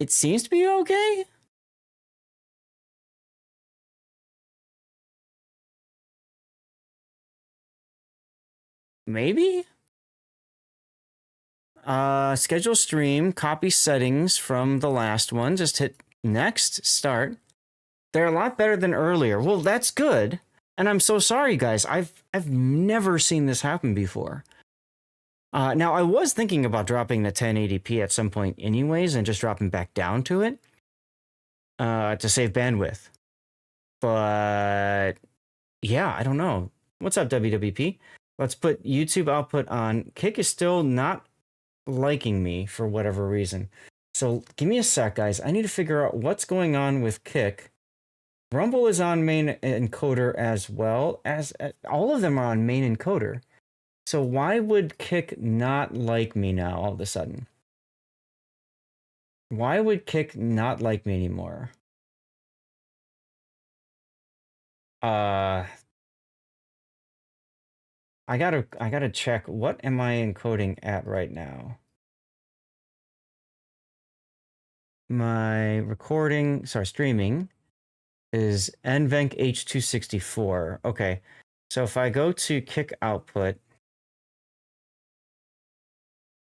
It seems to be okay. Maybe? Schedule stream, copy settings from the last one. Just hit next, start. They're a lot better than earlier. Well, that's good. And I'm so sorry, guys. I've never seen this happen before. Now, I was thinking about dropping the 1080p at some point anyways and just dropping back down to it to save bandwidth. But yeah, I don't know. What's up, WWP? Let's put YouTube output on. Kick is still not liking me for whatever reason. So give me a sec, guys. I need to figure out what's going on with Kick. Rumble is on main encoder as well as all of them are on main encoder. So why would Kick not like me now all of a sudden? Why would Kick not like me anymore? I gotta check. What am I encoding at right now? My streaming is NVENC H264. Okay, so if I go to Kick output,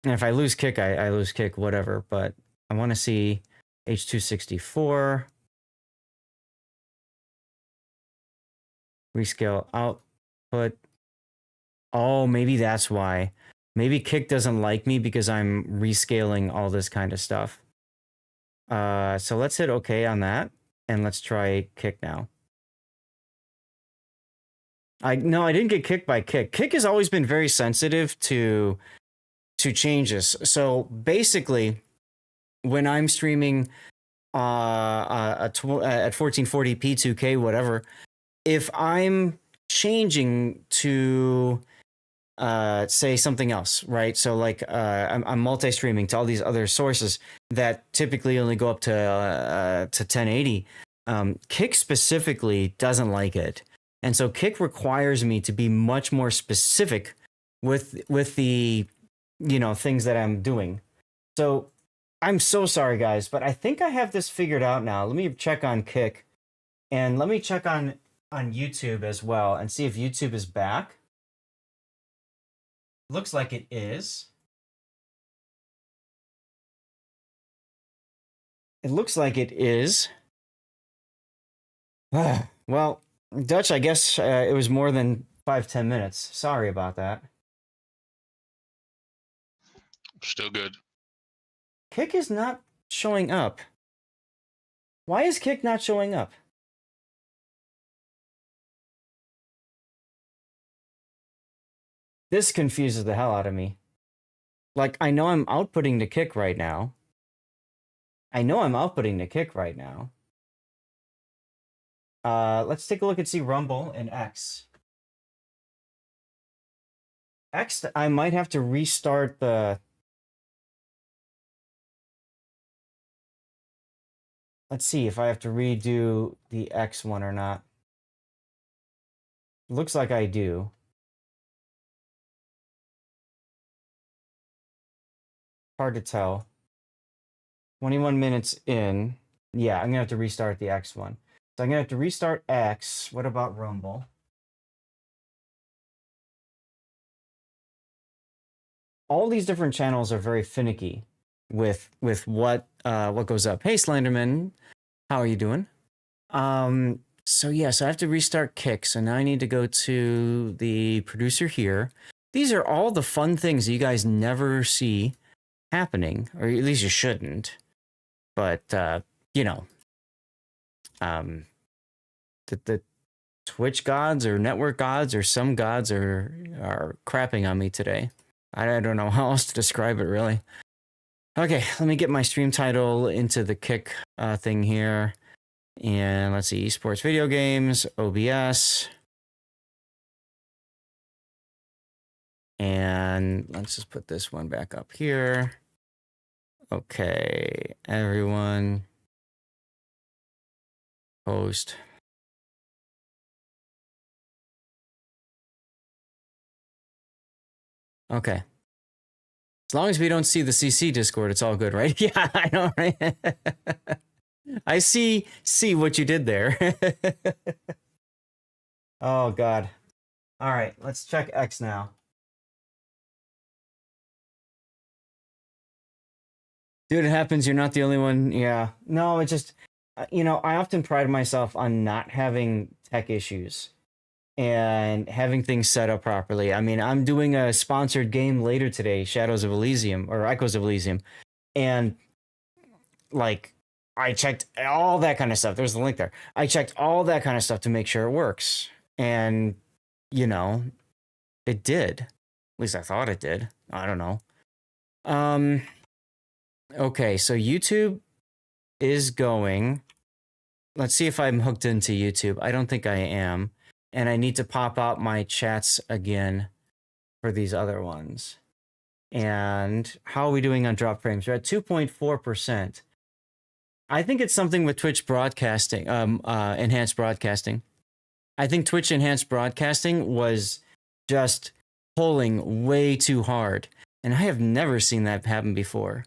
and if I lose Kick, I lose Kick, whatever, but I want to see H264. Rescale output. Oh, maybe that's why. Maybe Kick doesn't like me because I'm rescaling all this kind of stuff. So let's hit OK on that, and let's try Kick now. No, I didn't get kicked by Kick. Kick has always been very sensitive to changes. So basically, when I'm streaming at 1440p 2K, whatever, if I'm changing to say something else, right? So like I'm multi-streaming to all these other sources that typically only go up to 1080. Kick specifically doesn't like it, and so Kick requires me to be much more specific with the things that I'm doing. So I'm so sorry, guys, but I think I have this figured out now. Let me check on Kick, and let me check on YouTube as well and see if YouTube is back. Looks like it is. It looks like it is. Well, Dutch, I guess it was more than 5-10 minutes. Sorry about that. Still good. Kick is not showing up. Why is Kick not showing up? This confuses the hell out of me. Like, I know I'm outputting the Kick right now. Let's take a look and see Rumble and X. X, I might have to restart the... Let's see if I have to redo the X one or not. Looks like I do. Hard to tell. 21 minutes in. Yeah, I'm going to have to restart the X one. So I'm going to have to restart X. What about Rumble? All these different channels are very finicky with what goes up. Hey, Slenderman. How are you doing? So yeah, so I have to restart Kick. So now I need to go to the producer here. These are all the fun things you guys never see happening, or at least you shouldn't. But the Twitch gods or network gods or some gods are crapping on me today. I don't know how else to describe it, really. Okay, let me get my stream title into the Kick thing here. And let's see, esports video games, OBS. And let's just put this one back up here. Okay, everyone. Post. Okay. As long as we don't see the CC Discord, it's all good, right? Yeah, I know, right? I see what you did there. Oh, God. All right, let's check X now. Dude, it happens. You're not the only one. Yeah. No, it just, I often pride myself on not having tech issues and having things set up properly. I mean, I'm doing a sponsored game later today, Shadows of Elysium or Echoes of Elysium. And like, I checked all that kind of stuff. There's the link there. I checked all that kind of stuff to make sure it works. And, it did. At least I thought it did. I don't know. Okay, so YouTube is going. Let's see if I'm hooked into YouTube. I don't think I am. And I need to pop out my chats again for these other ones. And how are we doing on drop frames? We're at 2.4%. I think it's something with Twitch broadcasting, enhanced broadcasting. I think Twitch enhanced broadcasting was just pulling way too hard. And I have never seen that happen before.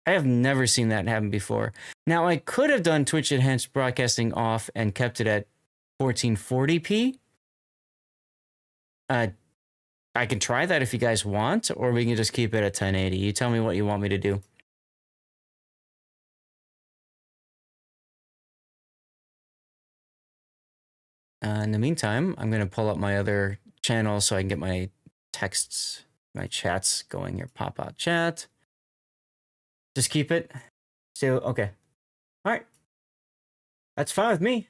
Now, I could have done Twitch enhanced broadcasting off and kept it at 1440p. I can try that if you guys want, or we can just keep it at 1080. You tell me what you want me to do. In the meantime, I'm going to pull up my other channel so I can get my texts, my chats going here. Pop out chat. Just keep it. So, okay. All right. That's fine with me.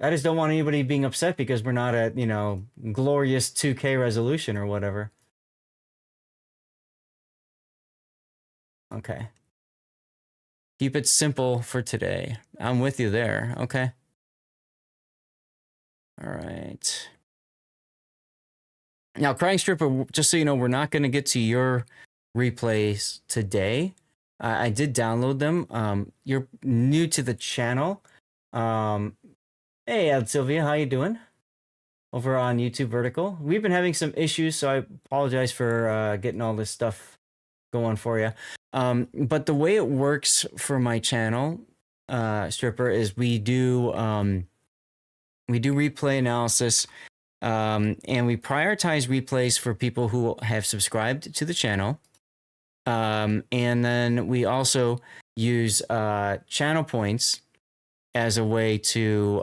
I just don't want anybody being upset because we're not at, glorious 2K resolution or whatever. Okay. Keep it simple for today. I'm with you there. Okay. All right. Now, Crying Stripper, just so you know, we're not going to get to your replays today. I did download them. You're new to the channel. Hey, Sylvia, how you doing? Over on YouTube Vertical. We've been having some issues, so I apologize for getting all this stuff going for you. But the way it works for my channel, Stripper, is we do replay analysis, and we prioritize replays for people who have subscribed to the channel. And then we also use channel points as a way to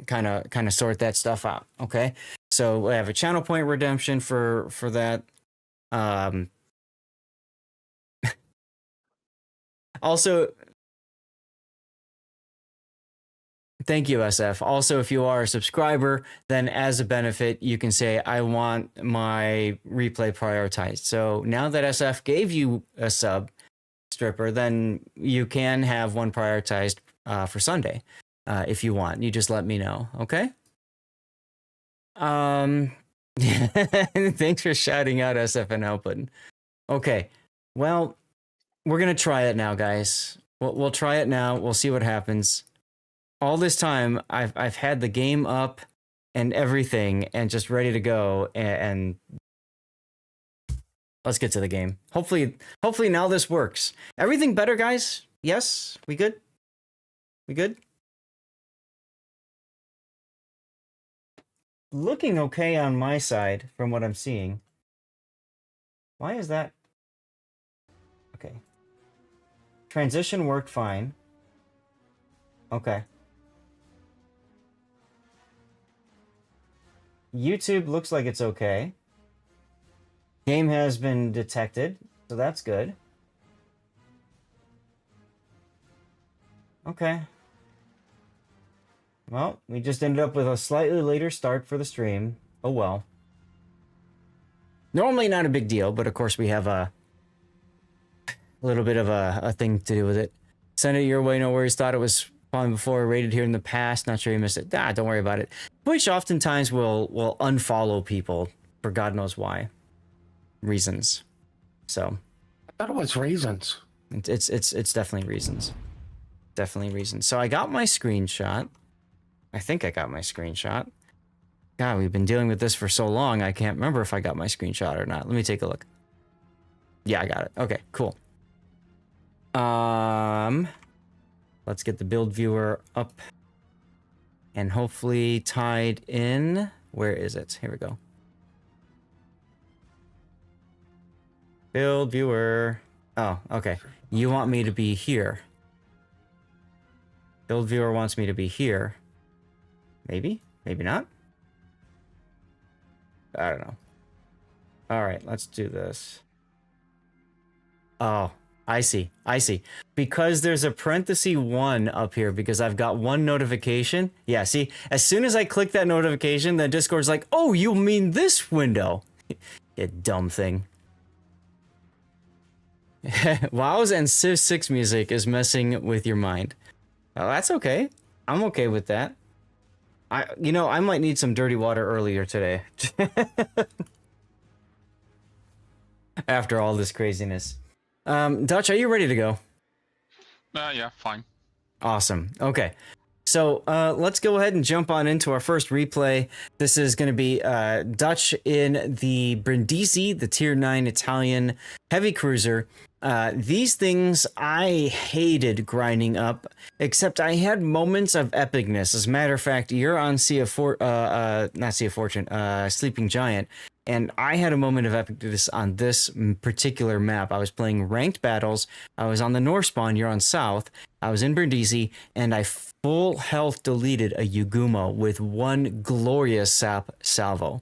kind of sort that stuff out. Okay, so we have a channel point redemption for that. Also, thank you, SF. Also, if you are a subscriber, then as a benefit, you can say, I want my replay prioritized. So now that SF gave you a sub, Stripper, then you can have one prioritized for Sunday if you want. You just let me know, okay? Thanks for shouting out SF and output. Okay, well, we're going to try it now, guys. We'll try it now. We'll see what happens. All this time, I've had the game up and everything and just ready to go. And let's get to the game. Hopefully now this works. Everything better, guys? Yes? We good? We good? Looking okay on my side from what I'm seeing. Why is that? Okay. Transition worked fine. Okay. YouTube looks like it's okay. Game has been detected, so that's good. Okay. Well, we just ended up with a slightly later start for the stream. Oh well. Normally not a big deal, but of course we have a little bit of a thing to do with it. Send it your way, no worries. Thought it was fun before, rated here in the past. Not sure you missed it. Don't worry about it. Twitch oftentimes will unfollow people for God knows why reasons. So I thought it was reasons. It's definitely reasons. Definitely reasons. So I got my screenshot. I think I got my screenshot. God, we've been dealing with this for so long. I can't remember if I got my screenshot or not. Let me take a look. Yeah, I got it. Okay, cool. Let's get the build viewer up and hopefully tied in. Where is it? Here we go. Build viewer. Oh, okay. You want me to be here. Build viewer wants me to be here. Maybe? Maybe not? I don't know. All right, let's do this. Oh, I see. I see. Because there's a parenthesis 1 up here because I've got one notification. Yeah, see, as soon as I click that notification, then Discord's like, oh, you mean this window? You dumb thing. WoW's and Civ 6 music is messing with your mind. Oh, that's okay. I'm okay with that. I might need some dirty water earlier today. After all this craziness. Dutch, are you ready to go? Yeah, fine. Awesome. Okay. So let's go ahead and jump on into our first replay. This is going to be Dutch in the Brindisi, the Tier 9 Italian heavy cruiser. These things I hated grinding up, except I had moments of epicness. As a matter of fact, you're on not Sea of Fortune, Sleeping Giant. And I had a moment of epicness on this particular map. I was playing ranked battles. I was on the North spawn. You're on South. I was in Brindisi, and I full health deleted a Yugumo with one glorious sap salvo.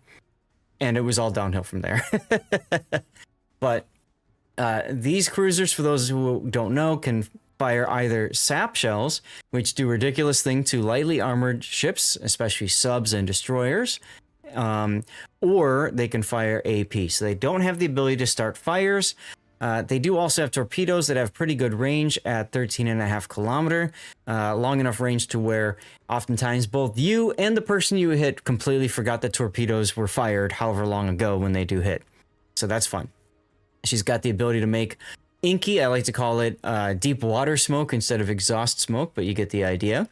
And it was all downhill from there. But these cruisers, for those who don't know, can fire either sap shells, which do ridiculous thing to lightly armored ships, especially subs and destroyers, or they can fire AP. So they don't have the ability to start fires. They do also have torpedoes that have pretty good range at 13.5 kilometer, long enough range to where oftentimes both you and the person you hit completely forgot that torpedoes were fired however long ago when they do hit. So that's fun. She's got the ability to make inky, I like to call it deep water smoke instead of exhaust smoke, but you get the idea.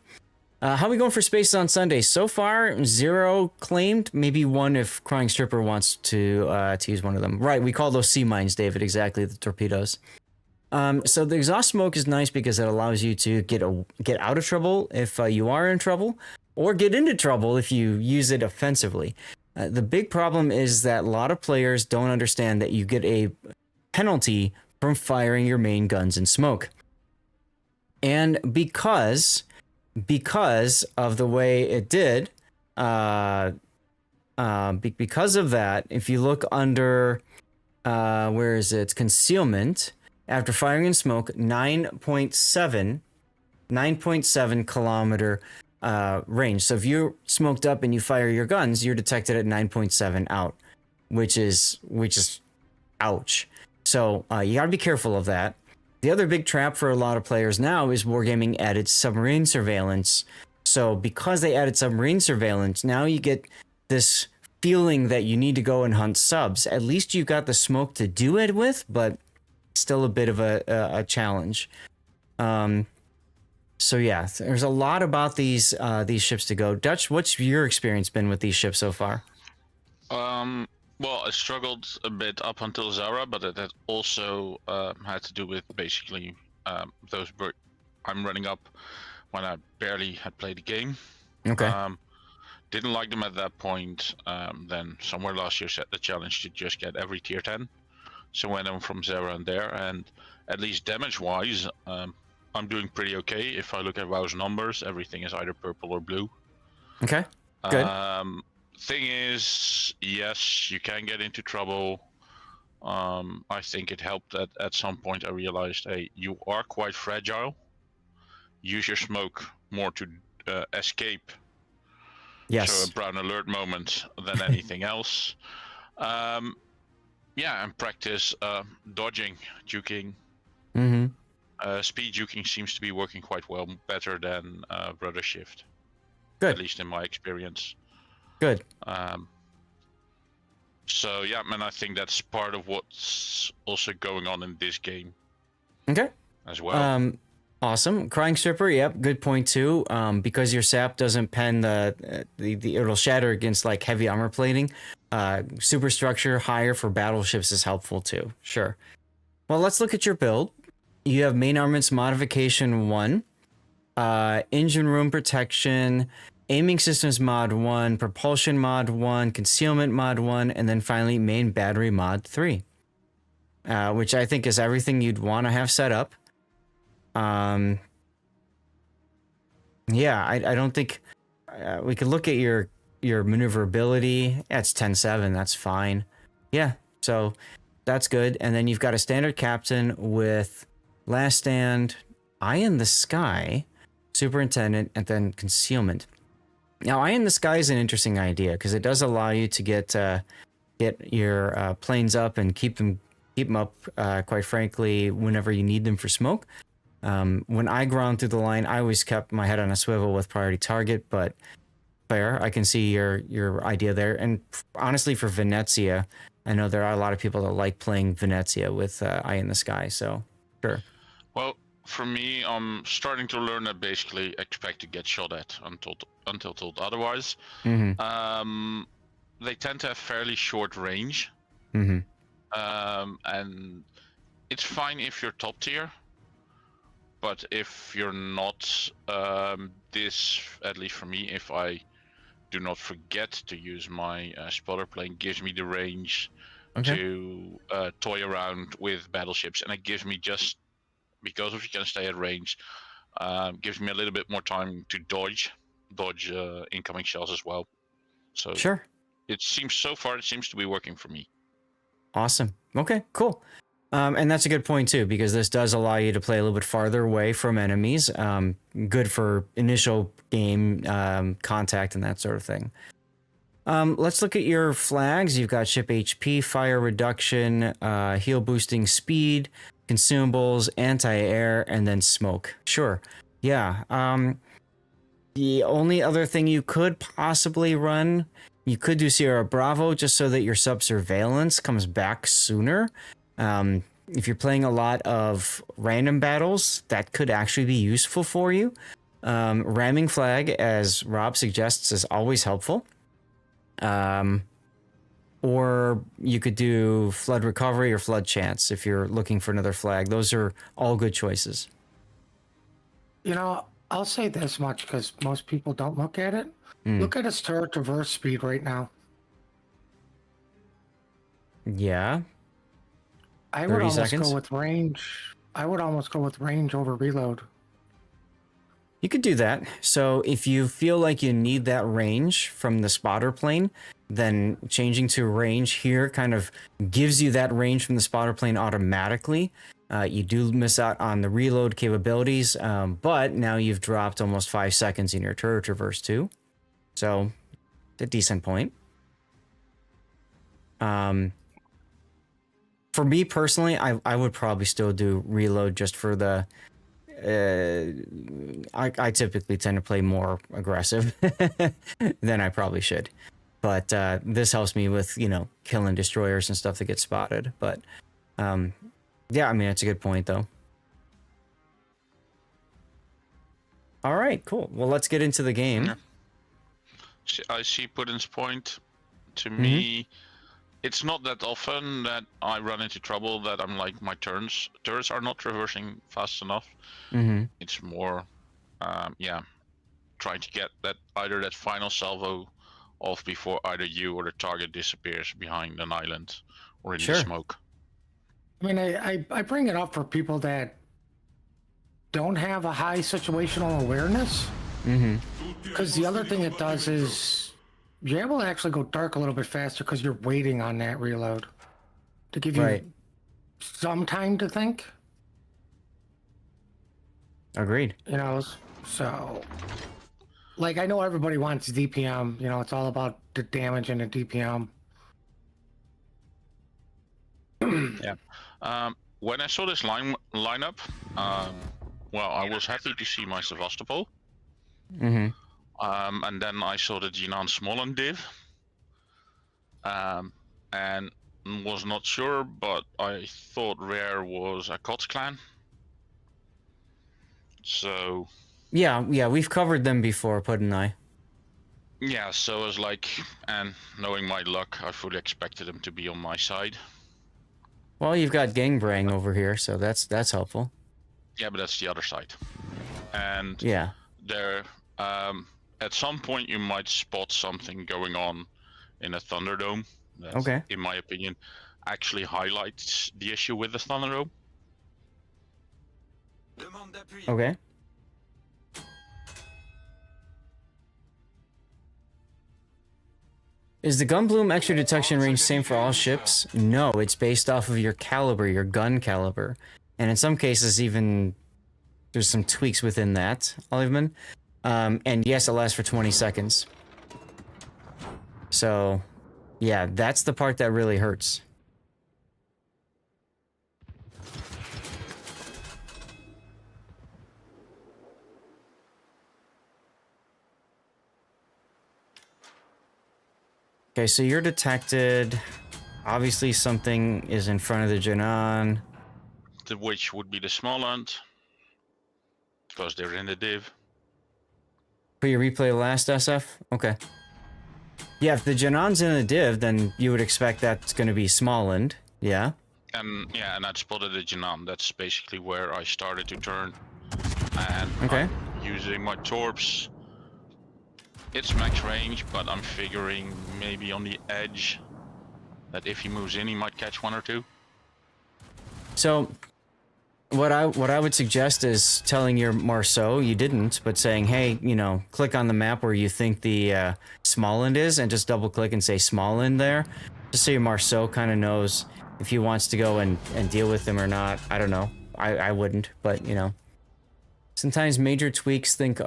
How are we going for spaces on Sunday? So far, 0 claimed, maybe 1 if Crying Stripper wants to use one of them. Right, we call those sea mines, David, exactly, the torpedoes. So the exhaust smoke is nice because it allows you to get out of trouble if you are in trouble, or get into trouble if you use it offensively. The big problem is that a lot of players don't understand that you get a penalty from firing your main guns in smoke. And because of the way it did, because of that, if you look under, where is it? Concealment, after firing in smoke, 9.7 kilometer range. So if you're smoked up and you fire your guns, you're detected at 9.7 out, which is ouch. So you gotta be careful of that. The other big trap for a lot of players now is Wargaming added submarine surveillance. So because they added submarine surveillance, now you get this feeling that you need to go and hunt subs. At least you got the smoke to do it with, but still a bit of a challenge. So yeah, there's a lot about these ships to go. Dutch, what's your experience been with these ships so far? Well, I struggled a bit up until Zara, but it had also had to do with basically those I'm running up when I barely had played the game. Okay. Didn't like them at that point. Then somewhere last year set the challenge to just get every tier 10. So went on from Zara and there, and at least damage-wise, I'm doing pretty okay. If I look at WoW's numbers, everything is either purple or blue. Okay, good. Thing is, yes, you can get into trouble. I think it helped that at some point I realized, hey, you are quite fragile. Use your smoke more to escape. Yes. So a brown alert moment than anything else. Yeah, and practice dodging, juking. Mm-hmm. Speed juking seems to be working quite well, better than rudder shift. Good. At least in my experience. Good. So yeah, man, I think that's part of what's also going on in this game. Okay. As well. Awesome. Crying Stripper, yep, good point too. Because your sap doesn't pen the it'll shatter against like heavy armor plating. Superstructure higher for battleships is helpful too. Sure. Well, let's look at your build. You have main armaments modification 1, engine room protection, aiming systems mod 1, propulsion mod 1, concealment mod 1, and then finally main battery mod 3, which I think is everything you'd want to have set up. Yeah, I don't think we could look at your maneuverability. That's 10-7. That's fine. Yeah, so that's good. And then you've got a standard captain with last stand, eye in the sky, superintendent, and then concealment. Now, eye in the sky is an interesting idea because it does allow you to get your planes up and keep them up. Quite frankly, whenever you need them for smoke. When I ground through the line, I always kept my head on a swivel with priority target, but fair. I can see your idea there. And honestly, for Venezia, I know there are a lot of people that like playing Venezia with Eye in the Sky, so sure. Well, for me, I'm starting to learn that basically expect to get shot at until told otherwise. Mm-hmm. They tend to have fairly short range. Mm-hmm. And it's fine if you're top tier. But if you're not, this, at least for me, if I do not forget to use my spotter plane, gives me the range to toy around with battleships. And it gives me just, because if you can stay at range, gives me a little bit more time to dodge incoming shells as well. So sure. It seems to be working for me. Awesome. Okay, cool. And that's a good point too, because this does allow you to play a little bit farther away from enemies. Good for initial game contact and that sort of thing. Let's look at your flags. You've got ship HP, fire reduction, heal boosting speed, consumables, anti-air, and then smoke. Sure. Yeah. The only other thing you could possibly run, you could do Sierra Bravo just so that your sub-surveillance comes back sooner. If you're playing a lot of random battles, that could actually be useful for you. Ramming flag, as Rob suggests, is always helpful. Or you could do flood recovery or flood chance if you're looking for another flag. Those are all good choices. You know, I'll say this much because most people don't look at it. Look at its turret traverse speed right now. Yeah. I would almost seconds? go with range. I would almost go with range over reload. You could do that. So if you feel like you need that range from the spotter plane, then changing to range here kind of gives you that range from the spotter plane automatically. You do miss out on the reload capabilities, but now you've dropped almost 5 seconds in your turret traverse too. So, a decent point. For me personally, I would probably still do reload just for the... I typically tend to play more aggressive than I probably should. But this helps me with, killing destroyers and stuff that get spotted. But yeah, I mean, it's a good point, though. All right, cool. Well, let's get into the game. Yeah. I see Putin's point. To me, it's not that often that I run into trouble that I'm like, my turrets are not traversing fast enough. It's more, trying to get either that final salvo off before either you or the target disappears behind an island or in the smoke. I mean, I bring it up for people that don't have a high situational awareness. Because the other thing it does is you're able to actually go dark a little bit faster because you're waiting on that reload to give you some time to think. Agreed. So like, I know everybody wants DPM, it's all about the damage and the DPM. Yeah. When I saw this lineup, well, I was happy to see my Sevastopol. And then I saw the Jinan Smolensk div. And was not sure, but I thought Rare was a Kots clan. So... Yeah, we've covered them before, Pud and I. Yeah, so I was like, and knowing my luck, I fully expected them to be on my side. Well, you've got Gangbrang over here, so that's helpful. Yeah, but that's the other side. And Yeah. there, at some point you might spot something going on in a Thunderdome. That, Okay. in my opinion, actually highlights the issue with the Thunderdome. Okay. Is the gun bloom extra detection range same for all ships? No, it's based off of your caliber, your gun caliber. And in some cases, even there's some tweaks within that, Oliveman. And yes, it lasts for 20 seconds. So, yeah, that's the part that really hurts. Okay, so you're detected. Obviously, something is in front of the Janan. Which would be the small end, because they're in the div. Put your replay last, SF? Okay. Yeah, if the Janan's in the div, then you would expect that's going to be Smallland. Yeah? And yeah, and I spotted the Janan. That's basically where I started to turn. And Okay. I'm using my torps. It's max range, but I'm figuring maybe on the edge that if he moves in, he might catch one or two. So, what I would suggest is telling your Marceau, you didn't, but saying, hey, you know, click on the map where you think the Smallland is, and just double click and say Smallland there, just so your Marceau kind of knows if he wants to go and deal with them or not. I don't know. I wouldn't, but you know, sometimes major tweaks think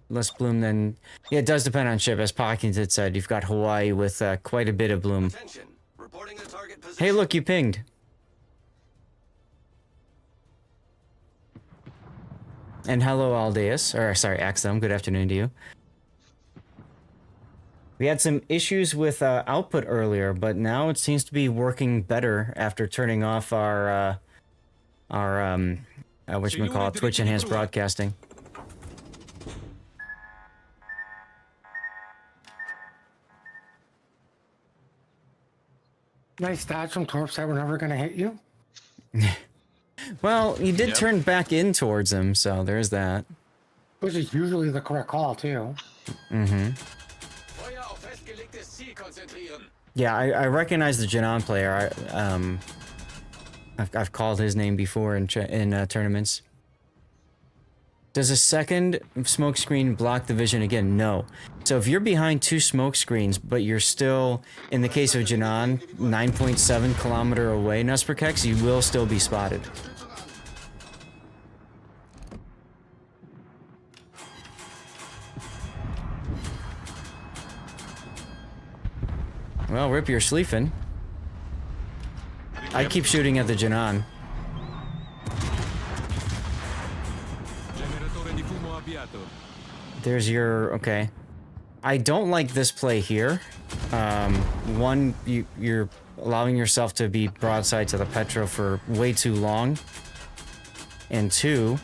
less bloom than... Yeah, it does depend on ship. As Pockington said, you've got Hawaii with quite a bit of bloom. Hey, look, you pinged. And hello, Aldeus. Or, sorry, Axum. Good afternoon to you. We had some issues with output earlier, but now it seems to be working better after turning off our whatchamacallit, Twitch Enhanced Broadcasting. Nice dodge from torps that were never going to hit you. Well, you did turn back in towards him, so there's that. Which is usually the correct call, too. Mm-hmm. Yeah, I recognize the Janan player. I've called his name before in tournaments. Does a second smoke screen block the vision again? No. So if you're behind two smoke screens, but you're still, in the case of Janan, 9.7 kilometer away, Nusperkex, you will still be spotted. Well, rip your sleeping. I keep shooting at the Janan. There's your... Okay. I don't like this play here. One, you're allowing yourself to be broadside to the Petro for way too long. And two,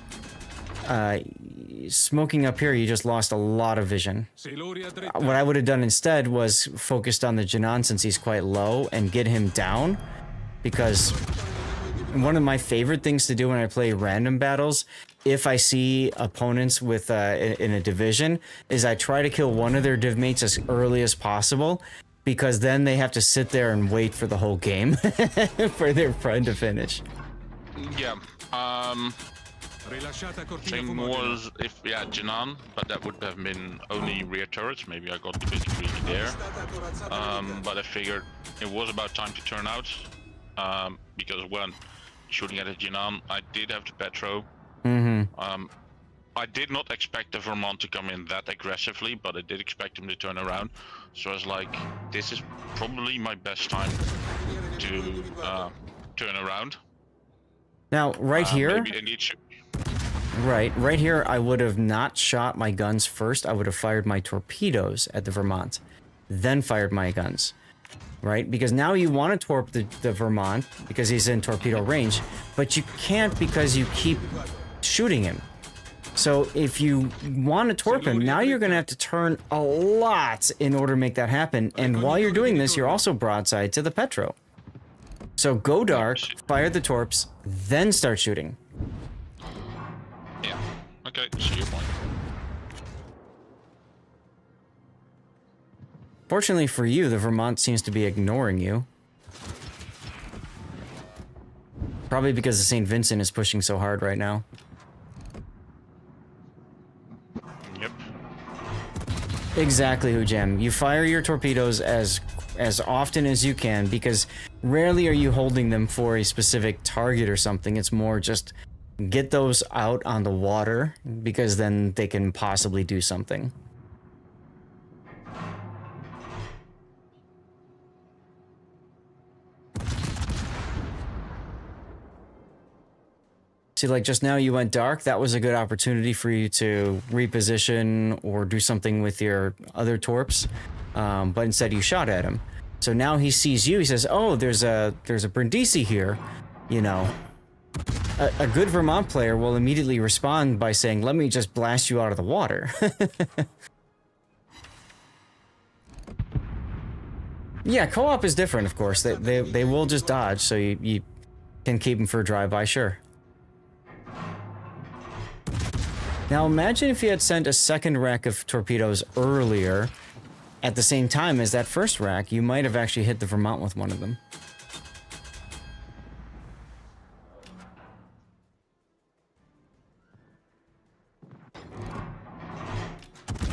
smoking up here, you just lost a lot of vision. What I would have done instead was focused on the Janan since he's quite low and get him down. Because one of my favorite things to do when I play random battles, if I see opponents with in a division, is I try to kill one of their div mates as early as possible, because then they have to sit there and wait for the whole game for their friend to finish. Yeah. Thing was if Janan, but that would have been only rear turrets. Maybe I got a bit greedy there. But I figured it was about time to turn out. Because when shooting at a Janan, I did have the Petro. Mm-hmm. I did not expect the Vermont to come in that aggressively, but I did expect him to turn around. So I was like, this is probably my best time to turn around. Now, right here, right here, I would have not shot my guns first. I would have fired my torpedoes at the Vermont, then fired my guns. Right? Because now you want to torp the Vermont because he's in torpedo range, but you can't because you keep shooting him. So if you want to torp him, now you're going to have to turn a lot in order to make that happen. And while you're doing this, you're also broadside to the Petro. So go dark, fire the torps, then start shooting. Yeah. Okay, see your point. Fortunately for you, the Vermont seems to be ignoring you. Probably because the St. Vincent is pushing so hard right now. Yep. Exactly, Hujam. You fire your torpedoes as often as you can, because rarely are you holding them for a specific target or something. It's more just get those out on the water, because then they can possibly do something. See, like just now you went dark. That was a good opportunity for you to reposition or do something with your other torps. But instead you shot at him. So now he sees you. He says, oh, there's a Brindisi here. You know, a good Vermont player will immediately respond by saying, let me just blast you out of the water. Yeah, co-op is different, of course. They will just dodge, so you can keep them for a drive-by, sure. Now imagine if you had sent a second rack of torpedoes earlier at the same time as that first rack, you might have actually hit the Vermont with one of them.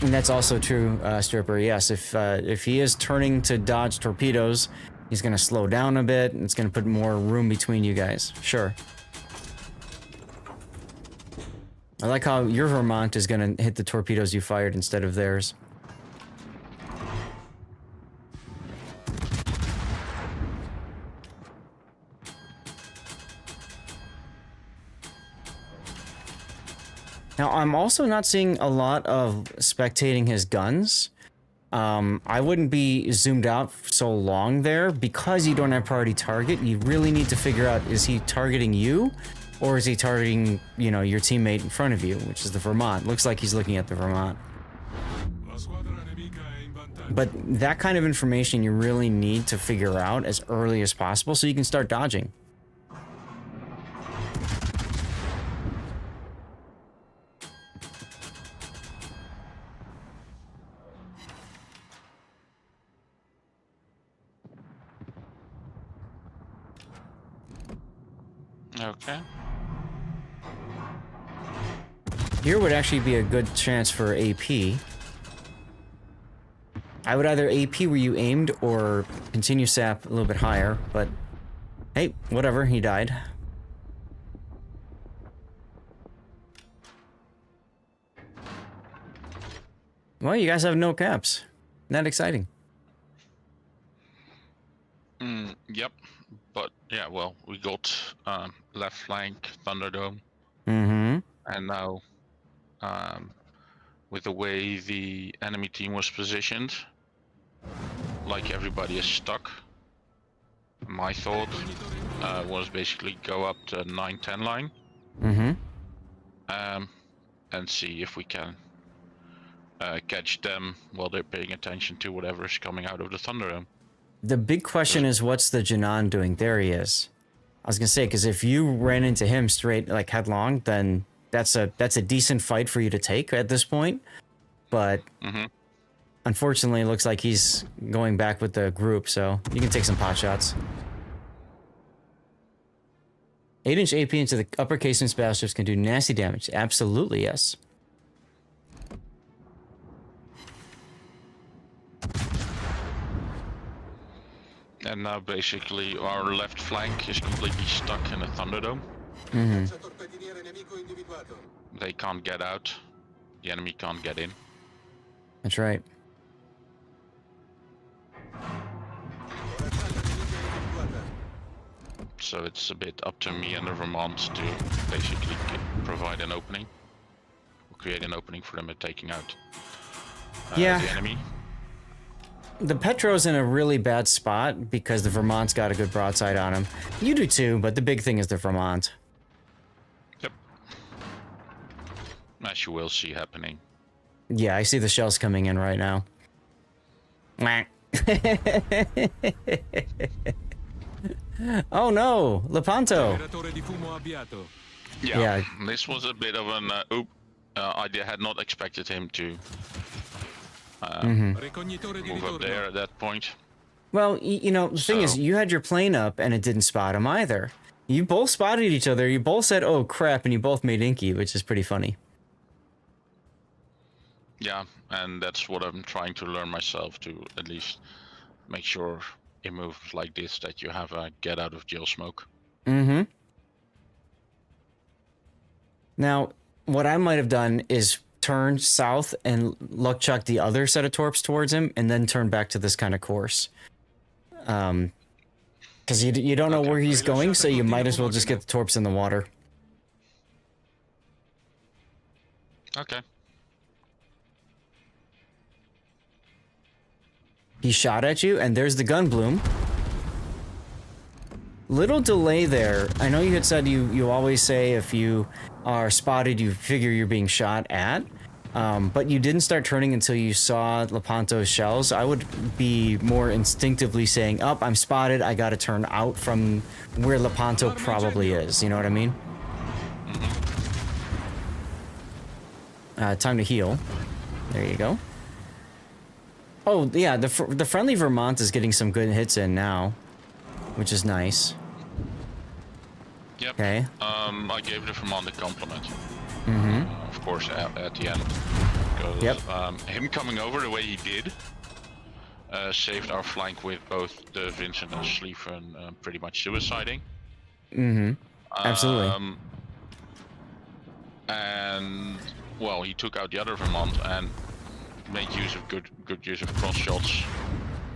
And that's also true, Stripper. Yes, if he is turning to dodge torpedoes, he's going to slow down a bit, and it's going to put more room between you guys. Sure. I like how your Vermont is going to hit the torpedoes you fired instead of theirs. Now, I'm also not seeing a lot of spectating his guns. I wouldn't be zoomed out so long there because you don't have priority target. You really need to figure out, is he targeting you? Or is he targeting, you know, your teammate in front of you, which is the Vermont? Looks like he's looking at the Vermont. But that kind of information you really need to figure out as early as possible so you can start dodging. Okay. Here would actually be a good chance for AP. I would either AP where you aimed or continue sap a little bit higher, but hey, whatever, he died. Well, you guys have no caps. Not exciting. Yep. But yeah, well, we got left flank, Thunderdome. Mm-hmm. And now, with the way the enemy team was positioned, like everybody is stuck. My thought was basically go up to 9-10 line. Mm-hmm. And see if we can catch them while they're paying attention to whatever is coming out of the Thunderdome. The big question is, what's the Janan doing? There he is. I was gonna say, because if you ran into him straight, like headlong, then that's a decent fight for you to take at this point. But unfortunately, it looks like he's going back with the group, so you can take some pot shots. 8-inch AP into the upper casement battleships can do nasty damage. Absolutely, yes. And now basically our left flank is completely stuck in a Thunderdome. They can't get out. The enemy can't get in. That's right. So it's a bit up to me and the Vermont to basically provide an opening. Or create an opening for them at taking out the enemy. The Petro's in a really bad spot because the Vermont's got a good broadside on him. You do too, but the big thing is the Vermont. Yep. As you will see happening. Yeah, I see the shells coming in right now. Oh no, Lepanto. Yeah, this was a bit of an I had not expected him to move up there at that point. Well, you know, the thing is, you had your plane up and it didn't spot him either. You both spotted each other. You both said, "Oh crap," and you both made Inky, which is pretty funny. Yeah, and that's what I'm trying to learn myself, to at least make sure in moves like this that you have a get out of jail smoke. Mm-hmm. Now, what I might have done is turn south and luck chuck the other set of torps towards him, and then turn back to this kind of course. Because you don't know where he's going, so you might as well just get the torps in the water. Okay. He shot at you, and there's the gun bloom. Little delay there. I know you had said you always say if you are spotted, you figure you're being shot at. But you didn't start turning until you saw Lepanto's shells. I would be more instinctively saying, "Up, I'm spotted. I gotta turn out from where Lepanto probably is." You know what I mean? Time to heal. There you go. Oh yeah, the friendly Vermont is getting some good hits in now, which is nice. Yep. Okay. I gave the Vermont a compliment. Of course, at the end. Because, Yep. Him coming over the way he did saved our flank with both the Vincent and Schlieffen pretty much suiciding. Absolutely. And well, he took out the other Vermont and made use of good use of cross shots.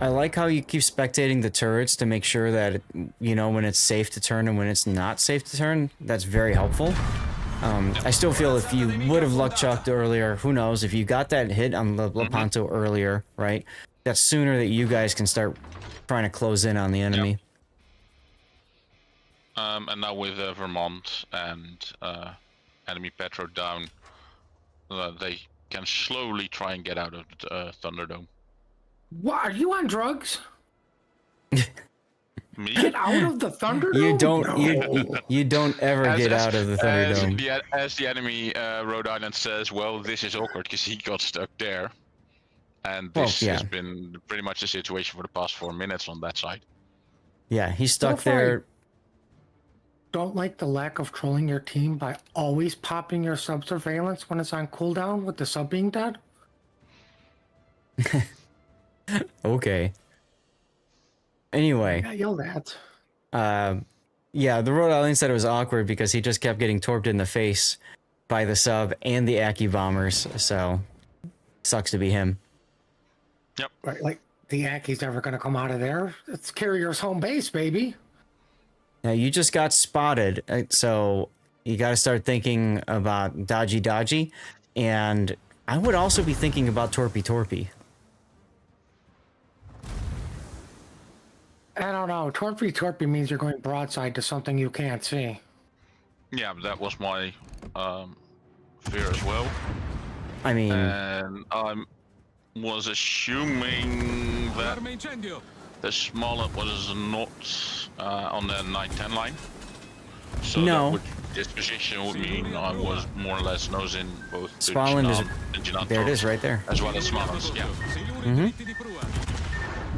I like how you keep spectating the turrets to make sure that, you know, when it's safe to turn and when it's not safe to turn. That's very helpful. I still feel if you would have luck chucked earlier, who knows, if you got that hit on Lepanto earlier, right? That's sooner that you guys can start trying to close in on the enemy. Yep. And now with Vermont and enemy Petro down, they can slowly try and get out of the Thunderdome. What? Are you on drugs? Me? Get out of the Thunderdome? You don't No. you don't ever get out of the Thunderdome. As the enemy Rhode Island says, well, this is awkward because he got stuck there. And this has been pretty much the situation for the past 4 minutes on that side. Yeah, he's stuck there. Don't like the lack of trolling your team by always popping your sub surveillance when it's on cooldown with the sub being dead. Okay. Anyway. I got yelled at. Yeah, the Rhode Island said it was awkward because he just kept getting torped in the face by the sub and the Aki bombers, so sucks to be him. Yep. Right, like the Aki's never gonna come out of there. It's Carrier's home base, baby. Now you just got spotted, so you got to start thinking about dodgy, and I would also be thinking about torpy. I don't know. Torpy means you're going broadside to something you can't see. Yeah, that was my fear as well. I mean, and I was assuming that the Smollett was not on the 9-10 line. So no. This position would mean I was more or less nosing both Spalland is there. It is right there, as well as Smollett. Yeah.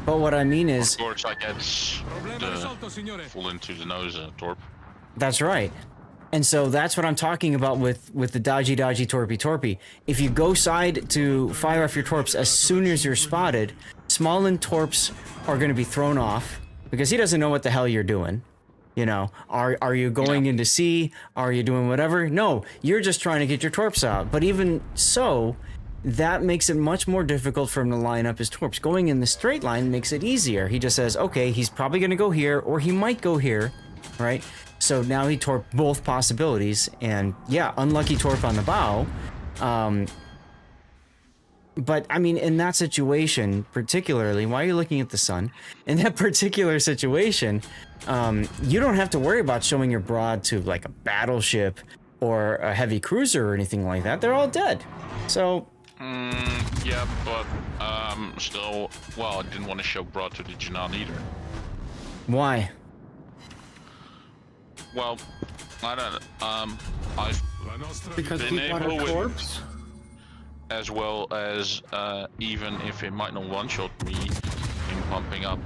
But what I mean is, of course, I get the full into the nose torp. That's right. And so that's what I'm talking about with the dodgy torpy. If you go side to fire off your torps as soon as you're spotted, Smallland torps are going to be thrown off because he doesn't know what the hell you're doing. You know, are you going into C? Are you doing whatever? No, you're just trying to get your torps out. But even so, that makes it much more difficult for him to line up his torps. Going in the straight line makes it easier. He just says, okay, he's probably going to go here, or he might go here, right? So now he torped both possibilities, and yeah, unlucky torp on the bow. But I mean, in that situation, particularly, why are you looking at the sun? In that particular situation, you don't have to worry about showing your broad to like a battleship or a heavy cruiser or anything like that. They're all dead. So. Yeah, but still, well, I didn't want to show broad to the Jinan either. Why? Well, I don't know. I've Because been Deepwater able with- Corpse. as well as even if it might not one-shot me, in pumping up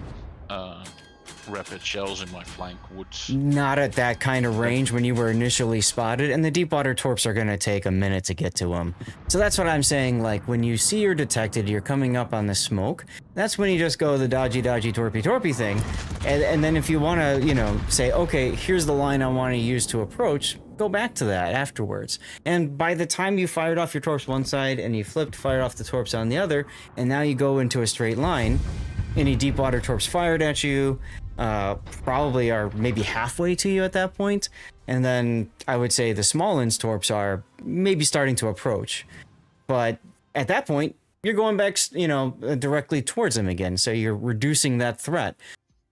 rapid shells in my flank would. Not at that kind of range when you were initially spotted, and the deep water torps are going to take a minute to get to them. So that's what I'm saying, like, when you see you're detected, you're coming up on the smoke, that's when you just go the dodgy, torpy thing, and then if you want to, you know, say, okay, here's the line I want to use to approach, go back to that afterwards. And by the time you fired off your torps one side, and you fired off the torps on the other, and now you go into a straight line, any deep water torps fired at you, probably are maybe halfway to you at that point, and then I would say the small ends torps are maybe starting to approach, but at that point you're going back, you know, directly towards them again, so you're reducing that threat.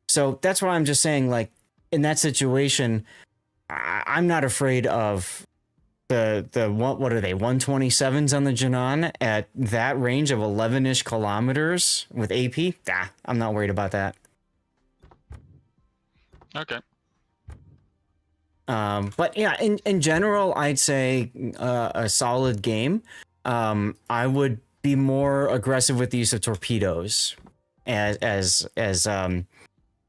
So that's why I'm just saying, like, in that situation, I'm not afraid of the what are they, 127s on the Janan at that range of 11-ish kilometers with AP. I'm not worried about that. Okay. But yeah, in general, I'd say a solid game. I would be more aggressive with the use of torpedoes, as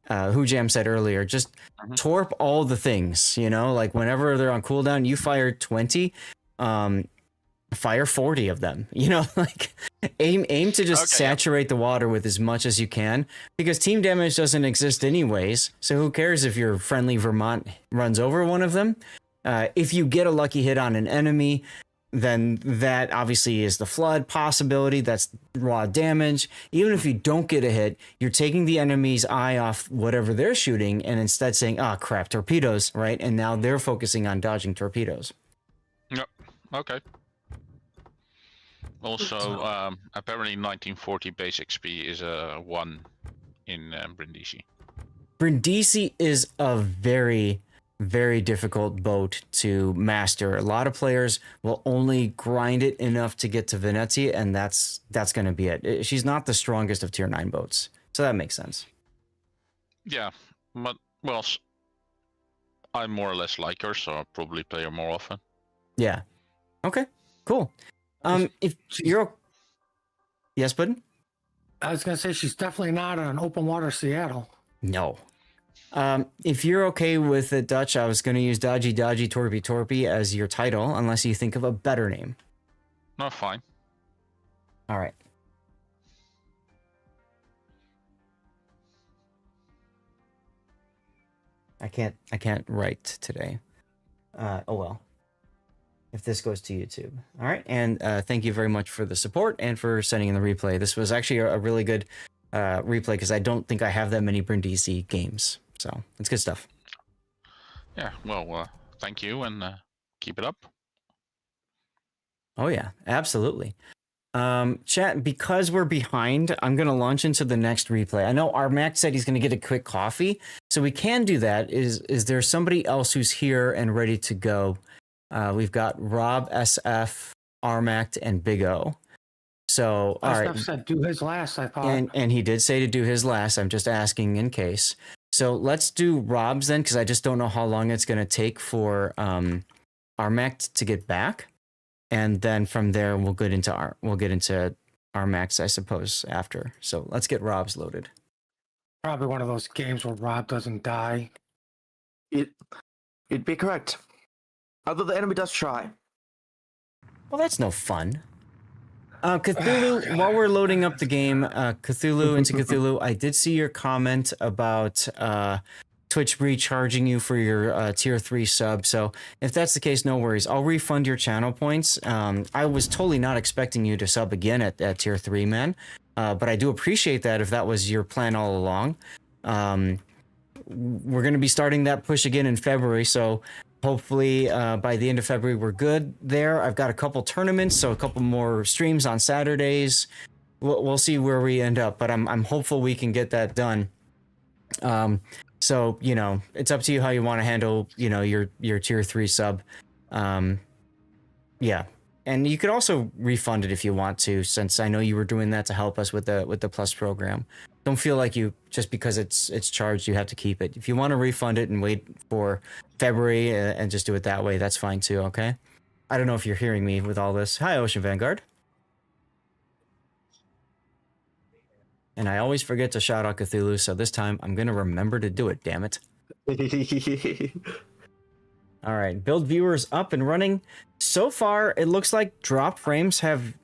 Hujam said earlier. Just torp all the things, you know, like whenever they're on cooldown, you fire 20, fire 40 of them, you know, like aim to just saturate the water with as much as you can, because team damage doesn't exist anyways. So who cares if your friendly Vermont runs over one of them? If you get a lucky hit on an enemy, then that obviously is the flood possibility. That's raw damage. Even if you don't get a hit, you're taking the enemy's eye off whatever they're shooting and instead saying, oh crap, torpedoes, right? And now they're focusing on dodging torpedoes. Yep. Okay. Also, apparently 1940 base XP is a 1 in Brindisi. Brindisi is a very, very difficult boat to master. A lot of players will only grind it enough to get to Venezia, and that's going to be it. She's not the strongest of tier 9 boats, so that makes sense. Yeah, but well, I more or less like her, so I'll probably play her more often. Yeah. Okay. Cool. If you're, yes, Puddin'? I was gonna say she's definitely not on open water Seattle. No. If you're okay with it, Dutch, I was gonna use dodgy, torpy as your title, unless you think of a better name. No, fine. All right. I can't write today. Oh well. If this goes to YouTube. All right. And thank you very much for the support and for sending in the replay. This was actually a really good replay, because I don't think I have that many Brindisi games. So it's good stuff. Yeah. Well, thank you, and keep it up. Oh, yeah, absolutely. Chat, because we're behind, I'm going to launch into the next replay. I know Armac said he's going to get a quick coffee, so we can do that. Is there somebody else who's here and ready to go? We've got Rob, SF, Armact, and Big O. So, all right. Said do his last, I thought. And he did say to do his last. I'm just asking in case. So let's do Rob's then, because I just don't know how long it's going to take for Armact to get back, and then from there we'll get into Armax, I suppose, after. So let's get Rob's loaded. Probably one of those games where Rob doesn't die. It'd be correct. Although the enemy does try. Well, that's no fun. Cthulhu, while we're loading up the game, Cthulhu, I did see your comment about Twitch recharging you for your tier 3 sub. So if that's the case, no worries. I'll refund your channel points. I was totally not expecting you to sub again at tier 3, man. But I do appreciate that if that was your plan all along. We're going to be starting that push again in February, so hopefully by the end of February we're good there. I've got a couple tournaments, so a couple more streams on Saturdays. We'll see where we end up, but I'm hopeful we can get that done. So, you know, it's up to you how you want to handle, you know, your tier 3 sub. Yeah. And you could also refund it if you want to, since I know you were doing that to help us with the Plus program. don't feel like you just because it's charged you have to keep it. If you want to refund it and wait for February and just do it that way, that's fine too. Okay. I don't know if you're hearing me with all this. Hi, Ocean Vanguard. And I always forget to shout out Cthulhu, so this time I'm gonna remember to do it. Damn it! All right, build viewers up and running. So far, it looks like drop frames have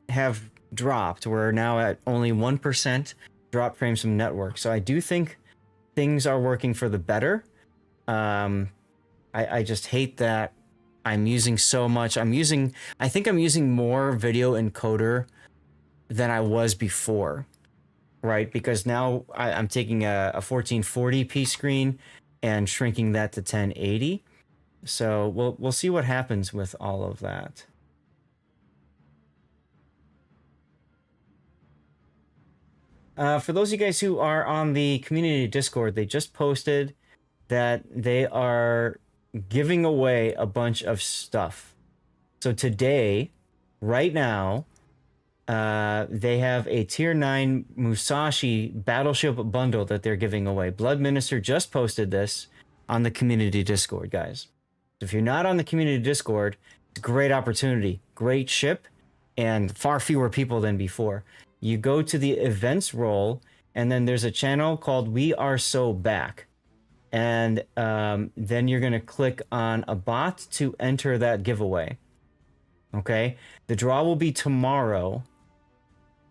dropped. We're now at only 1% drop frames from network. So I do think things are working for the better. I just hate that I'm using so much. I think I'm using more video encoder than I was before, right? Because now I'm taking a 1440p screen and shrinking that to 1080. So we'll see what happens with all of that. For those of you guys who are on the community Discord, they just posted that they are giving away a bunch of stuff. So today, right now, they have a tier 9 Musashi battleship bundle that they're giving away. Blood Minister just posted this on the community Discord, guys. If you're not on the community Discord, it's a great opportunity, great ship, and far fewer people than before. You go to the events role, and then there's a channel called We Are So Back. And then you're going to click on a bot to enter that giveaway. Okay? The draw will be tomorrow.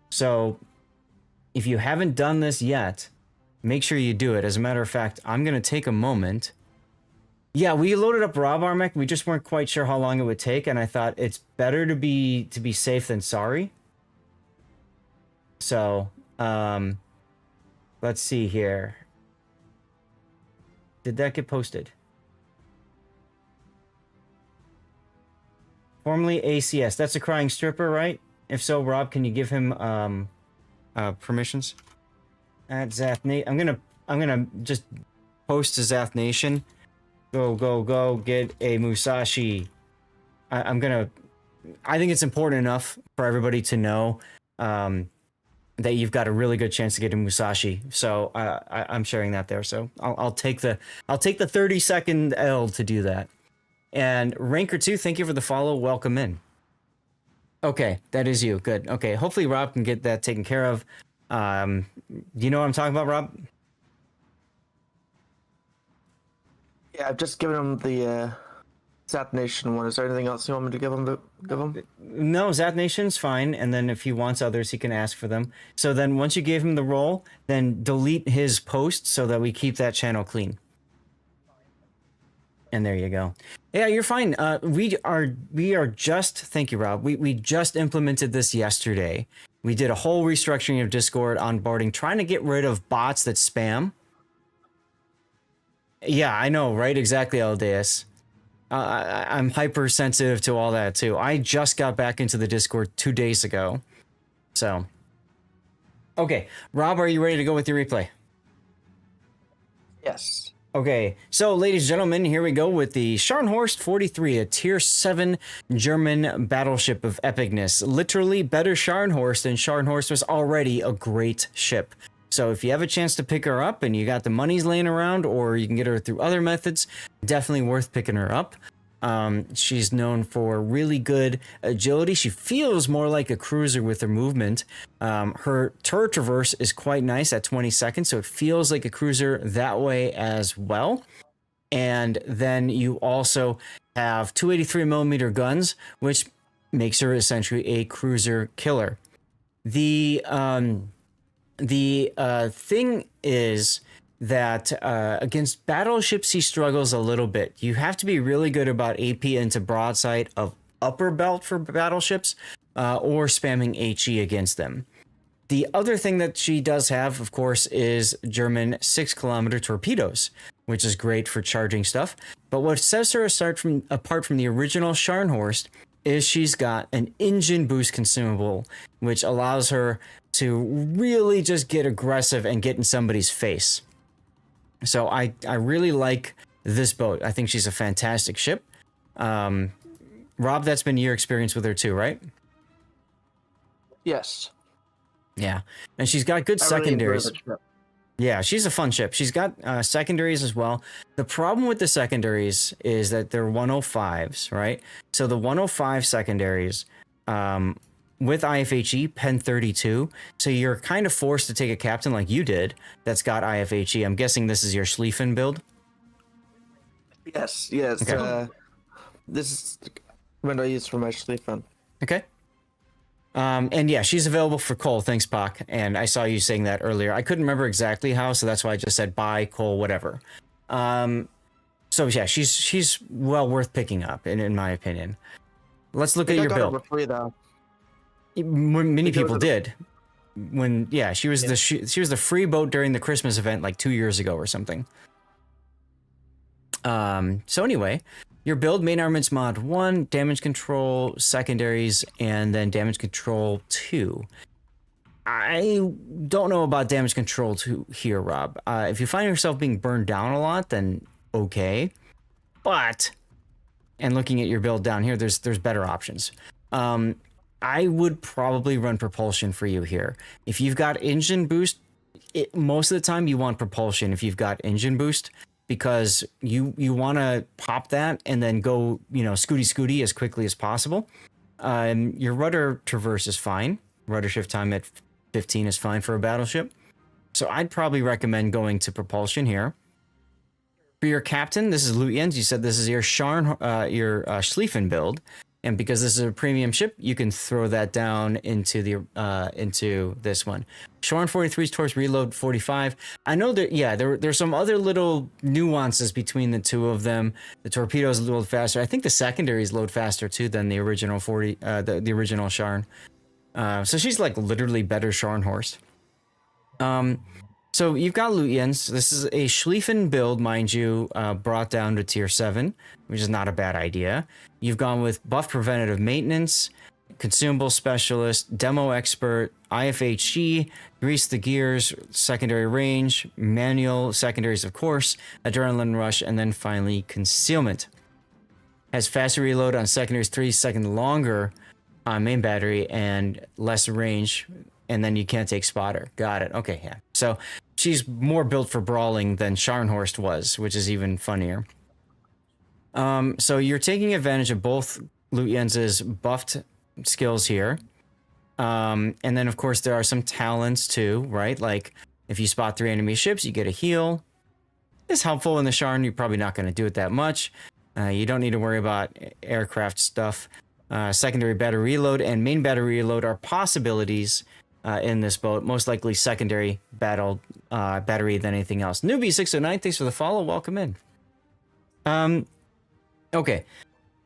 So if you haven't done this yet, make sure you do it. As a matter of fact, I'm going to take a moment. Yeah, we loaded up Rob Armek. We just weren't quite sure how long it would take, and I thought it's better to be safe than sorry. So, let's see here. Did that get posted? Formerly ACS. That's a crying stripper, right? If so, Rob, can you give him permissions? At Zath Nation. I'm gonna just post to Zath Nation. Go, get a Musashi. I think it's important enough for everybody to know that you've got a really good chance to get a Musashi. So I'm sharing that there. So I'll take the 30-second L to do that. And Ranker 2, thank you for the follow. Welcome in. Okay, that is you. Good. Okay, hopefully Rob can get that taken care of. Do you know what I'm talking about, Rob? Yeah, I've just given him the Zap Nation one. Is there anything else you want me to give him? No, Zap Nation's fine. And then if he wants others, he can ask for them. So then once you gave him the role, then delete his post so that we keep that channel clean. And there you go. Yeah, you're fine. We are just, thank you, Rob. We just implemented this yesterday. We did a whole restructuring of Discord onboarding, trying to get rid of bots that spam. Yeah, I know, right? Exactly, Aldeus. I'm hypersensitive to all that too. I just got back into the Discord 2 days ago. So, okay. Rob, are you ready to go with your replay? Yes. Okay, so ladies and gentlemen, here we go with the Scharnhorst 43, a tier 7 German battleship of epicness. Literally better Scharnhorst, and Scharnhorst was already a great ship. So if you have a chance to pick her up and you got the monies laying around, or you can get her through other methods, definitely worth picking her up. She's known for really good agility. She feels more like a cruiser with her movement. Her turret traverse is quite nice at 20 seconds, so it feels like a cruiser that way as well. And then you also have 283mm guns, which makes her essentially a cruiser killer. The thing is that against battleships, he struggles a little bit. You have to be really good about AP into broadside of upper belt for battleships, or spamming HE against them. The other thing that she does have, of course, is German 6-kilometer torpedoes, which is great for charging stuff. But what sets her apart from the original Scharnhorst is she's got an engine boost consumable, which allows her to really just get aggressive and get in somebody's face. So I really like this boat. I think she's a fantastic ship. Rob, that's been your experience with her too, right? Yes. Yeah. And she's got good I really enjoy secondaries. the ship. Yeah, she's a fun ship. She's got secondaries as well. The problem with the secondaries is that they're 105s, right? So the 105 secondaries with IFHE, Pen 32. So you're kind of forced to take a captain like you did that's got IFHE. I'm guessing this is your Schlieffen build? Yes. Okay. This is what I use for my Schlieffen. Okay. And yeah, she's available for Cole. Thanks, Pak. And I saw you saying that earlier. I couldn't remember exactly how, so that's why I just said buy Cole, whatever. So yeah, she's well worth picking up, in my opinion. Let's look at your build. For free, though. Many people did. She was the free boat during the Christmas event like 2 years ago or something. So anyway, your build, main armaments mod 1, damage control, secondaries, and then damage control 2. I don't know about damage control 2 here, Rob. If you find yourself being burned down a lot, then okay. But, and looking at your build down here, there's better options. I would probably run propulsion for you here. If you've got engine boost, most of the time you want propulsion if you've got engine boost, because you want to pop that and then go, scooty as quickly as possible. Your rudder traverse is fine. Rudder shift time at 15 is fine for a battleship. So I'd probably recommend going to propulsion here. For your captain, this is Lutyens. You said this is your Schlieffen build. And because this is a premium ship, you can throw that down into this one. Shorn 43's towards reload 45. I know that, there's some other little nuances between the two of them. The torpedoes load faster. I think the secondaries load faster too than the original the original Sharn. So she's like literally better Scharnhorst. So you've got Lutyens. This is a Schlieffen build, mind you, brought down to tier 7, which is not a bad idea. You've gone with buff preventative maintenance, consumable specialist, demo expert, IFHE, grease the gears, secondary range, manual secondaries, of course, adrenaline rush, and then finally concealment. Has faster reload on secondaries, 3 seconds longer on main battery, and less range. And then you can't take spotter. Got it. Okay, yeah. So she's more built for brawling than Scharnhorst was, which is even funnier. So you're taking advantage of both Lutyens' buffed skills here. And then, of course, there are some talents too, right? Like if you spot 3 enemy ships, you get a heal. It's helpful in the Sharn. You're probably not going to do it that much. You don't need to worry about aircraft stuff. Secondary battery reload and main battery reload are possibilities in this boat, most likely secondary battery than anything else. Newbie 609, thanks for the follow. Welcome in. Okay,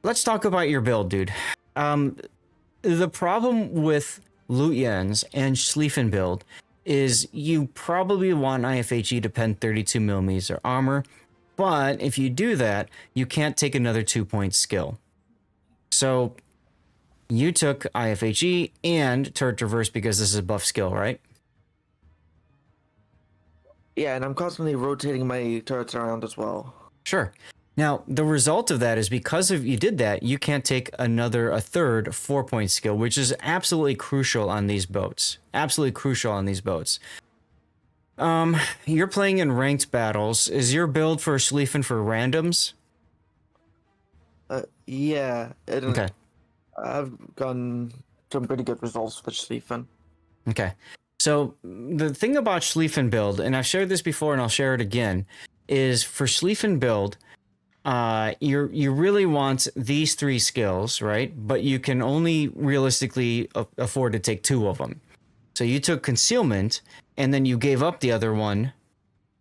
let's talk about your build, dude. The problem with Lutyens and Schlieffen build is you probably want IFHE to pen 32 millimeters or armor, but if you do that, you can't take another 2-point skill. So you took IFHE and turret traverse because this is a buff skill, right? Yeah, and I'm constantly rotating my turrets around as well. Sure. Now, the result of that is because you did that, you can't take a third 4-point skill, which is absolutely crucial on these boats. Absolutely crucial on these boats. You're playing in ranked battles. Is your build for Schlieffen for randoms? Yeah. Okay. I've gotten some pretty good results with Schlieffen. Okay. So the thing about Schlieffen build, and I've shared this before and I'll share it again, is for Schlieffen build, you really want these 3 skills, right? But you can only realistically afford to take 2 of them. So you took concealment and then you gave up the other one.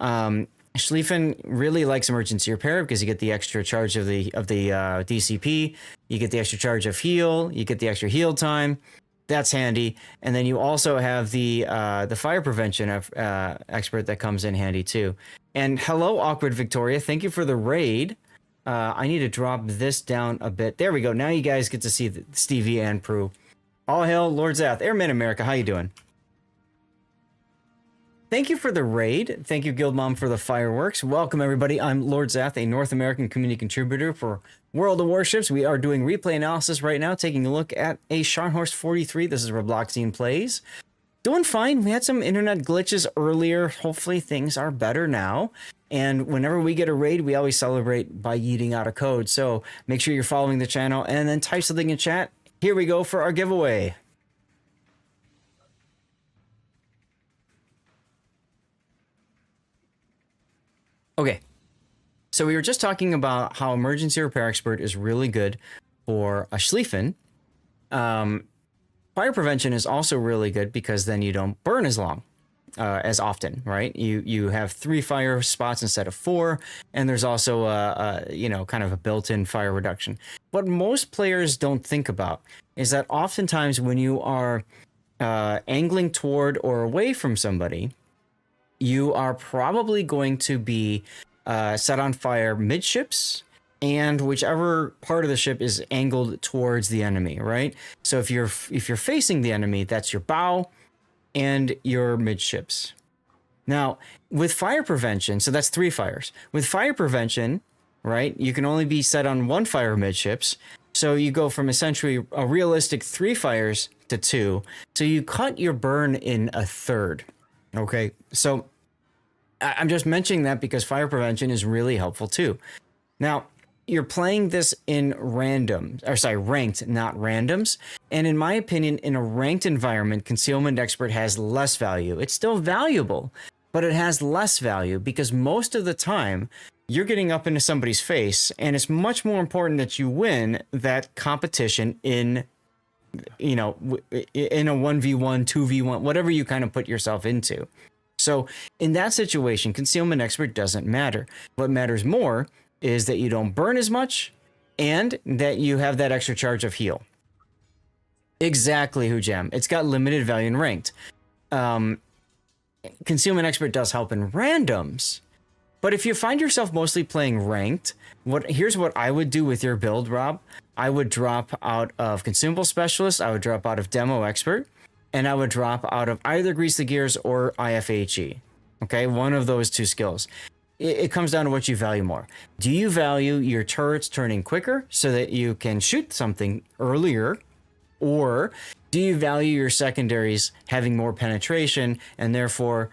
Schlieffen really likes emergency repair because you get the extra charge of the DCP, you get the extra charge of heal, you get the extra heal time. That's handy. And then you also have the fire prevention expert that comes in handy too. And hello, Awkward Victoria. Thank you for the raid. I need to drop this down a bit. There we go. Now you guys get to see Stevie and Prue. All hail Lord Zath. Airman America, how you doing? Thank you for the raid. Thank you, Guild Mom, for the fireworks. Welcome, everybody. I'm Lord Zath, a North American community contributor for World of Warships. We are doing replay analysis right now, taking a look at a Scharnhorst 43. This is Robloxian Plays. doing fine. We had some internet glitches earlier. Hopefully things are better now. And whenever we get a raid, we always celebrate by yeeting out a code. So make sure you're following the channel and then type something in chat. Here we go for our giveaway. Okay. So we were just talking about how Emergency Repair Expert is really good for a Schlieffen. Fire Prevention is also really good because then you don't burn as long, as often, right? You have 3 fire spots instead of 4, and there's also kind of a built-in fire reduction. What most players don't think about is that oftentimes when you are angling toward or away from somebody, you are probably going to be set on fire midships and whichever part of the ship is angled towards the enemy, right? So if you're facing the enemy, that's your bow and your midships. Now, with fire prevention, so that's 3 fires. With fire prevention, right, you can only be set on 1 fire midships. So you go from essentially a realistic 3 fires to 2. So you cut your burn in a third. Okay, so I'm just mentioning that because fire prevention is really helpful too. Now, you're playing this in ranked, not randoms. And in my opinion, in a ranked environment, Concealment Expert has less value. It's still valuable, but it has less value because most of the time you're getting up into somebody's face, and it's much more important that you win that competition in a 1v1, 2v1, whatever you kind of put yourself into. So in that situation, Concealment Expert doesn't matter. What matters more is that you don't burn as much and that you have that extra charge of heal. Exactly, Hujam. It's got limited value in ranked. Concealment Expert does help in randoms, but if you find yourself mostly playing ranked, here's what I would do with your build, Rob. I would drop out of Consumable Specialist, I would drop out of Demo Expert, and I would drop out of either Grease the Gears or IFHE. Okay, one of those 2 skills. It comes down to what you value more. Do you value your turrets turning quicker so that you can shoot something earlier? Or do you value your secondaries having more penetration, and therefore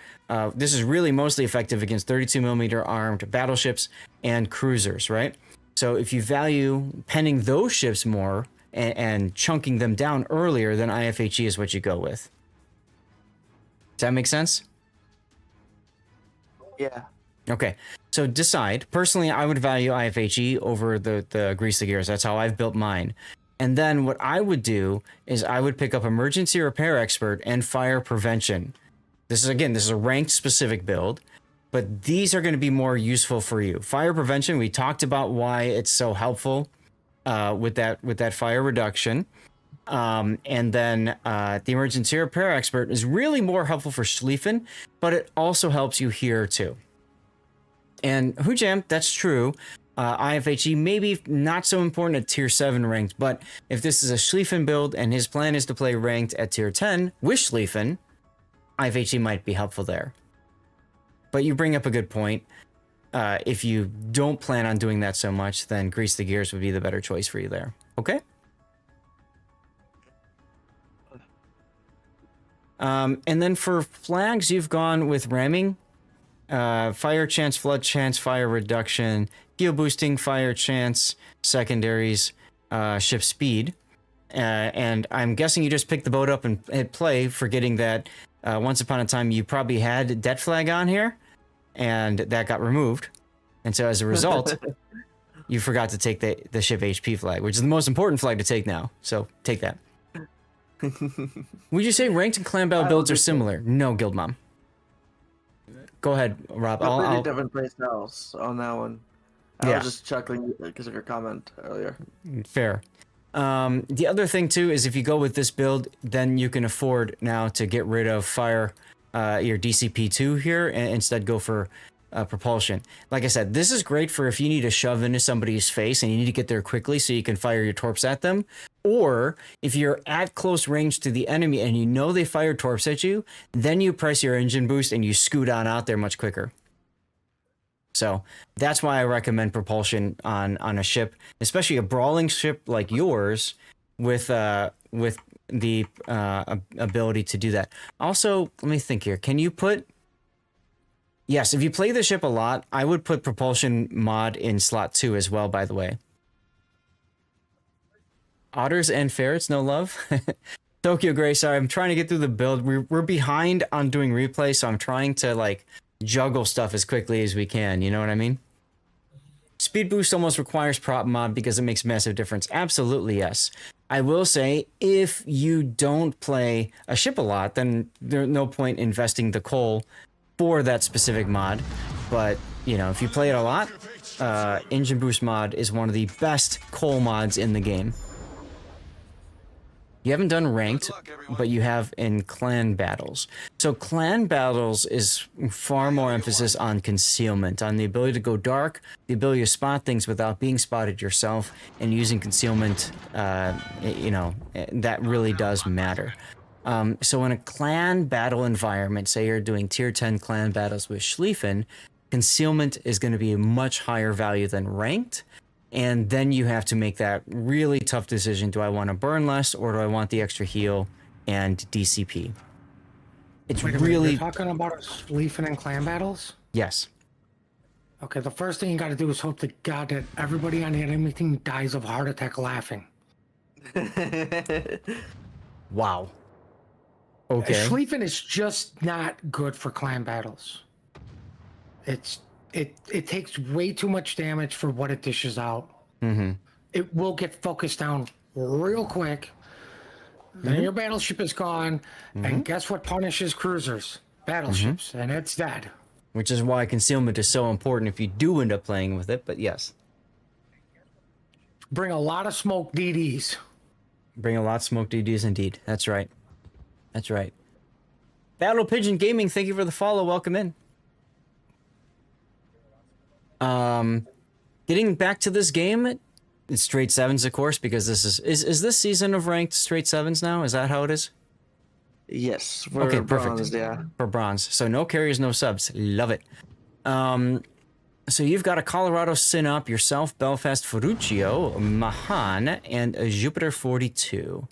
this is really mostly effective against 32mm armed battleships and cruisers, right? So if you value penning those ships more and chunking them down earlier, then IFHE is what you go with. Does that make sense? Yeah. Okay, so decide. Personally, I would value IFHE over the Grease the Gears. That's how I've built mine. And then what I would do is I would pick up Emergency Repair Expert and Fire Prevention. This is a ranked specific build, but these are going to be more useful for you. Fire Prevention, we talked about why it's so helpful with that fire reduction. And then the Emergency Repair Expert is really more helpful for Schlieffen, but it also helps you here too. And Hujam, that's true. IFHE maybe not so important at tier 7 ranked, but if this is a Schlieffen build and his plan is to play ranked at tier 10 with Schlieffen, IFHE might be helpful there. But you bring up a good point. If you don't plan on doing that so much, then Grease the Gears would be the better choice for you there. Okay? And then for flags, you've gone with ramming. Fire chance, flood chance, fire reduction, heal boosting, fire chance, secondaries, ship speed. And I'm guessing you just picked the boat up and hit play, forgetting that once upon a time you probably had Det flag on here, and that got removed. And so as a result, you forgot to take the ship HP flag, which is the most important flag to take now. So take that. Would you say ranked and clan battle builds are similar? No, Guild Mom. Go ahead, Rob. Really different play styles on that one. I Yeah. was just chuckling because of your comment earlier. Fair. The other thing too is if you go with this build, then you can afford now to get rid of your DCP2 here and instead go for propulsion. Like I said, this is great for if you need to shove into somebody's face and you need to get there quickly so you can fire your torps at them. Or if you're at close range to the enemy and you know they fire torps at you, then you press your engine boost and you scoot on out there much quicker. So that's why I recommend propulsion on a ship, especially a brawling ship like yours with the ability to do that. Also, let me think here. Can you put... Yes, if you play the ship a lot, I would put propulsion mod in slot 2 as well, by the way. Otters and ferrets, no love. Tokyo Gray, sorry, I'm trying to get through the build. We're behind on doing replay, so I'm trying to like juggle stuff as quickly as we can. You know what I mean? Speed boost almost requires prop mod because it makes a massive difference. Absolutely, yes. I will say, if you don't play a ship a lot, then there's no point investing the coal for that specific mod. But, you know, if you play it a lot, engine boost mod is one of the best coal mods in the game. You haven't done ranked, but you have in clan battles. So clan battles is far more emphasis on concealment, on the ability to go dark, the ability to spot things without being spotted yourself, and using concealment, you know, that really does matter. So in a clan battle environment, say you're doing tier 10 clan battles with Schlieffen, concealment is going to be a much higher value than ranked. And then you have to make that really tough decision. Do I want to burn less or do I want the extra heal and DCP? It's really... You're talking about Schlieffen and clan battles? Yes. Okay, the first thing you got to do is hope to God that everybody on the enemy team dies of a heart attack laughing. Wow. Okay. Schlieffen is just not good for clan battles. It takes way too much damage for what it dishes out. Mm-hmm. It will get focused down real quick. Then your battleship is gone. And guess what punishes cruisers? Battleships. And it's dead. Which is why concealment is so important if you do end up playing with it, but yes. Bring a lot of smoke DDs. Bring a lot of smoke DDs indeed. That's right. That's right. Battle Pigeon Gaming, thank you for the follow. Welcome in. Getting back to this game, it's straight sevens, of course, because this is this season of ranked straight sevens now? Is that how it is? Yes. For Okay, perfect. bronze, yeah. For bronze. So no carriers, no subs. Love it. So you've got a Colorado Synop, yourself, Belfast Ferruccio, Mahan, and a Jupiter 42.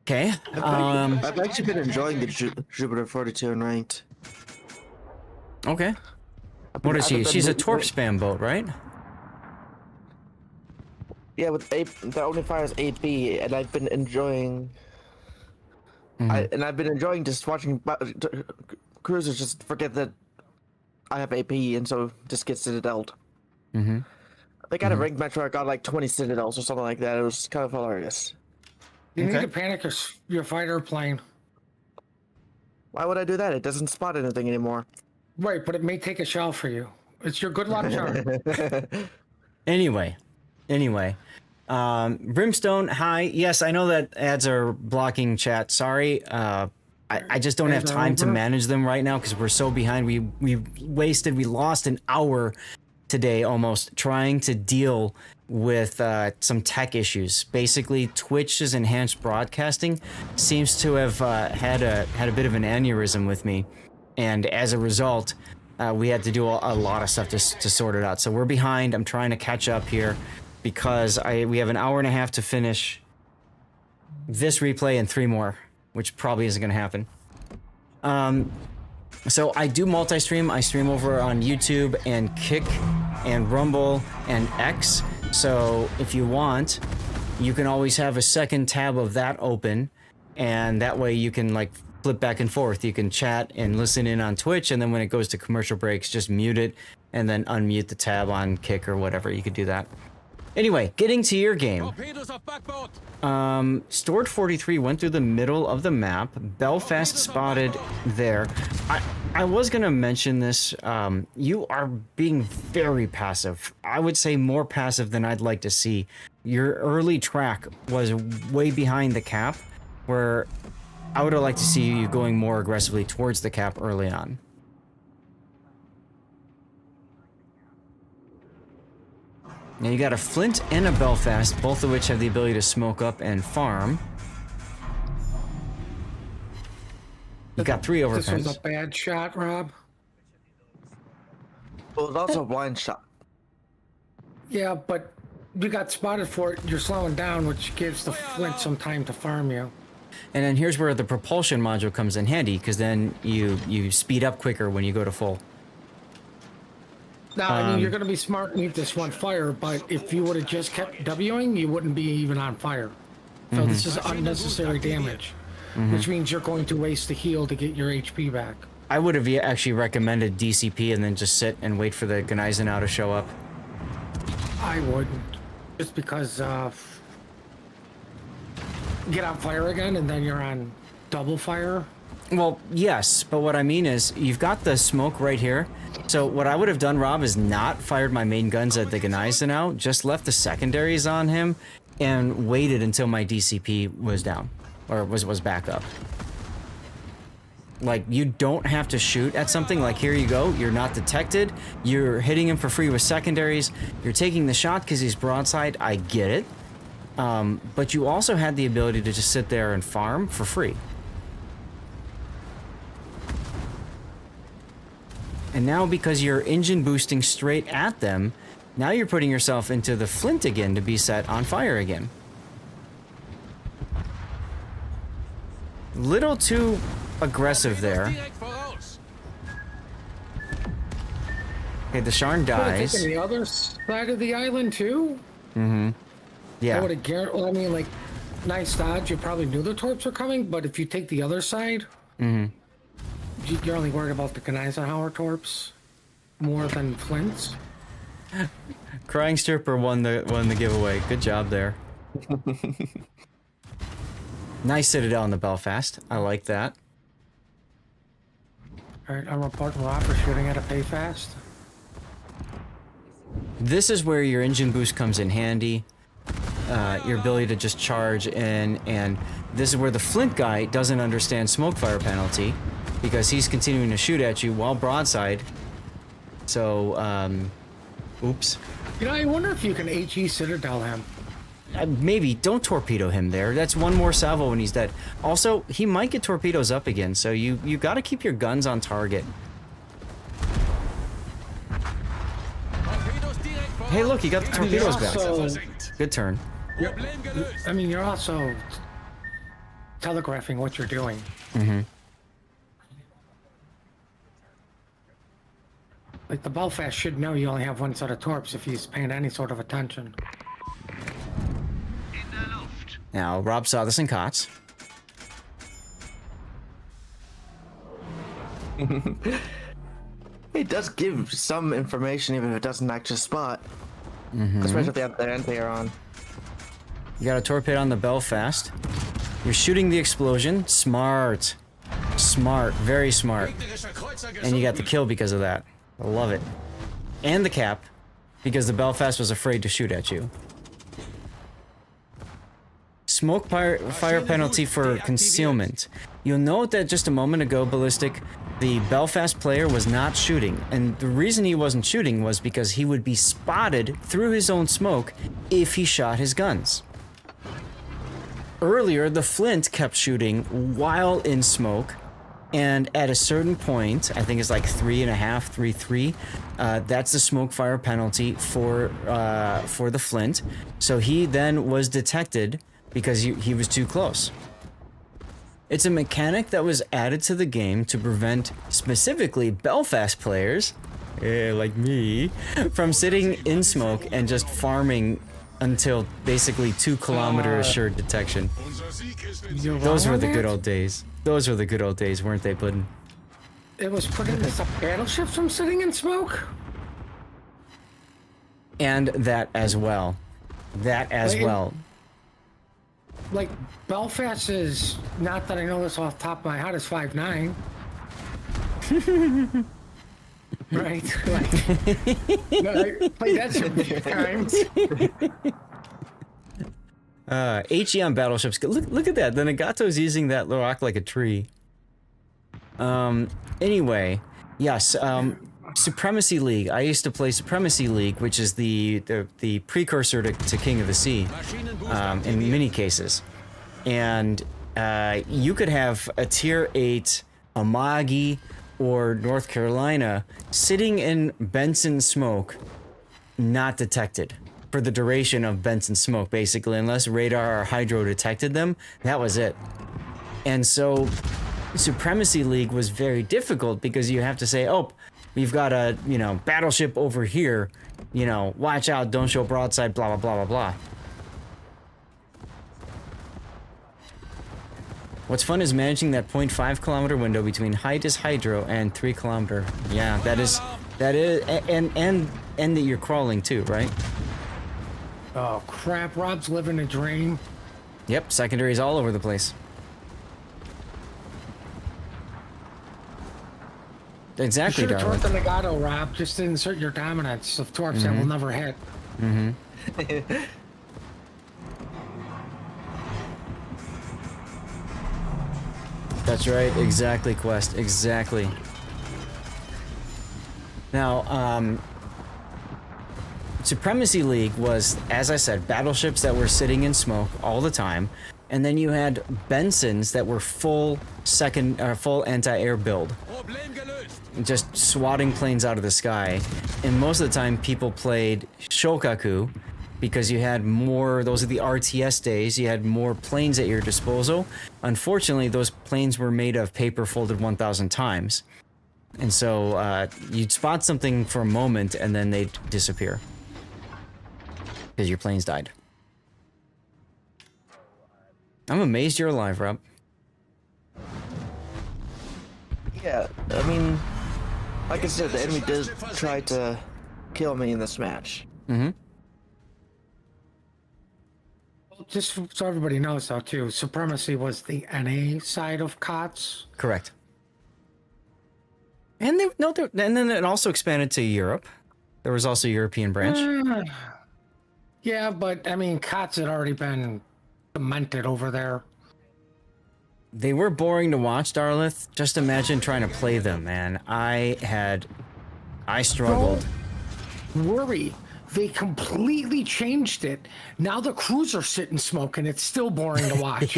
Okay. I've actually been enjoying the Jupiter 42 in ranked. Okay. What is she? She's a torp spam boat, right? Yeah, with that only fires AP, and I've been enjoying. I've been enjoying just watching cruisers just forget that I have AP, and so just get citadeled. They got a ranked match where I got like 20 citadels or something like that. It was kind of hilarious. You need to panic your fighter plane. Why would I do that? It doesn't spot anything anymore. Right, but it may take a shell for you. It's your good luck charm. Anyway, Brimstone, hi. Yes, I know that ads are blocking chat. Sorry, I just don't have time to manage them right now because we're so behind. We lost an hour today almost trying to deal with some tech issues. Basically, Twitch's enhanced broadcasting seems to have had a bit of an aneurysm with me. And as a result, we had to do a lot of stuff to sort it out. So we're behind. I'm trying to catch up here because we have an hour and a half to finish this replay and 3 more, which probably isn't going to happen. So I do multi-stream. I stream over on YouTube and Kick and Rumble and X. So if you want, you can always have a second tab of that open. And that way you can like flip back and forth. You can chat and listen in on Twitch, and then when it goes to commercial breaks, just mute it and then unmute the tab on Kick or whatever. You could do that. Anyway, getting to your game. Stored 43 went through the middle of the map. Belfast spotted there. I was gonna mention this. You are being very passive. I would say more passive than I'd like to see. Your early track was way behind the cap, where I would have liked to see you going more aggressively towards the cap early on. Now you got a Flint and a Belfast, both of which have the ability to smoke up and farm. You got 3 overpens. This was a bad shot, Rob. Well, it's also a blind shot. Yeah, but you got spotted for it, you're slowing down, which gives the Flint some time to farm you. And then here's where the propulsion module comes in handy, because then you speed up quicker when you go to full. Now, I mean, you're going to be smart and eat this one fire, but if you would have just kept Wing, you wouldn't be even on fire. So this is unnecessary damage, which means you're going to waste the heal to get your HP back. I would have actually recommended DCP and then just sit and wait for the Gneisenau to show up. I wouldn't, just because get on fire again and then you're on double fire. Well, yes, but what I mean is you've got the smoke right here. So what I would have done, Rob, is not fired my main guns at the Gneisenau, just left the secondaries on him and waited until my DCP was down or was back up. Like, you don't have to shoot at something. Like, here you go, you're not detected, you're hitting him for free with secondaries, you're taking the shot because he's broadside. I get it, but you also had the ability to just sit there and farm for free. And now, because you're engine boosting straight at them, now you're putting yourself into the Flint again to be set on fire again. Little too aggressive there. Okay, the Sharn dies. On the other side of the island too. Yeah. I would have guaranteed. Well, I mean, like, nice dodge. You probably knew the torps were coming, but if you take the other side, you're only worried about the Gneisenauer torps more than Flint's. Crying Stripper won the giveaway. Good job there. Nice citadel on the Belfast. I like that. Alright, I'm reporting Rob for shooting at a pay fast. This is where your engine boost comes in handy. Your ability to just charge in, and this is where the Flint guy doesn't understand smoke fire penalty because he's continuing to shoot at you while broadside. So, oops. You know, I wonder if you can HE Citadel him. Maybe don't torpedo him there. That's one more salvo when he's dead. Also, he might get torpedoes up again, so you got to keep your guns on target. Hey, look, you got the torpedoes back. Good turn. I mean, you're also telegraphing what you're doing. Like, the Belfast should know you only have one set of torps if he's paying any sort of attention. Now, Rob saw this in COTS. It does give some information, even if it doesn't actually spot. Especially if they have their anti-air on. You got a torpedo on the Belfast. You're shooting the explosion. Smart. Smart. Very smart. And you got the kill because of that. I love it. And the cap, because the Belfast was afraid to shoot at you. Smoke fire penalty for concealment. You'll note that just a moment ago, Ballistic, the Belfast player was not shooting. And the reason he wasn't shooting was because he would be spotted through his own smoke if he shot his guns. Earlier, the Flint kept shooting while in smoke. And at a certain point, I think it's like 3.5, 3.3, that's the smoke fire penalty for the Flint. So he then was detected because he was too close. It's a mechanic that was added to the game to prevent specifically Belfast players, like me, from sitting in smoke and just farming until basically 2 kilometer assured detection. Those were the good old days. Those were the good old days, weren't they, Puddin'? It was preventing the battleships from sitting in smoke? And that as well. That as well. Like, Belfast is, not that I know this off the top of my head, is 5'9". Right? Like, that's your times. HE on battleships. Look at that. The Nagato's using that rock like a tree. Anyway, yes. Supremacy League. I used to play Supremacy League, which is the precursor to King of the Sea, in many cases. And you could have a tier 8 Amagi or North Carolina sitting in Benson smoke, not detected. for the duration of Benson smoke, basically, unless radar or hydro detected them. That was it. And so Supremacy League was very difficult because you have to say, oh, we've got a, you know, battleship over here, you know, watch out, don't show broadside, blah, blah, blah, blah, blah. What's fun is managing that 0.5 kilometer window between height is hydro and 3 kilometer. Yeah, that is, and that you're crawling too, right? Oh crap! Rob's living a dream. Yep, secondaries all over the place. Exactly, You should have darling. torqued the Nagato, Rob. Just to insert your dominance of torps that will never hit. That's right, exactly, Quest, exactly. Now, Supremacy League was, as I said, battleships that were sitting in smoke all the time, and then you had Bensons that were full anti-air build, just swatting planes out of the sky. And most of the time, people played Shokaku because you had more. Those are the RTS days. You had more planes at your disposal. Unfortunately, those planes were made of paper folded 1,000 times, and so you'd spot something for a moment, and then they'd disappear because your planes died. I'm amazed you're alive, Rob. Yeah, I mean, like I said, the enemy did try to kill me in this match. Mm-hmm. Just so everybody knows, though, too, Supremacy was the NA side of COTS. Correct. And and then it also expanded to Europe. There was also a European branch. Yeah, but I mean, COTS had already been cemented over there. They were boring to watch, Darlith. Just imagine trying to play them, man. I struggled. Don't worry. They completely changed it. Now the crews are sitting smoking. It's still boring to watch.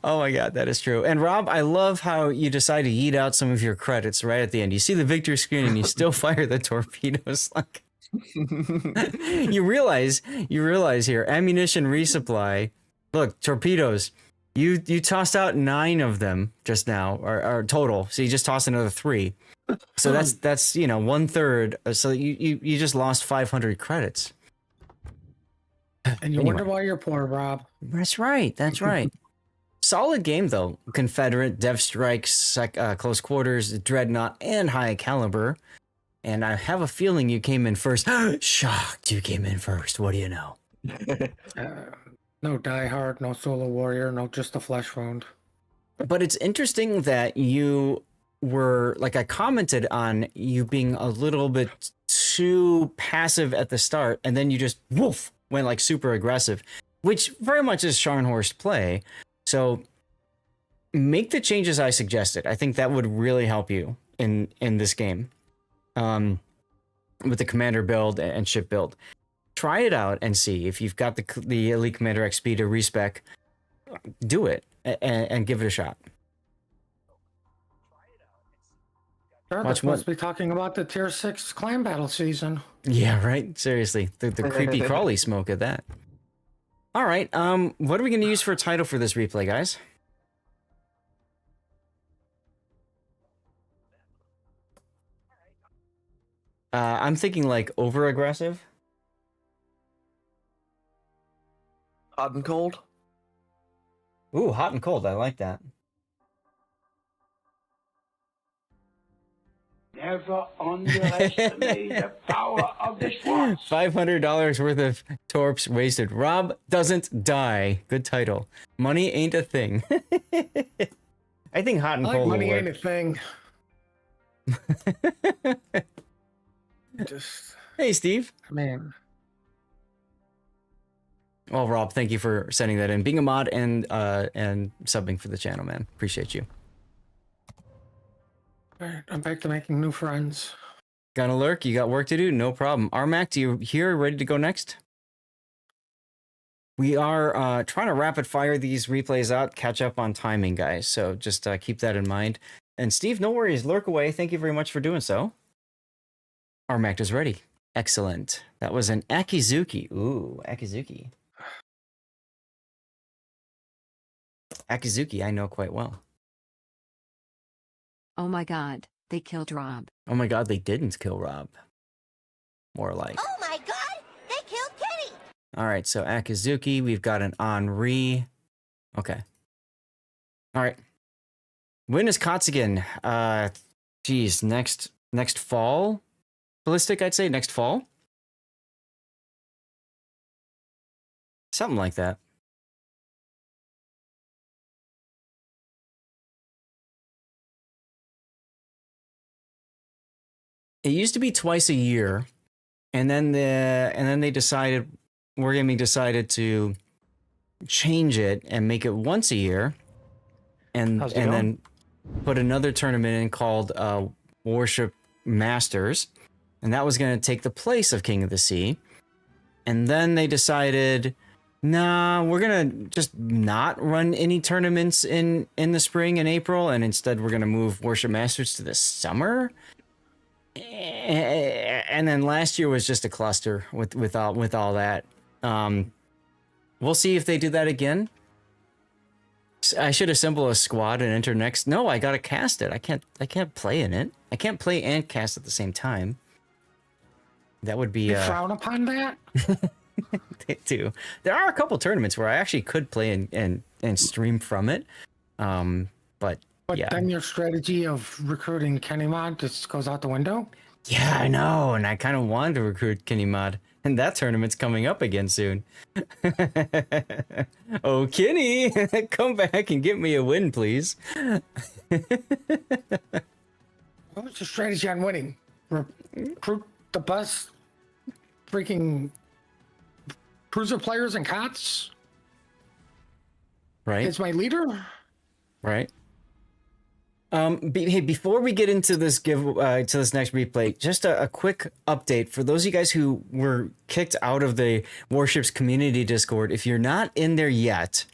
Oh my god, that is true. And Rob, I love how you decide to eat out some of your credits right at the end. You see the victory screen and you still fire the torpedoes. Like you realize here, ammunition resupply. Look, torpedoes. You tossed out 9 of them just now, or total. So you just tossed another 3. So that's you know 1/3. So you just lost 500 credits. And you wonder why you're poor, Rob. That's right. That's right. Solid game though. Confederate, Dev Strikes, Close Quarters, Dreadnought, and High Caliber. And I have a feeling you came in first. Shocked you came in first. What do you know? No Die Hard, no Solo Warrior, no just a flesh wound. But it's interesting that you were, like I commented on you being a little bit too passive at the start, and then you just woof went like super aggressive, which very much is Scharnhorst play. So make the changes I suggested. I think that would really help you in this game, with the commander build and ship build. Try it out and see if you've got the Elite Commander XP to respec. Do it and give it a shot. Sure, we're supposed to be talking about the Tier 6 clan battle season. Yeah, right? Seriously. The creepy crawly smoke at that. All right. What are we going to use for a title for this replay, guys? I'm thinking like over-aggressive. Hot and cold? Ooh, hot and cold. I like that. Never underestimate the power of the Schwartz. $500 worth of torps wasted. Rob doesn't die. Good title. Money ain't a thing. I think hot and I cold like money will ain't a work. thing. Just, Hey, Steve. man. Well, Rob, thank you for sending that in. Being a mod and subbing for the channel, man. Appreciate you. All right, I'm back to making new friends. Gonna lurk? You got work to do? No problem. Armac, do you here? Ready to go next? We are trying to rapid fire these replays out, catch up on timing, guys. So just keep that in mind. And Steve, no worries. Lurk away. Thank you very much for doing so. Armac is ready. Excellent. That was an Akizuki. Ooh, Akizuki. Akizuki, I know quite well. Oh my god, they killed Rob. Oh my god, they didn't kill Rob. More like. Oh my god! They killed Kitty! All right, so Akizuki, we've got an Henri. Okay. All right. When is Kotzigan? Geez, next fall? Ballistic, I'd say next fall? Something like that. It used to be twice a year, and then they decided Wargaming decided to change it and make it once a year, and then put another tournament in called Warship Masters, and that was going to take the place of King of the Sea. And then they decided, nah, we're gonna just not run any tournaments in the spring and April, and instead we're gonna move Warship Masters to the summer. And then last year was just a cluster with all that. We'll see if they do that again. I should assemble a squad and enter next. No, I gotta cast it. I can't play in it. I can't play and cast at the same time. That would be You frown upon that? They do. There are a couple tournaments where I actually could play and stream from it. But yeah. Then your strategy of recruiting Kenny Mod just goes out the window? Yeah, I know. And I kind of wanted to recruit Kenny Mod. And that tournament's coming up again soon. Oh, Kenny, come back and get me a win, please. What's your strategy on winning? Recruit the best freaking cruiser players and cots? Right. As my leader? Right. Hey, before we get into this to this next replay, just a quick update for those of you guys who were kicked out of the Warships community Discord. If you're not in there yet,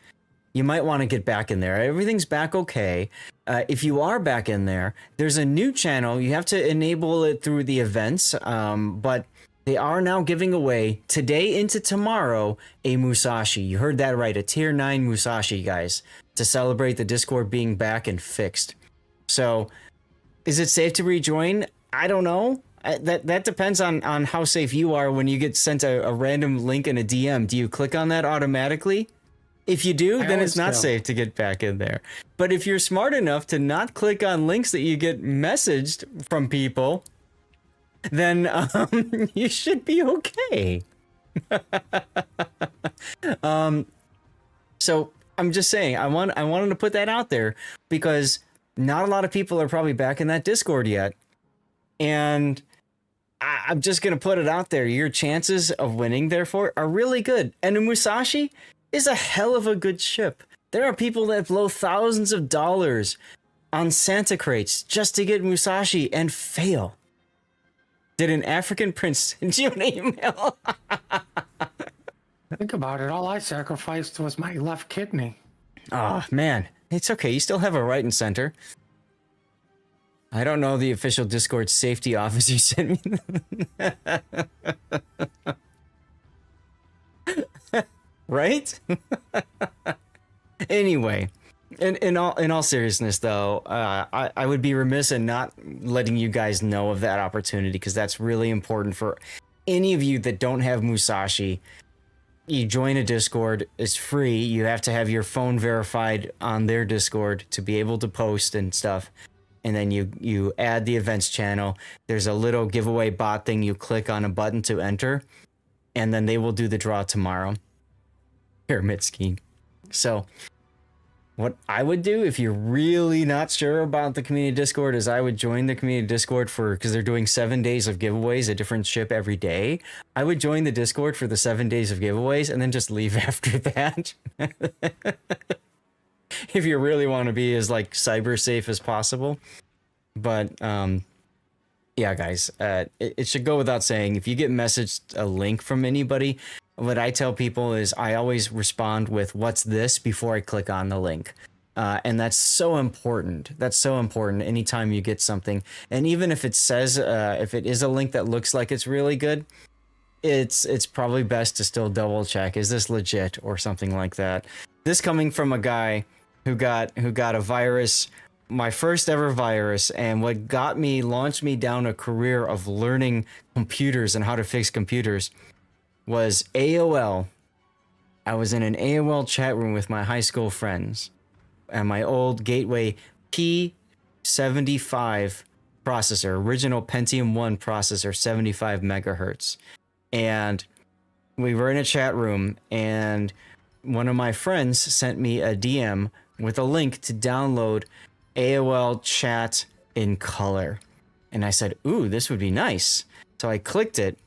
you might want to get back in there. Everything's back okay. If you are back in there, there's a new channel. You have to enable it through the events, but they are now giving away today into tomorrow a Musashi. You heard that right, a tier 9 Musashi, guys, to celebrate the Discord being back and fixed. So, is it safe to rejoin? I don't know. That depends on how safe you are when you get sent a random link in a DM. Do you click on that automatically? If you do, then it's not safe to get back in there. But if you're smart enough to not click on links that you get messaged from people, then you should be okay. So I'm just saying, I wanted to put that out there because not a lot of people are probably back in that Discord yet. And I'm just going to put it out there. Your chances of winning, therefore, are really good. And a Musashi is a hell of a good ship. There are people that blow thousands of dollars on Santa crates just to get Musashi and fail. Did an African prince send you an email? Think about it. All I sacrificed was my left kidney. Oh, man. It's okay. You still have a right and center. I don't know the official Discord safety officer sent me. Right? Anyway, in all seriousness, though, I would be remiss in not letting you guys know of that opportunity because that's really important for any of you that don't have Musashi. You join a Discord, it's free. You have to have your phone verified on their Discord to be able to post and stuff. And then you add the events channel. There's a little giveaway bot thing. You click on a button to enter, and then they will do the draw tomorrow. Pyramid scheme. So what I would do if you're really not sure about the community Discord is I would join the community Discord because they're doing 7 days of giveaways, a different ship every day. I would join the Discord for the 7 days of giveaways and then just leave after that. If you really want to be as like cyber safe as possible. But yeah, guys, it should go without saying, if you get messaged a link from anybody, what I tell people is I always respond with "what's this" before I click on the link. And that's so important. That's so important anytime you get something. And even if it says, if it is a link that looks like it's really good, it's probably best to still double check. Is this legit or something like that? This coming from a guy who got a virus, my first ever virus, and what launched me down a career of learning computers and how to fix computers was AOL. I was in an AOL chat room with my high school friends and my old Gateway P75 processor, original Pentium 1 processor, 75 megahertz. And we were in a chat room, and one of my friends sent me a DM with a link to download AOL chat in color. And I said, ooh, this would be nice. So I clicked it,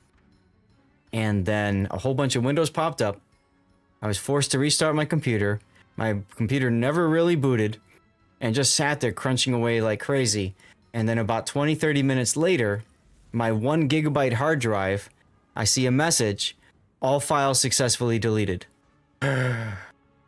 and then a whole bunch of windows popped up. I was forced to restart my computer. My computer never really booted and just sat there crunching away like crazy. And then about 20-30 minutes later, my 1 gigabyte hard drive, I see a message, all files successfully deleted.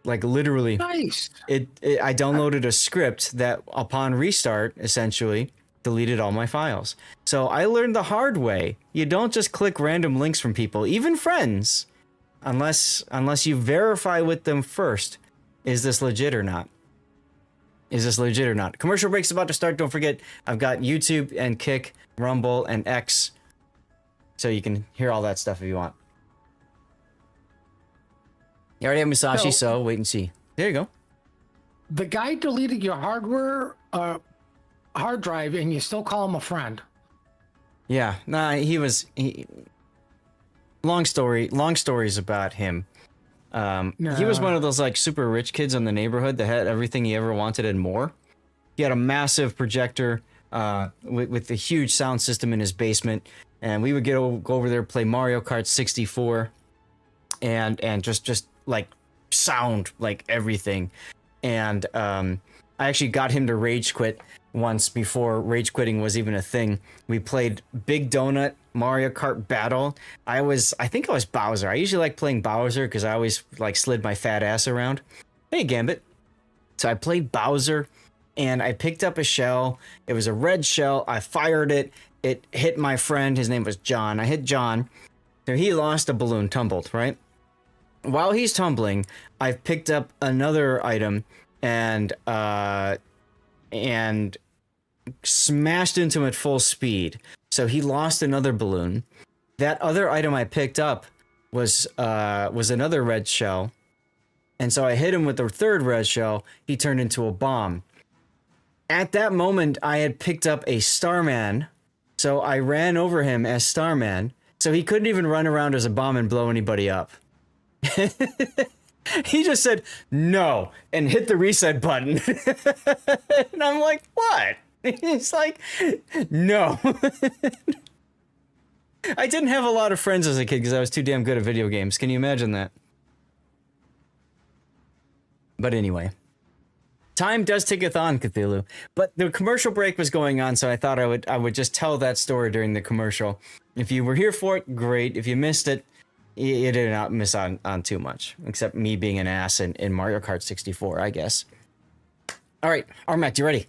Like literally. Nice. I downloaded a script that upon restart essentially deleted all my files. So I learned the hard way. You don't just click random links from people, even friends, unless you verify with them first. Is this legit or not? Is this legit or not? Commercial break's about to start. Don't forget, I've got YouTube and Kick, Rumble, and X. So you can hear all that stuff if you want. You already have Musashi, so wait and see. There you go. The guy deleted your hard drive, and you still call him a friend. Yeah, nah, long stories about him. He was one of those like super rich kids in the neighborhood that had everything he ever wanted and more. He had a massive projector with a huge sound system in his basement, and we would go over there, play Mario Kart 64, and just like sound like everything. And I actually got him to rage quit once before rage quitting was even a thing. We played Big Donut Mario Kart Battle. I think I was Bowser. I usually like playing Bowser because I always like slid my fat ass around. Hey, Gambit. So I played Bowser, and I picked up a shell. It was a red shell. I fired it. It hit my friend. His name was John. I hit John. So he lost a balloon, tumbled, right? While he's tumbling, I've picked up another item and smashed into him at full speed. So he lost another balloon. That other item I picked up was another red shell. And so I hit him with the third red shell. He turned into a bomb. At that moment, I had picked up a Starman. So I ran over him as Starman. So he couldn't even run around as a bomb and blow anybody up. He just said no and hit the reset button. And I'm like, what? He's like, no. I didn't have a lot of friends as a kid because I was too damn good at video games. Can you imagine that? But anyway, time does ticketh on, Cthulhu. But the commercial break was going on, so I thought I would just tell that story during the commercial. If you were here for it, great. If you missed it, you did not miss on too much, except me being an ass in Mario Kart 64, I guess. All right, Armac, you ready?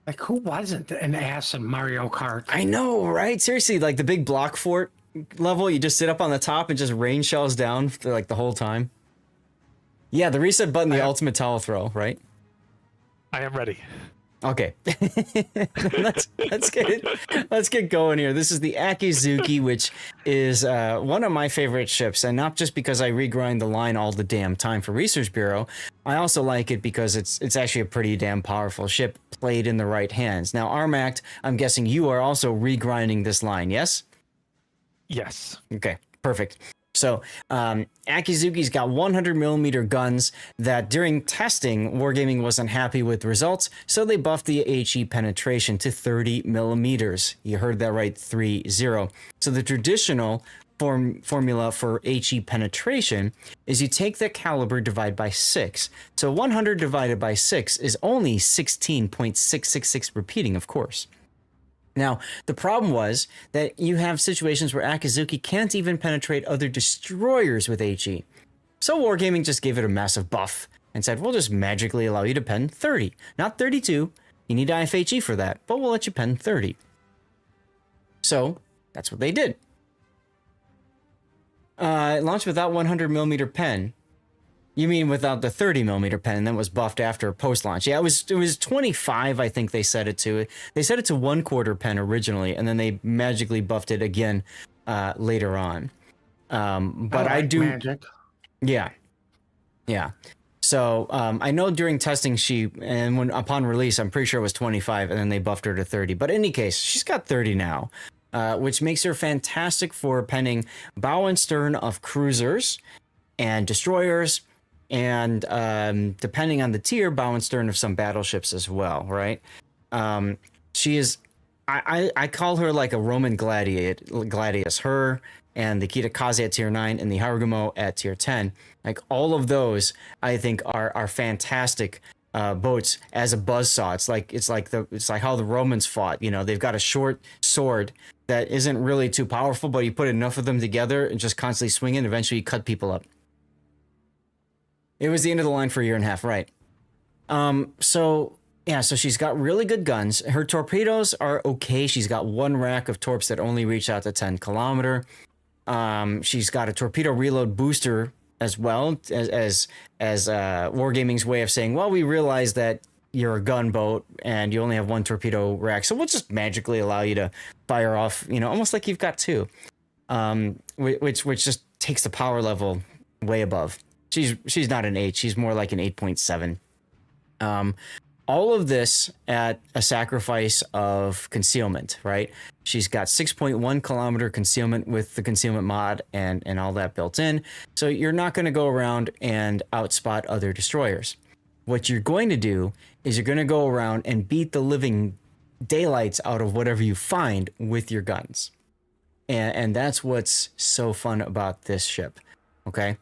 Like, who wasn't an ass in Mario Kart? I know, right? Seriously, like the big block fort level, you just sit up on the top and just rain shells down for like the whole time. Yeah, the reset button, the ultimate towel throw, right? I am ready. Okay, let's get going here. This is the Akizuki, which is one of my favorite ships, and not just because I regrind the line all the damn time for Research Bureau. I also like it because it's actually a pretty damn powerful ship played in the right hands. Now, Armact, I'm guessing you are also regrinding this line, yes? Yes. Okay, perfect. So, Akizuki's got 100mm guns that during testing, Wargaming wasn't happy with results, so they buffed the HE penetration to 30mm. You heard that right, 30. So the traditional formula for HE penetration is you take the caliber, divide by 6. So 100 divided by 6 is only 16.666 repeating, of course. Now, the problem was that you have situations where Akizuki can't even penetrate other destroyers with HE. So Wargaming just gave it a massive buff and said, we'll just magically allow you to pen 30, not 32. You need IFHE for that, but we'll let you pen 30. So that's what they did. It launched without 100mm pen. You mean without the 30mm pen, and then was buffed after post-launch? Yeah, it was 25, I think they set it to. They set it to 1/4 pen originally, and then they magically buffed it again later on. But I do magic. Yeah. So I know during testing upon release, I'm pretty sure it was 25, and then they buffed her to 30. But in any case, she's got 30 now, which makes her fantastic for penning bow and stern of cruisers and destroyers, and depending on the tier, bow and stern of some battleships as well, right? She is, I call her like a Roman gladius. Her and the Kitakaze at tier 9 and the Harugumo at tier 10. Like all of those, I think are fantastic boats as a buzzsaw. It's like how the Romans fought. You know, they've got a short sword that isn't really too powerful, but you put enough of them together and just constantly swing it, eventually you cut people up. It was the end of the line for a year and a half, right? So she's got really good guns. Her torpedoes are okay. She's got one rack of torps that only reach out to 10 kilometer. She's got a torpedo reload booster as well, as Wargaming's way of saying, well, we realize that you're a gunboat and you only have one torpedo rack, so we'll just magically allow you to fire off, almost like you've got two, which just takes the power level way above. She's not an 8, she's more like an 8.7. All of this at a sacrifice of concealment, right? She's got 6.1 kilometer concealment with the concealment mod and all that built in. So you're not going to go around and outspot other destroyers. What you're going to do is you're going to go around and beat the living daylights out of whatever you find with your guns. And that's what's so fun about this ship, okay?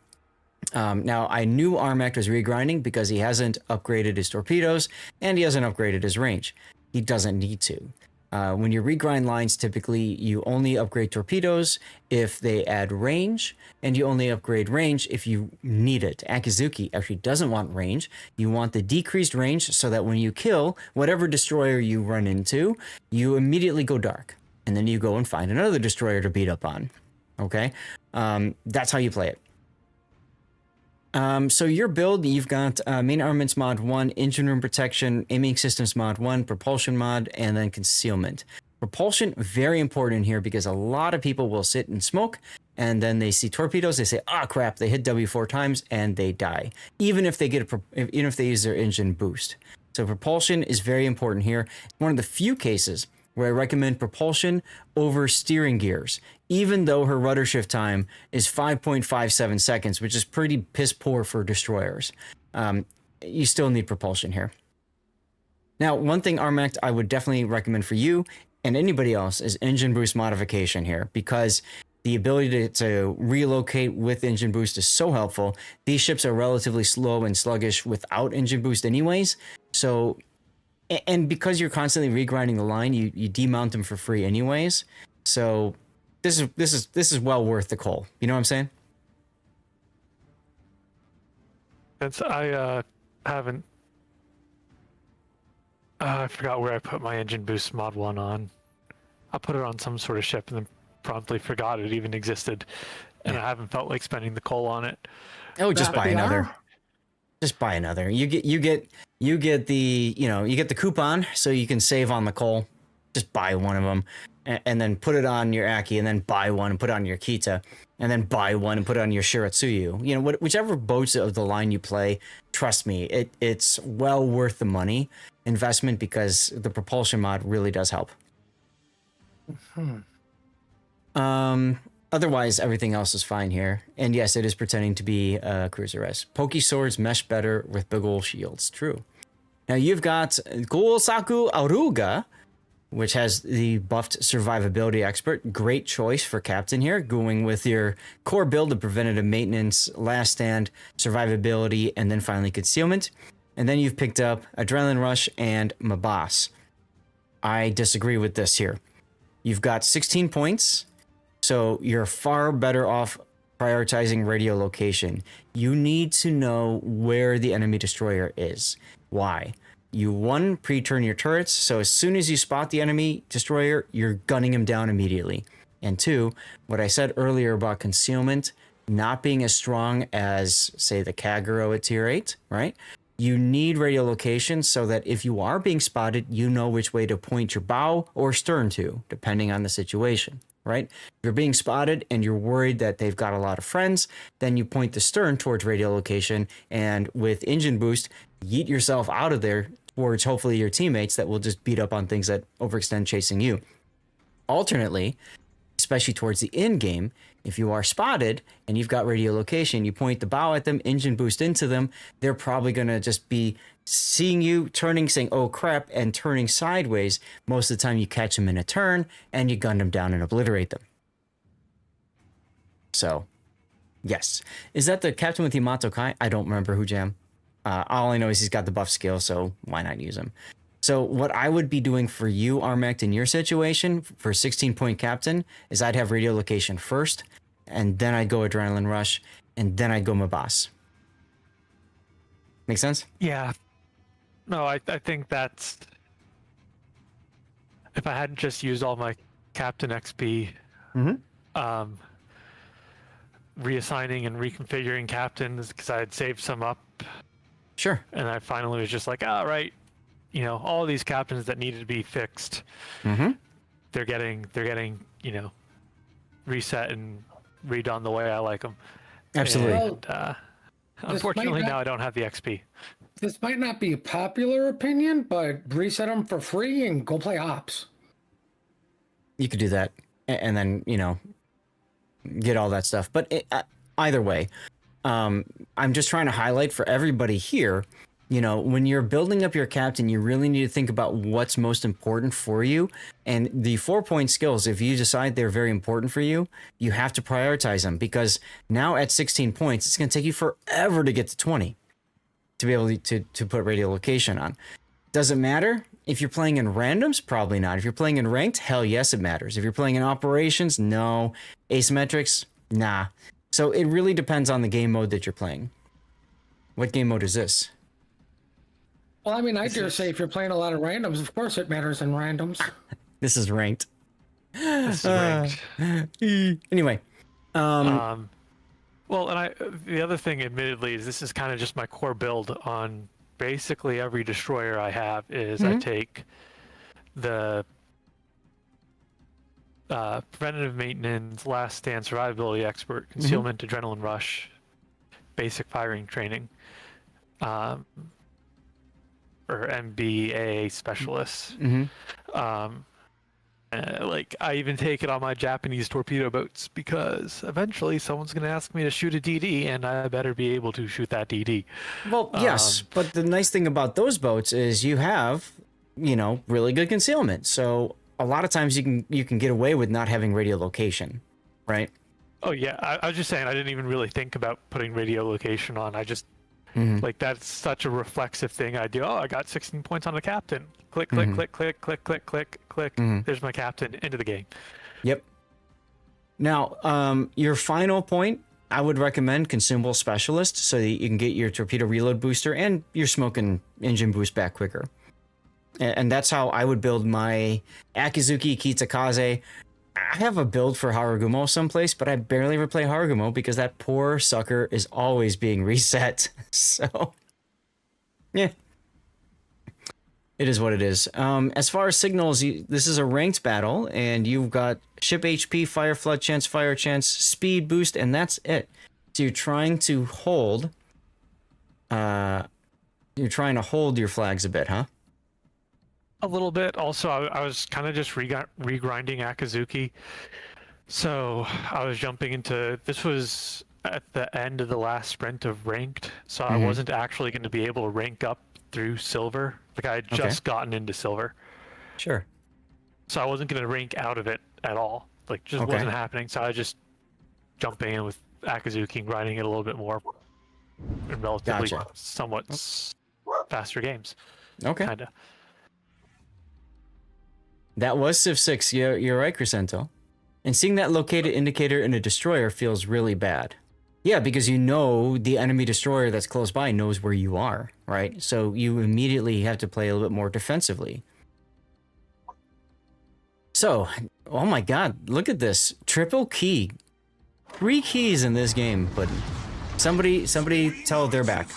Now, I knew Armac was regrinding because he hasn't upgraded his torpedoes and he hasn't upgraded his range. He doesn't need to. When you regrind lines, typically you only upgrade torpedoes if they add range, and you only upgrade range if you need it. Akizuki actually doesn't want range. You want the decreased range so that when you kill whatever destroyer you run into, you immediately go dark. And then you go and find another destroyer to beat up on. Okay? That's how you play it. So your build, you've got main armaments mod 1, engine room protection, aiming systems mod 1, propulsion mod, and then concealment. Propulsion, very important here because a lot of people will sit and smoke, and then they see torpedoes, they say, "Ah, crap!" They hit W 4 times and they die, even if they even if they use their engine boost. So propulsion is very important here. One of the few cases where I recommend propulsion over steering gears, even though her rudder shift time is 5.57 seconds, which is pretty piss poor for destroyers. You still need propulsion here. Now, one thing, Armac, I would definitely recommend for you and anybody else is engine boost modification here, because the ability to relocate with engine boost is so helpful. These ships are relatively slow and sluggish without engine boost anyways. So, and because you're constantly regrinding the line, you demount them for free anyways. So this is well worth the coal. You know what I'm saying? Since I haven't, I forgot where I put my engine boost mod 1 on. I put it on some sort of ship and then promptly forgot it even existed, and I haven't felt like spending the coal on it. Oh, just buy another. Just buy another. You get the you get the coupon so you can save on the coal. Just buy one of them and then put it on your Aki, and then buy one and put it on your Kita, and then buy one and put it on your Shiratsuyu. You know, whichever boats of the line you play, trust me, it's well worth the money investment because the propulsion mod really does help. Otherwise, everything else is fine here. And yes, it is pretending to be a Cruiser S. Pokey swords mesh better with big ol' shields. True. Now you've got Gosaku Aruga, which has the buffed survivability expert. Great choice for captain here, going with your core build of preventative maintenance, last stand, survivability, and then finally concealment. And then you've picked up Adrenaline Rush and Mabas. I disagree with this here. You've got 16 points. So you're far better off prioritizing radio location. You need to know where the enemy destroyer is. Why? You, one, pre-turn your turrets, so as soon as you spot the enemy destroyer, you're gunning him down immediately. And two, what I said earlier about concealment not being as strong as, say, the Kagero at tier 8, right? You need radio location so that if you are being spotted, you know which way to point your bow or stern to, depending on the situation, right? If you're being spotted and you're worried that they've got a lot of friends, then you point the stern towards radio location, and with engine boost, yeet yourself out of there towards hopefully your teammates that will just beat up on things that overextend chasing you. Alternately, especially towards the end game, if you are spotted and you've got radio location, you point the bow at them, engine boost into them, they're probably going to just be seeing you, turning, saying, oh crap, and turning sideways. Most of the time you catch them in a turn and you gun them down and obliterate them. So, yes. Is that the captain with Yamato Kai? I don't remember who jam. All I know is he's got the buff skill, so why not use him? So what I would be doing for you, Armect, in your situation, for 16-point captain, is I'd have radio location first, and then I'd go adrenaline rush, and then I'd go Mabas. Make sense? Yeah. No, I think that's... If I hadn't just used all my captain XP, reassigning and reconfiguring captains, because I had saved some up. Sure. And I finally was just like, all right, you know, all of these captains that needed to be fixed, they're getting, you know, reset and redone the way I like them. Absolutely. And, unfortunately, now I don't have the XP. This might not be a popular opinion, but reset them for free and go play ops. You could do that, and then, you know, get all that stuff. But either way, I'm just trying to highlight for everybody here, you know, when you're building up your captain, you really need to think about what's most important for you. And the 4-point skills, if you decide they're very important for you, you have to prioritize them, because now at 16 points, it's going to take you forever to get to 20 to be able to put radio location on. Does it matter? If you're playing in randoms, probably not. If you're playing in ranked, hell yes, it matters. If you're playing in operations, no. Asymmetrics, nah. So it really depends on the game mode that you're playing. What game mode is this? Well, I mean, I dare say if you're playing a lot of randoms, of course it matters in randoms. This is ranked. This is ranked. Anyway. Well, and the other thing, admittedly, is this is kind of just my core build on basically every destroyer I have is I take the preventative maintenance, last stand, survivability expert, concealment, adrenaline rush, basic firing training, or MBA specialists. Like, I even take it on my Japanese torpedo boats, because eventually someone's going to ask me to shoot a DD, and I better be able to shoot that DD. Well, yes, but the nice thing about those boats is you have, you know, really good concealment. So a lot of times you can get away with not having radio location, right? Oh yeah, I was just saying I didn't even really think about putting radio location on. I just like, that's such a reflexive thing I do. Oh, I got 16 points on the captain. Click, click, click, click, click, click, click, click. There's my captain, into the game. Yep. Now, your final point, I would recommend consumable specialist, so that you can get your torpedo reload booster and your smoke and engine boost back quicker. And that's how I would build my Akizuki Kitakaze. I have a build for Harugumo someplace, but I barely ever play Harugumo because that poor sucker is always being reset. So, yeah. It is what it is. As far as signals, this is a ranked battle, and you've got ship HP, fire flood chance, fire chance, speed boost, and that's it. So you're trying to hold... you're trying to hold your flags a bit, huh? A little bit. Also, I was kind of just regrinding Akizuki. So I was jumping into... This was at the end of the last sprint of ranked, so I wasn't actually going to be able to rank up through silver. Like, I had just gotten into silver. Sure. So I wasn't going to rank out of it at all. Like, just wasn't happening. So I just jumping in with Akizuki and grinding it a little bit more in relatively somewhat faster games. Okay. Kind of. That was Civ 6. You're right, Crescento. And seeing that located indicator in a destroyer feels really bad. Yeah, because you know the enemy destroyer that's close by knows where you are, right? So you immediately have to play a little bit more defensively. So, oh my god, look at this. Triple key. 3 keys in this game, but somebody tell they're back.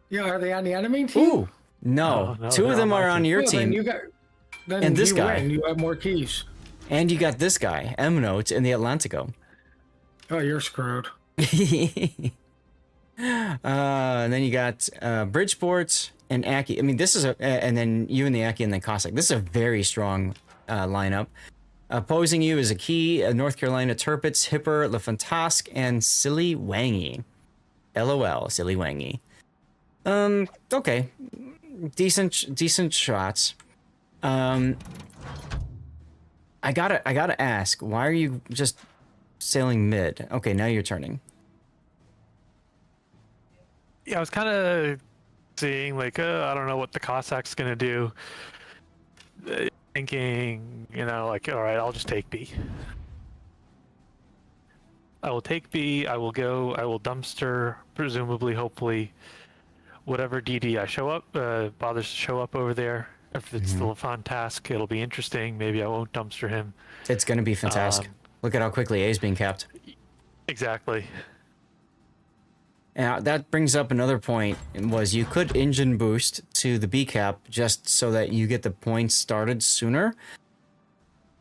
Yeah, are they on the enemy team? Ooh, no. No, 2 of they're them on are my on team. your Well, team. Then And this you guy. win. You have more keys. And you got this guy, M-Note, in the Atlantico. Oh, you're screwed. And then you got Bridgeport and Aki. I mean, this is and then you and the Aki and the Cossack. This is a very strong lineup. Opposing you is a Key, North Carolina Turpitz, Hipper, Le Fantasque, and Silly Wangy. LOL, Silly Wangy. Okay, decent shots. I gotta ask, why are you just sailing mid? Okay, now you're turning. Yeah, I was kind of seeing like, I don't know what the Cossack's gonna do. Thinking, you know, like, all right, I'll just take B. I will take B. I will go. I will dumpster, presumably, hopefully, whatever DD I show up bothers to show up over there. If it's still a fun task, it'll be interesting. Maybe I won't dumpster him. It's gonna be fantastic. Look at how quickly A is being capped. Exactly. Now that brings up another point, was you could engine boost to the B cap just so that you get the points started sooner.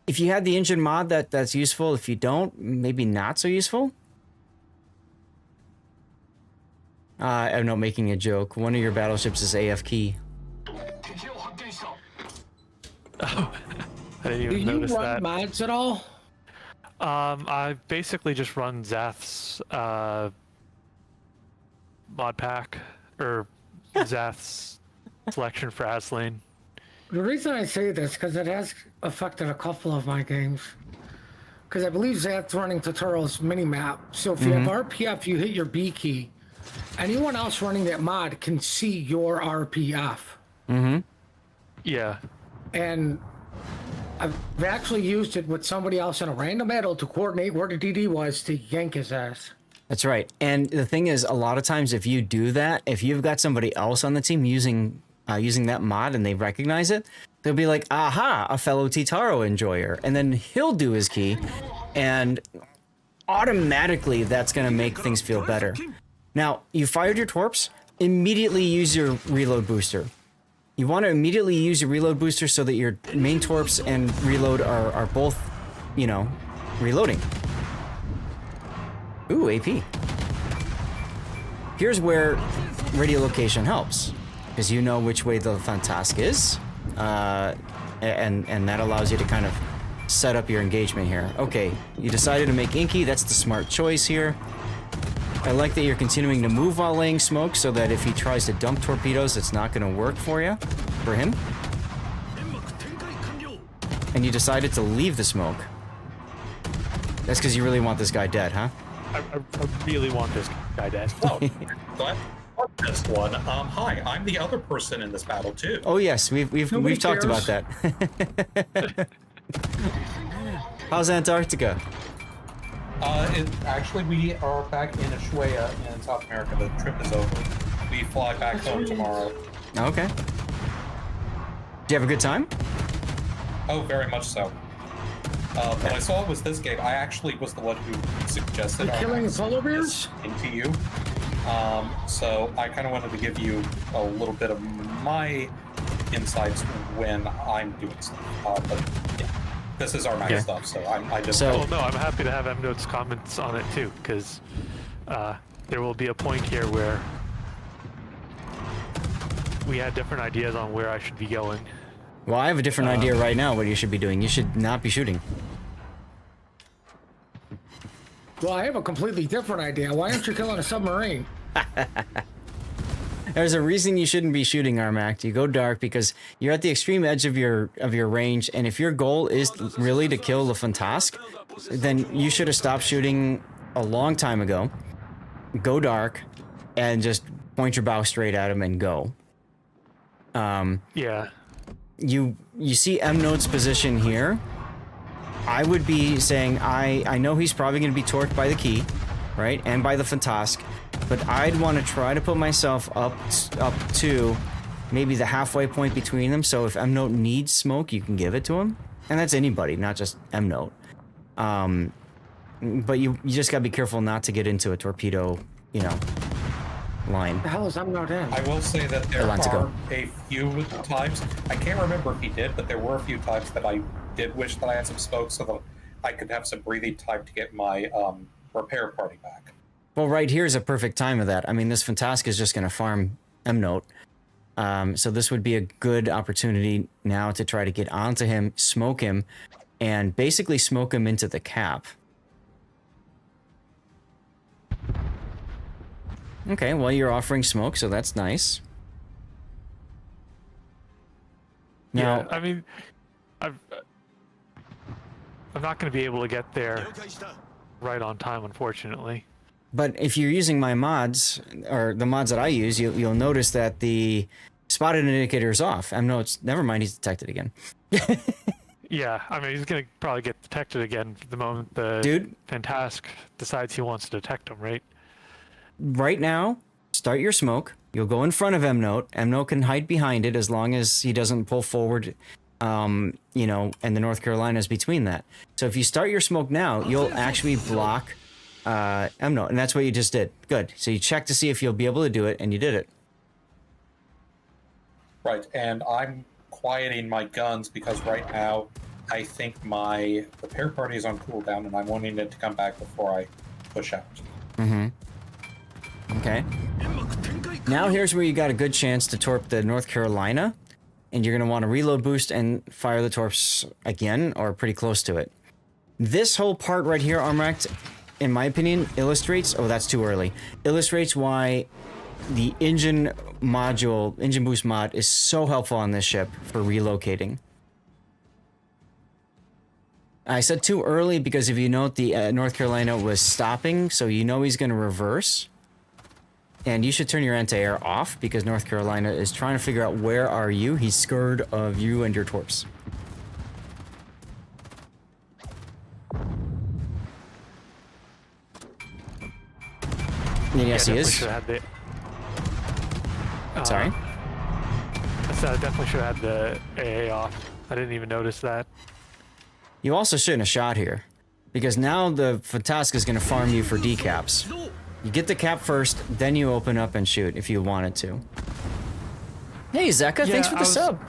If you had the engine mod, that's useful. If you don't, maybe not so useful. I'm not making a joke. One of your battleships is AF key. Oh, I didn't Do even you notice run that. mods at all? I basically just run Zath's mod pack, or Zath's selection for Aslane. The reason I say this because it has affected a couple of my games. Because I believe Zath's running tutorials mini-map. So if you have RPF, you hit your B key. Anyone else running that mod can see your RPF. Yeah. And I've actually used it with somebody else in a random battle to coordinate where the DD was to yank his ass. That's right. And the thing is, a lot of times if you do that, if you've got somebody else on the team using that mod and they recognize it, they'll be like, aha, a fellow Titaro enjoyer. And then he'll do his key, and automatically that's going to make things feel better. Now, you fired your torps, immediately use your reload booster. You want to immediately use your reload booster so that your main torps and reload are both, you know, reloading. Ooh, AP. Here's where radiolocation helps, because you know which way the Fantasque is, and that allows you to kind of set up your engagement here. Okay, you decided to make Inky. That's the smart choice here. I like that you're continuing to move while laying smoke, so that if he tries to dump torpedoes, it's not going to work for him. And you decided to leave the smoke. That's because you really want this guy dead, huh? I really want this guy dead. Oh, glad this one. Hi, I'm the other person in this battle too. Oh yes, we've talked about cares. that. How's Antarctica? Actually, we are back in Ushuaia in South America. The trip is over. We fly back home tomorrow. Okay. Do you have a good time? Oh, very much so. When I saw it was this game, I actually was the one who suggested You're killing the polar bears? into you. So I kind of wanted to give you a little bit of my insights when I'm doing stuff. But yeah, this is our nice stuff, so I just. So- Well, no, I'm happy to have M-Note's comments on it too, because there will be a point here where we had different ideas on where I should be going. Well, I have a different idea right now what you should be doing. You should not be shooting. Well, I have a completely different idea. Why aren't you killing a submarine? There's a reason you shouldn't be shooting, Armac. You go dark because you're at the extreme edge of your range, and if your goal is really to kill the Fantasque, then you should have stopped shooting a long time ago. Go dark, and just point your bow straight at him and go. Yeah. You see M-Note's position here. I would be saying I know he's probably going to be torqued by the key, right, and by the Fantask, but I'd want to try to put myself up to maybe the halfway point between them. So if M-Note needs smoke, you can give it to him, and that's anybody, not just M-Note. But you just gotta be careful not to get into a torpedo, you know, line. The hell is M-Note in? I will say that there Line to are go. a few times, I can't remember if he did, but there were a few times that I did wish that I had some smoke so that I could have some breathing time to get my repair party back. Well, right here is a perfect time of that. I mean, this Fantask is just gonna farm M-Note. So this would be a good opportunity now to try to get onto him, smoke him, and basically smoke him into the cap. Okay, well, you're offering smoke, so that's nice. Now, Yeah, I mean, I'm not going to be able to get there right on time, unfortunately. but if you're using my mods, or the mods that I use, you'll notice that the spotted indicator is off. No, it's never mind. He's detected again. Yeah, I mean, he's going to probably get detected again the moment the Dude. Fantask decides he wants to detect him, right? Right now, start your smoke. You'll go in front of M-Note. M-Note can hide behind it as long as he doesn't pull forward, you know, and the North Carolina is between that. So if you start your smoke now, you'll actually block M-Note, and that's what you just did. Good. So you check to see if you'll be able to do it, and you did it. Right, and I'm quieting my guns because right now I think my repair party is on cooldown and I'm wanting it to come back before I push out. Mm-hmm. Okay. Now here's where you got a good chance to torp the North Carolina, and you're going to want to reload boost and fire the torps again, or pretty close to it. This whole part right here, Armracked, in my opinion, illustrates... Oh, that's too early. Illustrates why the engine boost mod is so helpful on this ship for relocating. I said too early because if you note, the North Carolina was stopping, so you know he's going to reverse. And you should turn your anti-air off because North Carolina is trying to figure out where are you. He's scared of you and your torps. Yes, he is. Sorry? I said I definitely should have had the AA off. I didn't even notice that. You also shouldn't have shot here, because now the Fantask is going to farm you for decaps. You get the cap first, then you open up and shoot if you wanted to. Hey, Zeka, thanks for the sub.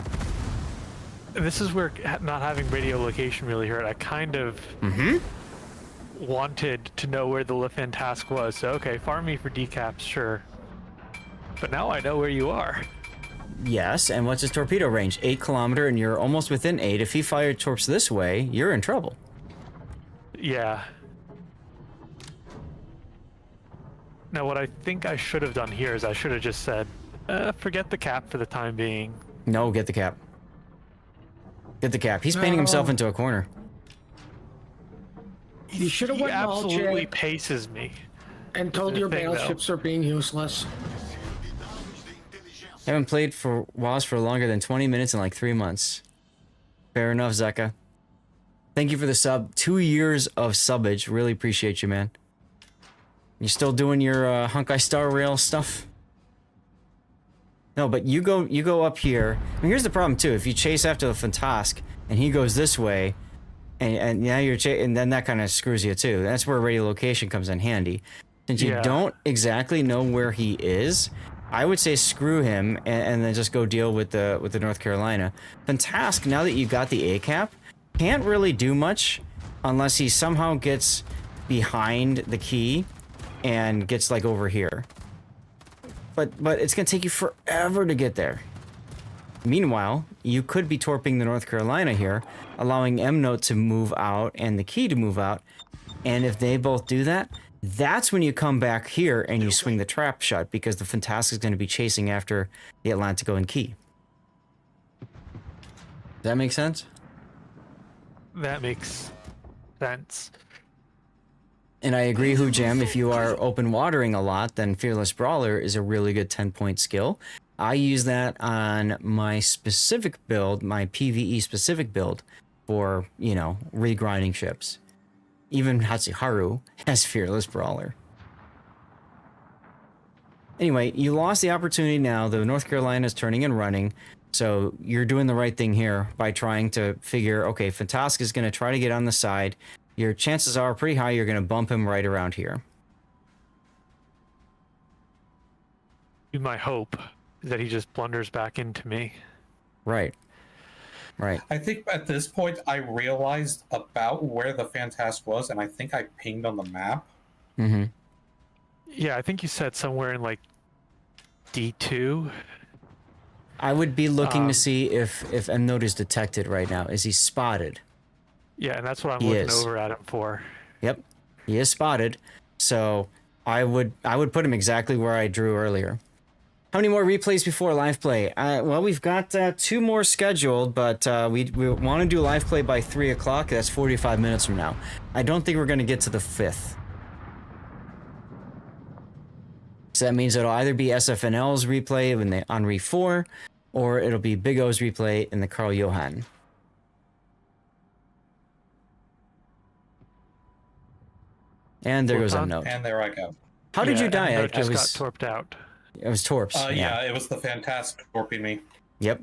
This is where not having radio location really hurt. I kind of wanted to know where the Fantask was. So, okay, farm me for decaps, sure. But now I know where you are. Yes, and what's his torpedo range? 8 kilometer, and you're almost within 8. If he fired torps this way, you're in trouble. Yeah. Now, what I think I should have done here is I should have just said, forget the cap for the time being. No, get the cap. Get the cap. He's painting himself into a corner. You should have He went absolutely check paces me. and told your battleships are being useless. Haven't played for WoWS for longer than 20 minutes in like 3 months. Fair enough, Zeka. Thank you for the sub. 2 years of subbage. Really appreciate you, man. You still doing your Honkai Star Rail stuff? No, but you go up here. I mean, here's the problem too. If you chase after the Fantask and he goes this way, and now you're and then that kind of screws you too. That's where radiolocation comes in handy. Since you don't exactly know where he is, I would say screw him and then just go deal with the North Carolina. Fantask, now that you got the A cap, can't really do much unless he somehow gets behind the key and gets like over here. But it's gonna take you forever to get there. Meanwhile, you could be torping the North Carolina here, allowing M-Note to move out and the key to move out. And if they both do that, that's when you come back here and you swing the trap shut, because the Fantask is going to be chasing after the Atlantico and key. Does that make sense? That makes sense. And I agree, Jam, if you are open watering a lot, then Fearless Brawler is a really good 10-point skill. I use that on my specific build, my PvE specific build or, you know, regrinding ships. Even Hatsuharu has Fearless Brawler. Anyway, you lost the opportunity now. The North Carolina is turning and running. So you're doing the right thing here by trying to figure, okay, Fantastic is going to try to get on the side. Your chances are pretty high you're going to bump him right around here. My hope is that he just blunders back into me. Right. Right. I think at this point I realized about where the Fantastic was, and I think I pinged on the map. Mm-hmm. Yeah, I think you said somewhere in like D2. I would be looking to see if M Node is detected right now. Is he spotted? Yeah, and that's what I'm He looking is. over at him for. Yep, he is spotted. So I would put him exactly where I drew earlier. How many more replays before live play? Well, we've got 2 more scheduled, but we want to do live play by 3 o'clock. That's 45 minutes from now. I don't think we're going to get to the 5th. So that means it'll either be SFNL's replay on Re 4, or it'll be Big O's replay in the Carl Johan. And there goes Unknown. And there I go. How did you die? I just got torped out. It was Torps. Yeah, it was the Fantastic torping me. Yep.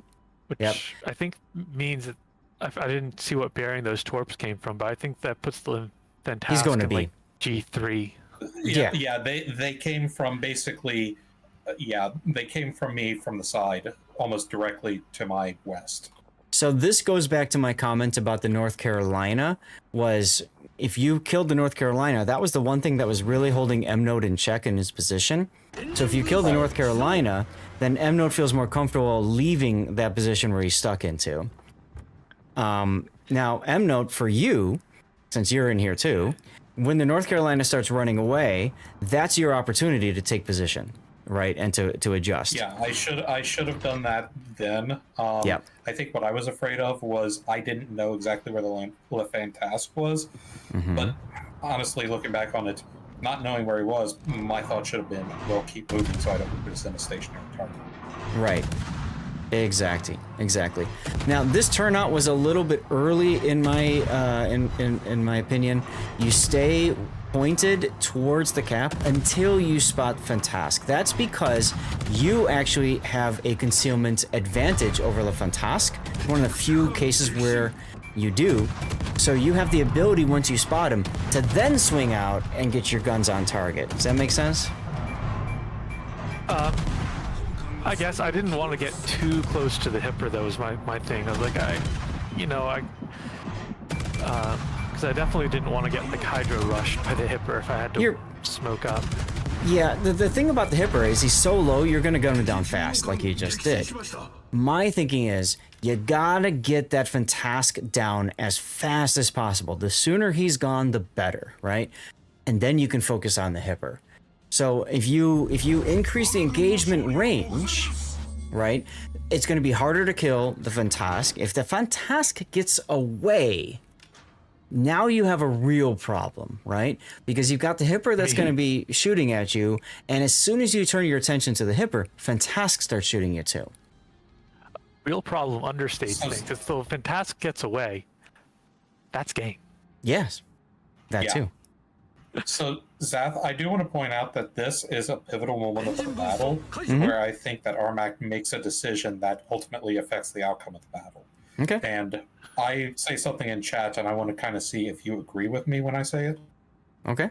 Which Yep. I think means that I didn't see what bearing those torps came from, but I think that puts the Fantastic He's going to in be like G3. Yeah, they came from basically, they came from me from the side, almost directly to my west. So this goes back to my comment about the North Carolina, was if you killed the North Carolina, that was the one thing that was really holding M Node in check in his position. So if you kill the North Carolina, then M Node feels more comfortable leaving that position where he's stuck into. Now, M Node, for you, since you're in here too, when the North Carolina starts running away, that's your opportunity to take position, right, and to adjust. Yeah, I should have done that then. Yeah. I think what I was afraid of was I didn't know exactly where the Fantastic was. Mm-hmm. But honestly, looking back on it, not knowing where he was, my thought should have been, well, keep moving so I don't put us in a stationary target. Right. Exactly. Now, this turnout was a little bit early in my in my opinion. You stay pointed towards the cap until you spot Fantastic. That's because you actually have a concealment advantage over the Fantastic. One of the few cases where you do. So you have the ability, once you spot him, to then swing out and get your guns on target. Does that make sense? I guess I didn't want to get too close to the hipper. That was my thing. I was like, because I definitely didn't want to get like hydro rushed by the hipper if I had to smoke up. Yeah, the thing about the hipper is he's so low, you're gonna gun him down fast, like you just did. My thinking is, you gotta get that Fantastic down as fast as possible. The sooner he's gone, the better, right? And then you can focus on the hipper. So if you increase the engagement range, right, it's going to be harder to kill the Fantastic. If the Fantastic gets away, now you have a real problem, right? Because you've got the hipper that's going to be shooting at you, and as soon as you turn your attention to the hipper, Fantastic starts shooting you too. Real problem understates things. If the Fantastic gets away, that's game. Yes, that too. So, Zath, I do want to point out that this is a pivotal moment of the battle where I think that Armac makes a decision that ultimately affects the outcome of the battle. Okay. And I say something in chat, and I want to kind of see if you agree with me when I say it. Okay.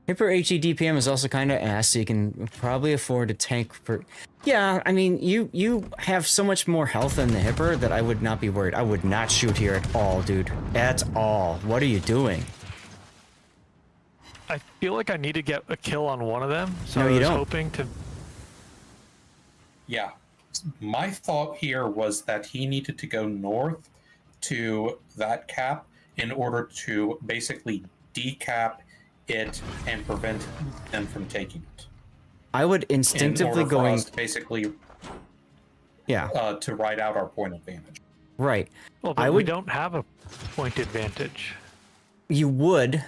Hipper HE DPM is also kind of ass, so you can probably afford to tank for... Yeah, I mean, you have so much more health than the hipper that I would not be worried. I would not shoot here at all, dude. At all. What are you doing? I feel like I need to get a kill on one of them, so No, I you was don't. hoping to... Yeah. My thought here was that he needed to go north to that cap in order to basically decap it and prevent them from taking it. I would instinctively in order for going... us to basically to ride out our point advantage. Right. Well, but we don't have a point advantage. You would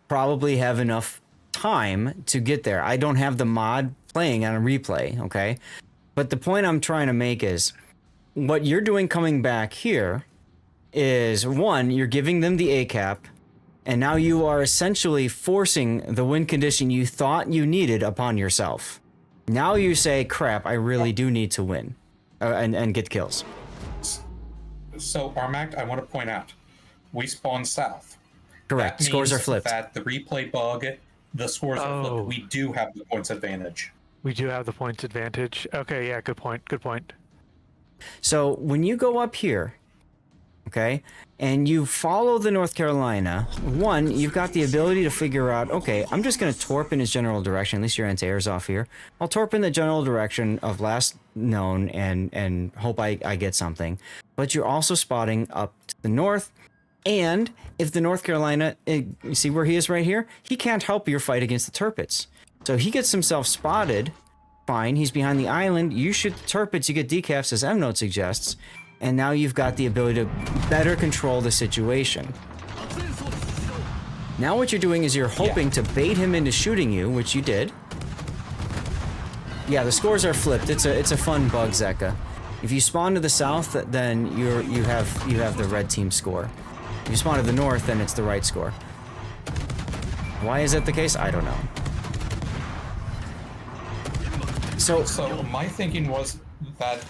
probably have enough time to get there. I don't have the mod playing on a replay, okay? But the point I'm trying to make is what you're doing coming back here is one, you're giving them the A cap, and now you are essentially forcing the win condition you thought you needed upon yourself. Now you say, crap, I really do need to win and get kills. So, Armac, I want to point out, we spawn south. Correct. That Scores are means flipped. That the replay bug, the scores are flipped. We do have the points advantage. We do have the points advantage. Okay, yeah, good point. Good point. So when you go up here, okay, and you follow the North Carolina, one, you've got the ability to figure out, okay, I'm just going to torp in his general direction. At least your anti-air's off here. I'll torp in the general direction of last known and hope I get something. But you're also spotting up to the north. And if the North Carolina, you see where he is right here? He can't help your fight against the Turpits. So he gets himself spotted. Fine, he's behind the island. You shoot the Turpits, you get decaps, as M-Note suggests. And now you've got the ability to better control the situation. Now what you're doing is you're hoping to bait him into shooting you, which you did. Yeah, the scores are flipped. It's a fun bug, Zeka. If you spawn to the south, then you have the red team score. If you spawn to the north, then it's the right score. Why is that the case? I don't know. So my thinking was that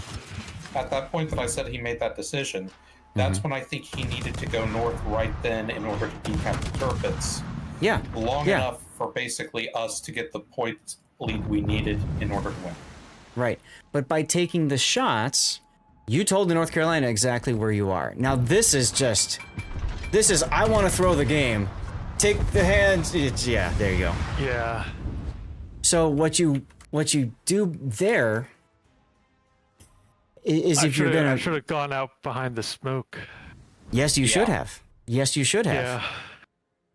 at that point that I said he made that decision, that's when I think he needed to go north right then in order to decap the Turpits. Yeah. Long enough for basically us to get the point lead we needed in order to win. Right. But by taking the shots, you told the North Carolina exactly where you are. Now this is I want to throw the game. Take the hands. Yeah, there you go. Yeah. So what you do there is if you're gonna. I should have gone out behind the smoke. Yes, you should have. Yes, you should have.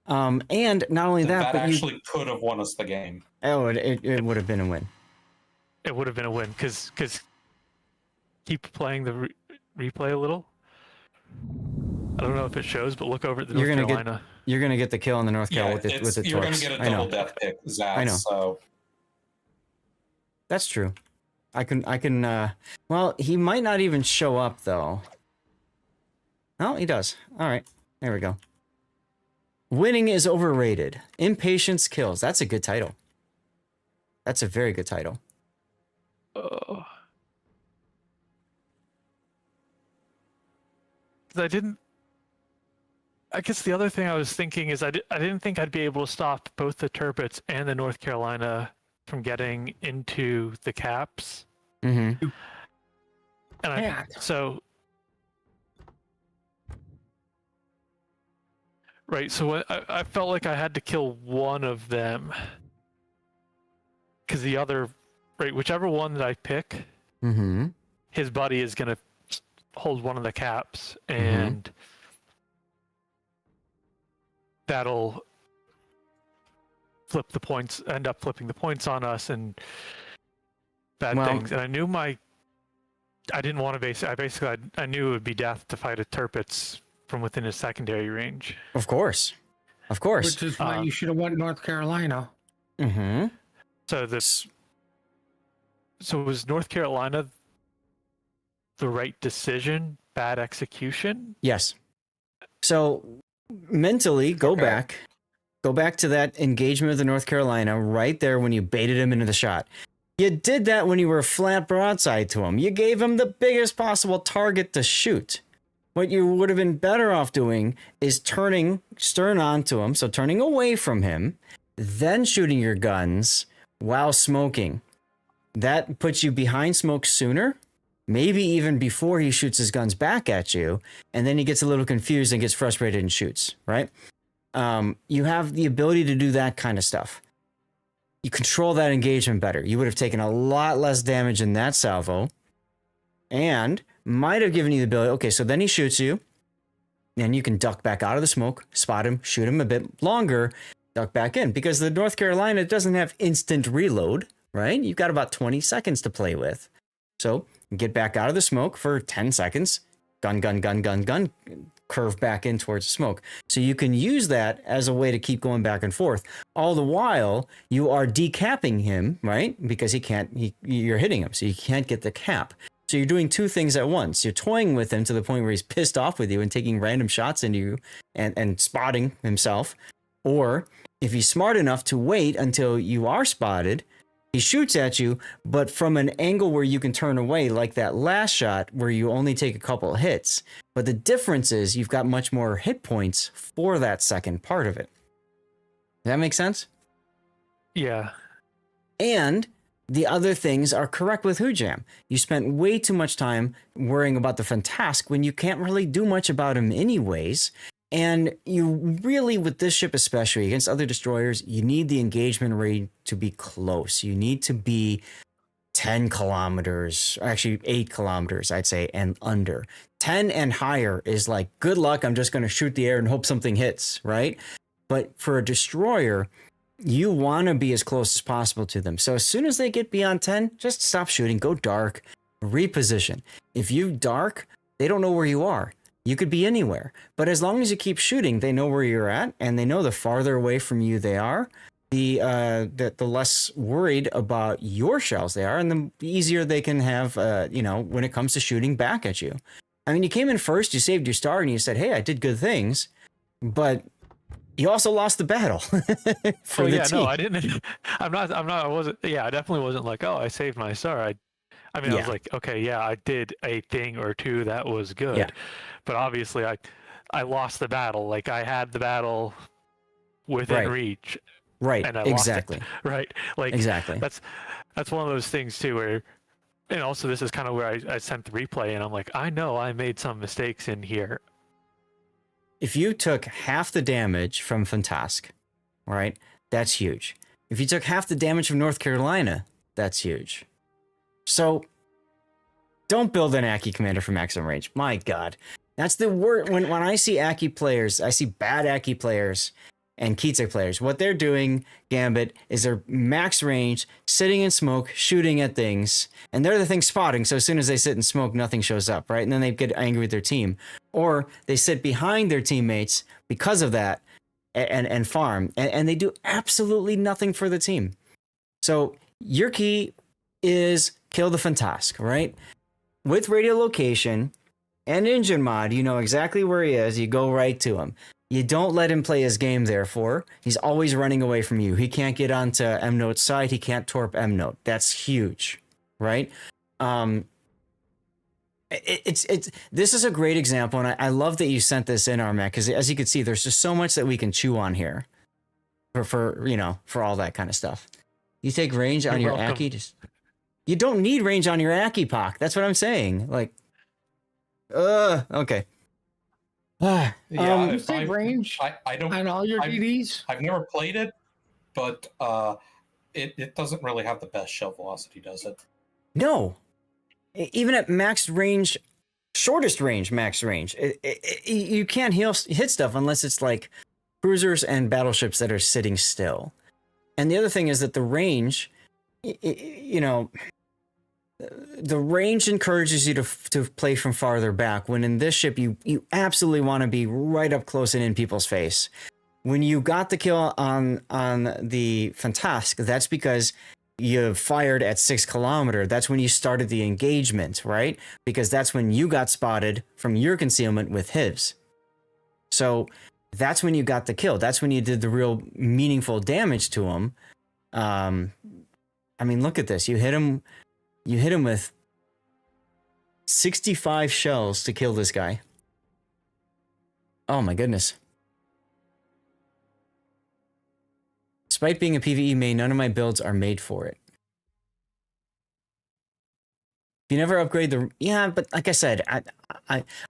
Yeah. And not only that, but actually could have won us the game. Oh, it would have been a win. It would have been a win because keep playing the replay a little. I don't know if it shows, but look over at the North Carolina. You're gonna get the kill on the North Carolina with the You're torps. gonna get a double death pick, Zach. I know. So that's true. I can. Well, he might not even show up though. Oh, he does. All right, there we go. Winning is overrated. Impatience kills. That's a good title. That's a very good title. I guess the other thing I was thinking is I didn't think I'd be able to stop both the Turpits and the North Carolina from getting into the caps. Mm-hmm. And so I felt like I had to kill one of them because the other, whichever one that I pick, his buddy is gonna hold one of the caps, and that'll flip the points, end up flipping the points on us and bad things. And I knew I didn't want to I knew it would be death to fight a Turpits from within his secondary range. Of course. Which is why you should have went North Carolina. Mm-hmm. So was North Carolina the right decision? Bad execution? Yes. So mentally, go back to that engagement with the North Carolina right there when you baited him into the shot. You did that when you were flat broadside to him. You gave him the biggest possible target to shoot. What you would have been better off doing is turning stern onto him, so turning away from him, then shooting your guns while smoking. That puts you behind smoke sooner, maybe even before he shoots his guns back at you, and then he gets a little confused and gets frustrated and shoots, right? You have the ability to do that kind of stuff. You control that engagement better. You would have taken a lot less damage in that salvo, and might have given you the ability, okay, so then he shoots you, and you can duck back out of the smoke, spot him, shoot him a bit longer, duck back in, because the North Carolina doesn't have instant reload, right? You've got about 20 seconds to play with. So get back out of the smoke for 10 seconds, gun, curve back in towards the smoke. So you can use that as a way to keep going back and forth. All the while, you are decapping him, right? Because you're hitting him, so you can't get the cap. So So you're doing two things at once. You're toying with him to the point where he's pissed off with you and taking random shots into you and spotting himself. Or if he's smart enough to wait until you are spotted, he shoots at you, but from an angle where you can turn away, like that last shot where you only take a couple hits. But the difference is you've got much more hit points for that second part of it. Does that make sense? Yeah. And the other things are correct with Hujam. You spent way too much time worrying about the Fantask when you can't really do much about him anyways. And you really, with this ship especially, against other destroyers, you need the engagement rate to be close. You need to be 10 kilometers, actually 8 kilometers, I'd say, and under. 10 and higher is like, good luck, I'm just going to shoot the air and hope something hits, right? But for a destroyer, you want to be as close as possible to them. So as soon as they get beyond 10, just stop shooting, go dark, reposition. If you dark, they don't know where you are. You could be anywhere. But as long as you keep shooting, they know where you're at, and they know the farther away from you they are, the less worried about your shells they are, and the easier they can have, when it comes to shooting back at you. I mean, you came in first, you saved your star, and you said, hey, I did good things, but you also lost the battle. Oh yeah, no, I didn't. I wasn't. Yeah, I definitely wasn't like, oh, I saved my star. I was like, okay, yeah, I did a thing or two that was good. Yeah. But obviously, I lost the battle. Like I had the battle within reach. Right. And I exactly. lost it. Right. Like exactly. That's one of those things too, where, and also this is kind of where I sent the replay, and I'm like, I know I made some mistakes in here. If you took half the damage from Fantask, right, that's huge. If you took half the damage from North Carolina, that's huge. So don't build an Aki commander for maximum range. My God. That's the word. When I see Aki players, I see bad Aki players and Kitze players. What they're doing, Gambit, is they're max range, sitting in smoke, shooting at things, and they're the thing spotting. So as soon as they sit in smoke, nothing shows up, right? And then they get angry with their team. Or they sit behind their teammates because of that and farm. And they do absolutely nothing for the team. So your key is kill the Fantask, right? With radiolocation and engine mod, you know exactly where he is. You go right to him. You don't let him play his game, therefore. He's always running away from you. He can't get onto M-Note's side. He can't torp M-Note. That's huge, right? This is a great example, and I love that you sent this in, Armac, because as you can see, there's just so much that we can chew on here for all that kind of stuff. You take range on your Aki, you don't need range on your Aki, Pak. That's what I'm saying. Like, okay. You take range I don't on all your DDs? I've never played it, but it doesn't really have the best shell velocity, does it? No. Even at max range, shortest range, max range, you can't hit stuff unless it's like cruisers and battleships that are sitting still. And the other thing is that the range, the range encourages you to play from farther back, when in this ship you absolutely want to be right up close and in people's face. When you got the kill on the Fantask, that's because you fired at 6 kilometer. That's when you started the engagement, right? Because that's when you got spotted from your concealment with his. So that's when you got the kill. That's when you did the real meaningful damage to him. I mean, look at this. You hit him with 65 shells to kill this guy. Oh my goodness. Despite being a PvE main, none of my builds are made for it. If you never upgrade the... Yeah, but like I said,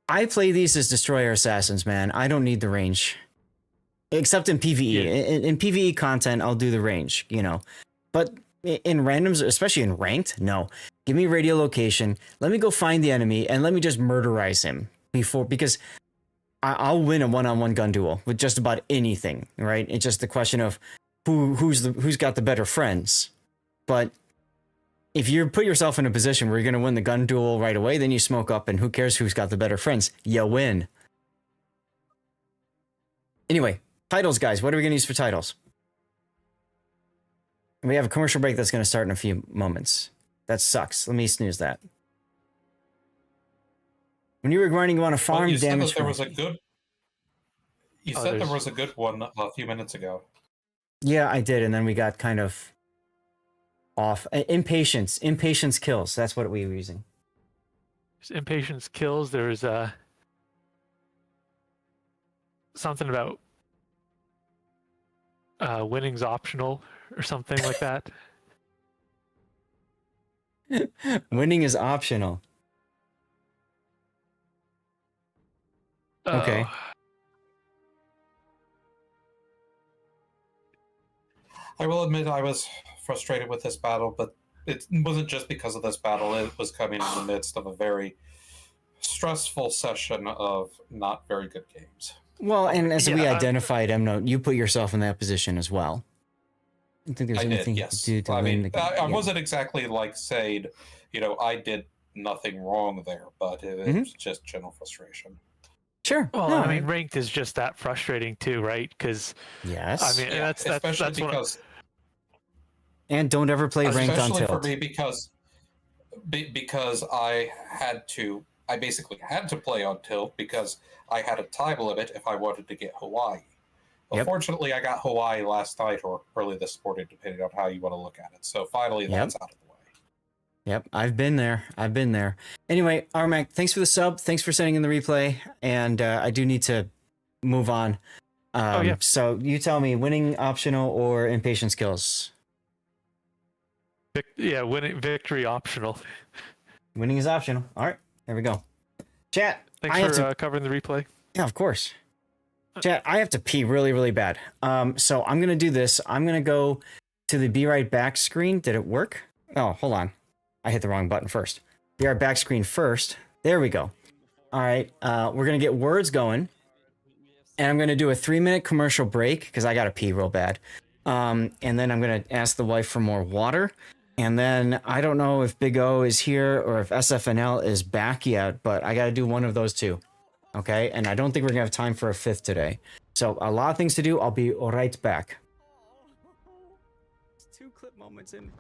I play these as destroyer assassins, man. I don't need the range. Except in PvE. Yeah. In PvE content, I'll do the range, But in randoms, especially in ranked, no. Give me radiolocation. Let me go find the enemy and let me just murderize him because I'll win a one-on-one gun duel with just about anything, right? It's just the question of who's got the better friends. But if you put yourself in a position where you're going to win the gun duel right away, then you smoke up, and who cares who's got the better friends? You win. Anyway, titles, guys. What are we going to use for titles? We have a commercial break that's going to start in a few moments. That sucks. Let me snooze that. When you were grinding, you want to farm Well, you said damage. that there was a good. You said there was a good one a few minutes ago. Yeah, I did, and then we got kind of off. Impatience. Impatience kills. That's what we were using. There's impatience kills. There's something about winning's optional or something like that. Winning is optional. Okay. I will admit I was frustrated with this battle, but it wasn't just because of this battle. It was coming in the midst of a very stressful session of not very good games. Well, and as we identified, Emno, you put yourself in that position as well. I think there's anything yes. you could do to win the game. I wasn't exactly like saying, I did nothing wrong there, but it was just general frustration. Sure. Well, No, I mean, ranked is just that frustrating too, right? Because yes, I mean, Yeah, that's because. And don't ever play ranked on Especially tilt. for me because I basically had to play on tilt because I had a time limit if I wanted to get Hawaii. Well, Yep. fortunately, I got Hawaii last night or early this morning, depending on how you want to look at it. So finally, that's out of the way. Yep, I've been there. Anyway, Armac, thanks for the sub. Thanks for sending in the replay. And I do need to move on. So you tell me, winning optional or impatient skills? winning victory optional. Winning is optional. All right, there we go. Chat. Thanks for covering the replay. Yeah, of course. Chat, I have to pee really, really bad. So I'm going to do this. I'm going to go to the Be Right Back screen. Did it work? Oh, hold on. I hit the wrong button first. Be Right Back screen first. There we go. All right. We're going to get words going. And I'm going to do a 3-minute commercial break because I got to pee real bad. And then I'm going to ask the wife for more water. And then I don't know if Big O is here or if SFNL is back yet, but I got to do one of those two. Okay, and I don't think we're gonna have time for a fifth today. So a lot of things to do. I'll be right back. 2 clip moments in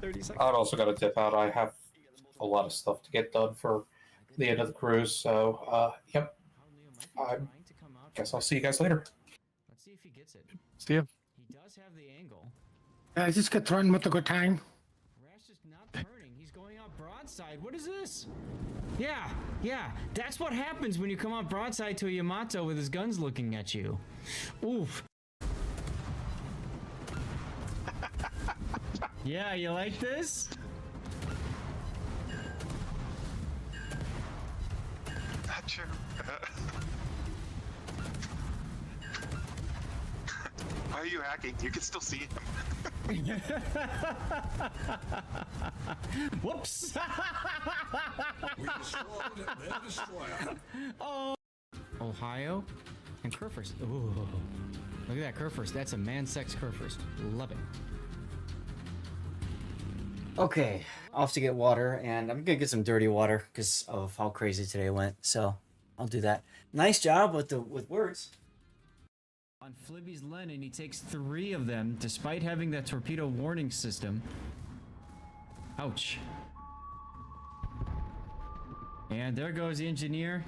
30 seconds. I've also got to dip out. I have a lot of stuff to get done for the end of the cruise. So, yep. I guess I'll see you guys later. Let's see if he gets it. See ya. He does have the angle. I just get threatened with a good time. Rash is not turning. He's going out broadside. What is this? Yeah. That's what happens when you come out broadside to a Yamato with his guns looking at you. Oof. Yeah, you like this? Not true. Why are you hacking? You can still see him. Whoops! Oh. Ohio and Kerfers. Ooh. Look at that Kerfers. That's a man-sex Kerfers. Love it. Okay, off to get water, and I'm gonna get some dirty water because of how crazy today went. So I'll do that. Nice job with words. On Flibby's Lenin, he takes 3 of them, despite having that torpedo warning system. Ouch. And there goes the engineer.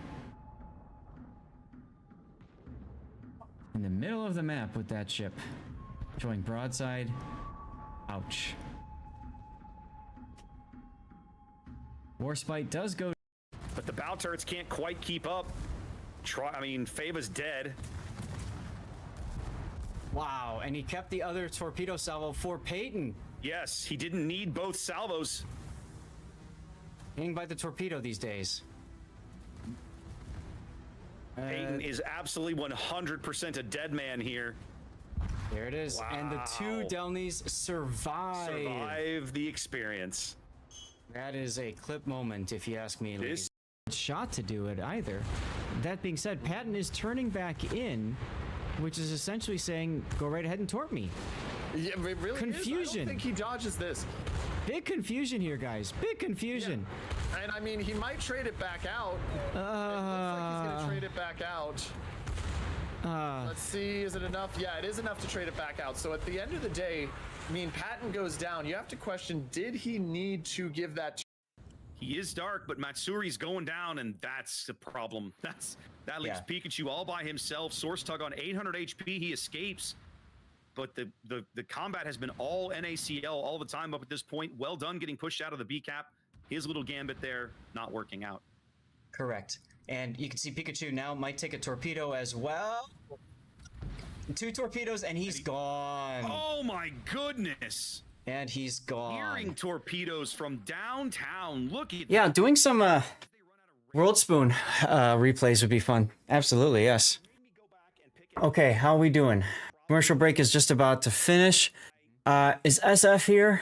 In the middle of the map with that ship. Showing broadside. Ouch. Warspite does go. But the bow turrets can't quite keep up. Fava's dead. Wow, and he kept the other torpedo salvo for Peyton. Yes, he didn't need both salvos. Hanging by the torpedo these days. Peyton is absolutely 100% a dead man here. There it is. Wow. And the 2 Delnies survive the experience. That is a clip moment, if you ask me. This shot to do it either. That being said, Patton is turning back in, which is essentially saying, go right ahead and torp me. Yeah, it really confusion. Is. I don't think he dodges this. Big confusion here, guys. Big confusion. Yeah. And I mean, he might trade it back out. It looks like he's gonna trade it back out. Let's see, is it enough? Yeah, it is enough to trade it back out. So at the end of the day, Patton goes down. You have to question, did he need to give that? He is dark, but Matsuri's going down, and that's the problem. That leaves Pikachu all by himself. Source Tug on 800 HP. He escapes. But the combat has been all NaCl all the time up at this point. Well done getting pushed out of the B cap. His little gambit there not working out. Correct. And you can see Pikachu now might take a torpedo as well. 2 torpedoes and he's gone. Oh my goodness. And he's gone. Hearing torpedoes from downtown. Look at Yeah, doing some World Spoon replays would be fun. Absolutely, yes. Okay, how are we doing? Commercial break is just about to finish. Is SF here?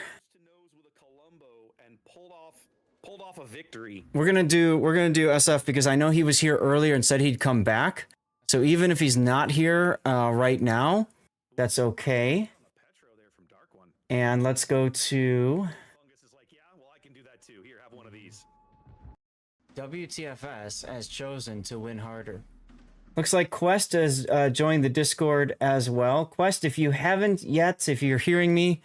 Pulled off a victory. We're gonna do SF because I know he was here earlier and said he'd come back. So even if he's not here right now, that's okay. And let's go to WTFS as chosen to win harder. Looks like Quest has joined the Discord as well. Quest, if you haven't yet, if you're hearing me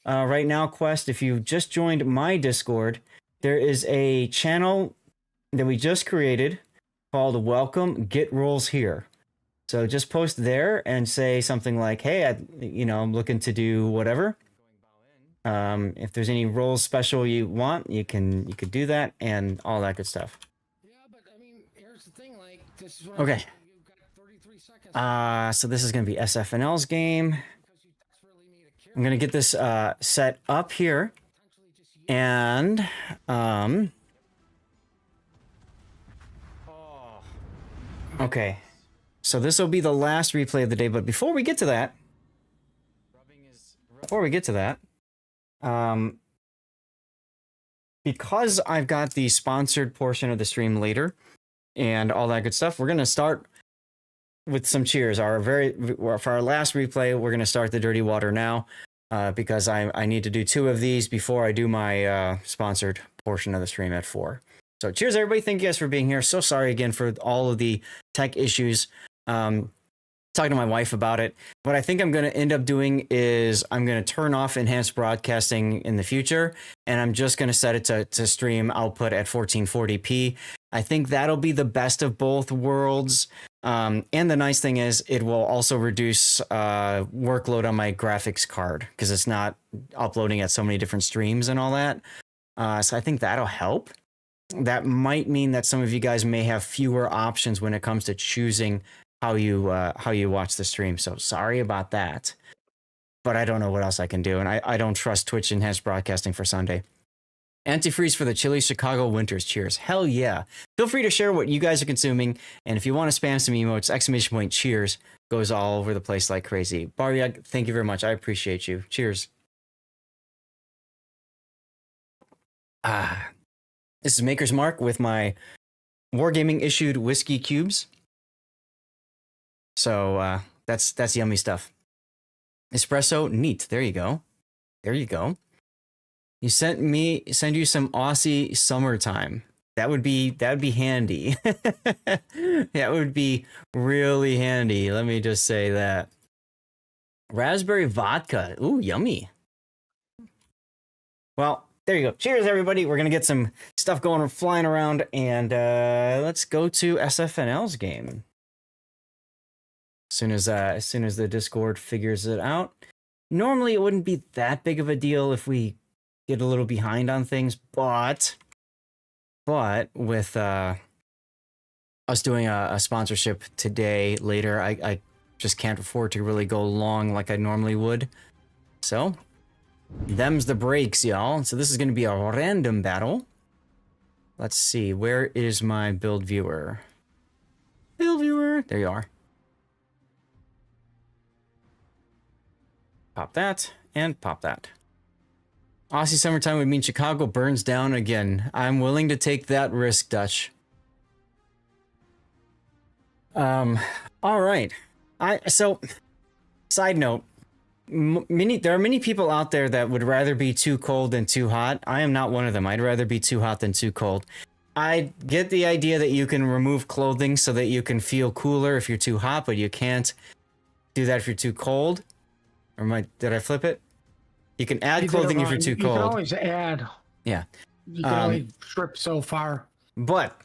right now, Quest, if you just joined my Discord, there is a channel that we just created called Welcome Get Rolls Here. So just post there and say something like, hey, I'm looking to do whatever. If there's any roles special you want, you could do that and all that good stuff. Yeah, but I mean, here's the thing, like, this is what Okay. you've got 33 seconds. So this is gonna be SFNL's game. I'm gonna get this set up here, and okay. So this will be the last replay of the day, but before we get to that, because I've got the sponsored portion of the stream later and all that good stuff, we're gonna start with some cheers. For our last replay, we're gonna start the dirty water now, because I need to do 2 of these before I do my sponsored portion of the stream at 4. So cheers, everybody. Thank you guys for being here. So sorry again for all of the tech issues. Talking to my wife about it. What I think I'm going to end up doing is I'm going to turn off enhanced broadcasting in the future, and I'm just going to set it to stream output at 1440p. I think that'll be the best of both worlds. And the nice thing is it will also reduce workload on my graphics card because it's not uploading at so many different streams and all that. So I think that'll help. That might mean that some of you guys may have fewer options when it comes to choosing how you watch the stream. So sorry about that, but I don't know what else I can do. And I don't trust Twitch enhanced broadcasting for Sunday. Antifreeze for the chilly Chicago winters. Cheers. Hell yeah. Feel free to share what you guys are consuming. And if you want to spam some emotes, exclamation point cheers goes all over the place like crazy. Baryag, thank you very much. I appreciate you. Cheers. This is Maker's Mark with my Wargaming issued whiskey cubes. So that's yummy stuff. Espresso, neat. There you go. There you go. Send you some Aussie summertime. That'd be handy. That would be really handy. Let me just say that. Raspberry vodka. Ooh, yummy. Well, there you go. Cheers, everybody. We're gonna get some stuff going, flying around, and let's go to SFNL's game. As soon as the Discord figures it out. Normally, it wouldn't be that big of a deal if we get a little behind on things, but with us doing a sponsorship today later, I just can't afford to really go long like I normally would. So, them's the breaks, y'all. So this is going to be a random battle. Let's see, where is my build viewer? Build viewer, there you are. Pop that, and pop that. Aussie summertime would mean Chicago burns down again. I'm willing to take that risk, Dutch. All right. So, side note, there are many people out there that would rather be too cold than too hot. I am not one of them. I'd rather be too hot than too cold. I get the idea that you can remove clothing so that you can feel cooler if you're too hot, but you can't do that if you're too cold. Or did I flip it? You can add clothing if you're too cold. You can always add. Yeah. You can only trip so far. But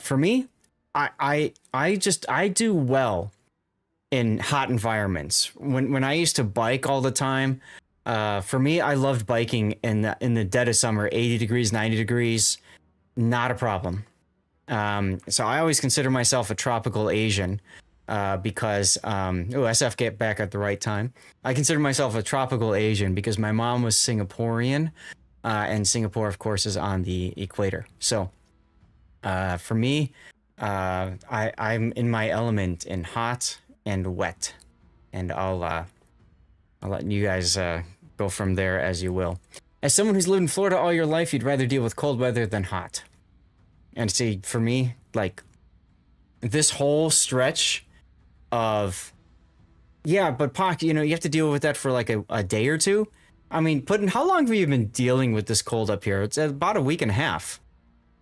for me, I do well in hot environments. When I used to bike all the time, for me, I loved biking in the dead of summer, 80 degrees, 90 degrees, not a problem. So I always consider myself a tropical Asian, because SF get back at the right time. I consider myself a tropical Asian because my mom was Singaporean, and Singapore, of course, is on the equator. So for me, I'm in my element in hot and wet, and I'll let you guys go from there as you will. As someone who's lived in Florida all your life, you'd rather deal with cold weather than hot. And see, for me, like, this whole stretch of, yeah, but Pac, you have to deal with that for like a day or two. I mean, how long have you been dealing with this cold up here? It's about a week and a half,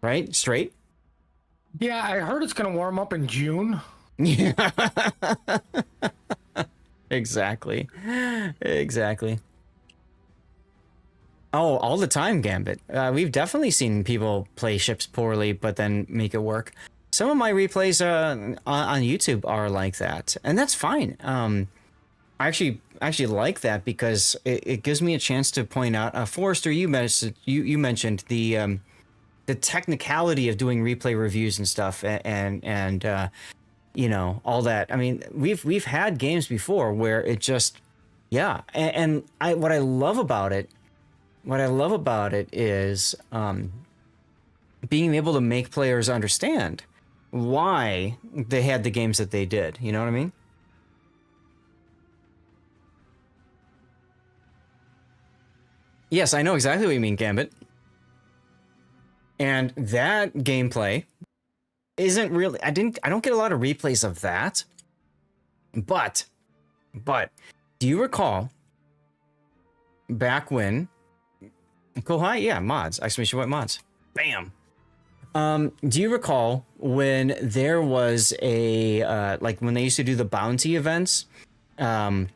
right? Straight? Yeah, I heard it's going to warm up in June. Yeah. Exactly. Oh, all the time, Gambit. We've definitely seen people play ships poorly, but then make it work. Some of my replays on YouTube are like that, and that's fine. I actually like that because it gives me a chance to point out. Forrester, you mentioned the technicality of doing replay reviews and stuff, and all that. I mean, we've had games before where it just, yeah, and what I love about it is being able to make players understand why they had the games that they did. You know what I mean? Yes, I know exactly what you mean, Gambit. And that gameplay isn't really, I don't get a lot of replays of that. But do you recall back when Cool High? Yeah, mods. Exclamation point mods. Bam. Do you recall when there was like when they used to do the bounty events? The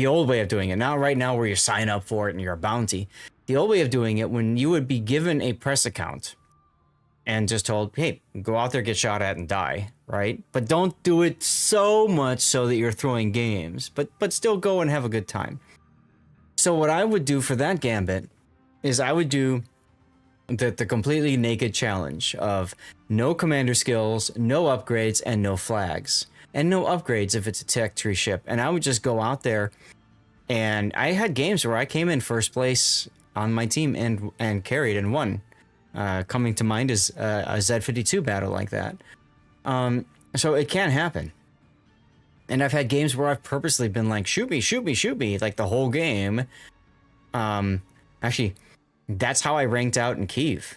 old way of doing it. Not right now where you sign up for it and you're a bounty. The old way of doing it, when you would be given a press account and just told, hey, go out there, get shot at and die, right? But don't do it so much so that you're throwing games, but still go and have a good time. So what I would do for that Gambit is I would do the completely naked challenge of no commander skills, no upgrades, and no flags. And no upgrades if it's a tech tree ship. And I would just go out there, and I had games where I came in first place on my team and carried and won. Coming to mind is a Z52 battle like that. So it can happen. And I've had games where I've purposely been like, shoot me, like the whole game. Actually, that's how I ranked out in Kyiv.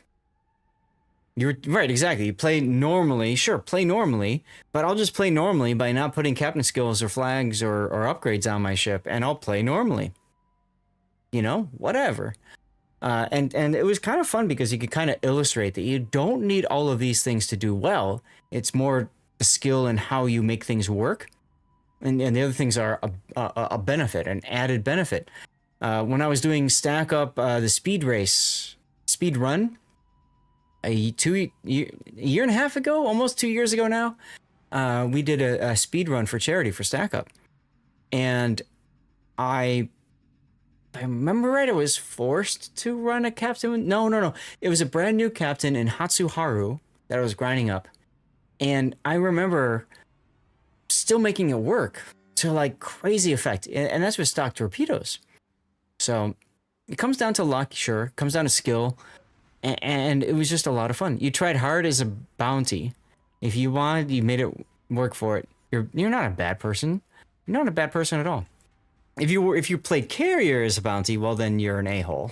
You're right, exactly. You play normally, sure, play normally, but I'll just play normally by not putting captain skills or flags or upgrades on my ship, and I'll play normally. Whatever. And it was kind of fun because you could kind of illustrate that you don't need all of these things to do well. It's more a skill in how you make things work. And the other things are a benefit, an added benefit. When I was doing Stack Up, the speed run, a year and a half ago, almost 2 years ago now, we did a speed run for charity for Stack Up. And I remember right, I was forced to run a captain. No. It was a brand new captain in Hatsuharu that I was grinding up. And I remember still making it work to like crazy effect. And that's with stock torpedoes. So it comes down to luck, sure. It comes down to skill. And it was just a lot of fun. You tried hard as a bounty. If you wanted, you made it work for it. You're not a bad person. You're not a bad person at all. If you played carrier as a bounty, well then you're an a-hole.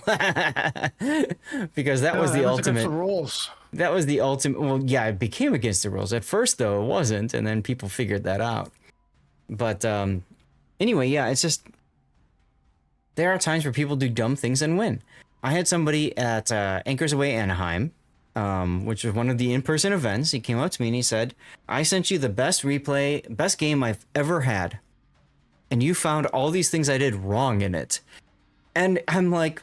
Because that was the ultimate. Against the rules. That was the ultimate. Well, yeah, it became against the rules. At first, though, it wasn't, and then people figured that out. But anyway, yeah, it's just there are times where people do dumb things and win. I had somebody at Anchors Away Anaheim, which was one of the in-person events. He came up to me and he said, I sent you the best game I've ever had. And you found all these things I did wrong in it. And I'm like,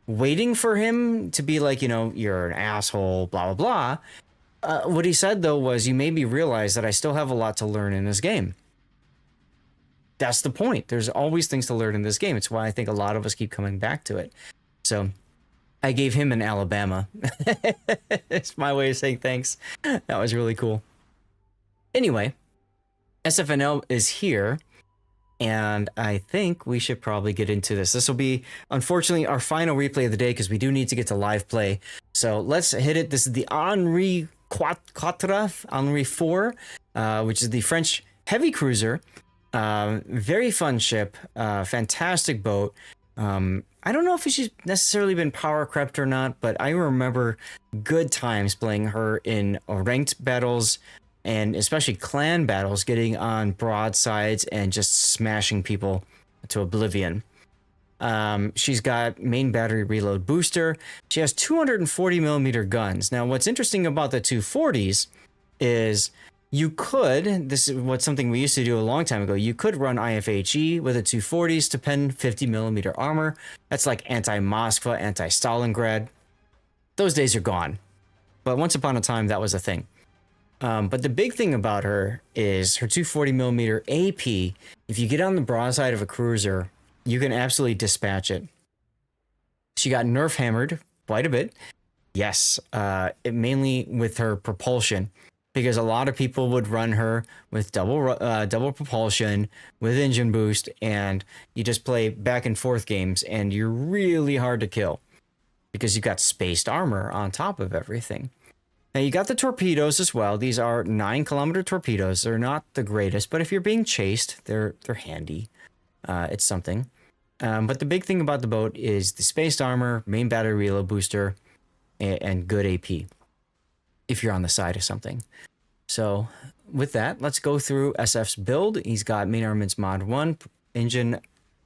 waiting for him to be like, you're an asshole, blah, blah, blah. What he said, though, was you made me realize that I still have a lot to learn in this game. That's the point. There's always things to learn in this game. It's why I think a lot of us keep coming back to it. So I gave him an Alabama. It's my way of saying thanks. That was really cool. Anyway, SFNL is here. And I think we should probably get into this. This will be, unfortunately, our final replay of the day because we do need to get to live play. So let's hit it. This is the Henri IV, Henri IV, which is the French heavy cruiser. Very fun ship. Fantastic boat. I don't know if she's necessarily been power crept or not, but I remember good times playing her in ranked battles, and especially clan battles, getting on broadsides and just smashing people to oblivion. She's got main battery reload booster. She has 240 millimeter guns. Now, what's interesting about the 240s is you could, this is something we used to do a long time ago, you could run IFHE with the 240s to pen 50 millimeter armor. That's like anti-Moskva, anti-Stalingrad. Those days are gone. But once upon a time, that was a thing. But the big thing about her is her 240 millimeter AP. If you get on the broadside of a cruiser, you can absolutely dispatch it. She got nerf hammered quite a bit. Yes, mainly with her propulsion, because a lot of people would run her with double propulsion with engine boost, and you just play back and forth games, and you're really hard to kill because you've got spaced armor on top of everything. Now, you got the torpedoes as well. These are 9-kilometer torpedoes. They're not the greatest, but if you're being chased, they're handy. It's something. But the big thing about the boat is the spaced armor, main battery reload booster, and good AP if you're on the side of something. So with that, let's go through SF's build. He's got main armaments mod 1, engine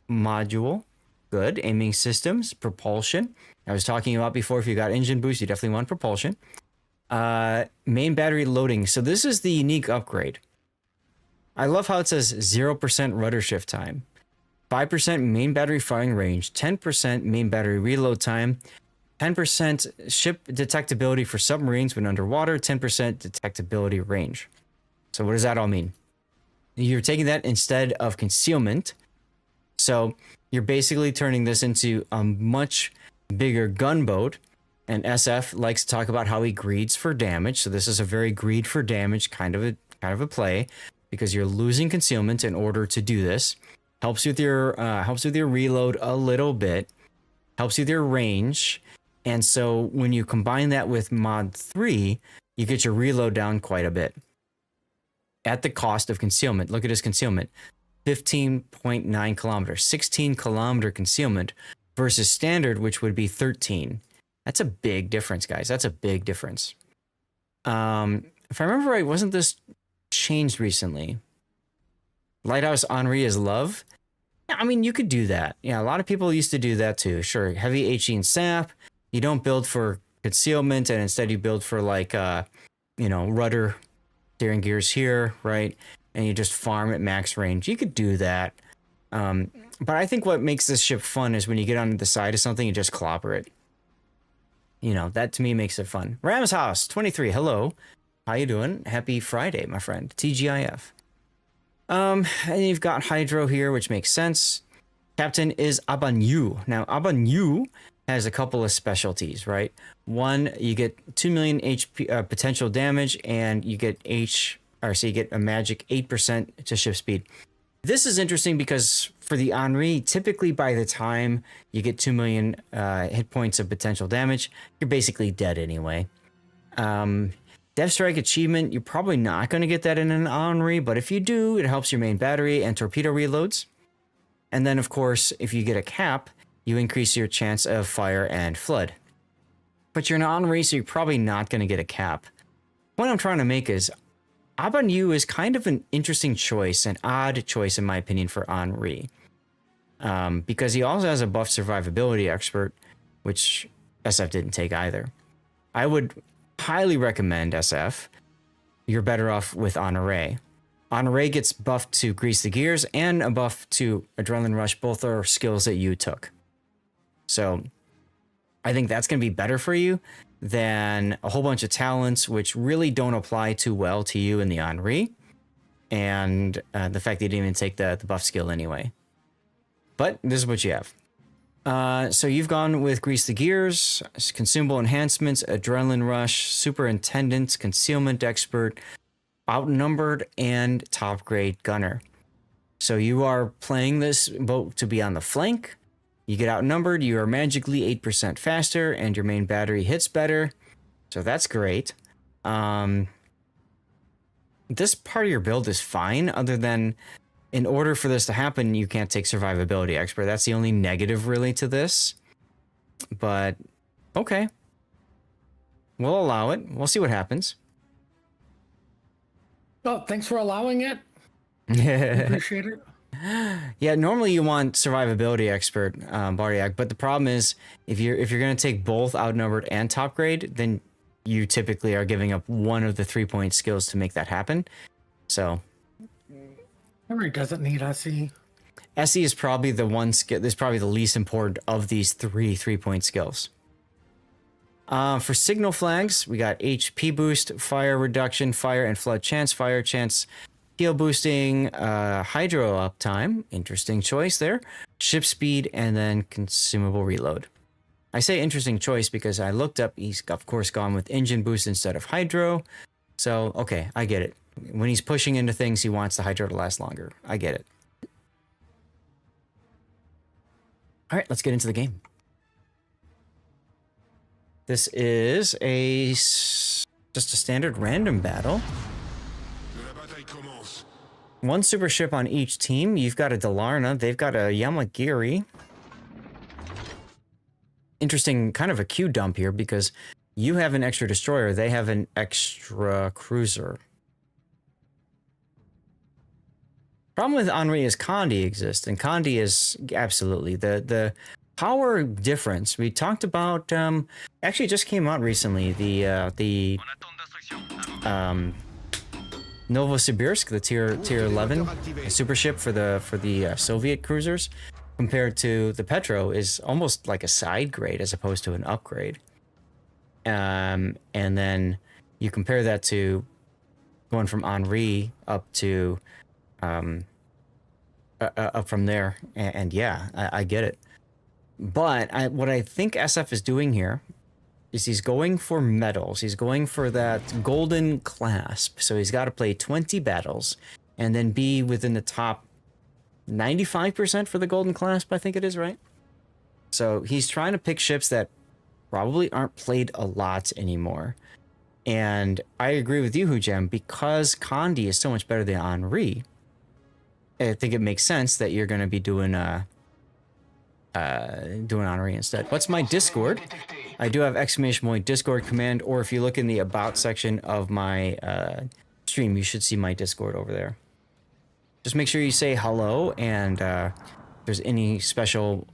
module, good, aiming systems, propulsion. I was talking about before, if you got engine boost, you definitely want propulsion. Main battery loading. So this is the unique upgrade. I love how it says 0% rudder shift time, 5% main battery firing range, 10% main battery reload time, 10% ship detectability for submarines when underwater, 10% detectability range. So what does that all mean? You're taking that instead of concealment. So you're basically turning this into a much bigger gunboat. And SF likes to talk about how he greeds for damage. So this is a very greed for damage kind of a play, because you're losing concealment in order to do this. Helps with your reload a little bit, helps with your range. And so when you combine that with mod 3, you get your reload down quite a bit at the cost of concealment. Look at his concealment, 15.9 kilometers, 16 kilometer concealment versus standard, which would be 13. That's a big difference, guys. That's a big difference. If I remember right, wasn't this changed recently? Lighthouse Henri is love. Yeah, I mean, you could do that. Yeah, a lot of people used to do that too. Sure, heavy HE and sap. You don't build for concealment, and instead you build for like, rudder, steering gears here, right? And you just farm at max range. You could do that. But I think what makes this ship fun is when you get on the side of something and just clobber it. That to me makes it fun. Rams House 23, hello. How you doing? Happy Friday, my friend. TGIF. And you've got Hydro here, which makes sense. Captain is Abanyu. Now, Abanyu has a couple of specialties, right? One, you get 2 million HP potential damage, and you get you get a magic 8% to ship speed. This is interesting because for the Henri, typically by the time you get 2 million hit points of potential damage, you're basically dead anyway. Death Strike achievement, you're probably not going to get that in an Henri, but if you do, it helps your main battery and torpedo reloads. And then, of course, if you get a cap, you increase your chance of fire and flood. But you're an Henri, so you're probably not going to get a cap. What I'm trying to make is, Abanyu is kind of an interesting choice, an odd choice in my opinion for Henri. Because he also has a buff survivability expert, which SF didn't take either. I would highly recommend SF. You're better off with Honore. Honore gets buffed to grease the gears and a buff to adrenaline rush. Both are skills that you took. So I think that's going to be better for you than a whole bunch of talents which really don't apply too well to you in the Henri, and the fact that you didn't even take the buff skill anyway. But this is what you have. So you've gone with Grease the Gears, Consumable Enhancements, Adrenaline Rush, Superintendent, Concealment Expert, Outnumbered, and Top Grade Gunner. So you are playing this boat to be on the flank. You get outnumbered, you are magically 8% faster, and your main battery hits better. So that's great. This part of your build is fine, other than in order for this to happen, you can't take Survivability Expert. That's the only negative really to this. But, okay. We'll allow it. We'll see what happens. Oh, thanks for allowing it. Appreciate it. Yeah, normally you want Survivability Expert, Bardiak, but the problem is if you're going to take both Outnumbered and Top Grade, then you typically are giving up one of the 3-point skills to make that happen. So Henry doesn't need SE. SE is probably the one skill. Is probably the least important of these 3-point skills. For signal flags, we got HP boost, fire reduction, fire and flood chance, fire chance, heal boosting, hydro uptime. Interesting choice there. Ship speed, and then consumable reload. I say interesting choice because I looked up. He's of course gone with engine boost instead of hydro. So okay, I get it. When he's pushing into things, he wants the hydro to last longer. I get it. All right, let's get into the game. This is just a standard random battle. One super ship on each team. You've got a Dalarna. They've got a Yamagiri. Interesting kind of a Q dump here because you have an extra destroyer. They have an extra cruiser. Problem with Henri is Condi exists, and Condi is absolutely the power difference. We talked about actually it just came out recently, the Novosibirsk, the tier 11 super ship for the Soviet cruisers, compared to the Petro, is almost like a side grade as opposed to an upgrade. And then you compare that to going from Henri up to up from there, and yeah, I get it. But what I think SF is doing here is he's going for medals. He's going for that golden clasp. So he's got to play 20 battles and then be within the top 95% for the golden clasp, I think it is, right? So he's trying to pick ships that probably aren't played a lot anymore. And I agree with you, Hujem, because Condi is so much better than Henri. I think it makes sense that you're going to be doing Henri instead. What's my Discord? I do have ! Discord command, or if you look in the about section of my stream, you should see my Discord over there. Just make sure you say hello, and if there's any special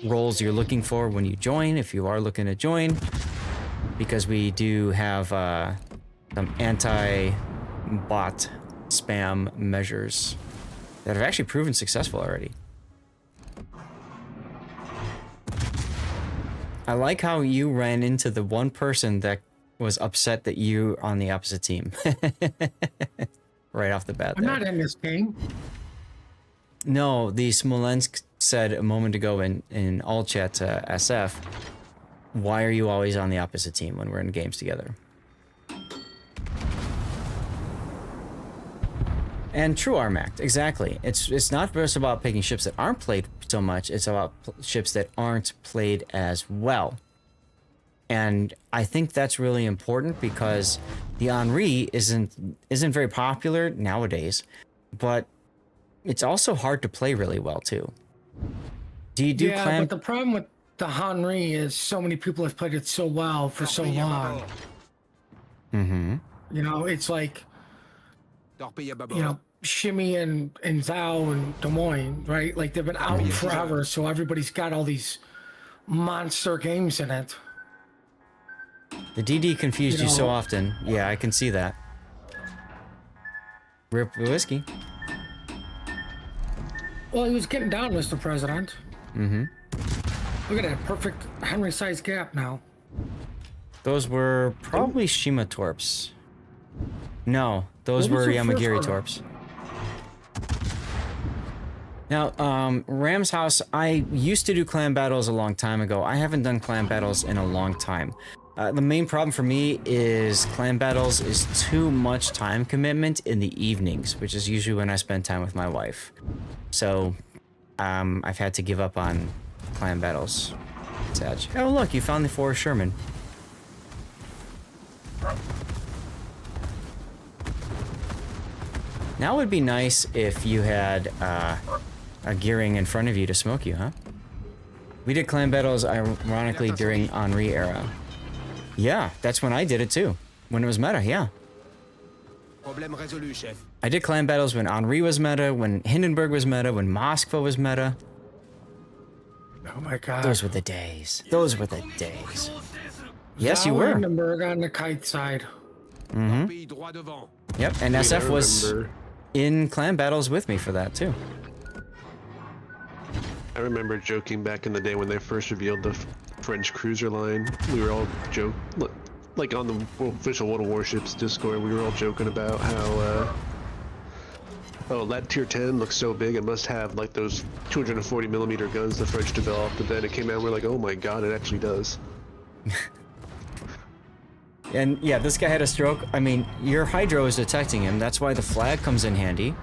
roles you're looking for when you join, if you are looking to join, because we do have some anti-bot spam measures that have actually proven successful already. I like how you ran into the one person that was upset that you are on the opposite team. Right off the bat. I'm not in this game. No, the Smolensk said a moment ago in all chat to SF, why are you always on the opposite team when we're in games together? And true, Armact, exactly. It's not just about picking ships that aren't played so much. It's about ships that aren't played as well. And I think that's really important because the Henri isn't very popular nowadays, but it's also hard to play really well too. Do you do clan? But the problem with the Henri is so many people have played it so well for so long. Mm-hmm. You know, it's like, you know, Shimmy and Zhao and Des Moines, right? Like they've been out forever, so everybody's got all these monster games in it. The DD confused you so often. Yeah, I can see that. Rip the whiskey. Well, he was getting down, Mr. President. Mm-hmm. Look at that perfect Henry-sized gap now. Those were probably Shima Torps. No, those What was were the first Yamagiri one? Torps. Now, Ram's House, I used to do clan battles a long time ago. I haven't done clan battles in a long time. The main problem for me is clan battles is too much time commitment in the evenings, which is usually when I spend time with my wife. So, I've had to give up on clan battles. Sad. Oh, look, you found the Forest Sherman. Now it would be nice if you had a gearing in front of you to smoke you, huh? We did clan battles, ironically, during Henri era. Yeah, that's when I did it too. When it was meta, yeah. I did clan battles when Henri was meta, when Hindenburg was meta, when Moskva was meta. Oh my god. Those were the days. Those were the days. Yes, you Zhao were. Hindenburg on the kite side. Mm-hmm. Yep, and SF was in clan battles with me for that too. I remember joking back in the day when they first revealed the French cruiser line. We were all like on the official World of Warships Discord, we were all joking about how, oh, that tier 10 looks so big, it must have like those 240mm guns the French developed, but then it came out and we're like, oh my god, it actually does. And yeah, this guy had a stroke. I mean, your hydro is detecting him. That's why the flag comes in handy.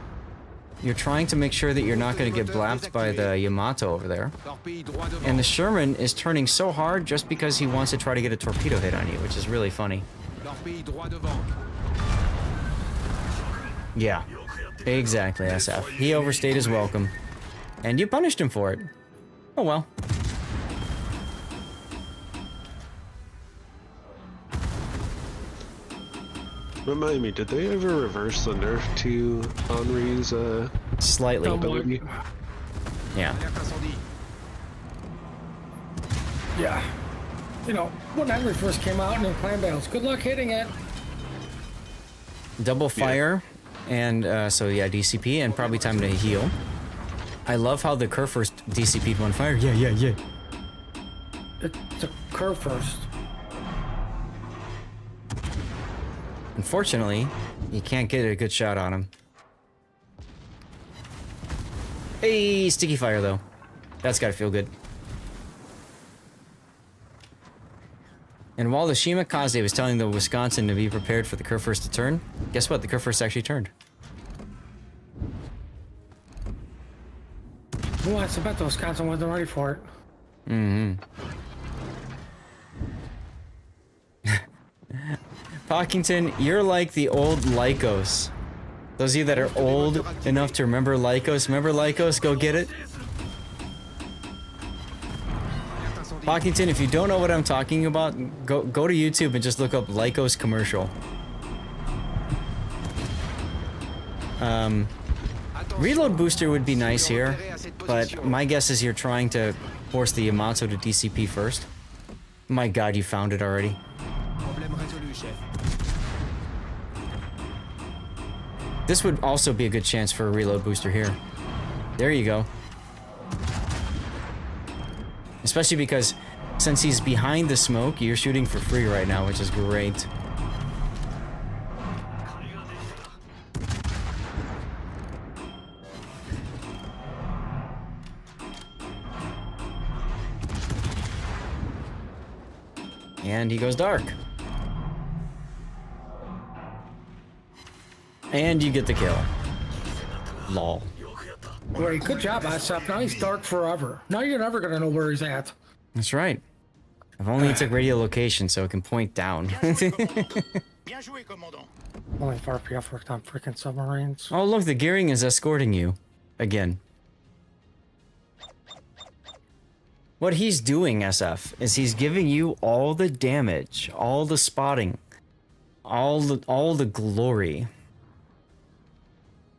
You're trying to make sure that you're not going to get blapped by the Yamato over there. And the Sherman is turning so hard just because he wants to try to get a torpedo hit on you, which is really funny. Yeah, exactly, SF. He overstayed his welcome. And you punished him for it. Oh well. Remind me, did they ever reverse the nerf to Henri's slightly ability? Yeah. Yeah. You know, when Henry first came out in clan battles, good luck hitting it. Double fire, and so yeah, DCP, and probably time to heal. I love how the Kerr first DCP'd one fire. Yeah. It's a Kerr first. Unfortunately, you can't get a good shot on him. Hey, sticky fire though. That's gotta feel good. And while the Shimakaze was telling the Wisconsin to be prepared for the Kerr first to turn, guess what? The Kerr first actually turned. Who wants to bet the Wisconsin wasn't ready for it? Mm-hmm. Pockington, you're like the old Lycos. Those of you that are old enough to remember Lycos, Go get it. Pockington, if you don't know what I'm talking about, go to YouTube and just look up Lycos commercial. Reload booster would be nice here, but my guess is you're trying to force the Yamato to DCP first. My god, you found it already. This would also be a good chance for a reload booster here. There you go. Especially because since he's behind the smoke, you're shooting for free right now, which is great. And he goes dark. And you get the kill. Lol. Great, good job, SF. Now he's dark forever. Now you're never gonna know where he's at. That's right. If only it took radio location so it can point down. Only if RPF worked on freaking submarines. Oh look, the gearing is escorting you. Again. What he's doing, SF, is he's giving you all the damage, all the spotting, all the glory.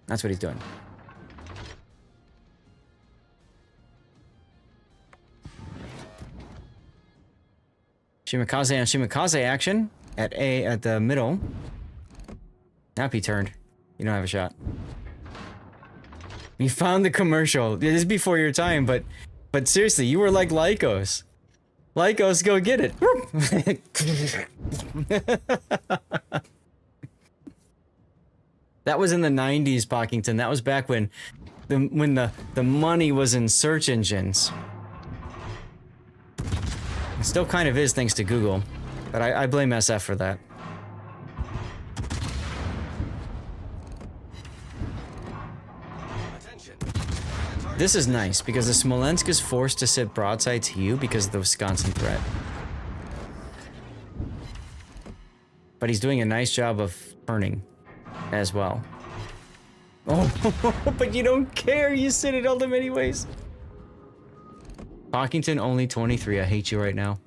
That's what he's doing. Shimakaze on Shimakaze action at the middle. Nappy turned. You don't have a shot. You found the commercial. This is before your time, but But seriously, you were like Lycos. Lycos, go get it. That was in the 90s, Pockington. That was back when the money was in search engines. It still kind of is thanks to Google, but I blame SF for that. This is nice because the Smolensk is forced to sit broadside to you because of the Wisconsin threat. But he's doing a nice job of turning as well. Oh, but you don't care. You citadel them anyways. Pockington only 23. I hate you right now.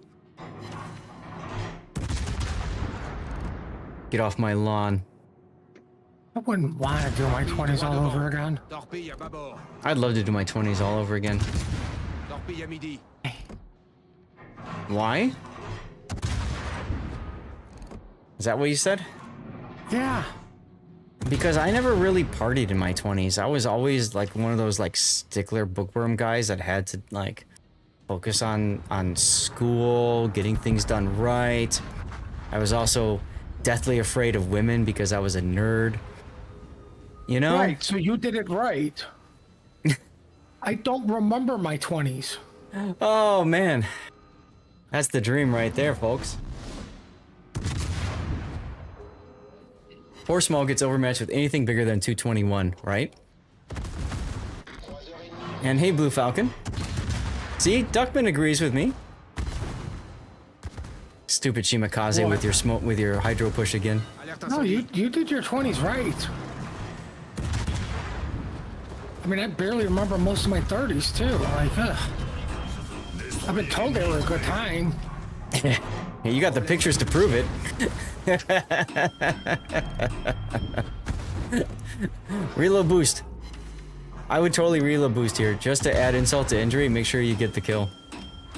Get off my lawn. I wouldn't want to do my 20s all over again. I'd love to do my 20s all over again. Why? Is that what you said? Yeah. Because I never really partied in my 20s. I was always like one of those like stickler bookworm guys that had to like focus on school, getting things done right. I was also deathly afraid of women because I was a nerd. You know? Right, so you did it right. I don't remember my 20s. Oh, man. That's the dream right there, folks. Horse Maul gets overmatched with anything bigger than 221, right? And hey, Blue Falcon. See, Duckman agrees with me. Stupid Shimakaze with your smoke, with your hydro push again. No, you did your 20s right. I mean, I barely remember most of my 30s too. Like, I've been told they were a good time. You got the pictures to prove it. Reload boost. I would totally reload boost here just to add insult to injury. Make sure you get the kill.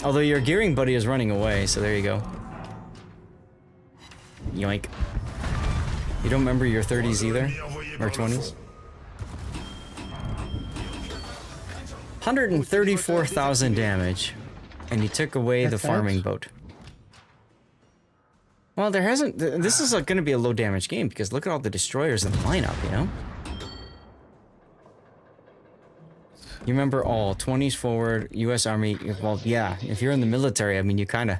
Although your gearing buddy is running away, so there you go. Yoink. You don't remember your 30s either? Or 20s? 134,000 damage. And you took away the farming boat. Well, there hasn't... This is going to be a low damage game because look at all the destroyers in the lineup, you know? You remember all 20s forward, U.S. Army. Well, yeah, if you're in the military, I mean, you kind of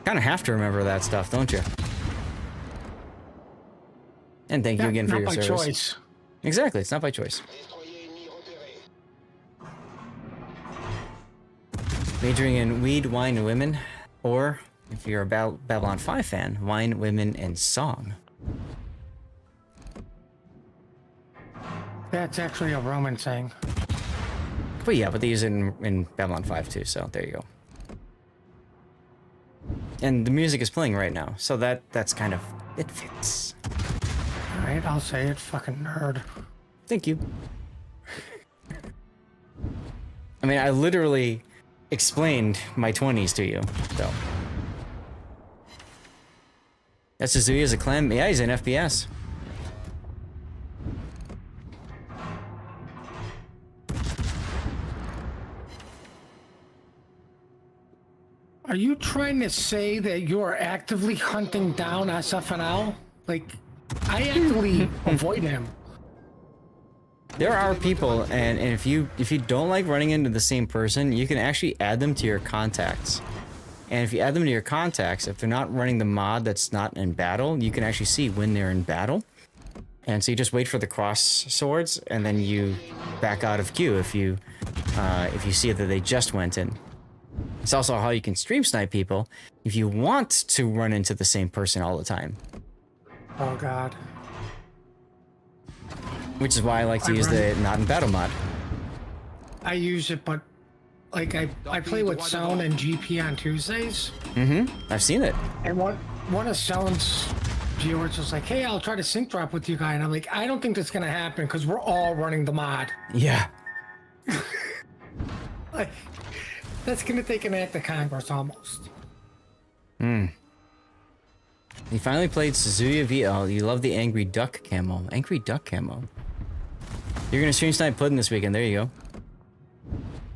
have to remember that stuff, don't you? And thank you again for your service. Not by choice. Exactly, it's not by choice. Majoring in weed, wine, and women, or if you're a Babylon 5 fan, wine, women, and song. That's actually a Roman saying. But yeah, but they use it in Babylon 5 too, so there you go. And the music is playing right now, so that's kind of... it fits. Alright, I'll say it, fucking nerd. Thank you. I mean, I literally explained my 20s to you, so... That's Suzuya as a clan? Yeah, he's in FPS. Are you trying to say that you are actively hunting down SFNL? Like, I actively avoid him. There are people, and if you don't like running into the same person, you can actually add them to your contacts. And if you add them to your contacts, if they're not running the mod that's not in battle, you can actually see when they're in battle. And so you just wait for the cross swords, and then you back out of queue if you see that they just went in. It's also how you can stream snipe people if you want to run into the same person all the time. Oh god. Which is why I like to use the not in battle mod. I use it, but like I play with Sound and GP on Tuesdays. Mm-hmm. I've seen it. And one of Sound's viewers was like, "Hey, I'll try to sync drop with you guys." And I'm like, "I don't think that's gonna happen because we're all running the mod." Yeah. Like, that's gonna take an act of Congress almost. Hmm. You finally played Suzuya VL. You love the Angry Duck camo. Angry Duck camo. You're gonna stream snipe Puddin this weekend. There you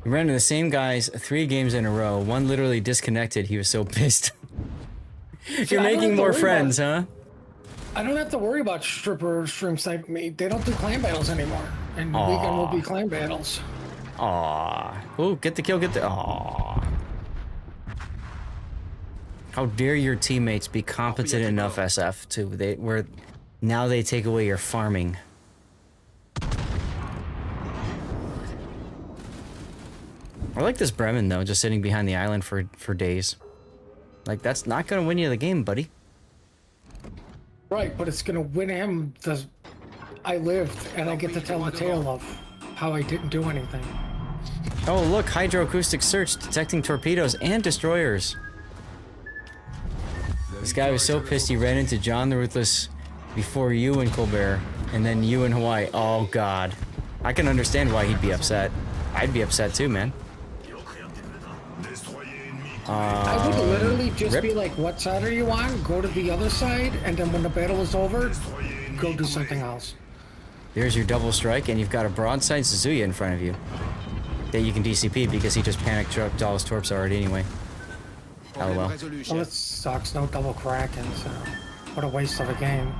go. We ran into the same guys 3 games in a row. One literally disconnected. He was so pissed. You're making more friends, huh? I don't have to worry about stripper stream snipe me. They don't do clan battles anymore. And the weekend will be clan battles. Aw. Oh, get the kill, get the... Aw. How dare your teammates be competent enough, SF, to... Now they take away your farming. I like this Bremen, though, just sitting behind the island for days. Like, that's not gonna win you the game, buddy. Right, but it's gonna win him the... I lived, and I get to tell the tale of how I didn't do anything. Oh, look, hydroacoustic search, detecting torpedoes and destroyers. This guy was so pissed he ran into John the Ruthless before you and Colbert, and then you in Hawaii. Oh, God. I can understand why he'd be upset. I'd be upset too, man. I would literally just be like, what side are you on? Go to the other side, and then when the battle is over, go do something else. There's your double strike, and you've got a broadside Suzuya in front of you that you can DCP because he just panic trucked all his torps already anyway. Oh well. Well, it sucks. No double cracking, so what a waste of a game.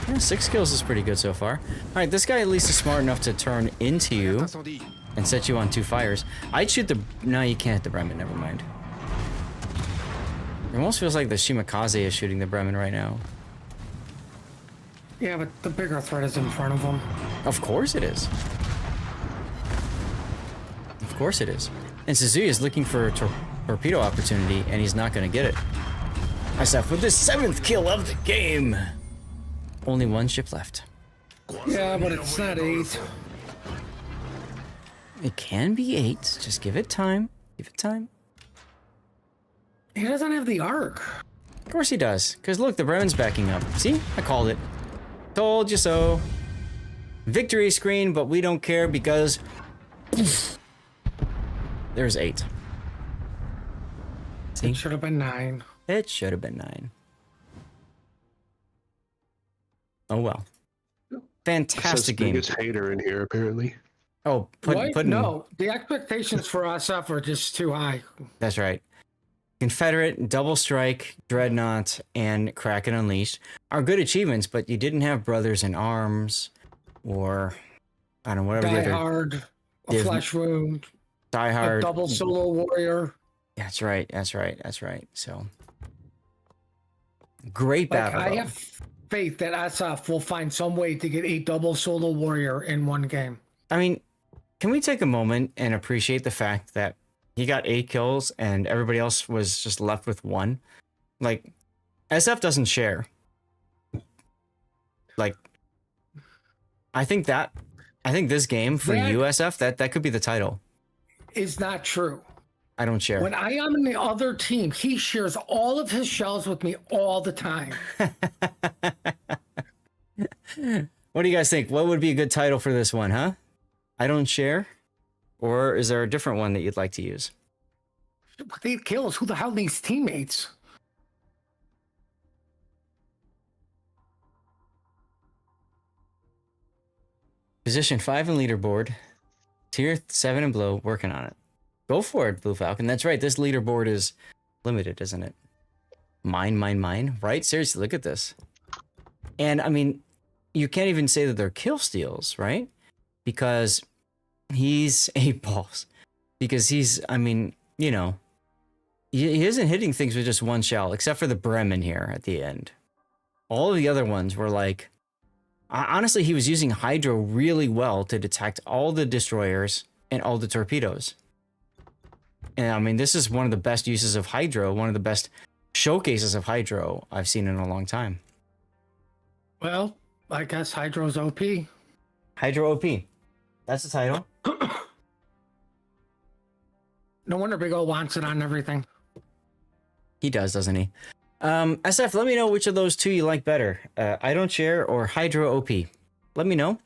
Yeah, 6 kills is pretty good so far. Alright, this guy at least is smart enough to turn into you and set you on 2 fires. I'd shoot the... No, you can't hit the Bremen, never mind. It almost feels like the Shimakaze is shooting the Bremen right now. Yeah, but the bigger threat is in front of him. Of course it is. Of course it is. And Suzuya is looking for a torpedo opportunity, and he's not going to get it. SF with the 7th kill of the game. Only 1 ship left. Yeah, but it's not 8. It can be 8. Just give it time. Give it time. He doesn't have the arc. Of course he does. Because look, the Bremen's backing up. See? I called it. Told you so. Victory screen, but we don't care because... There's 8. See? It should have been 9. It should have been 9. Oh well. Fantastic game. Biggest hater in here, apparently. Oh, No, the expectations for SF are just too high. That's right. Confederate, Double Strike, Dreadnought, and Kraken Unleashed are good achievements, but you didn't have Brothers in Arms, or I don't know, whatever the Die other... Hard, a Flesh Wound, Die Hard, a Double Solo Warrior. That's right, that's right, that's right. So, great battle. I have faith that SF will find some way to get a Double Solo Warrior in one game. I mean, can we take a moment and appreciate the fact that he got 8 kills and everybody else was just left with 1? Like, SF doesn't share. Like, I think this game for USF, that could be the title. Is not true. I don't share. When I am in the other team, he shares all of his shells with me all the time. What do you guys think? What would be a good title for this one, huh? I don't share? Or is there a different one that you'd like to use? With 8 kills, who the hell needs teammates? Position 5 in leaderboard. Tier 7 and below, working on it. Go for it, Blue Falcon. That's right, this leaderboard is limited, isn't it? Mine, right? Seriously, look at this. And, I mean, you can't even say that they're kill steals, right? Because he's 8 balls. Because he's, I mean, you know, he isn't hitting things with just 1 shell, except for the Bremen here at the end. All of the other ones were like... Honestly, he was using Hydro really well to detect all the destroyers and all the torpedoes. And I mean, this is one of the best uses of Hydro, one of the best showcases of Hydro I've seen in a long time. Well, I guess Hydro's OP. Hydro OP. That's the title. No wonder Big O wants it on everything. He does, doesn't he? SF, let me know which of those 2 you like better. I don't share or Hydro OP. Let me know.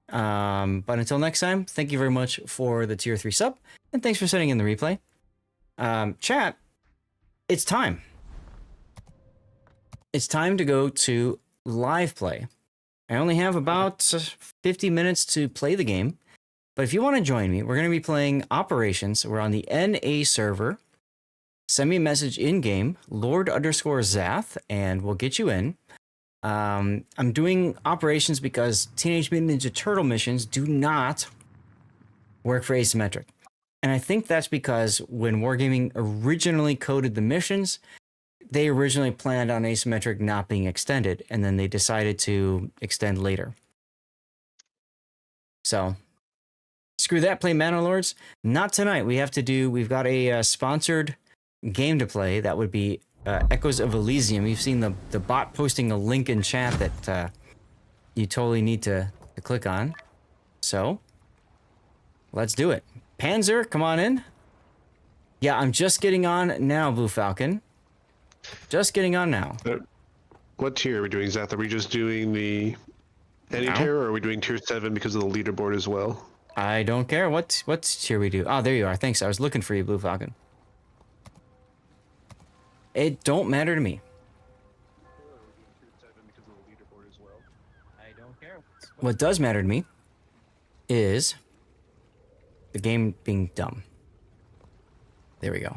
But until next time, thank you very much for the tier 3 sub, and thanks for sending in the replay. Chat, it's time. It's time to go to live play. I only have about 50 minutes to play the game. But if you want to join me, we're going to be playing Operations. We're on the NA server. Send me a message in-game, Lord_Zath, and we'll get you in. I'm doing Operations because Teenage Mutant Ninja Turtle missions do not work for asymmetric. And I think that's because when Wargaming originally coded the missions, they originally planned on asymmetric not being extended, and then they decided to extend later. So, screw that, play Manor Not tonight. We've got a sponsored game to play. That would be Echoes of Elysium. You've seen the bot posting a link in chat that you totally need to click on. So, let's do it. Panzer, come on in. Yeah, I'm just getting on now, Blue Falcon. Just getting on now. What tier are we doing, Zath? Are we just doing the any tier, or are we doing tier 7 because of the leaderboard as well? I don't care. What tier we do? Oh, there you are. Thanks. I was looking for you, Blue Falcon. It don't matter to me. I don't care. What does matter to me is the game being dumb. There we go.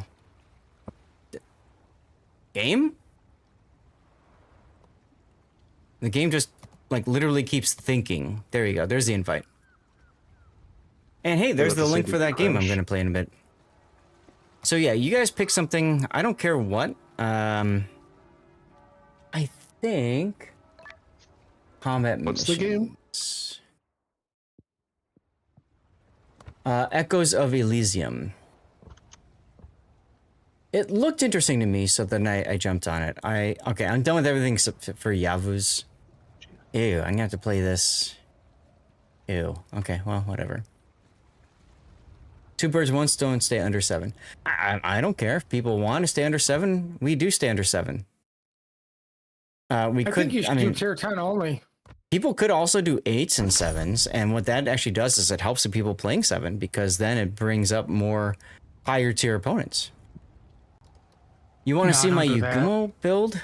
Game? The game just, like, literally keeps thinking. There you go. There's the invite. And hey, there's the link for that game I'm going to play in a bit. So yeah, you guys pick something. I don't care what. I think combat What's missions. the game? Echoes of Elysium. It looked interesting to me, so then I jumped on it. Okay, I'm done with everything except for Yavuz. Ew, I'm gonna have to play this. Ew. Okay, well, whatever. Two birds, one stone, stay under 7. I don't care. If people want to stay under 7, we do stay under 7. I think you should do tier 10 only. People could also do 8s and 7s, and what that actually does is it helps the people playing 7, because then it brings up more higher tier opponents. You want to see my Yugumo build?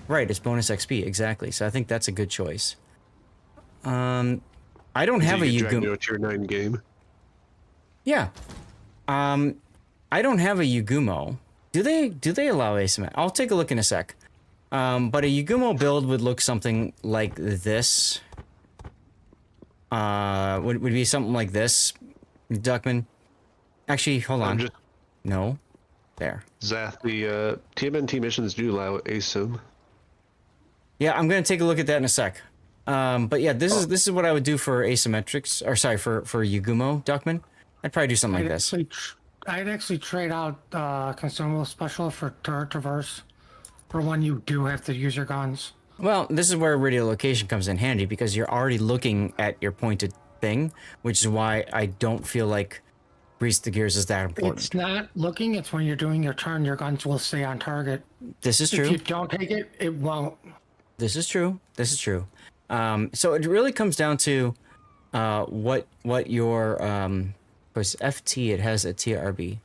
Right, it's bonus XP, exactly. So I think that's a good choice. I don't have a Yugumo. Tier 9 game. Yeah. I don't have a Yugumo. Do they allow asymmetric? I'll take a look in a sec. But a Yugumo build would look something like this. Would be something like this, Duckman. Actually, hold on. No. There. Zath, the TMNT missions do allow asym. Yeah, I'm gonna take a look at that in a sec. But yeah, this is what I would do for asymmetrics, or sorry, for Yugumo, Duckman. I'd probably do something like this. I'd actually trade out consumable special for turret traverse for when you do have to use your guns. Well, this is where radiolocation comes in handy, because you're already looking at your pointed thing, which is why I don't feel like grease the gears is that important. It's not looking, it's when you're doing your turn, your guns will stay on target. This is true. If you don't take it, it won't. This is true. This is true. So it really comes down to what your was FT. It has a TRB.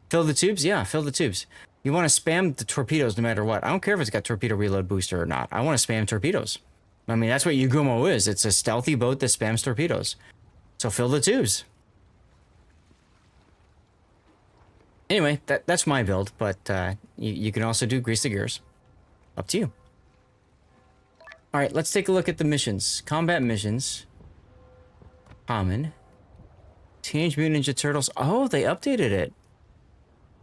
Fill the tubes. Yeah, fill the tubes. You want to spam the torpedoes no matter what. I don't care if it's got torpedo reload booster or not. I want to spam torpedoes. I mean, that's what Yugumo is. It's a stealthy boat that spams torpedoes. So fill the tubes. Anyway, that's my build, but you can also do grease the gears. Up to you. All right, let's take a look at the missions. Combat missions. Common. Teenage Mutant Ninja Turtles. Oh, they updated it.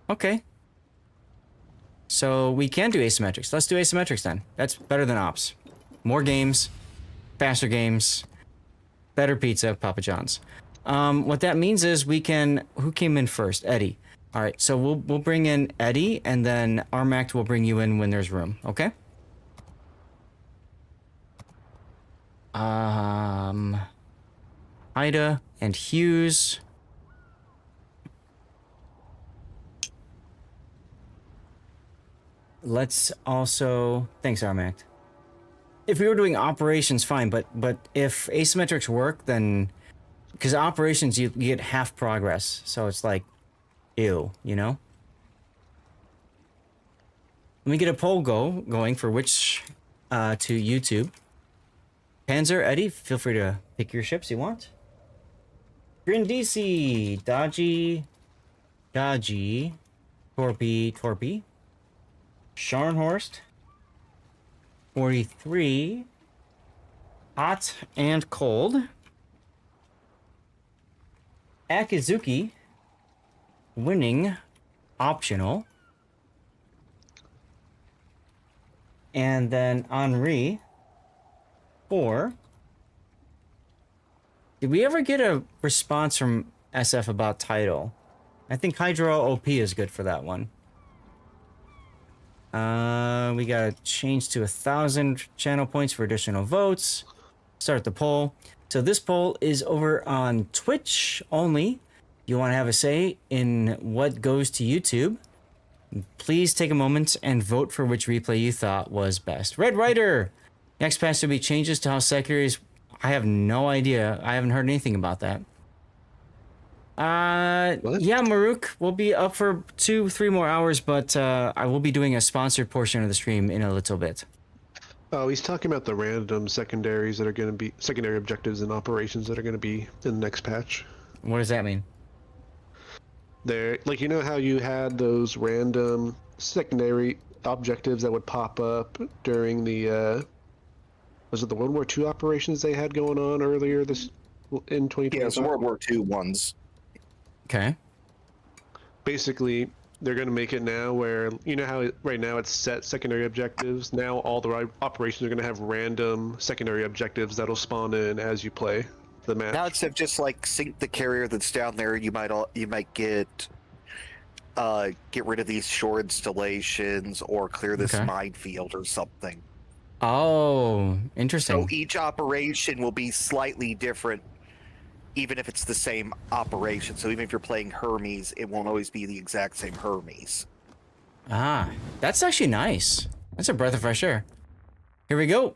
Okay. So we can do asymmetrics. Let's do asymmetrics then. That's better than ops. More games, faster games, better pizza, Papa John's. What that means is we can. Who came in first? Eddie. All right, so we'll bring in Eddie, and then Armact will bring you in when there's room. Okay. Ida and Hughes. Let's also... Thanks, Armact. If we were doing operations, fine, but if asymmetrics work, then... Because operations, you get half progress, so it's like, ew, you know? Let me get a poll going for which to YouTube. Panzer, Eddie, feel free to pick your ships you want. Brindisi, Dodgy, Torpy, Scharnhorst, 43, Hot and Cold, Akizuki, Winning, Optional, and then Henri, 4. Did we ever get a response from SF about title? I think Hydro OP is good for that one. We gotta change to 1,000 channel points for additional votes. Start the poll. So this poll is over on Twitch only. You want to have a say in what goes to YouTube? Please take a moment and vote for which replay you thought was best. Red Rider! Next patch will be changes to how secondaries. I have no idea. I haven't heard anything about that. Yeah, Maruk will be up for 2-3 more hours, but I will be doing a sponsored portion of the stream in a little bit. Oh, he's talking about the random secondaries that are going to be secondary objectives and operations that are going to be in the next patch. What does that mean? There, like, you know how you had those random secondary objectives that would pop up during the was it the World War II operations they had going on earlier this in 2020? Yeah, some World War II ones. Okay. Basically, they're going to make it now where, you know how right now it's set secondary objectives? Now all the operations are going to have random secondary objectives that'll spawn in as you play the match. Now instead of just like sink the carrier that's down there, you might get rid of these shore installations or clear this minefield or something. Oh, interesting. So each operation will be slightly different, even if it's the same operation. So even if you're playing Hermes, it won't always be the exact same Hermes. Ah, that's actually nice. That's a breath of fresh air. Here we go.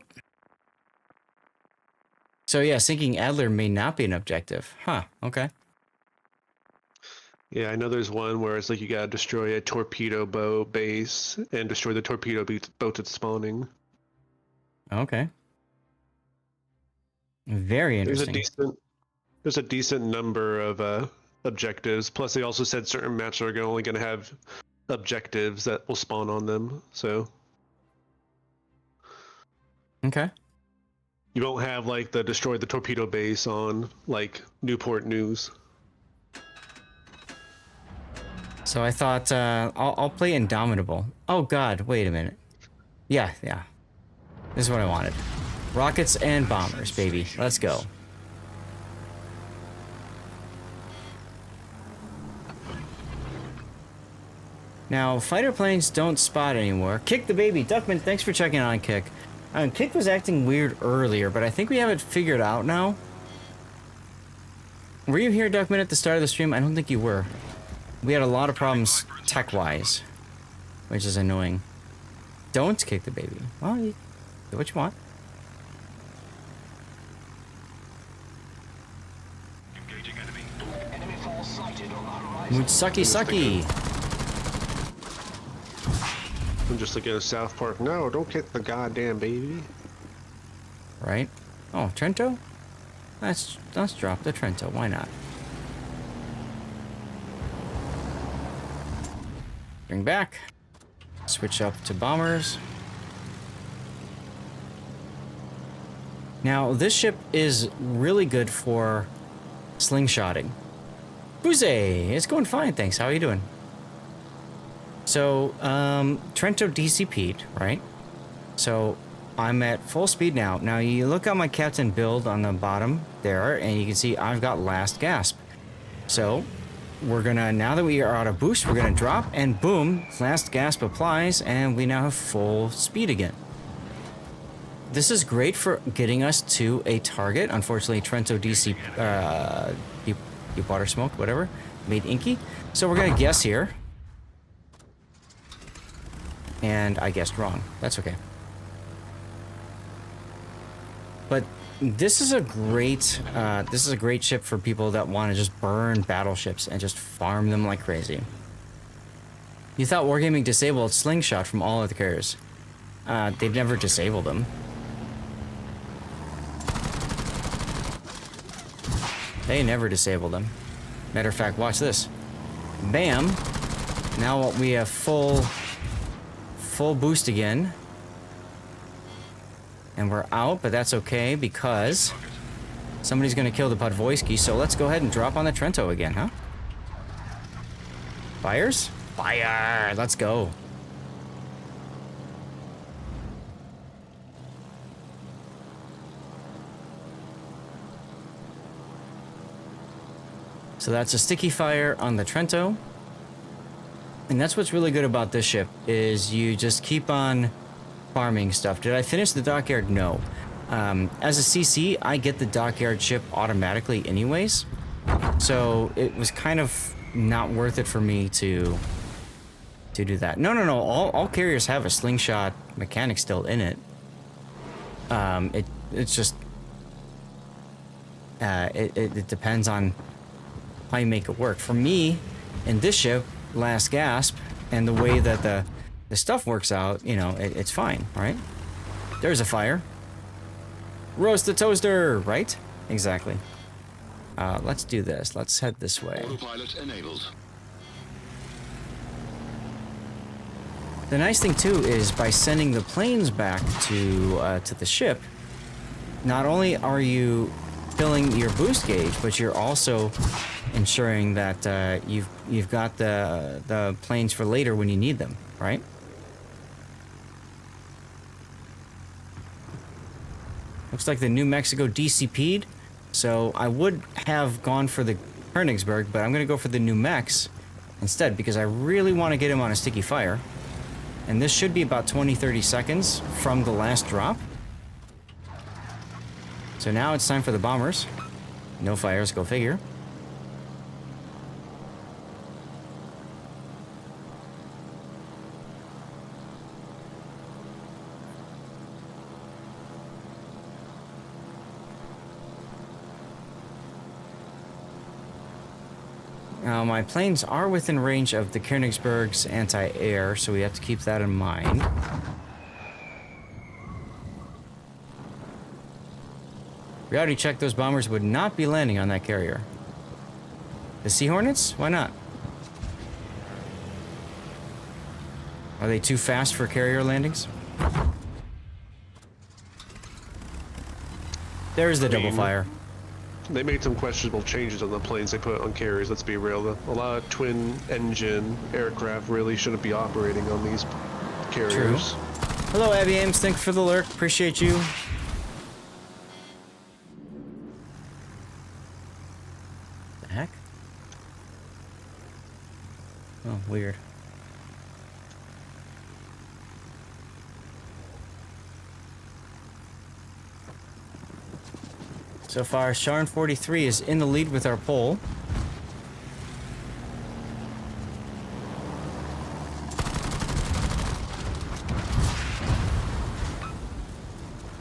So yeah, sinking Adler may not be an objective. Huh, okay. Yeah, I know there's one where it's like you gotta destroy a torpedo boat base and destroy the torpedo boat that's spawning. Okay. Very interesting. There's a decent number of objectives. Plus, they also said certain maps are only going to have objectives that will spawn on them. So, okay. You won't have like the destroy the torpedo base on like Newport News. So I thought I'll play Indomitable. Oh God, wait a minute. Yeah. This is what I wanted. Rockets and bombers, baby. Let's go. Now, fighter planes don't spot anymore. Kick the baby. Duckman, thanks for checking on Kick. Kick was acting weird earlier, but I think we have it figured out now. Were you here, Duckman, at the start of the stream? I don't think you were. We had a lot of problems tech-wise, which is annoying. Don't kick the baby. Well, you do what you want. Sucky. I'm just looking at South Park. No, don't kick the goddamn baby. Right? Oh, Trento? Let's drop the Trento. Why not? Bring back. Switch up to bombers. Now, this ship is really good for slingshotting. Buze, it's going fine, thanks. How are you doing? So, Trento DCP'd, right? So, I'm at full speed now. Now, you look at my captain build on the bottom there, and you can see I've got last gasp. So, we're gonna, now that we are out of boost, we're gonna drop, and boom, last gasp applies, and we now have full speed again. This is great for getting us to a target. Unfortunately, Trento DC, deep water smoke, whatever, made inky. So we're gonna guess here. And I guessed wrong. That's okay. But this is a great ship for people that want to just burn battleships and just farm them like crazy. You thought Wargaming disabled slingshot from all of the carriers. They've never disabled them. They never disable them. Matter of fact, watch this. Bam. Now we have full boost again. And we're out, but that's okay because somebody's gonna kill the Podvoisky, so let's go ahead and drop on the Trento again, huh? Fires? Fire! Let's go. So that's a sticky fire on the Trento. And that's what's really good about this ship, is you just keep on farming stuff. Did I finish the dockyard? No. As a CC, I get the dockyard ship automatically anyways. So it was kind of not worth it for me to do that. No. All carriers have a slingshot mechanic still in it. It's just... it depends on how you make it work. For me, in this ship, Last Gasp, and the way that the stuff works out, you know, it's fine, right? There's a fire. Roast the toaster, right? Exactly. Let's do this. Let's head this way. Autopilot enabled. The nice thing too is by sending the planes back to the ship, not only are you filling your boost gauge, but you're also ensuring that you've got the planes for later when you need them, right? Looks like the New Mexico DCP'd, so I would have gone for the Königsberg, but I'm gonna go for the New Mex instead because I really want to get him on a sticky fire. And this should be about 20-30 seconds from the last drop. So now it's time for the bombers. No fires, go figure. Now, my planes are within range of the Königsberg's anti-air, so we have to keep that in mind. Reality check, those bombers would not be landing on that carrier. The Sea Hornets? Why not? Are they too fast for carrier landings? There's the double fire. They made some questionable changes on the planes they put on carriers, let's be real. A lot of twin engine aircraft really shouldn't be operating on these carriers. True. Hello, Abby Ames, thanks for the lurk. Appreciate you. The heck? Oh, weird. So far, Sharn 43 is in the lead with our pole.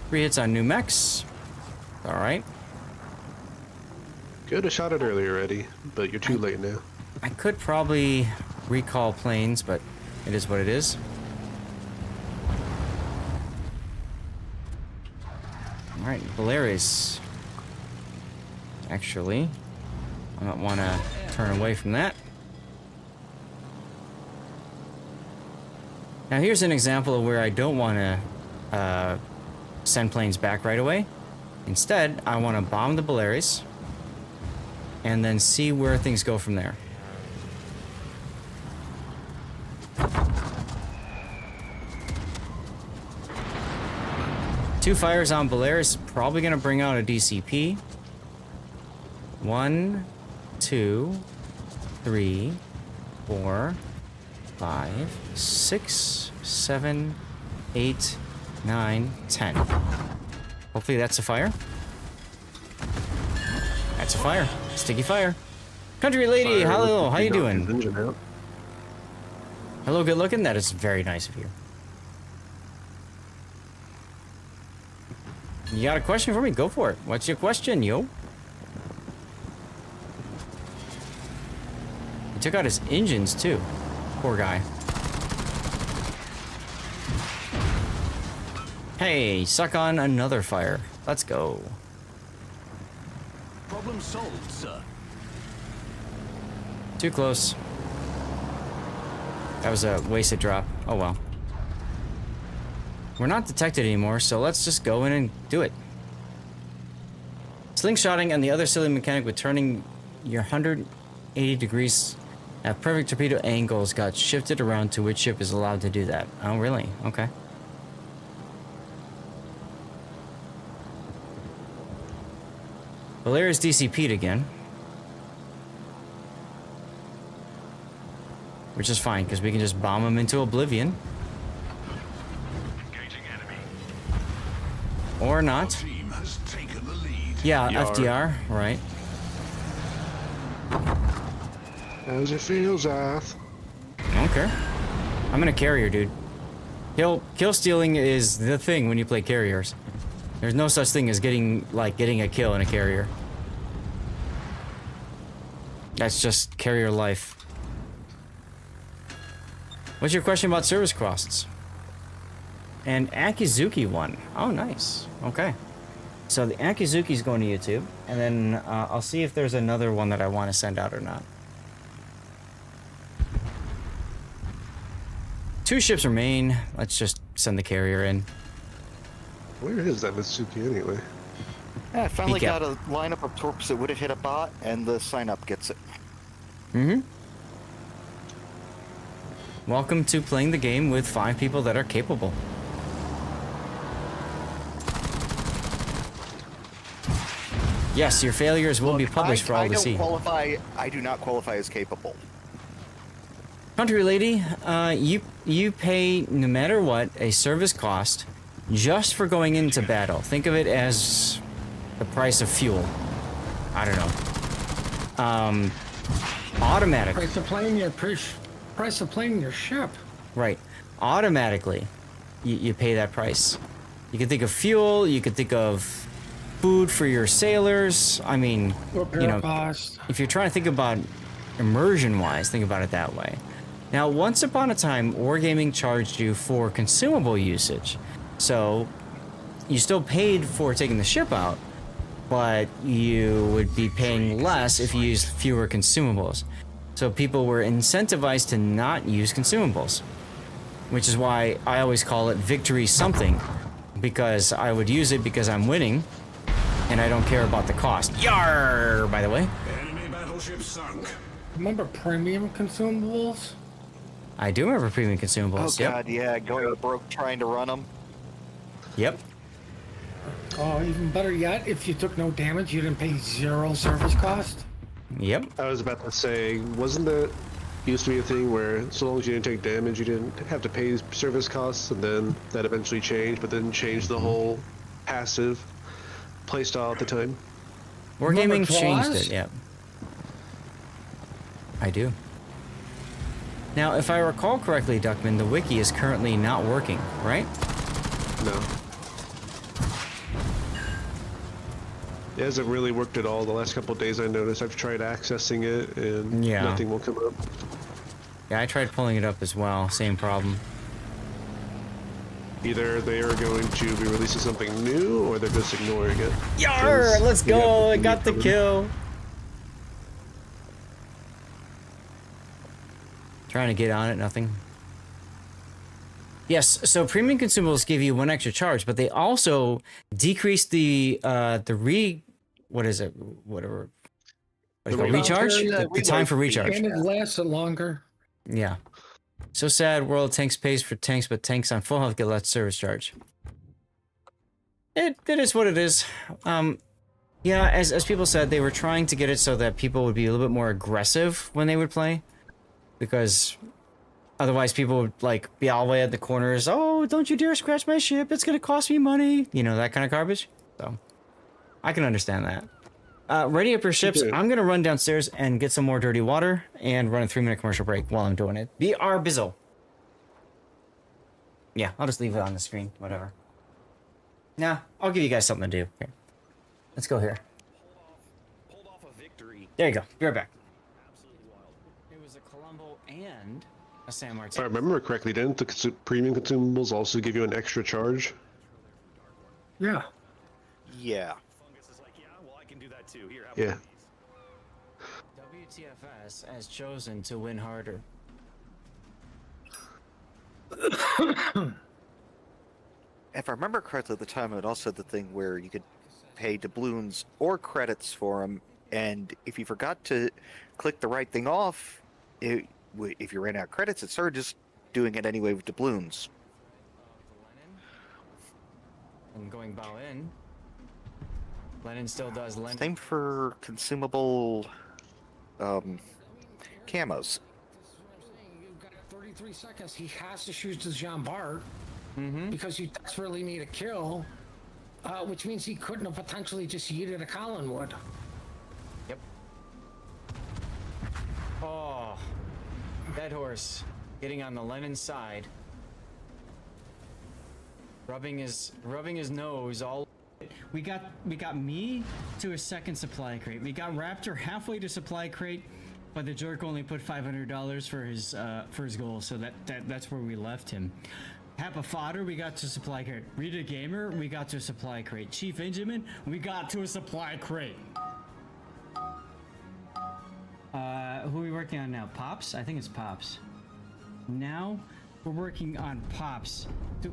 Three hits on New Mex. All right. Could have shot it earlier, Eddie, but you're too late now. I could probably recall planes, but it is what it is. All right, Polaris. Actually, I don't want to turn away from that. Now here's an example of where I don't want to send planes back right away. Instead, I want to bomb the Polaris and then see where things go from there. Two fires on Polaris, probably going to bring out a DCP. 1, 2, 3, 4, 5, 6, 7, 8, 9, 10. Hopefully that's a fire. That's a fire. Sticky fire. Country lady, hello, how you doing? Hello, good looking. That is very nice of you. You got a question for me? Go for it. What's your question, yo? He took out his engines, too. Poor guy. Hey, suck on another fire. Let's go. Problem Problem solved, sir. Too close. That was a wasted drop. Oh well. We're not detected anymore, so let's just go in and do it. Slingshotting and the other silly mechanic with turning your 180 degrees at perfect torpedo angles got shifted around to which ship is allowed to do that. Oh, really? Okay. Valeria's DCP'd again. Which is fine, because we can just bomb him into oblivion. Or not. Yeah, FDR, right. How's it feel, Zath? I don't care. I'm in a carrier, dude. Kill stealing is the thing when you play carriers. There's no such thing as getting a kill in a carrier. That's just carrier life. What's your question about service costs? And Akizuki one. Oh, nice. Okay. So the Akizuki's going to YouTube, and then I'll see if there's another one that I want to send out or not. 2 ships remain. Let's just send the carrier in. Where is that Mitsuki anyway? Yeah, I finally Peek got out. a lineup of torps that would have hit a bot, and the sign up gets it. Mm-hmm. Welcome to playing the game with 5 people that are capable. Yes, your failures will be published for all to see. I do not qualify as capable. Country lady, you pay no matter what a service cost just for going into battle. Think of it as the price of fuel. I don't know. Automatic. Price of playing your ship. Right. Automatically, you pay that price. You can think of fuel. You can think of food for your sailors. I mean, Cost. if you're trying to think about immersion-wise, think about it that way. Now, once upon a time, Wargaming charged you for consumable usage. So, you still paid for taking the ship out, but you would be paying less if you used fewer consumables. So people were incentivized to not use consumables, which is why I always call it victory something, because I would use it because I'm winning, and I don't care about the cost. Yar, by the way. Enemy battleship sunk. Remember premium consumables? I do remember premium consumables. Oh god, yeah, going broke trying to run them. Yep. Oh, even better yet, if you took no damage, you didn't pay 0 service cost. Yep. I was about to say, wasn't that used to be a thing where so long as you didn't take damage, you didn't have to pay service costs, and then that eventually changed, but then changed the whole passive playstyle at the time? Wargaming changed it, yeah. I do. Now, if I recall correctly, Duckman, the wiki is currently not working, right? No. It hasn't really worked at all. The last couple of days I noticed I've tried accessing it and nothing will come up. Yeah, I tried pulling it up as well. Same problem. Either they are going to be releasing something new or they're just ignoring it. Yar! Let's go! I got the kill! Trying to get on it, nothing. Yes, so premium consumables give you 1 extra charge, but they also decrease the recharge? The time for recharge. And it lasts longer. Yeah. So sad, World Tanks pays for tanks, but tanks on full health get less service charge. It is what it is. Yeah, as people said, they were trying to get it so that people would be a little bit more aggressive when they would play. Because otherwise people would like be all the way at the corners. Oh, don't you dare scratch my ship. It's going to cost me money. You know, that kind of garbage. So I can understand that. Ready up your ships. I'm going to run downstairs and get some more dirty water and run a 3-minute commercial break while I'm doing it. BR Bizzle. Yeah, I'll just leave it on the screen. Whatever. Nah, I'll give you guys something to do. Here. Let's go here. There you go. Be right back. It was a Colombo and a San Martin. If I remember correctly, didn't the premium consumables also give you an extra charge? Yeah. Yeah. too. Here, have Yeah. one of these. WTFS has chosen to win harder. If I remember correctly, at the time it also had the thing where you could pay doubloons or credits for them, and if you forgot to click the right thing off, if you ran out of credits, it started just doing it anyway with doubloons. And going bow in. Lennon still does Lennon. Same for consumable camos. You've got 33 seconds. He has to shoot the Jean Bart Mm-hmm. because you desperately need a kill, which means he couldn't have potentially just yeeted a Collinwood. Yep. Oh, Dead Horse getting on the Lennon side, rubbing his nose all. We got me to a second supply crate. We got Raptor halfway to supply crate, but the jerk only put $500 for his goal, so that's where we left him. Papa Fodder, we got to supply crate. Rita Gamer, we got to a supply crate. Chief Injamin, we got to a supply crate. Who are we working on now? Pops? I think it's Pops. Now we're working on Pops. Dude,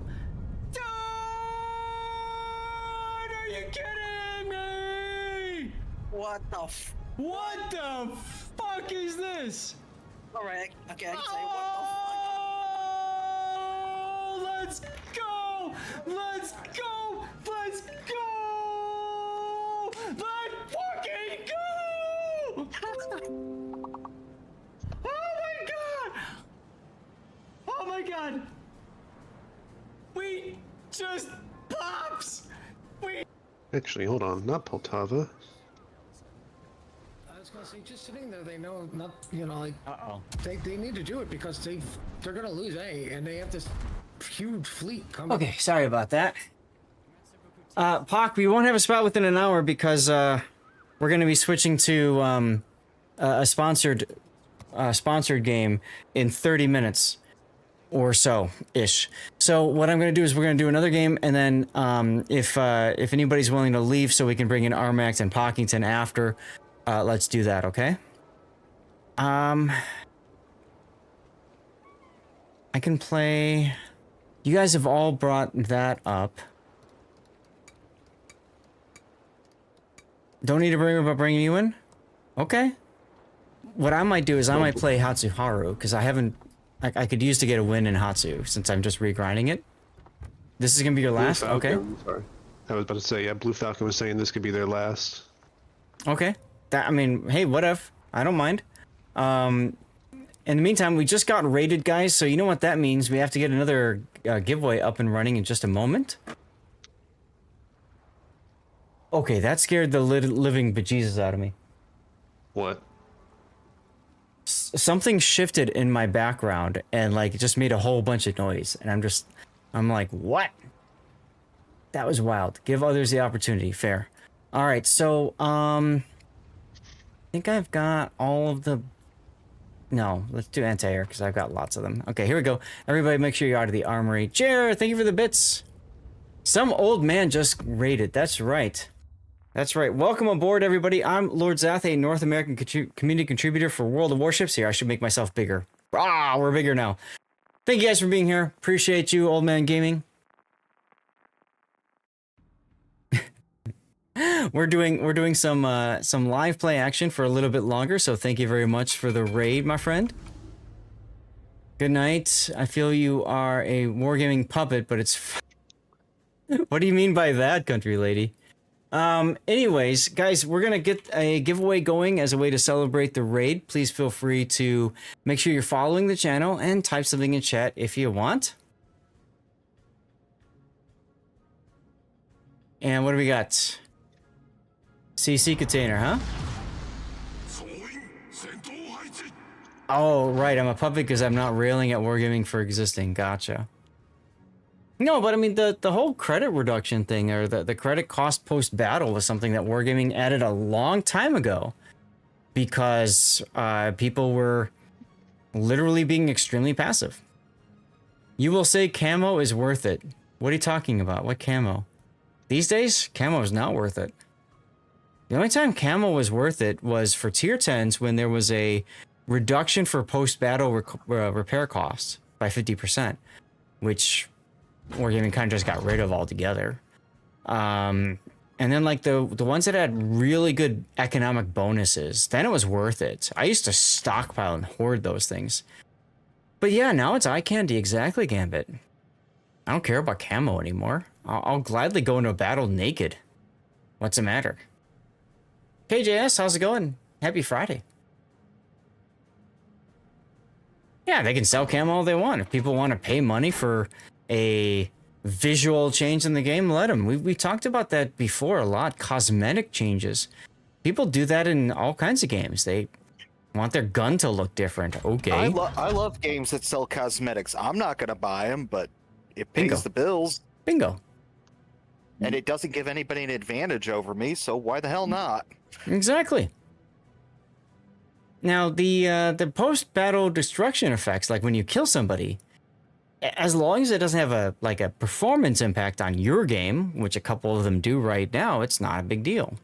are you kidding me? What the fuck is this? Alright, okay, I can say Oh, let's go! Let's go! Let's go! Let's fucking go! Oh my god! Oh my god! We just Pops! Actually, hold on, not Poltava. I was gonna say, just sitting there, they know not, like. Uh-oh. They need to do it because they're gonna lose A, and they have this huge fleet coming. Okay, sorry about that. Poc, we won't have a spot within an hour because we're going to be switching to a sponsored game in 30 minutes or so ish. So what I'm going to do is we're going to do another game, and then if anybody's willing to leave so we can bring in Armax and Pockington after, let's do that, okay? I can play. You guys have all brought that up. Don't need to bring about bringing you in? Okay. What I might do is I might play Hatsuharu, because I haven't... I could use to get a win in Hatsu, since I'm just regrinding it. This is going to be your last? Okay. Sorry. I was about to say, yeah, Blue Falcon was saying this could be their last. Okay. I mean, hey, whatever. I don't mind. In the meantime, we just got raided, guys, so you know what that means. We have to get another giveaway up and running in just a moment. Okay, that scared the living bejesus out of me. What? Something shifted in my background and like it just made a whole bunch of noise, and I'm like, what? That was wild. Give others the opportunity. Fair. All right, so I think I've got all of the. No, let's do anti-air because I've got lots of them. Okay, here we go. Everybody, make sure you're out of the armory. Jer, thank you for the bits. Some old man just raided. That's right. That's right. Welcome aboard, everybody. I'm Lord Zath, a North American community contributor for World of Warships. Here, I should make myself bigger. Ah, we're bigger now. Thank you guys for being here. Appreciate you, Old Man Gaming. We're doing some live play action for a little bit longer, so thank you very much for the raid, my friend. Good night. I feel you are a wargaming puppet, but it's. What do you mean by that, country lady? Anyways, guys, we're gonna get a giveaway going as a way to celebrate the raid. Please feel free to make sure you're following the channel and type something in chat if you want. And what do we got? CC container, huh? Oh, right, I'm a puppet because I'm not railing at wargaming for existing. Gotcha. No, but I mean, the whole credit reduction thing, or the credit cost post-battle, was something that wargaming added a long time ago. Because people were literally being extremely passive. You will say camo is worth it. What are you talking about? What camo? These days, camo is not worth it. The only time camo was worth it was for tier 10s when there was a reduction for post-battle repair costs by 50%, which Wargaming kind of just got rid of altogether. And then like the ones that had really good economic bonuses, then it was worth it. I used to stockpile and hoard those things. But yeah, now it's eye candy. Exactly, Gambit. I don't care about camo anymore. I'll gladly go into a battle naked. What's the matter? KJS, how's it going? Happy Friday. Yeah, they can sell camo all they want. If people want to pay money for a visual change in the game, let them. We talked about that before a lot. Cosmetic changes. People do that in all kinds of games. They want their gun to look different. Okay. I love games that sell cosmetics. I'm not going to buy them, but it pays Bingo. the bills. Bingo. And it doesn't give anybody an advantage over me, so why the hell not? Exactly. Now, the post-battle destruction effects, like when you kill somebody, as long as it doesn't have a performance impact on your game, which a couple of them do right now, it's not a big deal.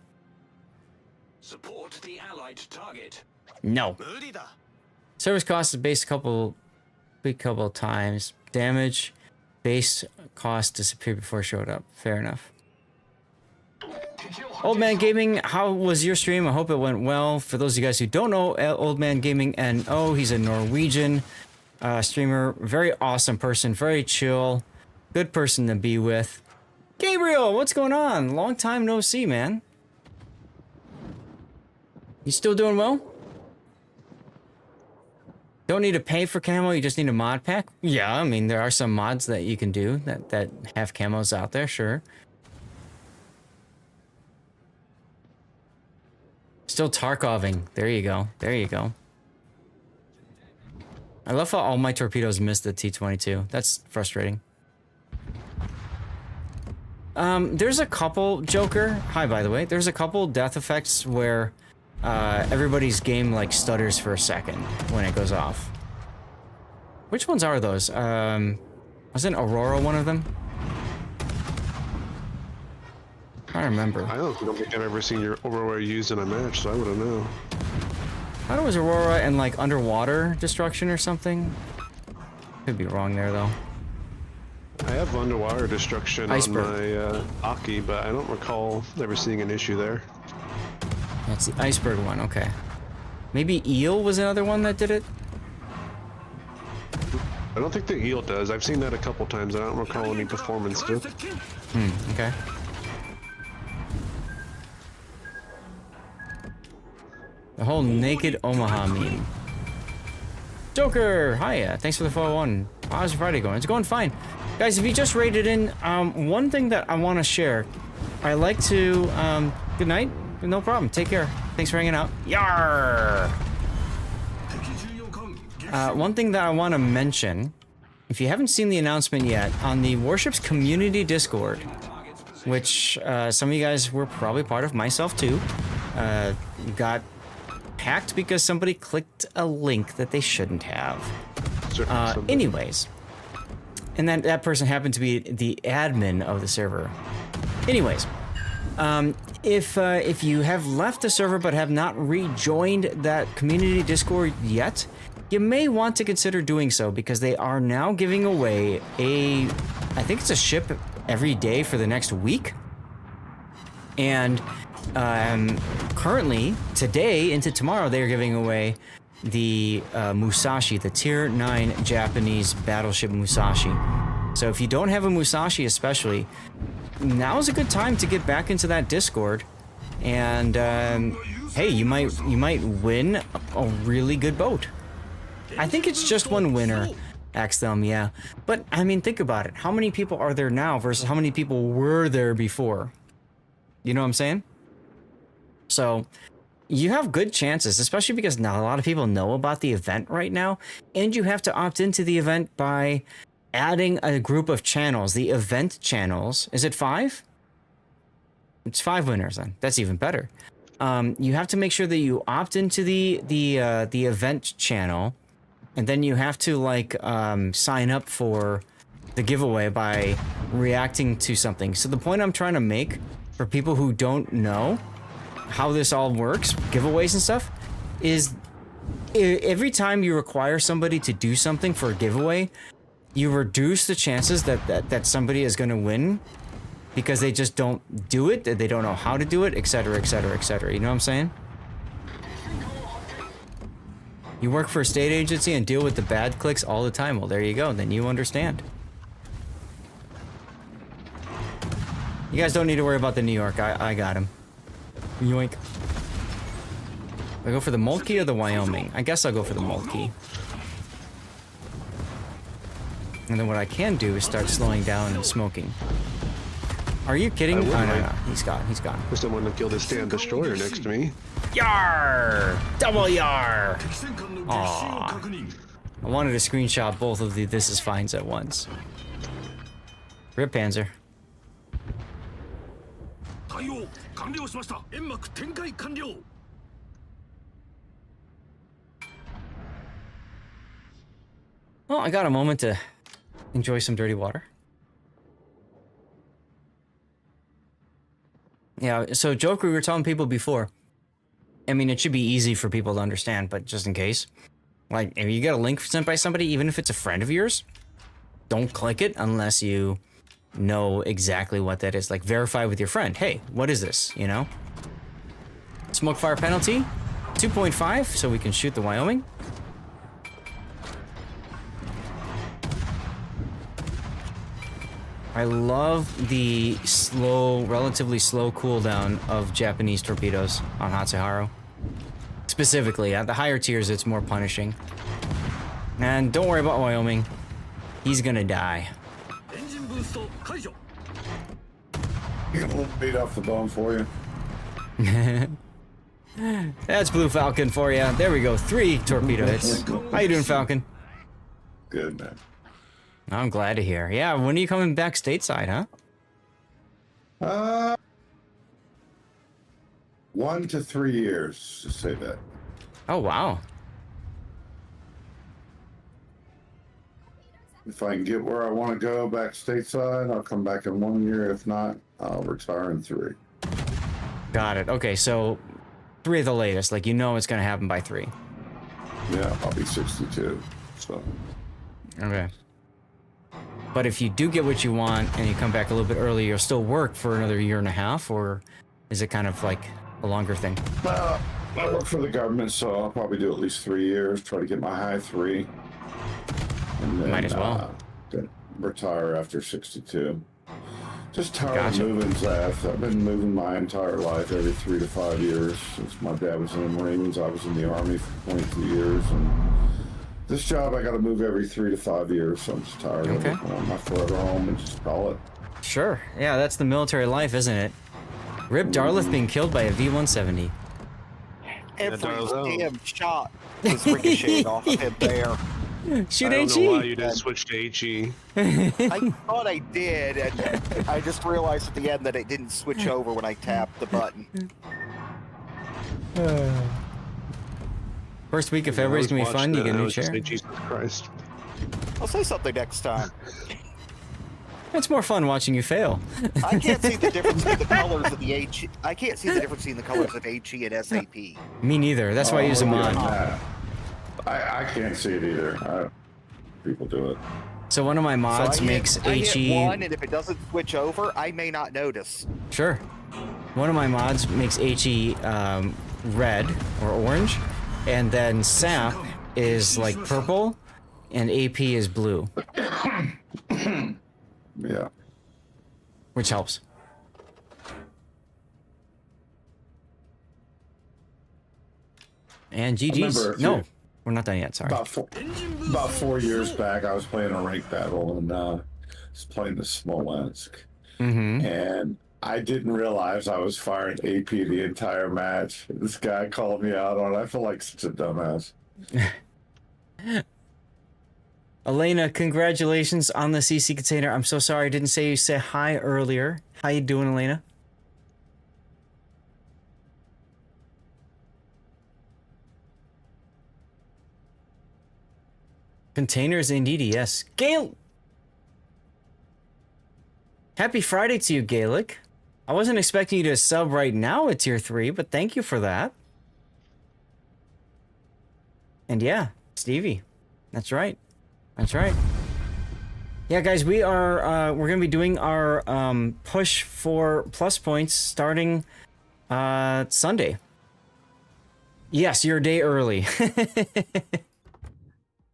Support the allied target. No. Service cost is based a couple of times. Damage, base cost disappeared before it showed up. Fair enough. Old Man Gaming, how was your stream? I hope it went well. For those of you guys who don't know Old Man Gaming, he's a Norwegian streamer. Very awesome person. Very chill. Good person to be with. Gabriel, what's going on? Long time no see, man. You still doing well? Don't need to pay for camo, you just need a mod pack? Yeah, I mean, there are some mods that you can do that have camos out there, sure. Still Tarkoving. There you go. There you go. I love how all my torpedoes missed the T-22. That's frustrating. There's a couple, Joker. Hi, by the way. There's a couple death effects where everybody's game like stutters for a second when it goes off. Which ones are those? Wasn't Aurora one of them? I remember. I don't think I've ever seen your Aurora used in a match, so I wouldn't know. I thought it was Aurora and like underwater destruction or something. Could be wrong there though. I have underwater destruction Iceberg. on my Aki, but I don't recall ever seeing an issue there. That's the iceberg one, okay. Maybe Eel was another one that did it? I don't think the eel does. I've seen that a couple times. I don't recall any performance to. Okay. The whole naked Omaha meme. Joker! Hiya, thanks for the follow on. How's your Friday going? It's going fine. Guys, if you just rated in, one thing that I want to share, I like to, good night. No problem. Take care. Thanks for hanging out. Yarr! One thing that I want to mention, if you haven't seen the announcement yet, on the Warships Community Discord, which some of you guys were probably part of, myself too, got hacked because somebody clicked a link that they shouldn't have. Anyways, and that person happened to be the admin of the server. Anyways, if you have left the server but have not rejoined that community Discord yet, you may want to consider doing so because they are now giving away I think it's a ship every day for the next week. And currently, today into tomorrow, they are giving away the Musashi, the Tier 9 Japanese battleship Musashi. So if you don't have a Musashi especially, now's a good time to get back into that Discord. And hey, you might win a really good boat. I think it's just one winner, Axthelm, yeah. But, I mean, think about it. How many people are there now versus how many people were there before? You know what I'm saying? So, you have good chances, especially because not a lot of people know about the event right now. And you have to opt into the event by adding a group of channels. The event channels. Is it 5? It's 5 winners then. That's even better. You have to make sure that you opt into the event channel. And then you have to like sign up for the giveaway by reacting to something. So the point I'm trying to make for people who don't know how this all works, giveaways and stuff, is every time you require somebody to do something for a giveaway, you reduce the chances that somebody is going to win because they just don't do it, they don't know how to do it, etc., etc., etc. You know what I'm saying? You work for a state agency and deal with the bad clicks all the time. Well, there you go. Then you understand. You guys don't need to worry about the New York. I got him. Yoink. I go for the Mulkey or the Wyoming? I guess I'll go for the Mulkey. And then what I can do is start slowing down and smoking. Are you kidding? Oh, no. He's gone. He's gone. There's someone to kill this damn destroyer next to me. Yar! Double yar! Aww. I wanted to screenshot both of the This Is Fines at once. Rip Panzer. Well, I got a moment to enjoy some dirty water. Yeah, so Joker, we were telling people before. I mean, it should be easy for people to understand, but just in case. Like, if you get a link sent by somebody, even if it's a friend of yours, don't click it unless you know exactly what that is. Like, verify with your friend. Hey, what is this, you know? Smoke fire penalty, 2.5, so we can shoot the Wyoming. I love the slow, relatively slow cooldown of Japanese torpedoes on Hatsuharu. Specifically, at the higher tiers, it's more punishing. And don't worry about Wyoming. He's gonna die. You gonna beat off the bone for you? That's Blue Falcon for you. There we go. 3 torpedo hits. How you doing, Falcon? Good, man. I'm glad to hear. Yeah, when are you coming back stateside, huh? 1 to 3 years, to say that. Oh, wow. If I can get where I want to go back stateside, I'll come back in 1 year. If not, I'll retire in 3. Got it. Okay, so 3 at the latest. Like, you know it's going to happen by 3. Yeah, I'll be 62, so. Okay. But if you do get what you want and you come back a little bit early, you'll still work for another 1.5 years, or is it kind of like a longer thing? I work for the government, so I'll probably do at least 3 years, try to get my high 3. And then, might as well. Then retire after 62. Just tired Gotcha. of moving, Zaf. I've been moving my entire life every 3 to 5 years. Since my dad was in the Marines, I was in the Army for 22 years. And this job, I got to move every 3 to 5 years, so I'm just tired of it. I want my forever home and just call it. Sure. Yeah, that's the military life, isn't it? Rip Darlith being killed by a V-170. Every damn shot was ricocheted off of him there. Shoot I don't HE. know why you didn't switch to HE. I thought I did, and I just realized at the end that it didn't switch over when I tapped the button. First week of February is going to be fun. You get a new chair. Jesus Christ. I'll say something next time. It's more fun watching you fail. I can't see the difference in the colors of the HE. I can't see the difference in the colors of HE and SAP. Me neither. That's why I use a mod. I can't see it either. People do it. So one of my mods So makes I hit HE. 1, and if it doesn't switch over, I may not notice. Sure. One of my mods makes HE red or orange, and then SAP is like purple, and AP is blue. Yeah. Which helps. And GG's. No, we're not done yet. Sorry. About 4 years back, I was playing a rank battle and was playing the Smolensk. Mm-hmm. And I didn't realize I was firing AP the entire match. This guy called me out on it. I feel like such a dumbass. Elena, congratulations on the CC container. I'm so sorry I didn't say hi earlier. How you doing, Elena? Containers indeed, yes. Gale! Happy Friday to you, Gaelic. I wasn't expecting you to sub right now at tier 3, but thank you for that. And yeah, Stevie. That's right. That's right. Yeah, guys, we're gonna be doing our push for plus points starting Sunday. Yes, you're a day early.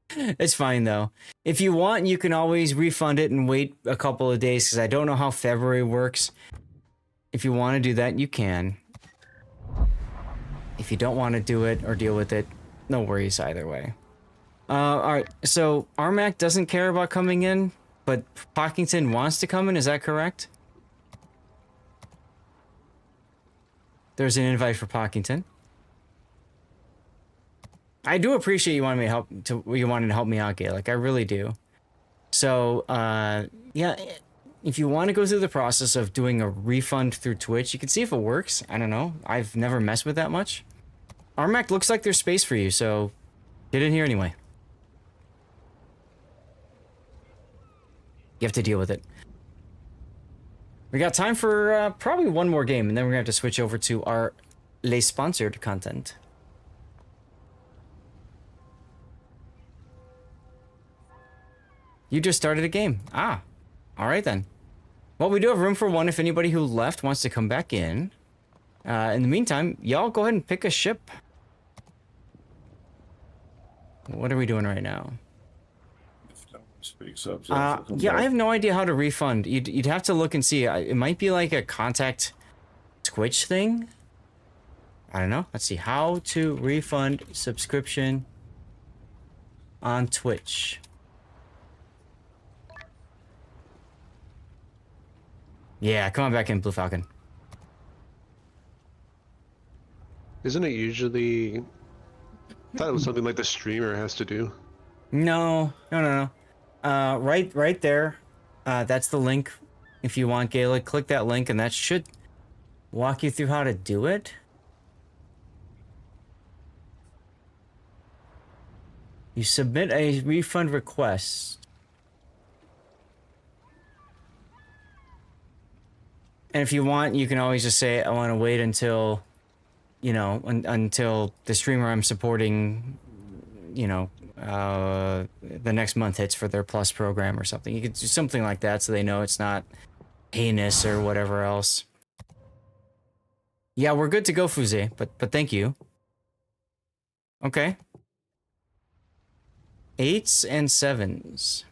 It's fine though. If you want, you can always refund it and wait a couple of days because I don't know how February works. If you want to do that, you can. If you don't want to do it or deal with it, no worries either way. Alright, so Armac doesn't care about coming in, but Pockington wants to come in, is that correct? There's an invite for Pockington. I do appreciate you wanting to help me out, Gaelic. I really do. So, yeah, if you want to go through the process of doing a refund through Twitch, you can see if it works. I don't know. I've never messed with that much. Armac looks like there's space for you, so get in here anyway. You have to deal with it. We got time for probably one more game, and then we're gonna have to switch over to our Les sponsored content. You just started a game. Ah, all right then. Well, we do have room for one if anybody who left wants to come back in. In the meantime, y'all go ahead and pick a ship. What are we doing right now? Speaks up. Yeah, I have no idea how to refund. You'd have to look and see. It might be like a contact Twitch thing. I don't know. Let's see. How to refund subscription on Twitch. Yeah, come on back in, Blue Falcon. Isn't it usually... I thought it was something like the streamer has to do. No. Right there. That's the link. If you want Gaelic, click that link and that should walk you through how to do it. You submit a refund request. And if you want, you can always just say, I want to wait until, you know, until the streamer I'm supporting, you know, the next month hits for their plus program or something. You could do something like that so they know it's not heinous or whatever else. Yeah, we're good to go, Fuze, but thank you. Okay. 8s and 7s.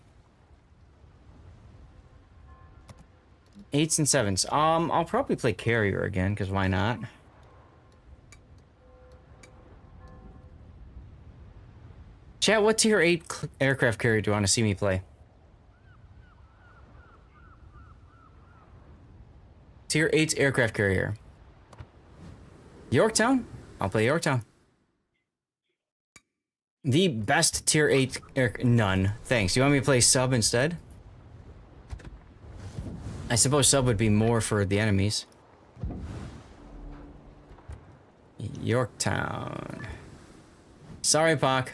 8s and 7s. I'll probably play carrier again, because why not? Chat, what tier 8 aircraft carrier do you want to see me play? Tier 8 aircraft carrier. Yorktown? I'll play Yorktown. The best tier 8 none. Thanks. You want me to play sub instead? I suppose sub would be more for the enemies. Yorktown. Sorry, Pac.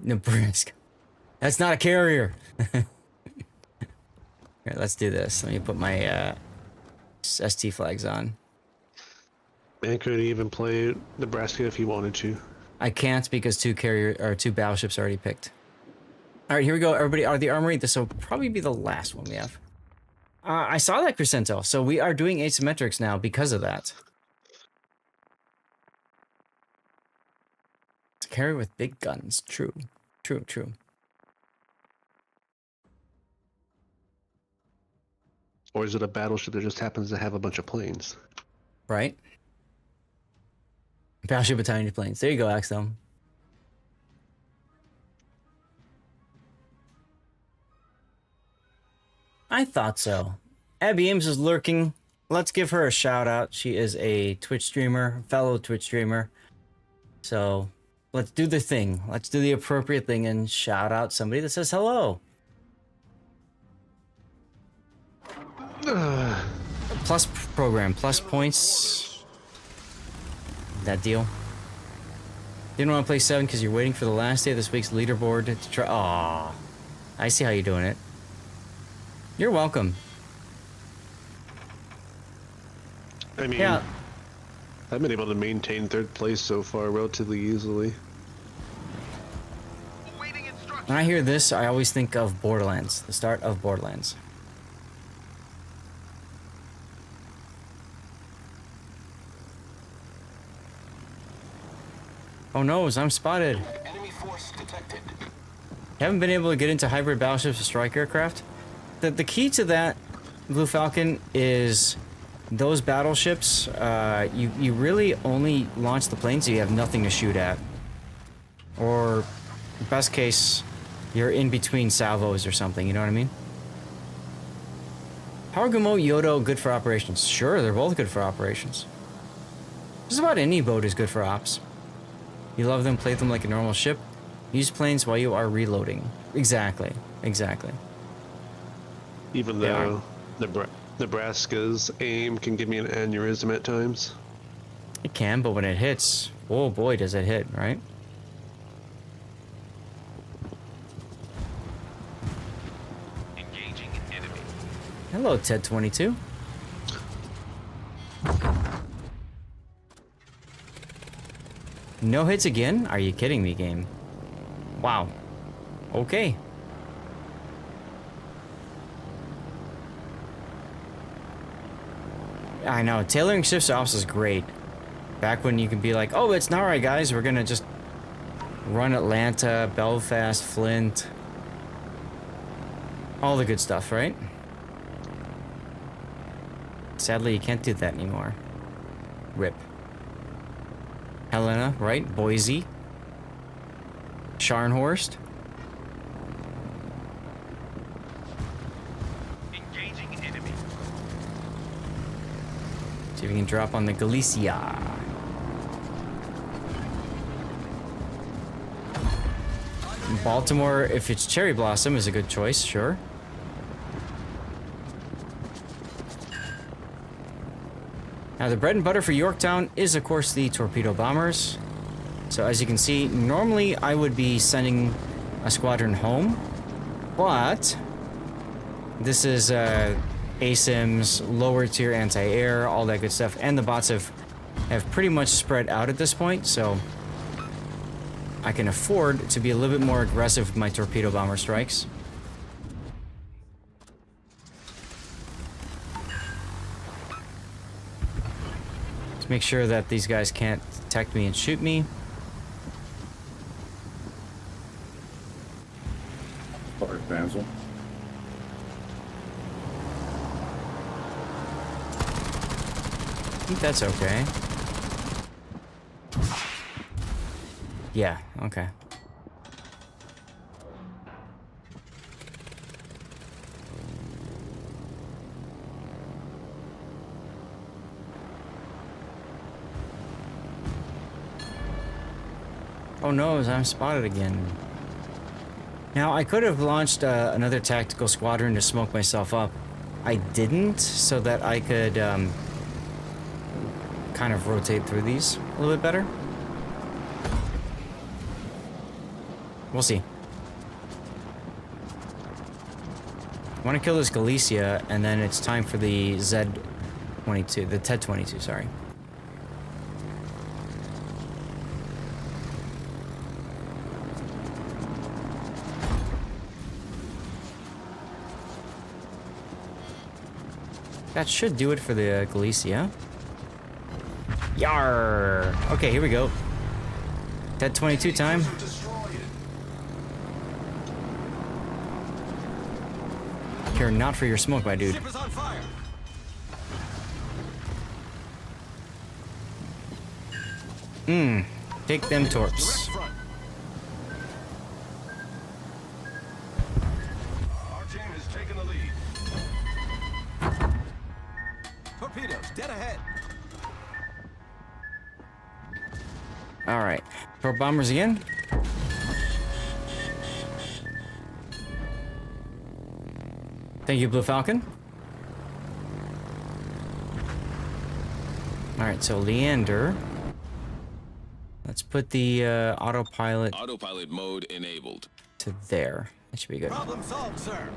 Nebraska. That's not a carrier. Here, let's do this. Let me put my ST flags on. Man could even play Nebraska if he wanted to. I can't because two battleships are already picked. All right, here we go, everybody. Are the armory? This will probably be the last one we have. I saw that, Crescento. So we are doing asymmetrics now because of that. It's a carrier with big guns. True. Or is it a battleship that just happens to have a bunch of planes? Right. Battleship with tiny planes. There you go, Axel. I thought so. Abby Ames is lurking. Let's give her a shout out. She is a Twitch streamer, fellow Twitch streamer. So let's do the thing. Let's do the appropriate thing and shout out somebody that says hello. Plus program, plus points. That deal. Didn't want to play 7 because you're waiting for the last day of this week's leaderboard to try. Aw, I see how you're doing it. You're welcome. I mean, Yeah. I've been able to maintain third place so far relatively easily. When I hear this, I always think of Borderlands, the start of Borderlands. Oh no, I'm spotted. Enemy force detected. Haven't been able to get into hybrid battleships or strike aircraft. The key to that, Blue Falcon, is those battleships, you really only launch the planes so you have nothing to shoot at. Or, best case, you're in between salvos or something, you know what I mean? Power Gumo, Yodo, good for operations. Sure, they're both good for operations. Just about any boat is good for ops. You love them, play them like a normal ship. Use planes while you are reloading. Exactly, exactly. Even though Nebraska's aim can give me an aneurysm at times. It can, but when it hits, oh boy, does it hit, right? Engaging enemy. Hello, Ted22. No hits again? Are you kidding me, game? Wow. Okay. I know, tailoring shifts to ops is great. Back when you could be like, oh, it's not right, guys. We're gonna just run Atlanta, Belfast, Flint. All the good stuff, right? Sadly, you can't do that anymore. RIP. Helena, right? Boise. Scharnhorst. Engaging enemy. See if we can drop on the Galicia. Baltimore, if it's Cherry Blossom, is a good choice, sure. Now, the bread and butter for Yorktown is, of course, the torpedo bombers. So, as you can see, normally I would be sending a squadron home, but this is ASIMs, lower tier anti-air, all that good stuff, and the bots have pretty much spread out at this point, so I can afford to be a little bit more aggressive with my torpedo bomber strikes. To make sure that these guys can't detect me and shoot me. Sorry, Basil. I think that's okay. Yeah, okay. Oh no, I'm spotted again. Now, I could have launched another tactical squadron to smoke myself up. I didn't, so that I could kind of rotate through these a little bit better. We'll see. I want to kill this Galicia, and then it's time for the Z-22, the TED-22, sorry. That should do it for the Galicia. Yar! Okay, here we go. TED-22 time. Care not for your smoke, my dude. Take them torps. Our team has taken the lead. Torpedoes dead ahead. All right, torp bombers again. Thank you, Blue Falcon. All right, so Leander. Let's put the autopilot Mode enabled. to there. That should be good. Problem solved, sir.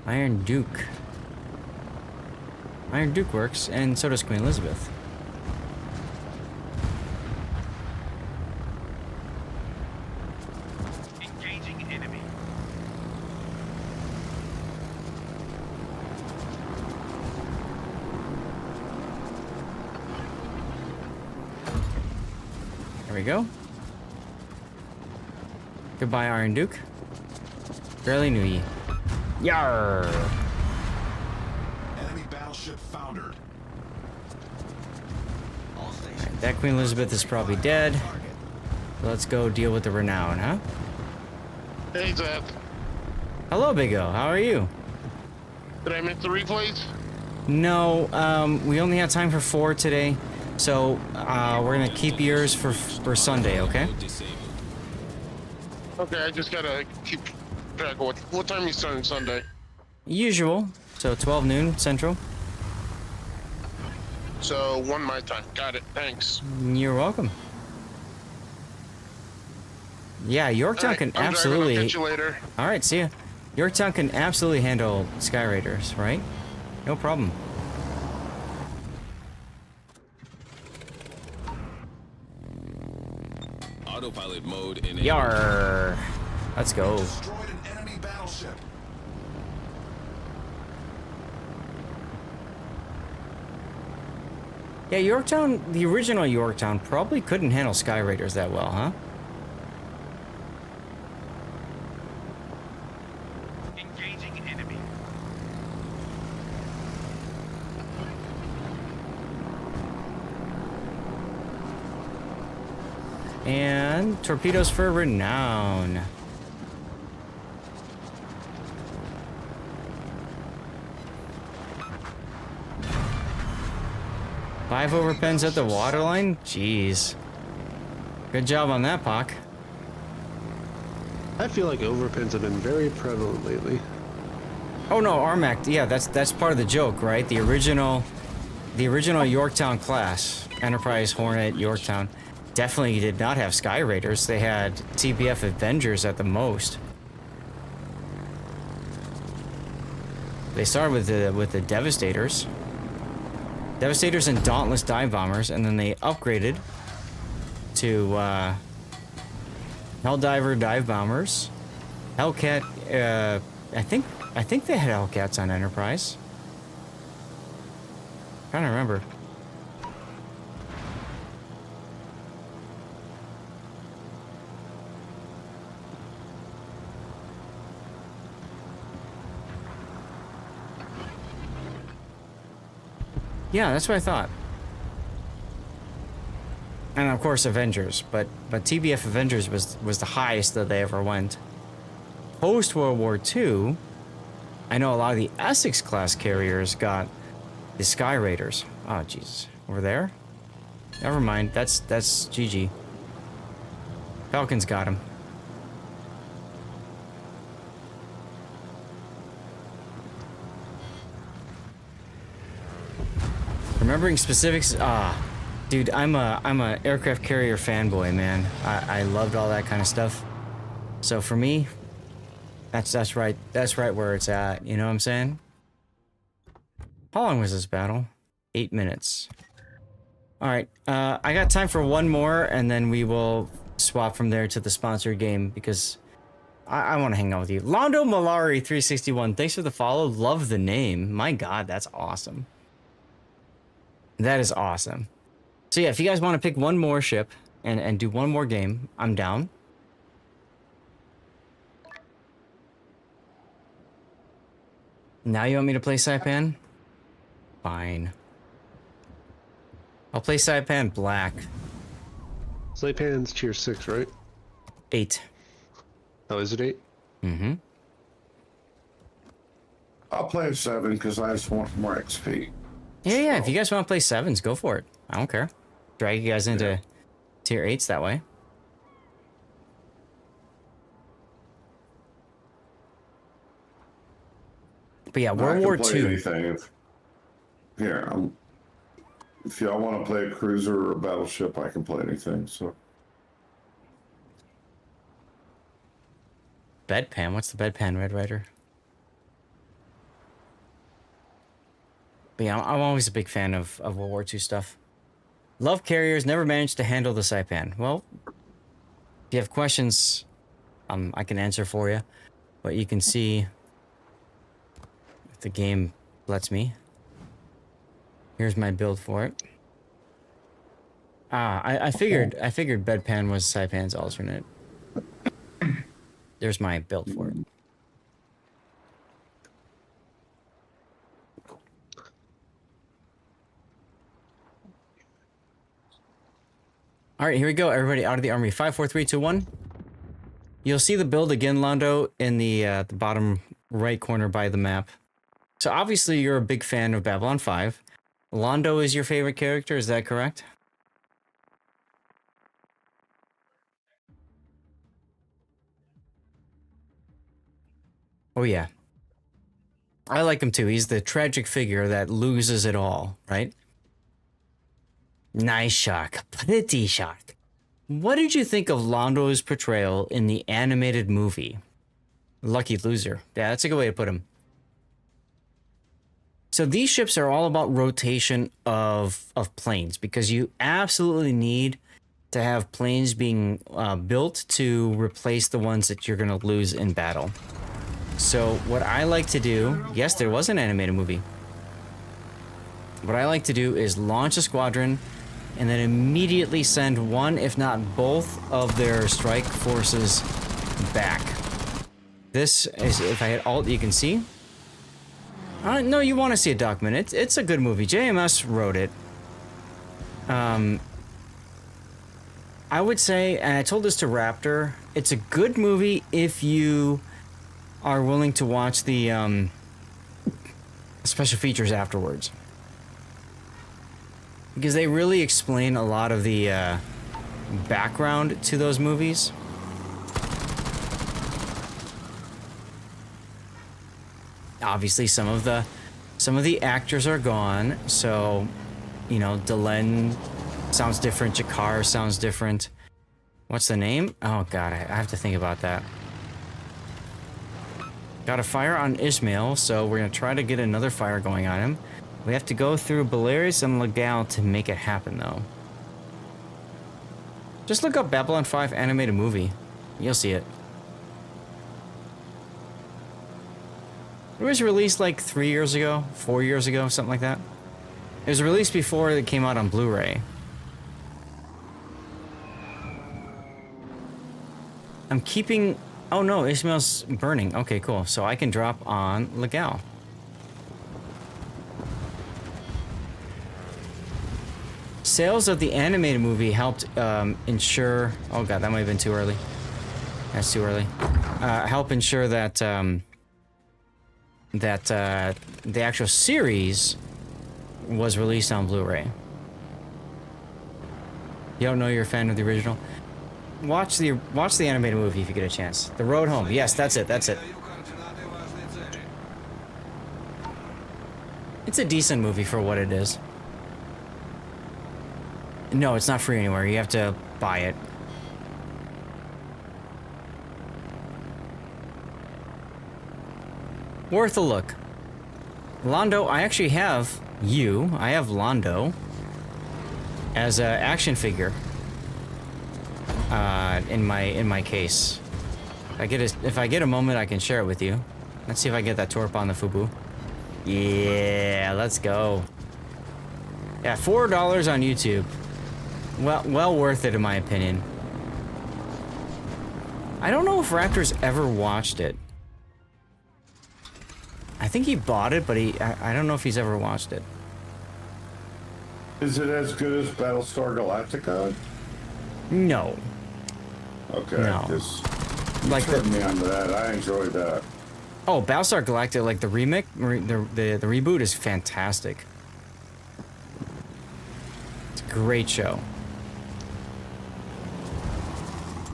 Iron Duke. Iron Duke works, and so does Queen Elizabeth. Engaging enemy. There we go. Goodbye, Iron Duke. Barely knew ye. Yarr! Enemy battleship foundered. All stations. Alright, that Queen Elizabeth is probably dead. So let's go deal with the Renown, huh? Hey, Zeth. Hello, Big O. How are you? Did I miss the replays? No, we only had time for 4 today. So, we're gonna keep yours for Sunday, okay? Okay, I just gotta keep track of what time you starting Sunday. Usual. So 12 noon Central. So 1 my time. Got it. Thanks. You're welcome. Yeah, Yorktown Alright, can I'm absolutely. driving. I'll catch you later. All right, see ya. Yorktown can absolutely handle Sky Raiders, right? No problem. Autopilot mode in. Yar. Let's go. Destroyed an enemy battleship. Yeah, Yorktown, the original Yorktown probably couldn't handle Sky Raiders that well, huh? Engaging enemy. And torpedoes for Renown. Five overpens at the waterline? Jeez. Good job on that, Pock. I feel like overpens have been very prevalent lately. Oh no, Armac, yeah, that's part of the joke, right? The original Yorktown class, Enterprise, Hornet, Yorktown, definitely did not have Sky Raiders. They had TBF Avengers at the most. They started with the Devastators. Devastators and Dauntless dive bombers, and then they upgraded to Helldiver dive bombers, Hellcat. I think they had Hellcats on Enterprise. Trying to remember. Yeah, that's what I thought. And of course Avengers, but TBF Avengers was the highest that they ever went. Post World War II, I know a lot of the Essex class carriers got the Sky Raiders. Oh Jesus, over there? Never mind, that's GG. Falcons got him. Remembering specifics, dude, I'm a aircraft carrier fanboy, man. I loved all that kind of stuff. So for me, that's right where it's at. You know what I'm saying? How long was this battle? 8 minutes. All right, I got time for one more, and then we will swap from there to the sponsored game because I want to hang out with you. Londo Malari 361, thanks for the follow. Love the name. My God, that's awesome. That is awesome. So yeah, if you guys want to pick one more ship and do one more game, I'm down. Now you want me to play Saipan? Fine. I'll play Saipan Black. Saipan's tier 6, right? 8. Oh, is it 8? Mm-hmm. I'll play a 7 because I just want more XP. Yeah, if you guys want to play 7s, go for it. I don't care. Drag you guys into tier 8s that way. But yeah, World War II. Anything. If y'all want to play a cruiser or a battleship, I can play anything. So. Bedpan? What's the bedpan, Red Rider? But yeah, I'm always a big fan of World War II stuff. Love carriers, never managed to handle the Saipan. Well, if you have questions, I can answer for you. But you can see if the game lets me. Here's my build for it. I figured Bedpan was Saipan's alternate. There's my build for it. All right, here we go. Everybody out of the army. 5, 4, 3, 2, 1. You'll see the build again, Londo, in the bottom right corner by the map. So obviously you're a big fan of Babylon 5. Londo is your favorite character, is that correct? Oh yeah. I like him too. He's the tragic figure that loses it all, right? Nice shot. Pretty shot. What did you think of Londo's portrayal in the animated movie? Lucky loser. Yeah, that's a good way to put him. So these ships are all about rotation of planes because you absolutely need to have planes being built to replace the ones that you're going to lose in battle. So what I like to do, yes, there was an animated movie. What I like to do is launch a squadron and then immediately send one, if not both, of their strike forces back. This is, if I hit Alt, you can see. No, you want to see a document. It's a good movie. JMS wrote it. I would say, and I told this to Raptor, it's a good movie if you are willing to watch the special features afterwards. Because they really explain a lot of the background to those movies. Obviously, some of the actors are gone, so you know, Delenn sounds different, Jakar sounds different. What's the name? Oh god, I have to think about that. Got a fire on Ishmael, so we're gonna try to get another fire going on him. We have to go through Belarius and Legal to make it happen, though. Just look up Babylon 5 animated movie. You'll see it. It was released like 3 years ago, 4 years ago, something like that. It was released before it came out on Blu-ray. I'm keeping... Oh no, Ishmael's burning. Okay, cool. So I can drop on Legal. Sales of the animated movie helped ensure... Oh god, that might have been too early. That's too early. Help ensure that the actual series was released on Blu-ray. You don't know you're a fan of the original? Watch the animated movie if you get a chance. The Road Home. Yes, that's it. That's it. It's a decent movie for what it is. No, it's not free anywhere. You have to buy it. Worth a look. Londo, I actually have you. I have Londo as an action figure in my case. If I get a moment, I can share it with you. Let's see if I get that Torp on the Fubu. Yeah, let's go. Yeah, $4 on YouTube. Well worth it in my opinion. I don't know if Raptor's ever watched it. I think he bought it, but I don't know if he's ever watched it. Is it as good as Battlestar Galactica? No. Okay. No. Just like turned me onto that. I enjoyed that. Oh, Battlestar Galactica, like the remake, the reboot is fantastic. It's a great show.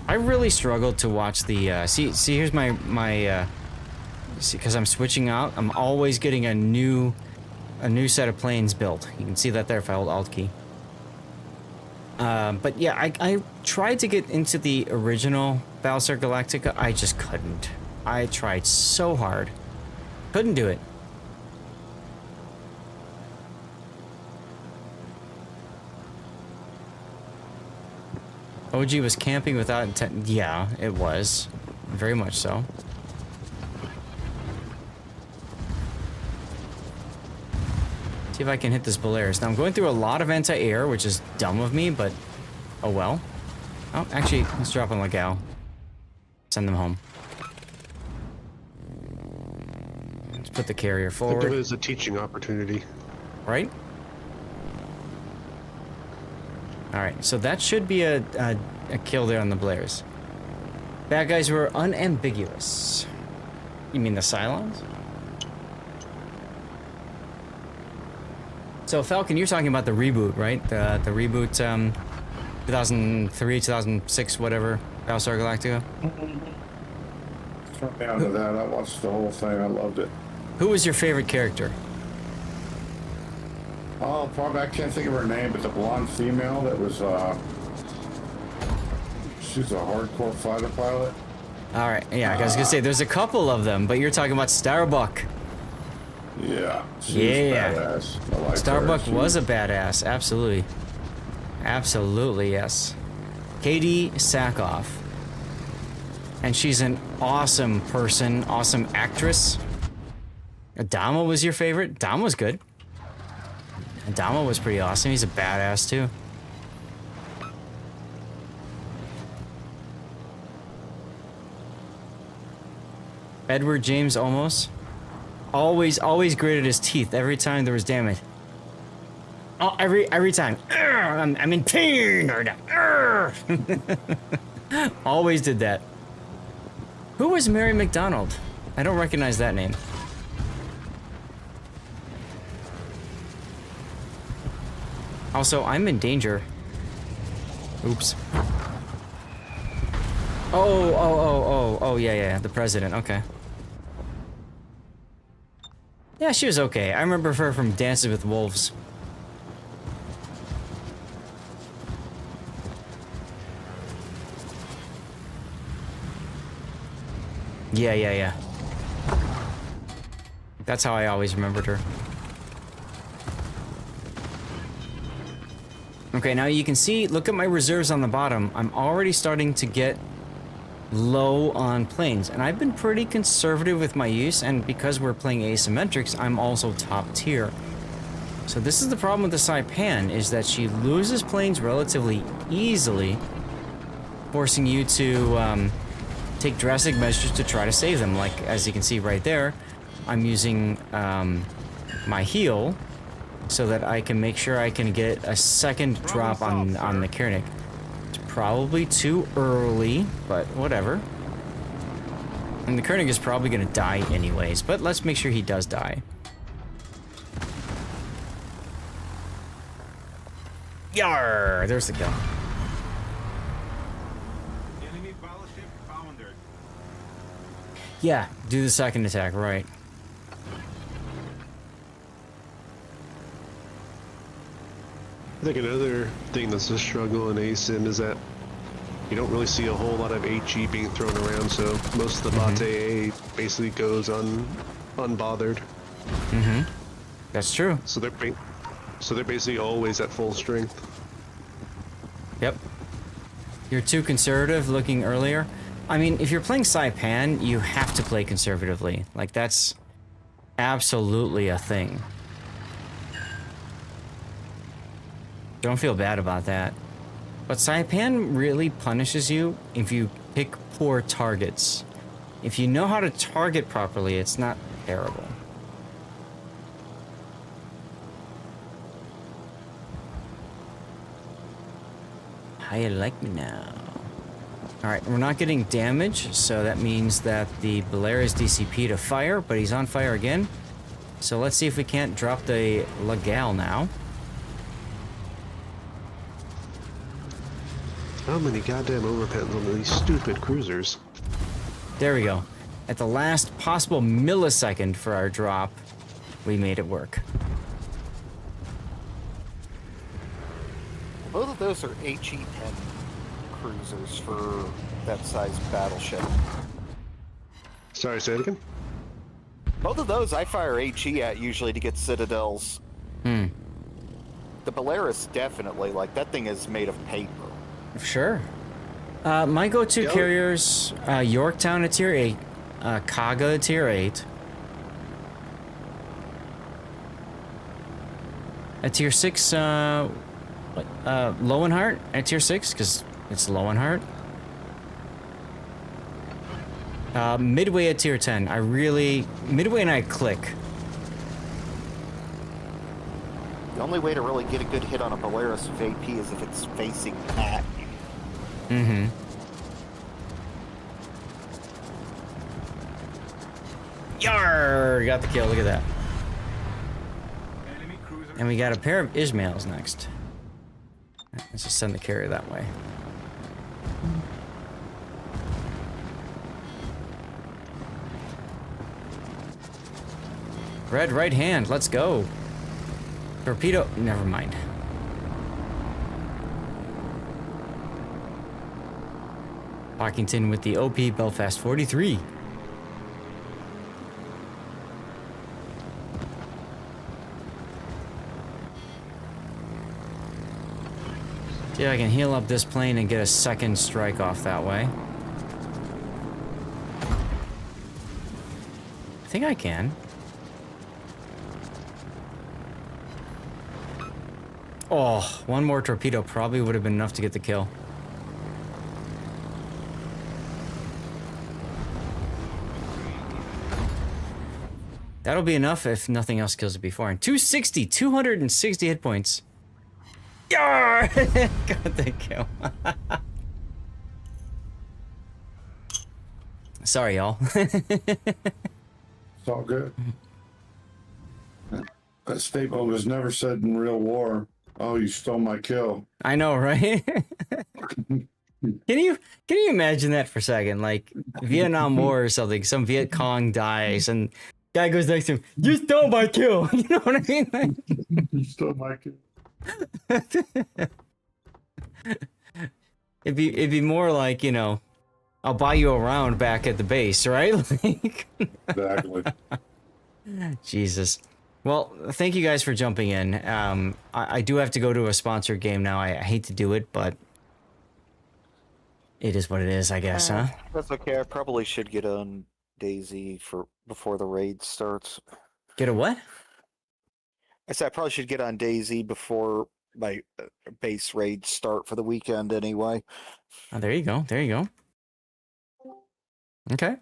I really struggled to watch the see here's my see, because I'm switching out, I'm always getting a new set of planes built. You can see that there if I hold Alt key. But yeah, I tried to get into the original Battlestar Galactica. I just couldn't. I tried so hard. Couldn't do it. OG was camping without intent. Yeah, it was. Very much so. See if I can hit this Polaris. Now I'm going through a lot of anti-air, which is dumb of me, but oh well. Oh, actually, let's drop on Legal. Send them home. Let's put the carrier forward. Think of it as a teaching opportunity. Right? Alright, so that should be a kill there on the Blairs. Bad guys were unambiguous. You mean the Cylons? So Falcon, you're talking about the reboot, right? The reboot, 2003, 2006, whatever, Battlestar Galactica? Come down to that. I watched the whole thing. I loved it. Who was your favorite character? Oh, probably I can't think of her name, but the blonde female that was, she's a hardcore fighter pilot. Alright, yeah, I was gonna say, there's a couple of them, but you're talking about Starbuck. Yeah, she was badass. I liked Starbuck her. was a badass, absolutely. Absolutely, yes. Katie Sackhoff. And she's an awesome person, awesome actress. Adama was your favorite? Adama was good. Adama was pretty awesome. He's a badass too. Edward James Olmos. Always gritted his teeth every time there was damage. Oh, every time. I'm in pain. Always did that. Who was Mary McDonald? I don't recognize that name. Also, I'm in danger. Oops. Oh, yeah, the president, okay. Yeah, she was okay. I remember her from Dances with Wolves. Yeah. That's how I always remembered her. Okay, now you can see, look at my reserves on the bottom. I'm already starting to get low on planes, and I've been pretty conservative with my use, and because we're playing asymmetrics, I'm also top tier. So this is the problem with the Saipan, is that she loses planes relatively easily, forcing you to take drastic measures to try to save them. Like, as you can see right there, I'm using my heal so that I can make sure I can get a second drop on the Koenig. It's probably too early, but whatever. And the Koenig is probably going to die anyways, but let's make sure he does die. Yarr! There's the kill. Enemy battleship foundered. Yeah, do the second attack, right. I think another thing that's a struggle in ASIM is that you don't really see a whole lot of HE being thrown around, so most of the bot AA basically goes unbothered. That's true. So they're basically always at full strength. Yep. You're too conservative looking earlier. I mean, if you're playing Saipan, you have to play conservatively. Like, that's absolutely a thing. Don't feel bad about that. But Saipan really punishes you if you pick poor targets. If you know how to target properly, it's not terrible. How you like me now? Alright, we're not getting damage, so that means that the Belair is DCP to fire, but he's on fire again. So let's see if we can't drop the Legal now. How many goddamn overpens on these stupid cruisers? There we go. At the last possible millisecond for our drop, we made it work. Both of those are HE-10 cruisers for that size battleship. Sorry, say it again? Both of those I fire HE at usually to get citadels. The Polaris definitely, like, that thing is made of paper. Sure. My go-to carriers, Yorktown at tier 8, Kaga at tier 8. At tier 6, Lowenhart at tier 6, because it's Lowenhart. Midway at tier 10. Midway and I click. The only way to really get a good hit on a Polaris VP is if it's facing at you. Mm-hmm. Yar! Got the kill, look at that. And we got a pair of Ishmaels next. Let's just send the carrier that way. Red right hand, let's go. Torpedo, never mind. Parkington with the OP Belfast 43. See if I can heal up this plane and get a second strike off that way. I think I can. Oh, one more torpedo probably would have been enough to get the kill. That'll be enough if nothing else kills it before. And 260 hit points. Yar! Got the kill. Sorry, y'all. It's all good. That statement was never said in real war. Oh, you stole my kill. I know, right? Can you imagine that for a second? Like Vietnam War or something. Some Viet Cong dies and guy goes next to him. You stole my kill. You know what I mean? Like, you stole my kill. It'd be more like, you know, I'll buy you a round back at the base, right? Like, exactly. Jesus. Well, thank you guys for jumping in. I do have to go to a sponsored game now. I hate to do it, but it is what it is, I guess, huh? That's okay. I probably should get on Daisy before the raid starts. Get a what? I said I probably should get on Daisy before my base raids start for the weekend anyway. Oh, there you go. There you go. Okay.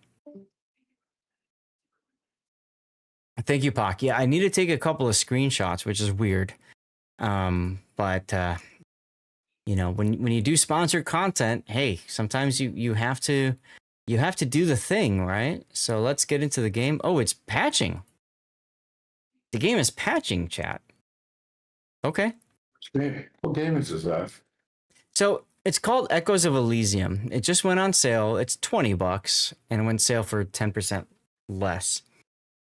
Thank you, Pac. Yeah, I need to take a couple of screenshots, which is weird. But you know, when you do sponsored content, hey, sometimes you have to do the thing, right? So let's get into the game. Oh, it's patching. The game is patching, chat. Okay. What game is this, F? So it's called Echoes of Elysium. It just went on sale. It's $20 and it went sale for 10% less.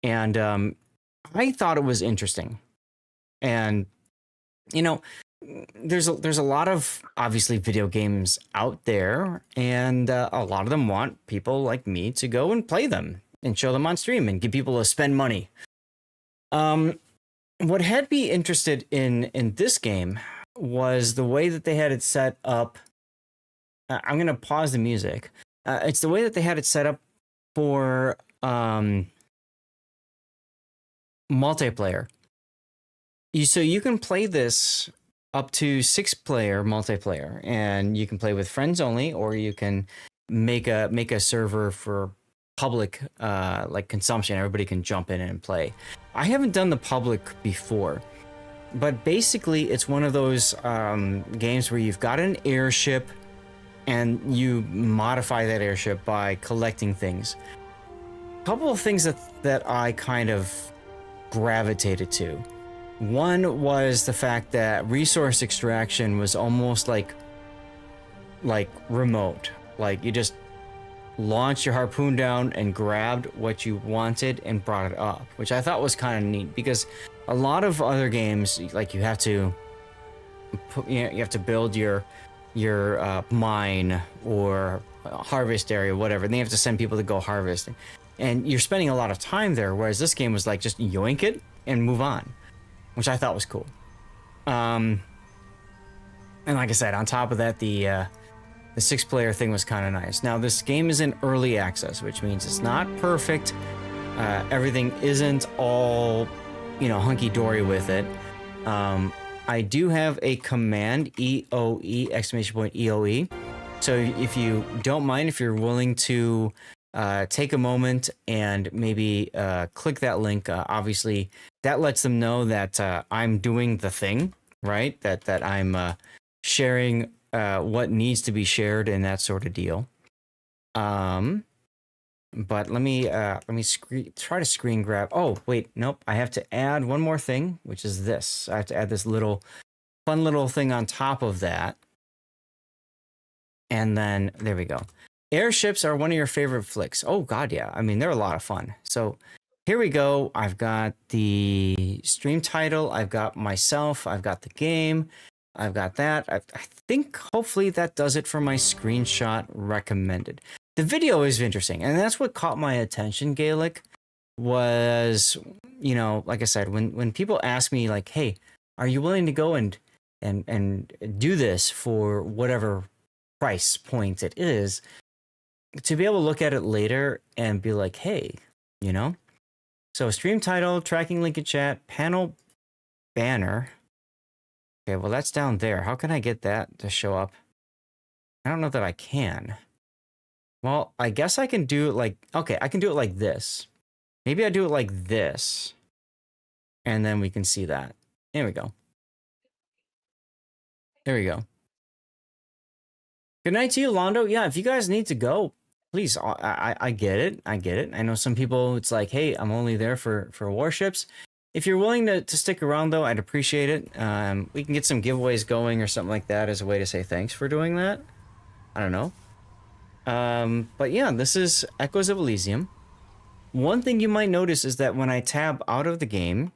And I thought it was interesting. And you know, there's a lot of obviously video games out there, and a lot of them want people like me to go and play them and show them on stream and get people to spend money. What had me interested in this game was the way that they had it set up. I'm gonna pause the music. It's the way that they had it set up for multiplayer. So you can play this up to 6-player multiplayer, and you can play with friends only, or you can make a server for public like consumption. Everybody can jump in and play. I haven't done the public before, but basically it's one of those games where you've got an airship and you modify that airship by collecting things. A couple of things that I kind of gravitated to. One was the fact that resource extraction was almost like remote. Like you just launched your harpoon down and grabbed what you wanted and brought it up, which I thought was kind of neat, because a lot of other games, like you have to build your mine or harvest area, whatever, and they have to send people to go harvest, and you're spending a lot of time there, whereas this game was like just yoink it and move on, which I thought was cool. And like I said, on top of that, the the 6-player thing was kind of nice. Now, this game is in early access, which means it's not perfect. Everything isn't all, hunky-dory with it. I do have a command, EOE, exclamation point EOE. So if you don't mind, if you're willing to take a moment and maybe click that link, obviously that lets them know that I'm doing the thing, right? That I'm sharing what needs to be shared and that sort of deal. But let me try to screen grab. Oh, wait, nope. I have to add one more thing, which is this. I have to add this fun little thing on top of that. And then there we go. Airships are one of your favorite flicks. Oh God, yeah. I mean, they're a lot of fun. So here we go. I've got the stream title. I've got myself. I've got the game. I've got that. I think hopefully that does it for my screenshot recommended. The video is interesting, and that's what caught my attention, Gaelic, was, like I said, when people ask me like, hey, are you willing to go and do this for whatever price point it is, to be able to look at it later and be like, hey, so stream title, tracking link in chat, panel banner. Okay, well, that's down there. How can I get that to show up? I don't know that I can. Well, I guess I can do it like, okay, I can do it like this. Maybe I do it like this. And then we can see that. There we go. There we go. Good night to you, Londo. Yeah, if you guys need to go, please, I get it. I get it. I know some people, it's like, hey, I'm only there for warships. If you're willing to stick around, though, I'd appreciate it. We can get some giveaways going or something like that as a way to say thanks for doing that. I don't know. But yeah, this is Echoes of Elysium. One thing you might notice is that when I tab out of the game,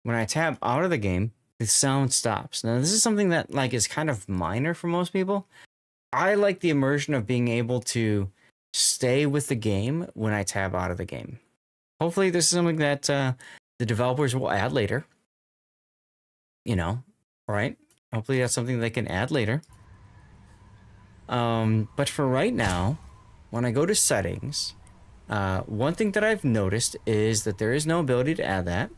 the sound stops. Now, this is something that is kind of minor for most people. I like the immersion of being able to stay with the game when I tab out of the game. Hopefully, this is something that the developers will add later. Right? Hopefully, that's something they can add later. But for right now, when I go to settings, one thing that I've noticed is that there is no ability to add that.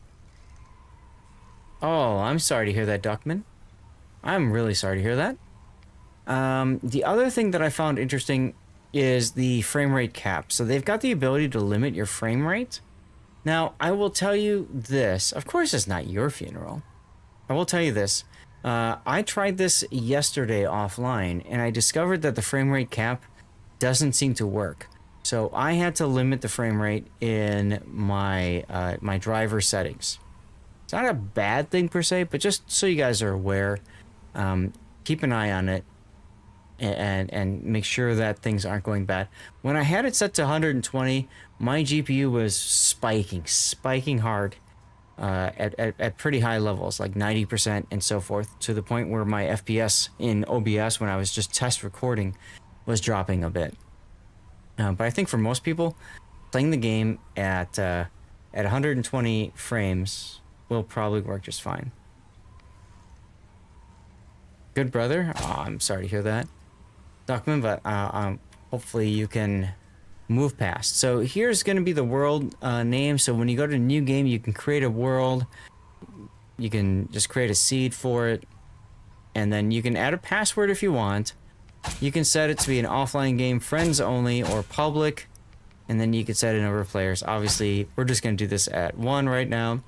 Oh, I'm sorry to hear that, Duckman. I'm really sorry to hear that. The other thing that I found interesting is the frame rate cap. So they've got the ability to limit your frame rate. Now, I will tell you this. Of course, it's not your funeral. I will tell you this. I tried this yesterday offline, and I discovered that the frame rate cap doesn't seem to work. So I had to limit the frame rate in my my driver settings. It's not a bad thing per se, but just so you guys are aware, keep an eye on it and make sure that things aren't going bad. When I had it set to 120, my GPU was spiking hard. At pretty high levels, like 90% and so forth, to the point where my FPS in OBS, when I was just test recording, was dropping a bit. But I think for most people, playing the game at 120 frames will probably work just fine. Good brother. Oh, I'm sorry to hear that, Duckman, but hopefully you can move past. So here's going to be the world name. So when you go to new game, you can create a world. You can just create a seed for it. And then you can add a password if you want. You can set it to be an offline game, friends only, or public. And then you can set a number of players. Obviously, we're just going to do this at 1 right now.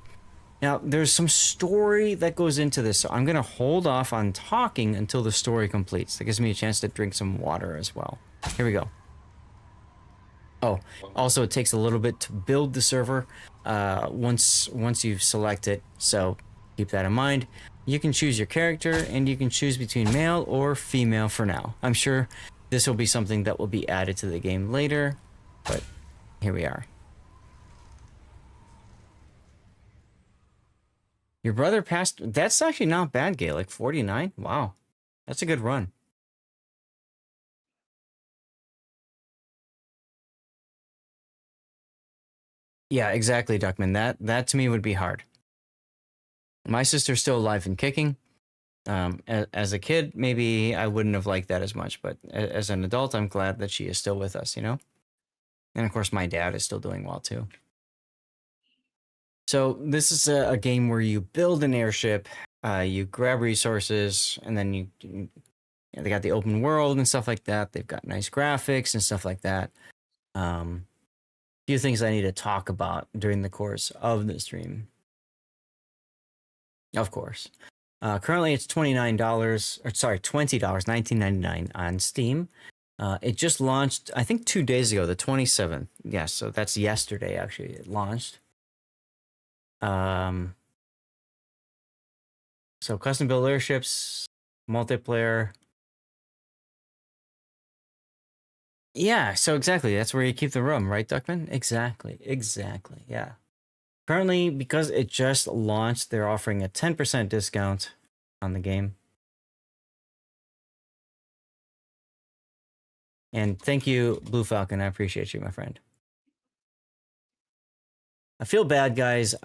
Now, there's some story that goes into this. So I'm going to hold off on talking until the story completes. That gives me a chance to drink some water as well. Here we go. Oh, also it takes a little bit to build the server once you select it, so keep that in mind. You can choose your character, and you can choose between male or female for now. I'm sure this will be something that will be added to the game later, but here we are. Your brother passed. That's actually not bad, Gaelic. 49? Wow. That's a good run. Yeah, exactly, Duckman. That to me would be hard. My sister's still alive and kicking. As a kid, maybe I wouldn't have liked that as much, but as an adult, I'm glad that she is still with us, you know? And of course, my dad is still doing well too. So this is a game where you build an airship, you grab resources, and then they got the open world and stuff like that. They've got nice graphics and stuff like that. Few things I need to talk about during the course of the stream. Of course. Currently it's $20, $19.99 on Steam. It just launched, I think 2 days ago, the 27th. Yes, so that's yesterday actually it launched. So custom built airships, multiplayer. Yeah, so exactly, that's where you keep the room, right, Duckman? Exactly, yeah. Currently, because it just launched, they're offering a 10% discount on the game. And thank you, Blue Falcon. I appreciate you, my friend. I feel bad, guys.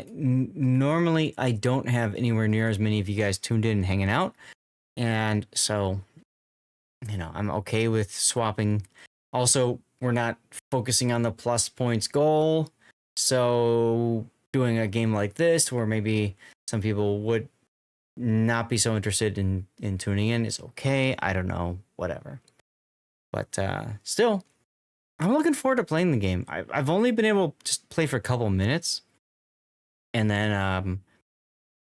Normally I don't have anywhere near as many of you guys tuned in and hanging out. And so, you know, I'm okay with swapping. Also, we're not focusing on the plus points goal. So doing a game like this where maybe some people would not be so interested in tuning in is okay. I don't know, whatever. But still, I'm looking forward to playing the game. I've only been able to just play for a couple minutes. And then,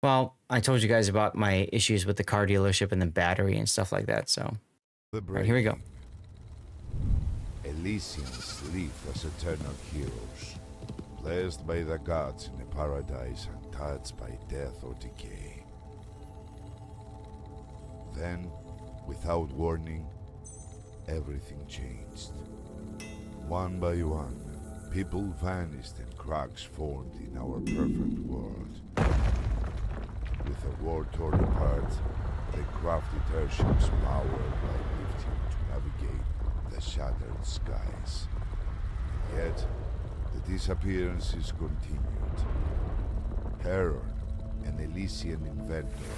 well, I told you guys about my issues with the car dealership and the battery and stuff like that. So, right, here we go. Elysians live as eternal heroes, blessed by the gods in a paradise untouched by death or decay. Then, without warning, everything changed. One by one, people vanished and cracks formed in our perfect world. With the world torn apart, they crafted airships powered by lifting to navigate the shattered skies. Yet, the disappearances continued. Heron, an Elysian inventor,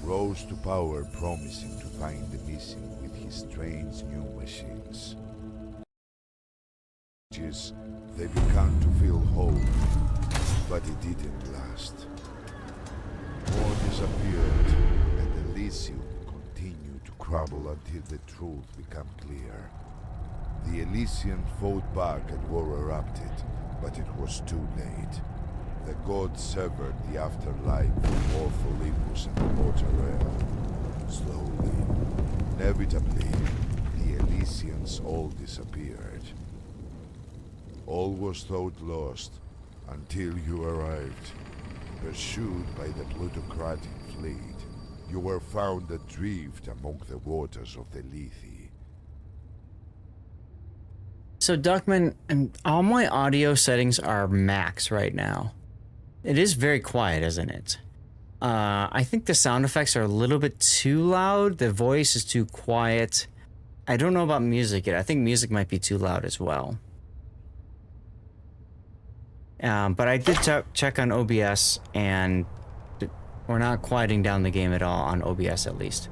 rose to power promising to find the missing with his strange new machines. They began to feel hope, but it didn't last. More disappeared, and Elysium continued to crumble until the truth became clear. The Elysians fought back and war erupted, but it was too late. The gods severed the afterlife from mortal Olympus and the mortal realm. Slowly, inevitably, the Elysians all disappeared. All was thought lost until you arrived. Pursued by the plutocratic fleet, you were found adrift among the waters of the Lethe. So Duckman, all my audio settings are max right now. It is very quiet, isn't it? I think the sound effects are a little bit too loud. The voice is too quiet. I don't know about music yet. I think music might be too loud as well. But I did check on OBS, and we're not quieting down the game at all on OBS, at least.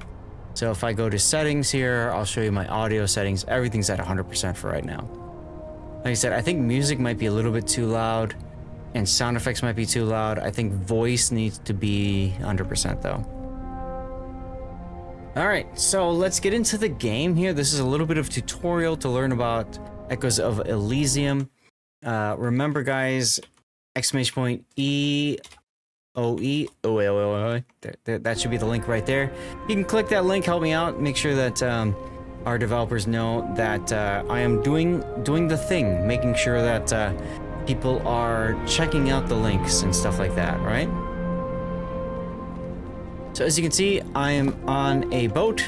So if I go to settings here, I'll show you my audio settings. Everything's at 100% for right now. Like I said, I think music might be a little bit too loud, and sound effects might be too loud. I think voice needs to be 100% though. All right, so let's get into the game here. This is a little bit of tutorial to learn about Echoes of Elysium. Remember, guys, exclamation EOE. That should be the link right there. You can click that link, help me out, make sure that our developers know that I am doing the thing, making sure that people are checking out the links and stuff like that, right? So as you can see, I am on a boat.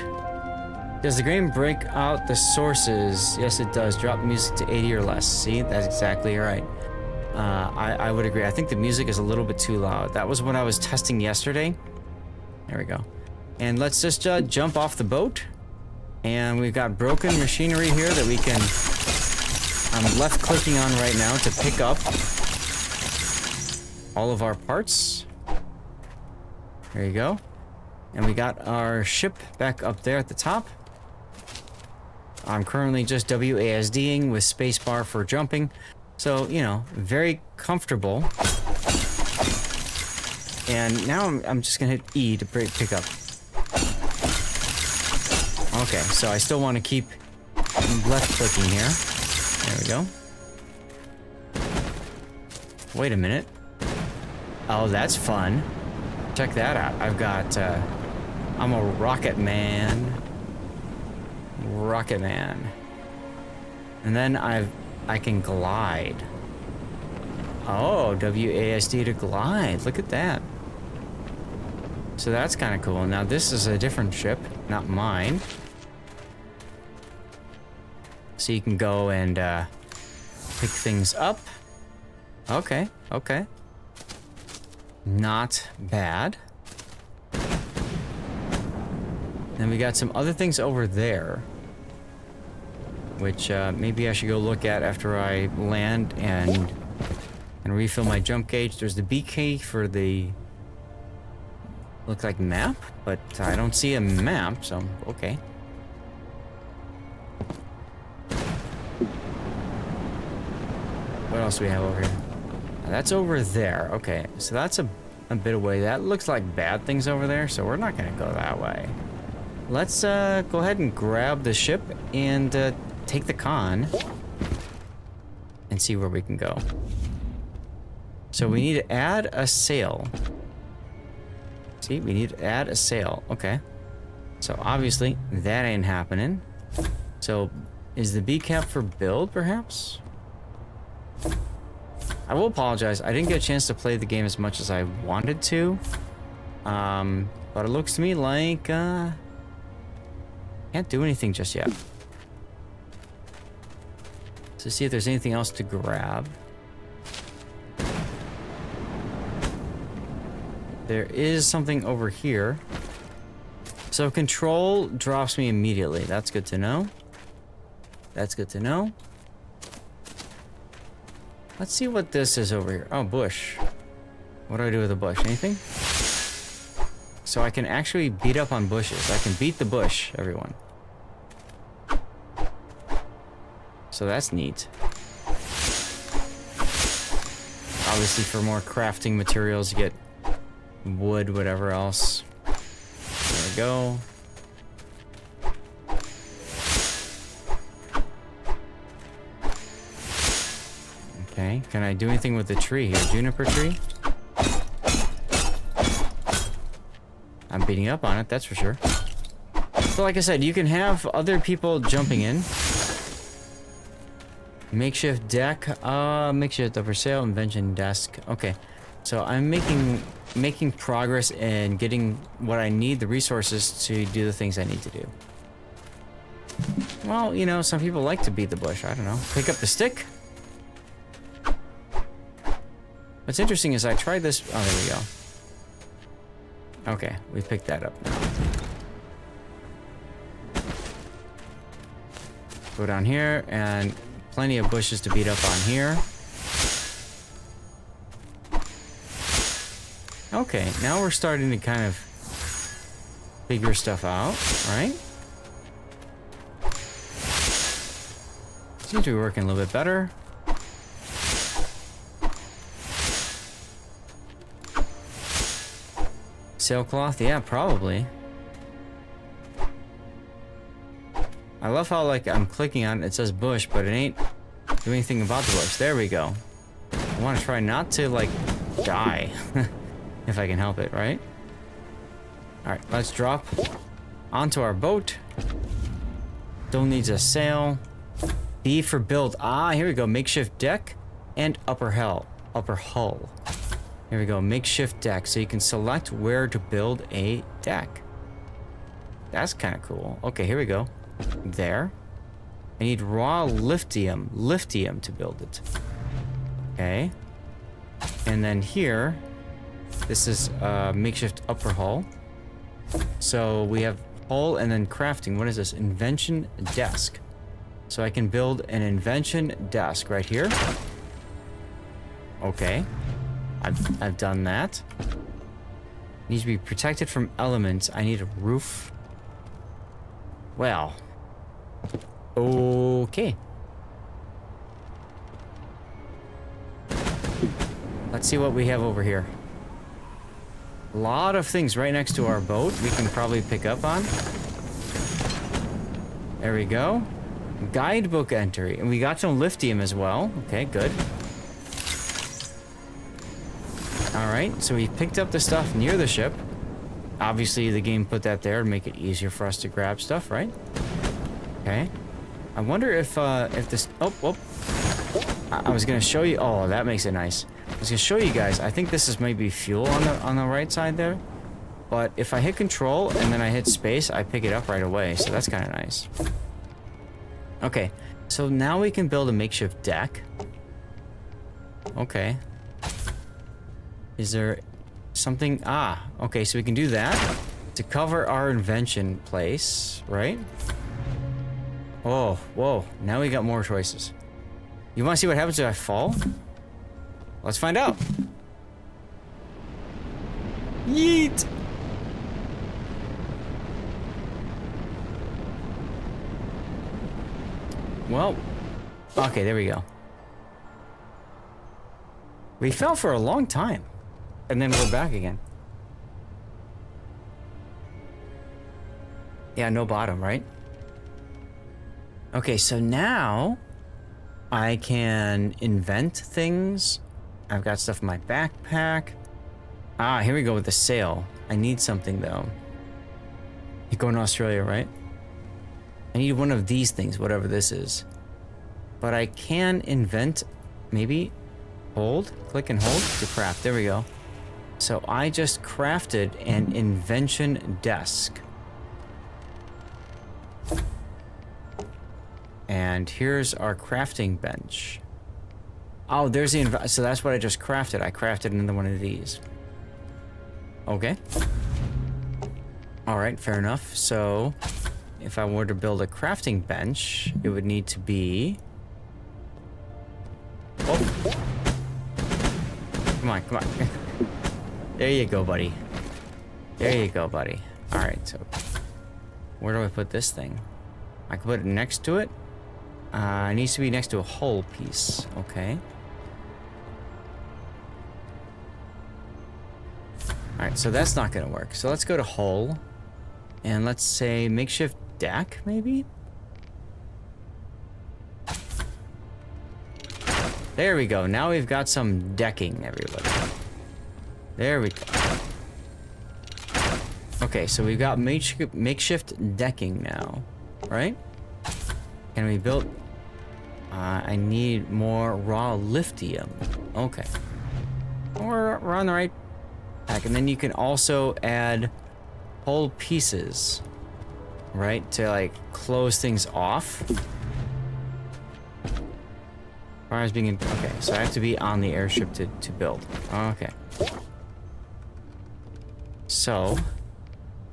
Does the game break out the sources? Yes, it does. Drop music to 80 or less. See, that's exactly right. I would agree. I think the music is a little bit too loud. That was what I was testing yesterday. There we go. And let's just jump off the boat. And we've got broken machinery here that we can... I'm left clicking on right now to pick up all of our parts. There you go. And we got our ship back up there at the top. I'm currently just WASDing with spacebar for jumping. So, you know, very comfortable. And now I'm just gonna hit E to pick up. Okay, so I still want to keep left clicking here. There we go. Wait a minute. Oh, that's fun. Check that out. I've got, I'm a rocket man. Rocket man. And then I can glide. Oh, WASD to glide. Look at that. So that's kind of cool. Now this is a different ship, not mine. So you can go and pick things up. Okay, okay. Not bad. Then we got some other things over there, which maybe I should go look at after I land and refill my jump gauge. There's the B key for the looks like map, but I don't see a map, so okay. What else do we have over here? That's over there. Okay, so that's a bit away. That looks like bad things over there, so we're not gonna go that way. Let's go ahead and grab the ship and take the con and see where we can go. So we need to add a sail. See, we need to add a sail. Okay. So obviously that ain't happening. So is the B cap for build, perhaps? I will apologize. I didn't get a chance to play the game as much as I wanted to. But it looks to me like can't do anything just yet. So see if there's anything else to grab. There is something over here. So control drops me immediately. That's good to know. That's good to know. Let's see what this is over here. Oh, bush. What do I do with a bush? Anything? So I can actually beat up on bushes. I can beat the bush, everyone. So that's neat. Obviously for more crafting materials, you get wood, whatever else. There we go. Okay, can I do anything with the tree here? Juniper tree? I'm beating up on it, that's for sure. So like I said, you can have other people jumping in. Makeshift deck, makeshift upper sail, invention desk. Okay, so I'm making progress in getting what I need, the resources to do the things I need to do. Well, you know, some people like to beat the bush. I don't know. Pick up the stick. What's interesting is I tried this. Oh, there we go. Okay, we picked that up now. Go down here, and plenty of bushes to beat up on here. Okay, now we're starting to kind of figure stuff out, right? Seems to be working a little bit better. Sailcloth? Yeah, probably. I love how, like, I'm clicking on it, it says bush, but it ain't doing anything about the bush. There we go. I want to try not to, like, die. If I can help it, right? Alright, let's drop onto our boat. Still needs a sail. B for build. Ah, here we go. Makeshift deck and upper hull. Here we go. Makeshift deck. So you can select where to build a deck. That's kind of cool. Okay, here we go. There. I need raw lithium to build it. Okay. And then here, this is makeshift upper hull. So we have hull and then crafting. What is this? Invention desk. So I can build an invention desk right here. Okay. I've done that. Needs to be protected from elements. I need a roof. Well. Okay. Let's see what we have over here. A lot of things right next to our boat we can probably pick up on. There we go. Guidebook entry. And we got some lithium as well. Okay, good. Alright, so we picked up the stuff near the ship. Obviously, the game put that there to make it easier for us to grab stuff, right? Okay. I wonder if this... Oh. I was gonna show you... Oh, that makes it nice. I was gonna show you guys. I think this is maybe fuel on the right side there. But if I hit control and then I hit space, I pick it up right away. So that's kind of nice. Okay. So now we can build a makeshift deck. Okay. Is there something? Ah, okay. So we can do that to cover our invention place, right? Oh, whoa. Now we got more choices. You want to see what happens if I fall? Let's find out. Yeet! Well, okay, there we go. We fell for a long time. And then we're back again. Yeah, no bottom, right? Okay, so now I can invent things. I've got stuff in my backpack. Ah, here we go with the sail. I need something though. You're going to Australia, right? I need one of these things, whatever this is. But I can invent, maybe hold, click and hold to craft. There we go. So I just crafted an invention desk. And here's our crafting bench. Oh, there's the so that's what I just crafted. I crafted another one of these. Okay. All right, fair enough. So if I were to build a crafting bench, it would need to be... Oh. Come on, come on. There you go, buddy. There you go, buddy. All right, so where do I put this thing? I can put it next to it. It needs to be next to a hull piece. Okay. All right, so that's not gonna work. So let's go to hull, and let's say makeshift deck, maybe. There we go. Now we've got some decking, everybody. There we go. Okay, so we've got makeshift decking now, right? Can we build? I need more raw lithium. Okay. We're on the right pack. And then you can also add whole pieces, right? To like close things off. As far as being in, okay, so I have to be on the airship to build. Okay. So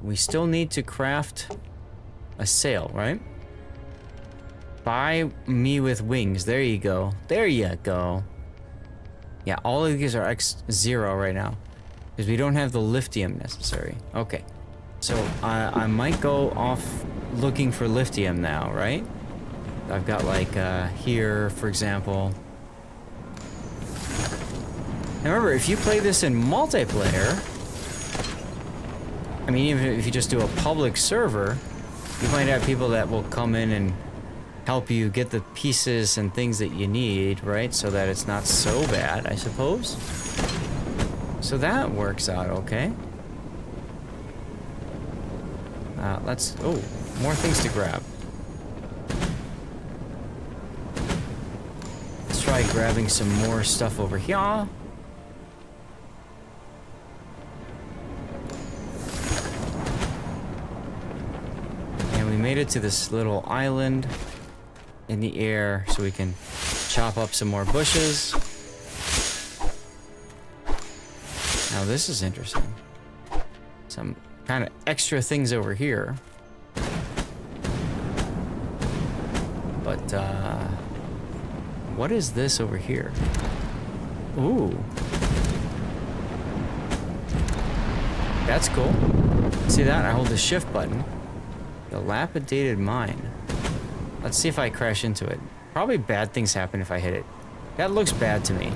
we still need to craft a sail, right? Buy me with wings. There you go. There you go. Yeah, all of these are X0 right now because we don't have the lithium necessary. Okay. So I might go off looking for lithium now, right? I've got like here, for example. Now remember, if you play this in multiplayer, I mean, even if you just do a public server, you might have people that will come in and help you get the pieces and things that you need, right? So that it's not so bad, I suppose. So that works out okay. Let's... Oh, more things to grab. Let's try grabbing some more stuff over here. And we made it to this little island in the air so we can chop up some more bushes. Now this is interesting. Some kind of extra things over here. But what is this over here? Ooh. That's cool. See that? I hold the shift button. Dilapidated mine. Let's see if I crash into it. Probably bad things happen if I hit it. That looks bad to me.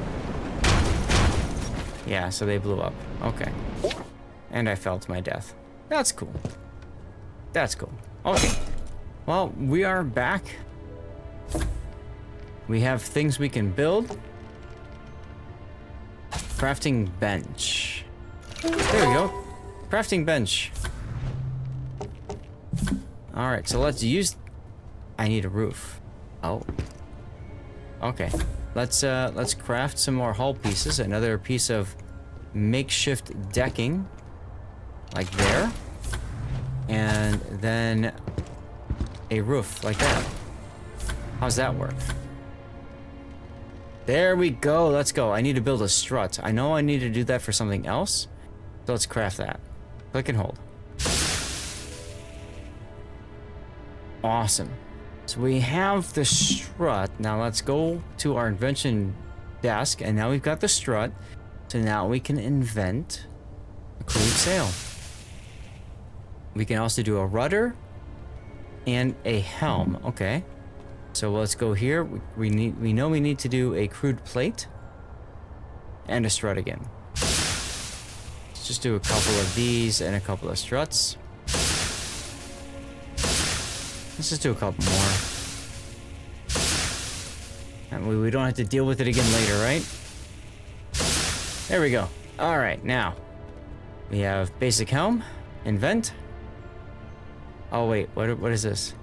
Yeah, so they blew up. Okay. And I fell to my death. That's cool. That's cool. Okay. Well, we are back. We have things we can build. Crafting bench. There we go. Crafting bench. Alright, so let's use... I need a roof. Oh. Okay. Let's craft some more hull pieces. Another piece of makeshift decking. Like there. And then a roof like that. How's that work? There we go. Let's go. I need to build a strut. I know I need to do that for something else. So let's craft that. Click and hold. Awesome. So we have the strut. Now let's go to our invention desk. And now we've got the strut. So now we can invent a crude sail. We can also do a rudder and a helm. Okay. So let's go here. We know we need to do a crude plate and a strut again. Let's just do a couple of these and a couple of struts. Let's just do a couple more. And we don't have to deal with it again later, right? There we go. All right, now we have basic helm, invent. Oh wait, what is this?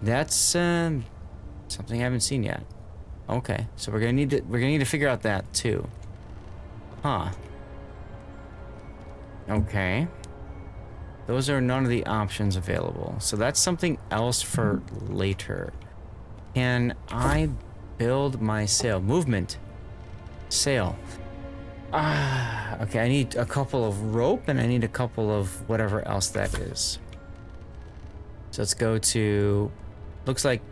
That's something I haven't seen yet. Okay, so we're gonna need to figure out that too. Huh. Okay. Those are none of the options available. So that's something else for later. Can I build my sail? Movement. Sail. Okay, I need a couple of rope and I need a couple of whatever else that is. So let's go to, looks like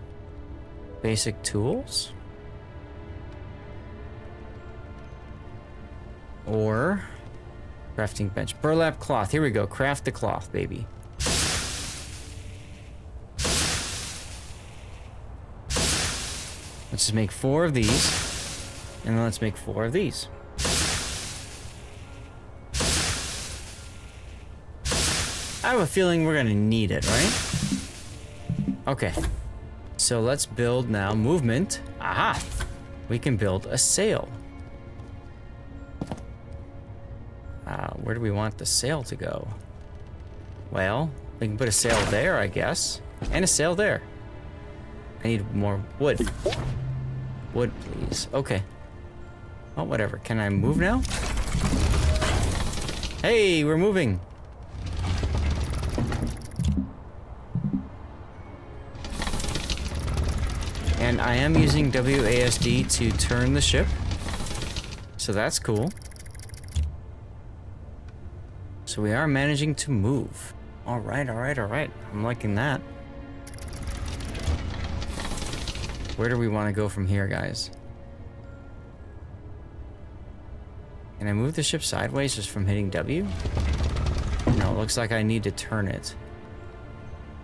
basic tools. Or crafting bench. Burlap cloth. Here we go. Craft the cloth, baby. Let's just make 4 of these. And then let's make 4 of these. I have a feeling we're gonna need it, right? Okay. So let's build now movement. Aha! We can build a sail. Where do we want the sail to go? Well, we can put a sail there, I guess. And a sail there. I need more wood. Wood, please. Okay. Oh, whatever. Can I move now? Hey, we're moving. And I am using WASD to turn the ship. So that's cool. So we are managing to move. All right, all right, all right. I'm liking that. Where do we want to go from here, guys? Can I move the ship sideways just from hitting W? No, it looks like I need to turn it.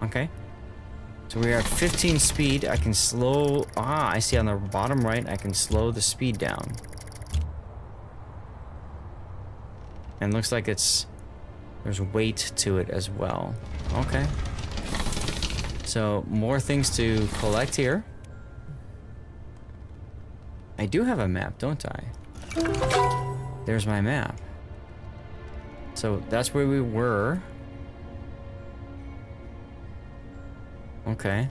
Okay. So we are at 15 speed. I can slow... Ah, I see on the bottom right, I can slow the speed down. And looks like it's... There's weight to it as well. Okay. So, more things to collect here. I do have a map, don't I? There's my map. So, that's where we were. Okay.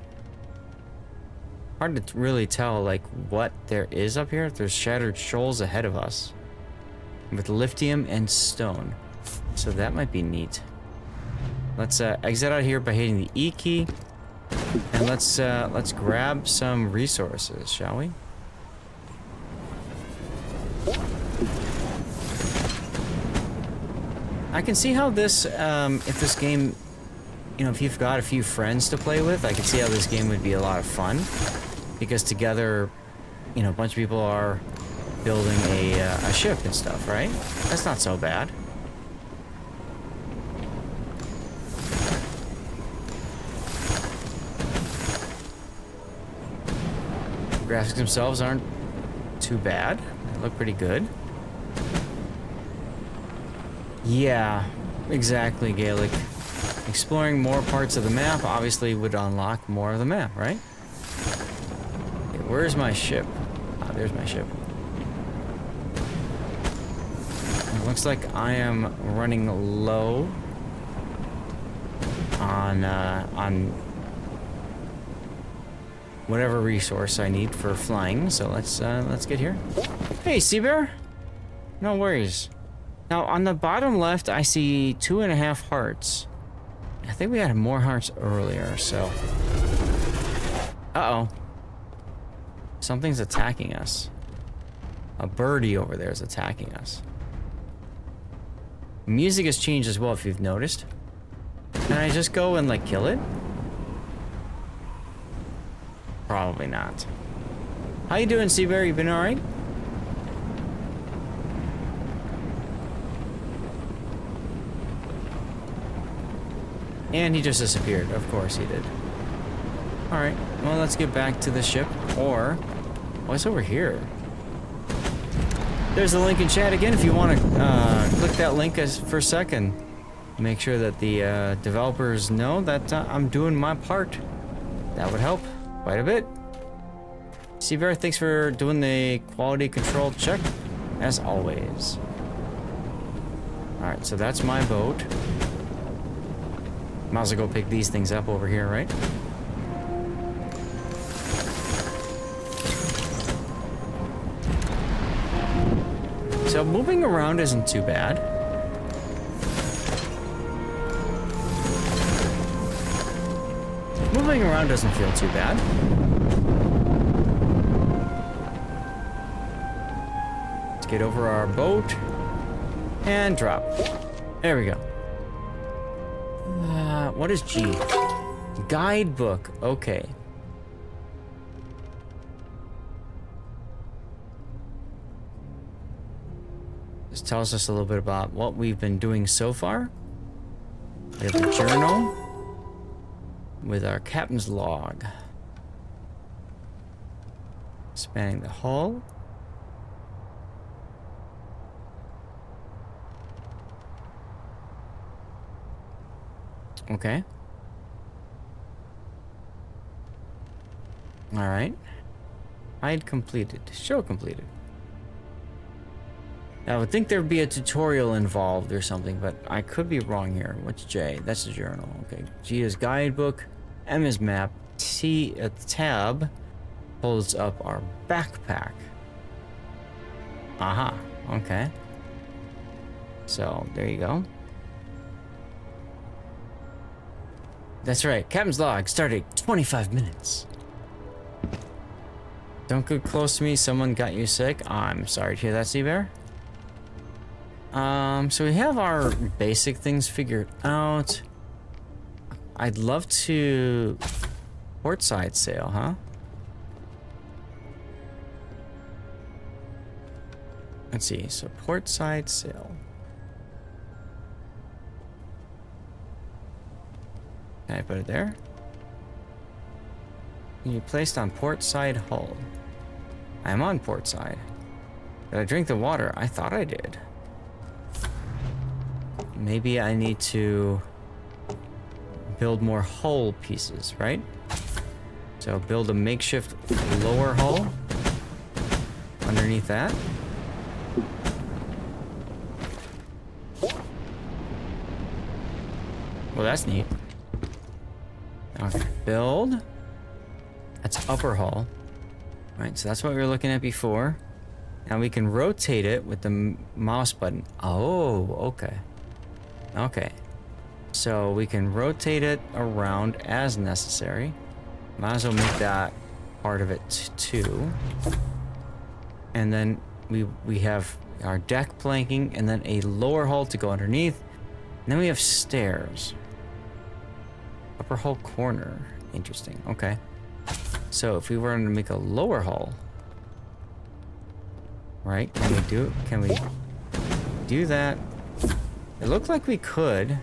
Hard to really tell, like, what there is up here. There's shattered shoals ahead of us. With lithium and stone. So that might be neat. Let's exit out here by hitting the E key. And let's grab some resources, shall we? I can see how this, if this game, you know, if you've got a few friends to play with, I can see how this game would be a lot of fun. Because together, you know, a bunch of people are building a ship and stuff, right? That's not so bad. Graphics themselves aren't too bad. They look pretty good. Yeah, exactly, Gaelic. Exploring more parts of the map obviously would unlock more of the map, right? Okay, where's my ship? Ah, there's my ship. It looks like I am running low on whatever resource I need for flying. So let's get here. Hey, Seabear. No worries. Now on the bottom left, I see 2.5 hearts. I think we had more hearts earlier. So, uh-oh. Something's attacking us. A birdie over there is attacking us. Music has changed as well, if you've noticed. Can I just go and like kill it? Probably not. How you doing, Seabear? You been alright? And he just disappeared. Of course he did. Alright, well, let's get back to the ship. Or, what's over here? There's the link in chat again if you want to click that link for a second. Make sure that the developers know that I'm doing my part. That would help quite a bit. Seabear, thanks for doing the quality control check, as always. Alright, so that's my boat. Might as well go pick these things up over here, right? So moving around isn't too bad. Moving around doesn't feel too bad. Let's get over our boat and drop. There we go. What is G? Guidebook. Okay. This tells us a little bit about what we've been doing so far. We have a journal with our captain's log. Spanning the hull. Okay. All right. Hide completed. Show completed. Now, I would think there'd be a tutorial involved or something, but I could be wrong here. What's J? That's the journal. Okay. G is guidebook. M is map. T, tab, holds up our backpack. Aha. Okay. So, there you go. That's right. Captain's log started 25 minutes. Don't get close to me. Someone got you sick. I'm sorry to hear that, Seabear. So we have our basic things figured out. I'd love to portside sail, huh? Let's see. So portside sail. Can I put it there? Can you placed on port side hull? I'm on port side. Did I drink the water? I thought I did. Maybe I need to build more hull pieces, right? So build a makeshift lower hull underneath that. Well, that's neat. Okay, build. That's upper hull. Right, so that's what we were looking at before. Now we can rotate it with the mouse button. Oh, okay. Okay. So we can rotate it around as necessary. Might as well make that part of it too. And then we have our deck planking and then a lower hull to go underneath. And then we have stairs. Upper hull corner. Interesting. Okay. So if we were to make a lower hull, Right? Can we do that? It looked like we could.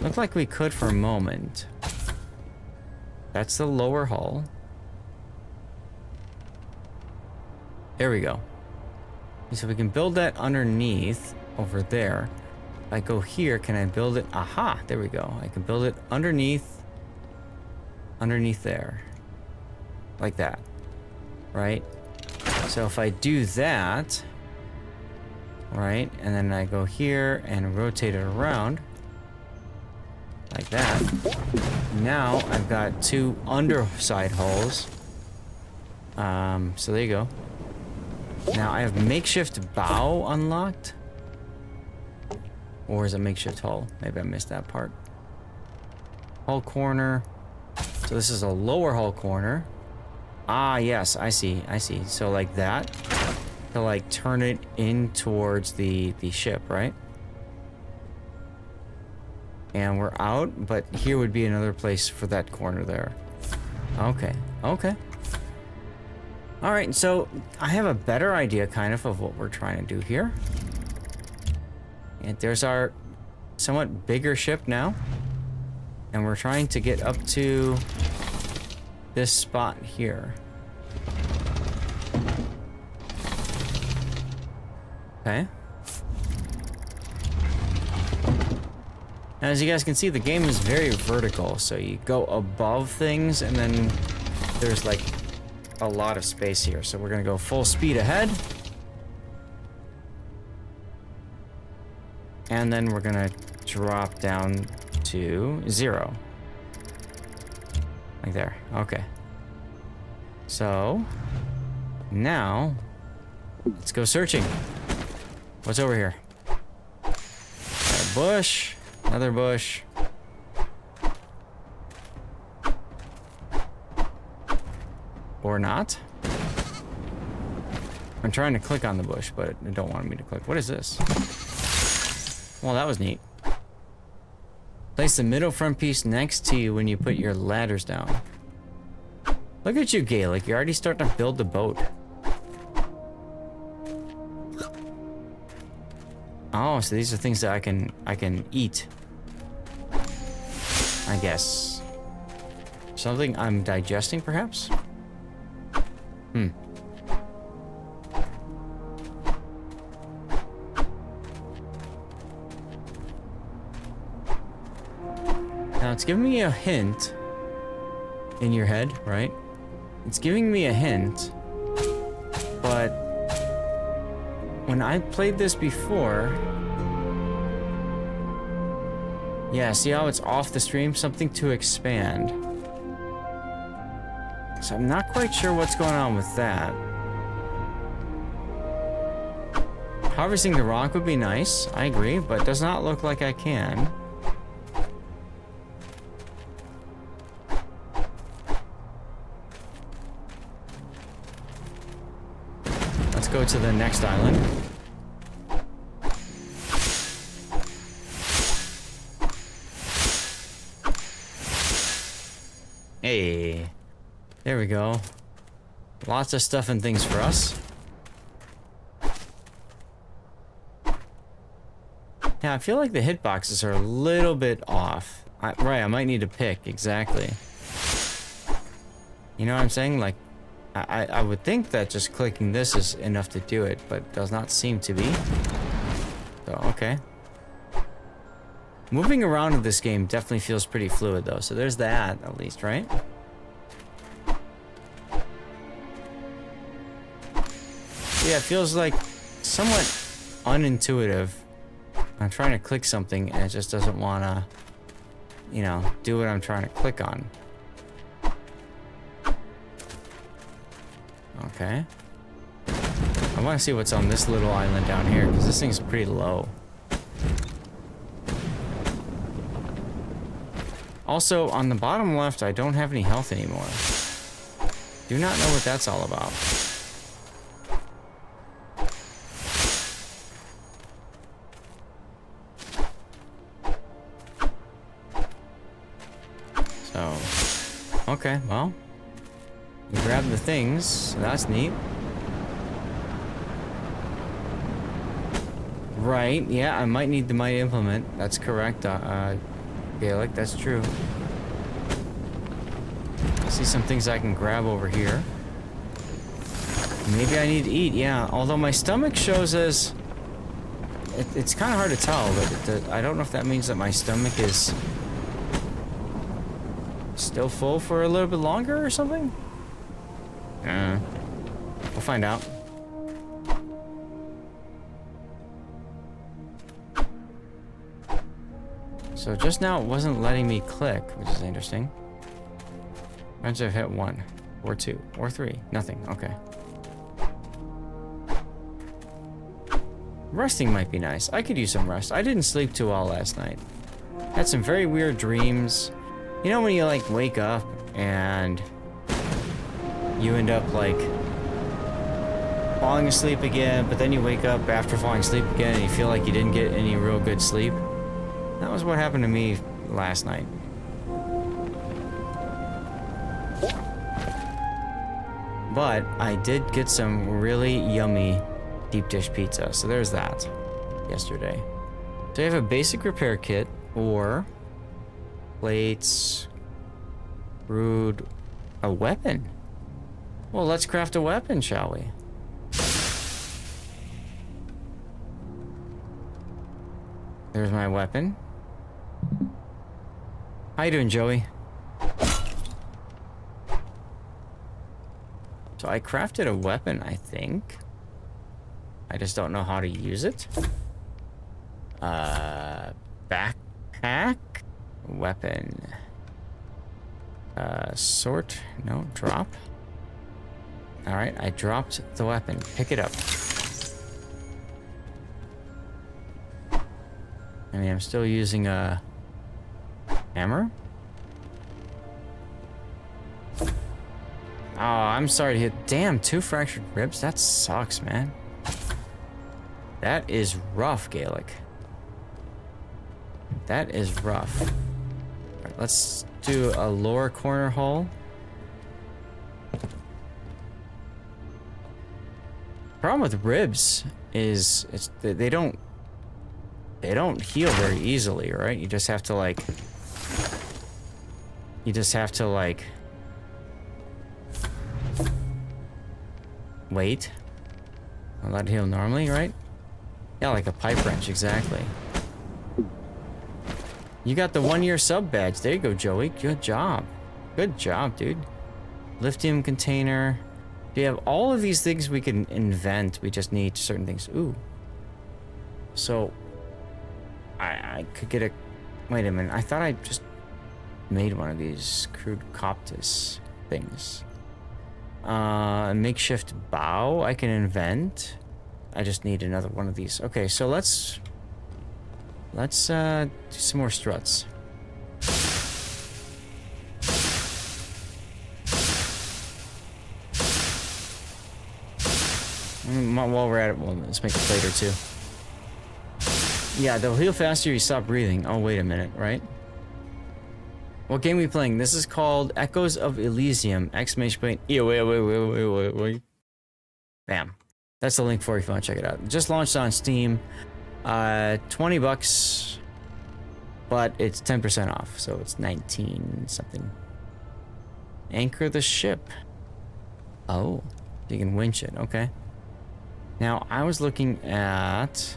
Looked like we could for a moment. That's the lower hull. There we go. So we can build that underneath over there. If I go here, can I build it? Aha, there we go. I can build it underneath there. Like that. Right? So if I do that, right, and then I go here and rotate it around, like that. Now I've got two underside hulls. So there you go. Now I have makeshift bow unlocked. Or is it makeshift hull? Maybe I missed that part. Hull corner. So this is a lower hull corner. Ah, yes, I see. So like that. To like turn it in towards the ship, right? And we're out, but here would be another place for that corner there. Okay. All right, so I have a better idea kind of what we're trying to do here. And there's our somewhat bigger ship now. And we're trying to get up to this spot here. Okay. Now, as you guys can see, the game is very vertical, so you go above things, and then there's like a lot of space here. So we're gonna go full speed ahead. And then we're gonna drop down to 0. Like there, okay. So, now, let's go searching. What's over here? Got a bush, another bush. Or not. I'm trying to click on the bush, but it don't want me to click. What is this? Well, that was neat. Place the middle front piece next to you when you put your ladders down. Look at you, Gaelic. You're already starting to build the boat. Oh, so these are things that I can eat. I guess. Something I'm digesting, perhaps? Now it's giving me a hint in your head, right? It's giving me a hint, but when I played this before, yeah, see how it's off the stream? Something to expand. So I'm not quite sure what's going on with that. Harvesting the rock would be nice, I agree, but it does not look like I can. Let's go to the next island. Hey, there we go. Lots of stuff and things for us. Yeah, I feel like the hitboxes are a little bit off. Right, I might need to pick, exactly. You know what I'm saying? Like, I would think that just clicking this is enough to do it, but does not seem to be. So, okay. Moving around in this game definitely feels pretty fluid, though. So there's that, at least, right? Yeah, it feels like somewhat unintuitive. I'm trying to click something and it just doesn't want to, you know, do what I'm trying to click on. Okay. I want to see what's on this little island down here, because this thing's pretty low. Also, on the bottom left, I don't have any health anymore. Do not know what that's all about. So, okay, well, we grabbed the things, so that's neat. Right, yeah, I might need the might implement. That's correct, Gaelic, that's true. I see some things I can grab over here. Maybe I need to eat, yeah. Although my stomach shows as... It's kind of hard to tell, but I don't know if that means that my stomach is... still full for a little bit longer or something? We'll find out. So just now it wasn't letting me click, which is interesting. Imagine I've hit 1, or 2, or 3. Nothing. Okay. Resting might be nice. I could use some rest. I didn't sleep too well last night. Had some very weird dreams. You know when you like wake up and you end up like falling asleep again, but then you wake up after falling asleep again and you feel like you didn't get any real good sleep? That was what happened to me last night. But I did get some really yummy deep dish pizza, so there's that yesterday. So I have a basic repair kit, or plates, crude, a weapon. Well, let's craft a weapon, shall we? There's my weapon. How you doing, Joey? So I crafted a weapon, I think. I just don't know how to use it. Backpack? Weapon. Sort? No, drop. Alright, I dropped the weapon. Pick it up. I mean, I'm still using a hammer. Oh, I'm sorry to hit. Damn, 2 fractured ribs? That sucks, man. That is rough, Gaelic. That is rough. All right, let's do a lower corner hole. Problem with ribs is they don't heal very easily, right? You just have to like wait. I'll let it heal normally, right? Yeah, like a pipe wrench, exactly. You got the 1-year sub badge. There you go, Joey. Good job. Good job, dude. Lithium container. We have all of these things we can invent. We just need certain things. Ooh. So, I could get a... Wait a minute. I thought I just made one of these crude coptis things. A makeshift bow I can invent. I just need another one of these. Okay, so let's do some more struts. While we're at it, well, let's make a plate or two. Yeah, they'll heal faster if you stop breathing. Oh, wait a minute, right? What game are we playing? This is called Echoes of Elysium! Exclamation point. Yeah, wait. Bam. That's the link for you if you want to check it out. Just launched on Steam. $20, but it's 10% off, so it's 19 something. Anchor the ship. Oh, you can winch it. Okay. Now I was looking at.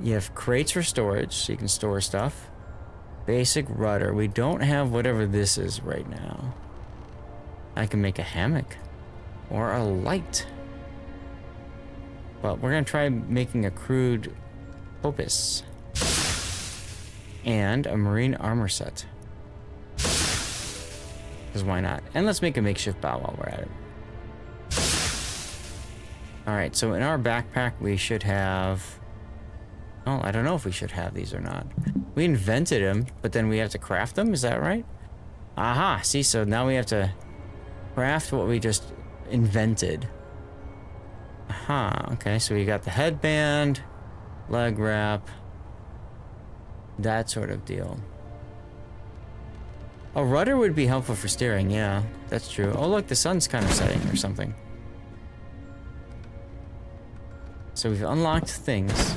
You have crates for storage, so you can store stuff. Basic rudder. We don't have whatever this is right now. I can make a hammock or a light. But we're gonna try making a crude opus and a marine armor set. Because why not? And let's make a makeshift bow while we're at it. Alright, so in our backpack we should have... Oh, I don't know if we should have these or not. We invented them, but then we have to craft them, is that right? Aha, see, so now we have to craft what we just invented. Aha, okay, so we got the headband, leg wrap, that sort of deal. A rudder would be helpful for steering, yeah, that's true. Oh look, the sun's kind of setting or something. So we've unlocked things.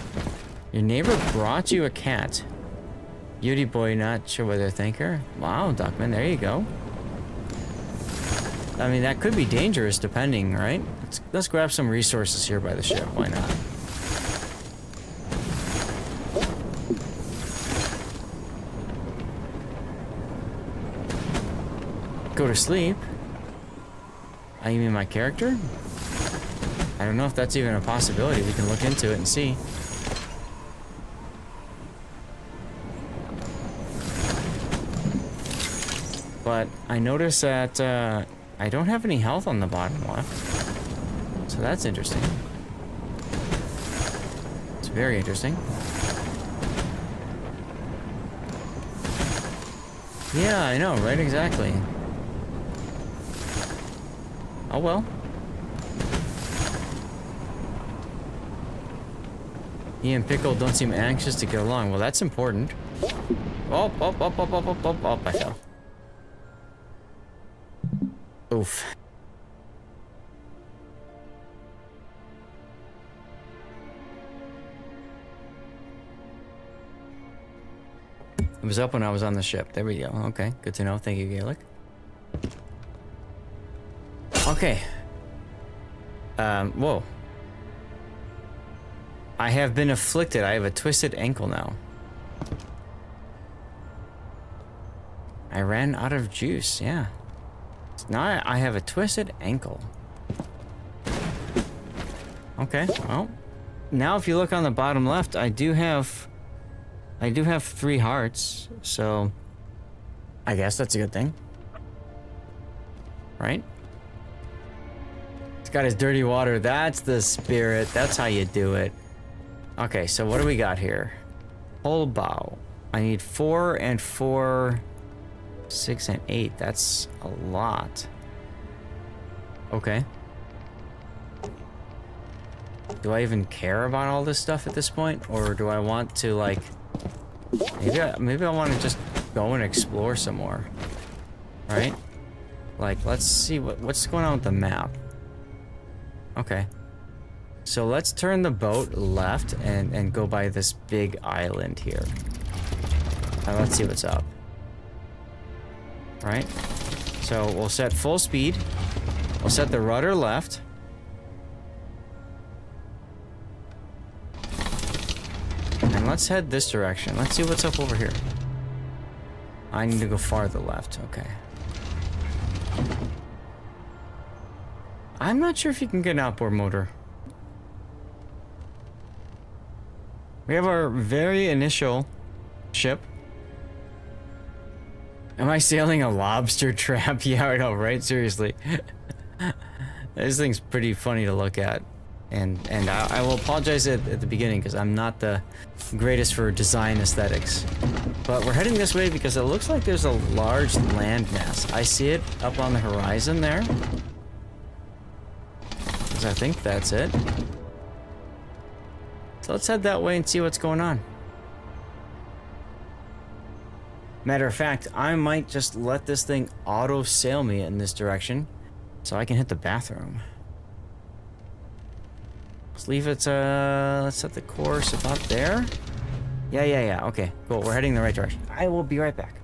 Your neighbor brought you a cat. Beauty boy, not sure what to think her. Wow, Duckman, there you go. I mean, that could be dangerous depending, right? Let's grab some resources here by the ship. Why not? Go to sleep. You mean my character? I don't know if that's even a possibility. We can look into it and see. But I notice that I don't have any health on the bottom left. So that's interesting. It's very interesting. Yeah, I know, right? Exactly. Oh well. He and Pickle don't seem anxious to get along. Well, that's important. Oh, I fell. Oof. It was up when I was on the ship. There we go. Okay, good to know. Thank you, Gaelic. Okay. Whoa. I have been afflicted. I have a twisted ankle now. I ran out of juice, yeah. Now I have a twisted ankle. Okay, well. Now if you look on the bottom left, I do have 3 hearts, so I guess that's a good thing. Right? He's got his dirty water. That's the spirit. That's how you do it. Okay, so what do we got here? Whole bow. I need 4 and 4, 6 and 8. That's a lot. Okay. Do I even care about all this stuff at this point? Or do I want to, like... Maybe I want to just go and explore some more. Right? Like, let's see what's going on with the map. Okay. So let's turn the boat left and go by this big island here. Now let's see what's up. Right? So we'll set full speed. We'll set the rudder left. And let's head this direction. Let's see what's up over here. I need to go farther left. Okay. I'm not sure if you can get an outboard motor. We have our very initial ship. Am I sailing a lobster trap? Yeah, I know, right? Seriously. This thing's pretty funny to look at. And I will apologize at the beginning because I'm not the greatest for design aesthetics. But we're heading this way because it looks like there's a large landmass. I see it up on the horizon there. So I think that's it. So let's head that way and see what's going on. Matter of fact, I might just let this thing auto sail me in this direction so I can hit the bathroom. Let's leave it, let's set the course about there. Yeah. Okay, cool. We're heading in the right direction. I will be right back.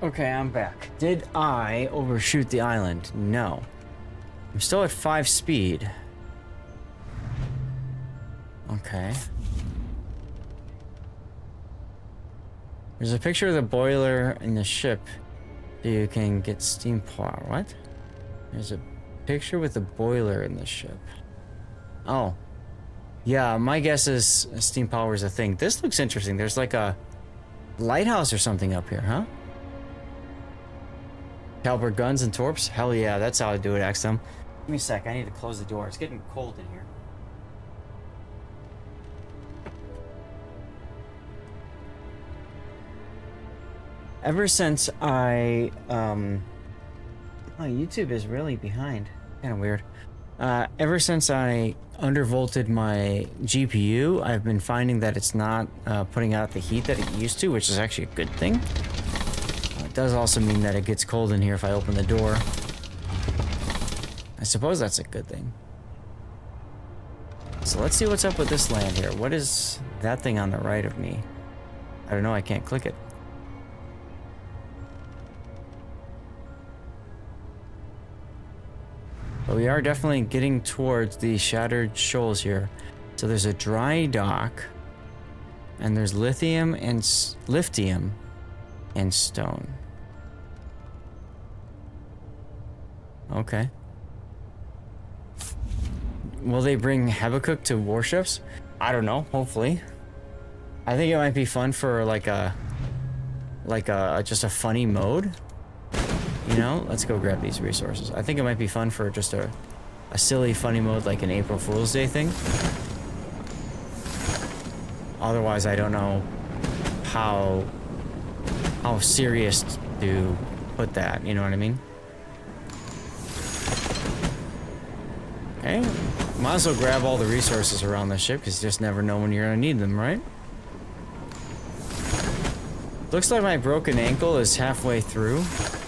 Okay, I'm back. Did I overshoot the island? No. I'm still at 5 speed. Okay. There's a picture of the boiler in the ship. So you can get steam power. What? There's a picture with the boiler in the ship. Oh. Yeah, my guess is steam power is a thing. This looks interesting. There's like a lighthouse or something up here, huh? Caliber guns and torps? Hell yeah, that's how I do it, XM. Give me a sec, I need to close the door. It's getting cold in here. Ever since I, oh, YouTube is really behind. Kind of weird. Ever since I undervolted my GPU, I've been finding that it's not putting out the heat that it used to, which is actually a good thing. It does also mean that it gets cold in here if I open the door. I suppose that's a good thing. So let's see what's up with this land here. What is that thing on the right of me? I don't know, I can't click it. But we are definitely getting towards the Shattered Shoals here. So there's a dry dock, and there's lithium and lithium and stone. Okay. Will they bring Habakkuk to warships? I don't know, hopefully. I think it might be fun for like a just a funny mode. You know, let's go grab these resources. I think it might be fun for just a silly funny mode like an April Fool's Day thing. Otherwise, I don't know how serious to put that, you know what I mean? Okay, might as well grab all the resources around the ship because you just never know when you're gonna need them, right? Looks like my broken ankle is halfway through,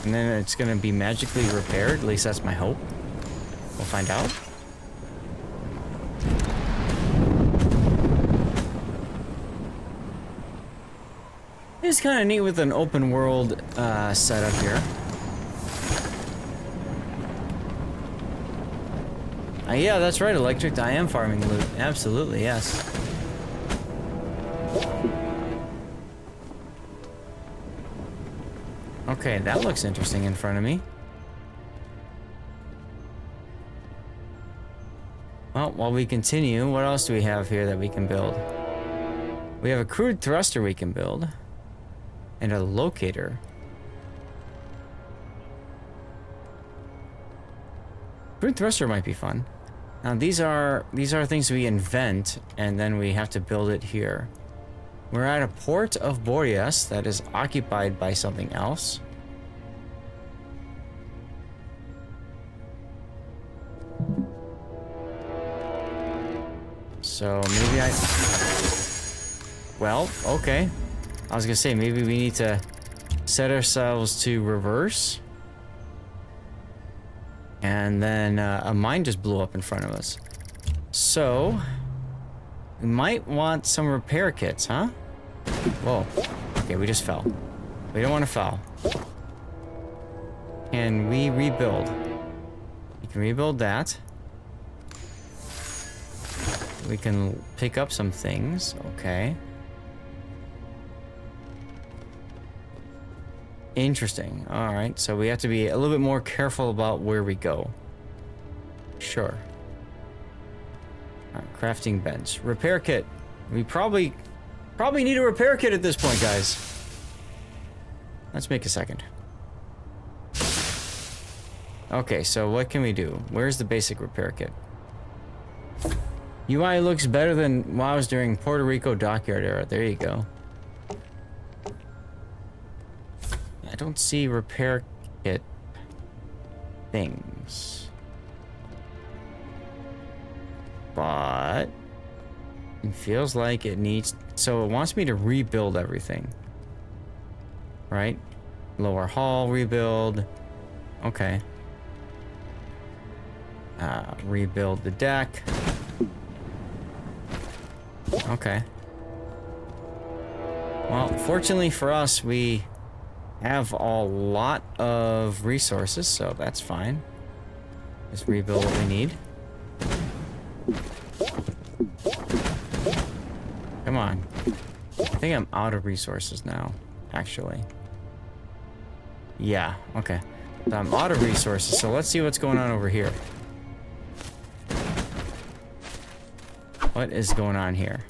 and then it's gonna be magically repaired. At least that's my hope. We'll find out. It's kind of neat with an open world setup here. Yeah, that's right, Electric. I am farming loot. Absolutely, yes. Okay, that looks interesting in front of me. Well, while we continue, what else do we have here that we can build? We have a crude thruster we can build. And a locator. Crude thruster might be fun. Now these are things we invent, and then we have to build it here. We're at a port of Boreas that is occupied by something else. So maybe well, okay. I was gonna say, maybe we need to set ourselves to reverse. And then a mine just blew up in front of us. So, we might want some repair kits, huh? Whoa. Okay, we just fell. We don't want to fall. Can we rebuild? We can rebuild that. We can pick up some things. Okay. Interesting. All right, so we have to be a little bit more careful about where we go. Sure. All right, crafting bench. Repair kit. We probably need a repair kit at this point, guys. Let's make a second. Okay, so what can we do? Where's the basic repair kit? UI looks better than WoW's during Puerto Rico dockyard era. There you go. I don't see repair kit things. But it feels like it needs, so it wants me to rebuild everything. Right? Lower hull rebuild. Okay. Rebuild the deck. Okay. Well, fortunately for us, we have a lot of resources, so that's fine. Just rebuild what we need. Come on. I think I'm out of resources now, actually. Yeah, okay. So I'm out of resources, so let's see what's going on over here. What is going on here?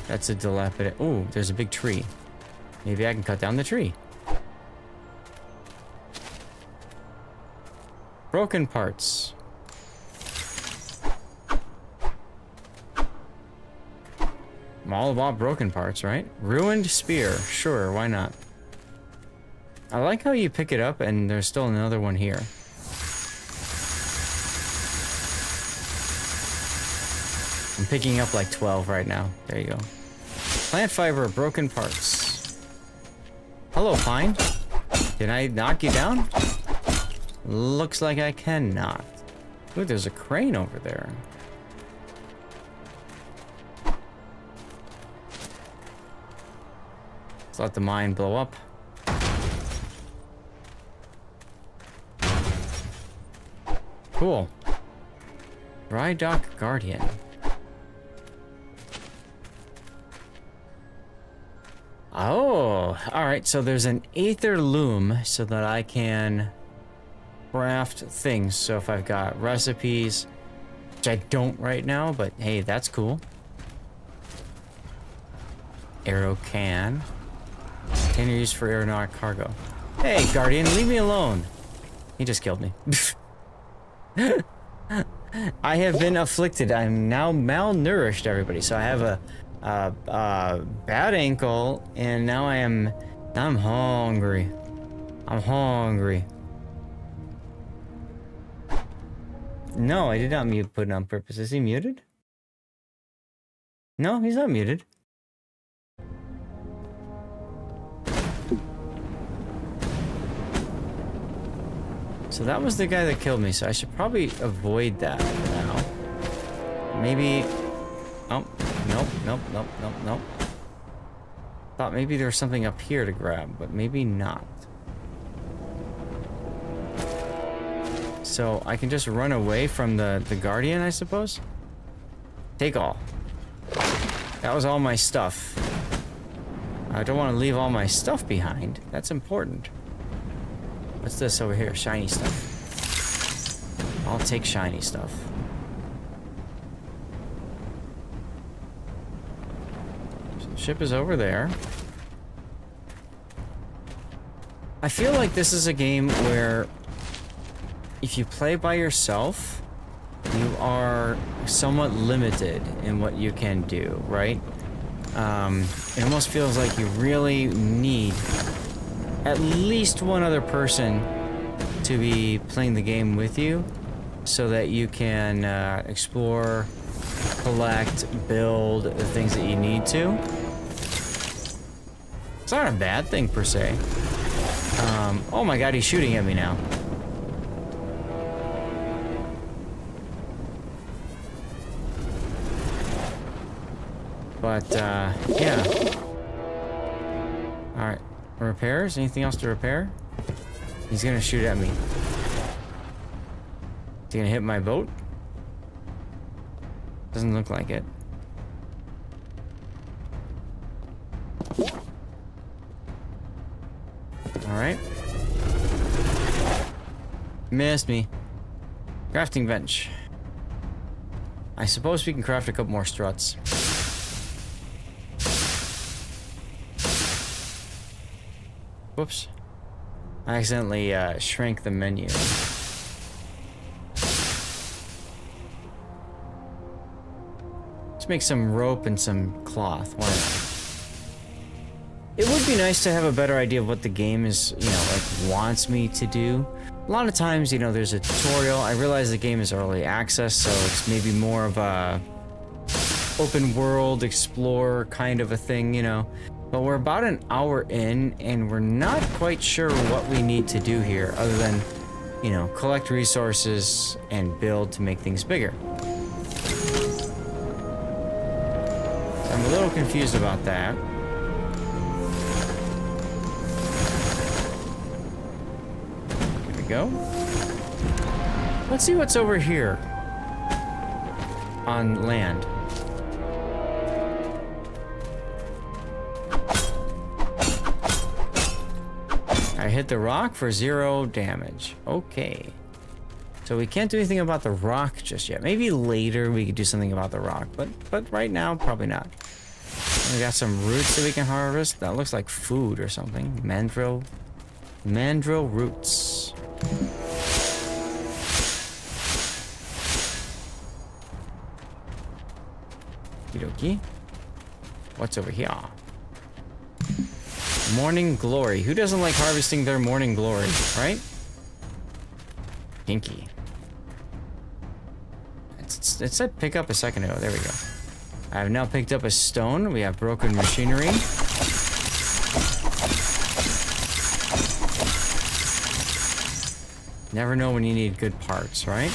That's a dilapidated... Ooh, there's a big tree. Maybe I can cut down the tree. Broken parts. I'm all about broken parts, right? Ruined spear. Sure, why not? I like how you pick it up and there's still another one here. I'm picking up like 12 right now. There you go. Plant fiber, broken parts. Hello, Pine. Can I knock you down? Looks like I cannot. Ooh, there's a crane over there. Let's let the mine blow up. Cool. Dry Dock Guardian. Oh, alright, so there's an Aether Loom so that I can craft things. So if I've got recipes, which I don't right now, but hey, that's cool. Arrow can. Container used for aeronautic cargo. Hey, Guardian, leave me alone. He just killed me. I have been afflicted. I'm now malnourished, everybody. So I have a bad ankle, and now I'm hungry. I'm hungry. No, I did not mute Puddin on purpose. Is he muted? No, he's not muted. So that was the guy that killed me, so I should probably avoid that for now. Maybe... Oh, nope. Thought maybe there was something up here to grab, but maybe not. So I can just run away from the Guardian, I suppose? Take all. That was all my stuff. I don't want to leave all my stuff behind. That's important. What's this over here? Shiny stuff. I'll take shiny stuff. So the ship is over there. I feel like this is a game where if you play by yourself, you are somewhat limited in what you can do, right? It almost feels like you really need at least one other person to be playing the game with you so that you can explore, collect, build the things that you need to. It's not a bad thing per se. Oh my god, he's shooting at me now. But, yeah. Alright. Repairs? Anything else to repair? He's gonna shoot at me. Is he gonna hit my boat? Doesn't look like it. Alright. Missed me. Crafting bench. I suppose we can craft a couple more struts. Whoops. I accidentally shrank the menu. Let's make some rope and some cloth. Why not? It would be nice to have a better idea of what the game is, you know, like wants me to do. A lot of times, you know, there's a tutorial. I realize the game is early access, so it's maybe more of a open world explorer kind of a thing, you know. But we're about an hour in, and we're not quite sure what we need to do here, other than, you know, collect resources and build to make things bigger. I'm a little confused about that. Here we go. Let's see what's over here. on land. I hit the rock for 0 damage. Okay. So we can't do anything about the rock just yet. Maybe later we could do something about the rock, but right now, probably not. We got some roots that we can harvest. That looks like food or something. Mandrill roots. Okie. What's over here? Morning glory. Who doesn't like harvesting their morning glory, right? Kinky. It said pick up a second ago. There we go. I have now picked up a stone. We have broken machinery. Never know when you need good parts, right?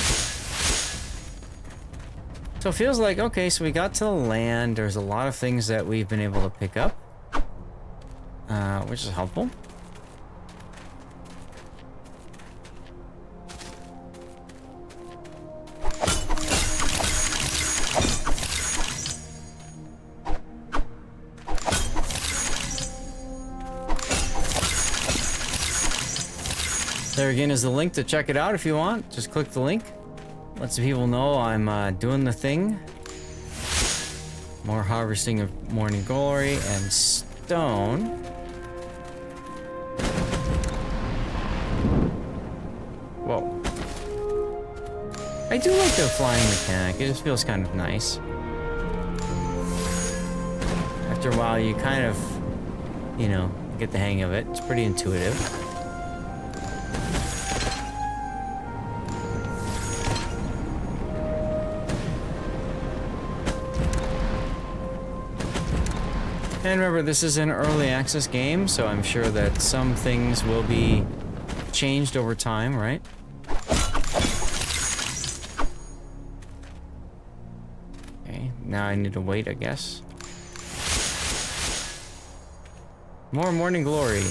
So it feels like, okay, so we got to the land. There's a lot of things that we've been able to pick up, which is helpful. There again is the link to check it out if you want. Just click the link. Lets the people know I'm doing the thing. More harvesting of morning glory and stone. Whoa. I do like the flying mechanic. It just feels kind of nice. After a while, you kind of, you know, get the hang of it. It's pretty intuitive. And remember, this is an early access game, so I'm sure that some things will be changed over time, right? Okay, now I need to wait, I guess. More morning glory.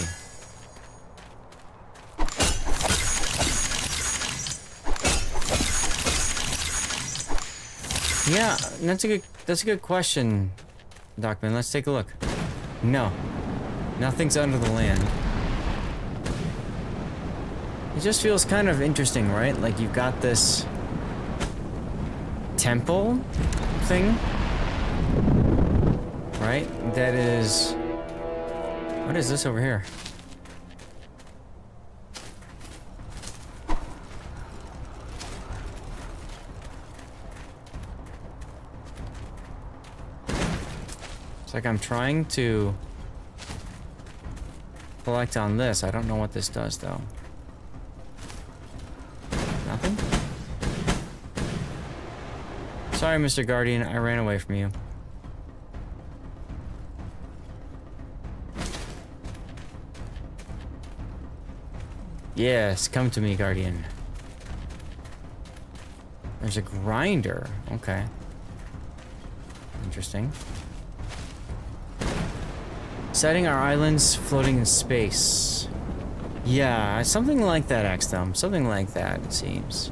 Yeah, that's a good question, Docman. Let's take a look. No. Nothing's under the land. It just feels kind of interesting, right? Like you've got this temple thing, right? That is... What is this over here? It's like I'm trying to collect on this. I don't know what this does, though. Nothing? Sorry, Mr. Guardian. I ran away from you. Yes, come to me, Guardian. There's a grinder. Okay. Interesting. Setting our islands floating in space. Yeah, something like that, Axthumb. Something like that, it seems.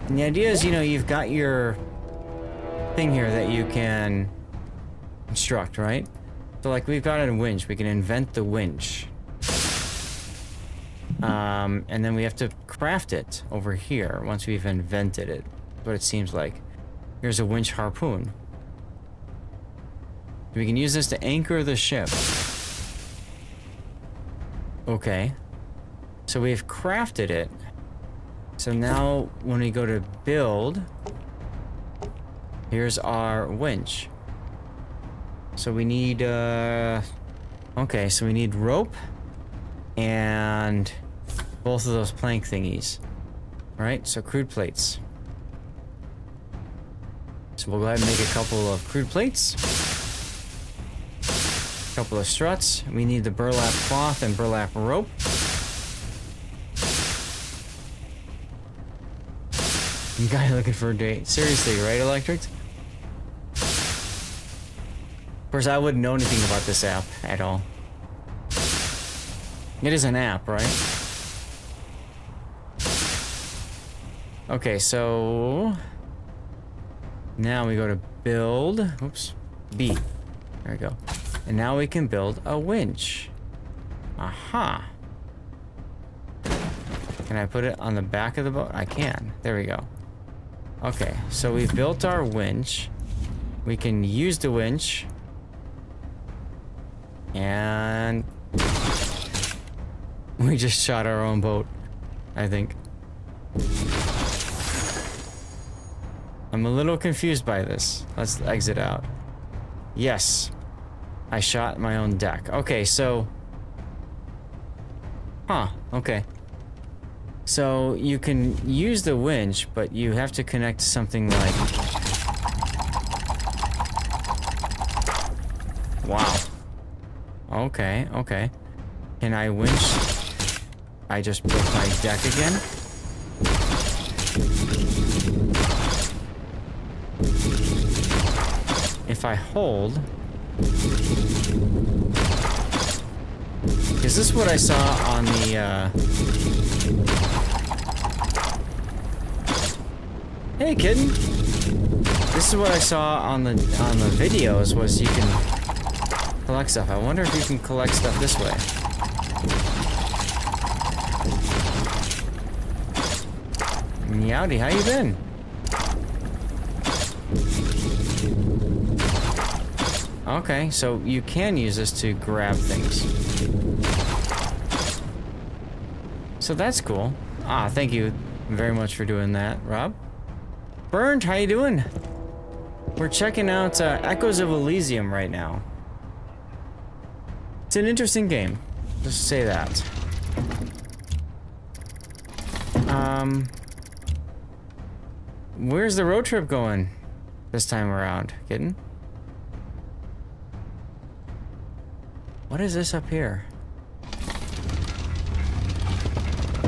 And the idea is, you know, you've got your thing here that you can construct, right? So, like, we've got a winch. We can invent the winch. And then we have to craft it over here once we've invented it. What it seems like. Here's a winch harpoon. We can use this to anchor the ship. Okay. So we've crafted it. So now when we go to build, here's our winch. So we need, okay, so we need rope and both of those plank thingies. Right? So crude plates. So we'll go ahead and make a couple of crude plates. Couple of struts. We need the burlap cloth and burlap rope. You guys looking for a date? Seriously, right, Electric? Of course, I wouldn't know anything about this app at all. It is an app, right? Okay, so Now we go to build. Oops. B. There we go. And now we can build a winch. Aha. Can I put it on the back of the boat? I can. There we go. Okay, so we've built our winch. We can use the winch. And we just shot our own boat, I think. I'm a little confused by this. Let's exit out. Yes. I shot my own deck. Okay, so... Huh, okay. So you can use the winch, but you have to connect to something like... Wow. Okay, okay. Can I winch? I just broke my deck again? If I hold... Is this what I saw on the, Hey, kitten! This is what I saw on the videos, was you can collect stuff. I wonder if you can collect stuff this way. Meowdy, how you been? Okay, so you can use this to grab things. So that's cool. Ah, thank you very much for doing that, Rob. Burned, how you doing? We're checking out Echoes of Elysium right now. It's an interesting game. Just say that. Where's the road trip going this time around, kitten? What is this up here?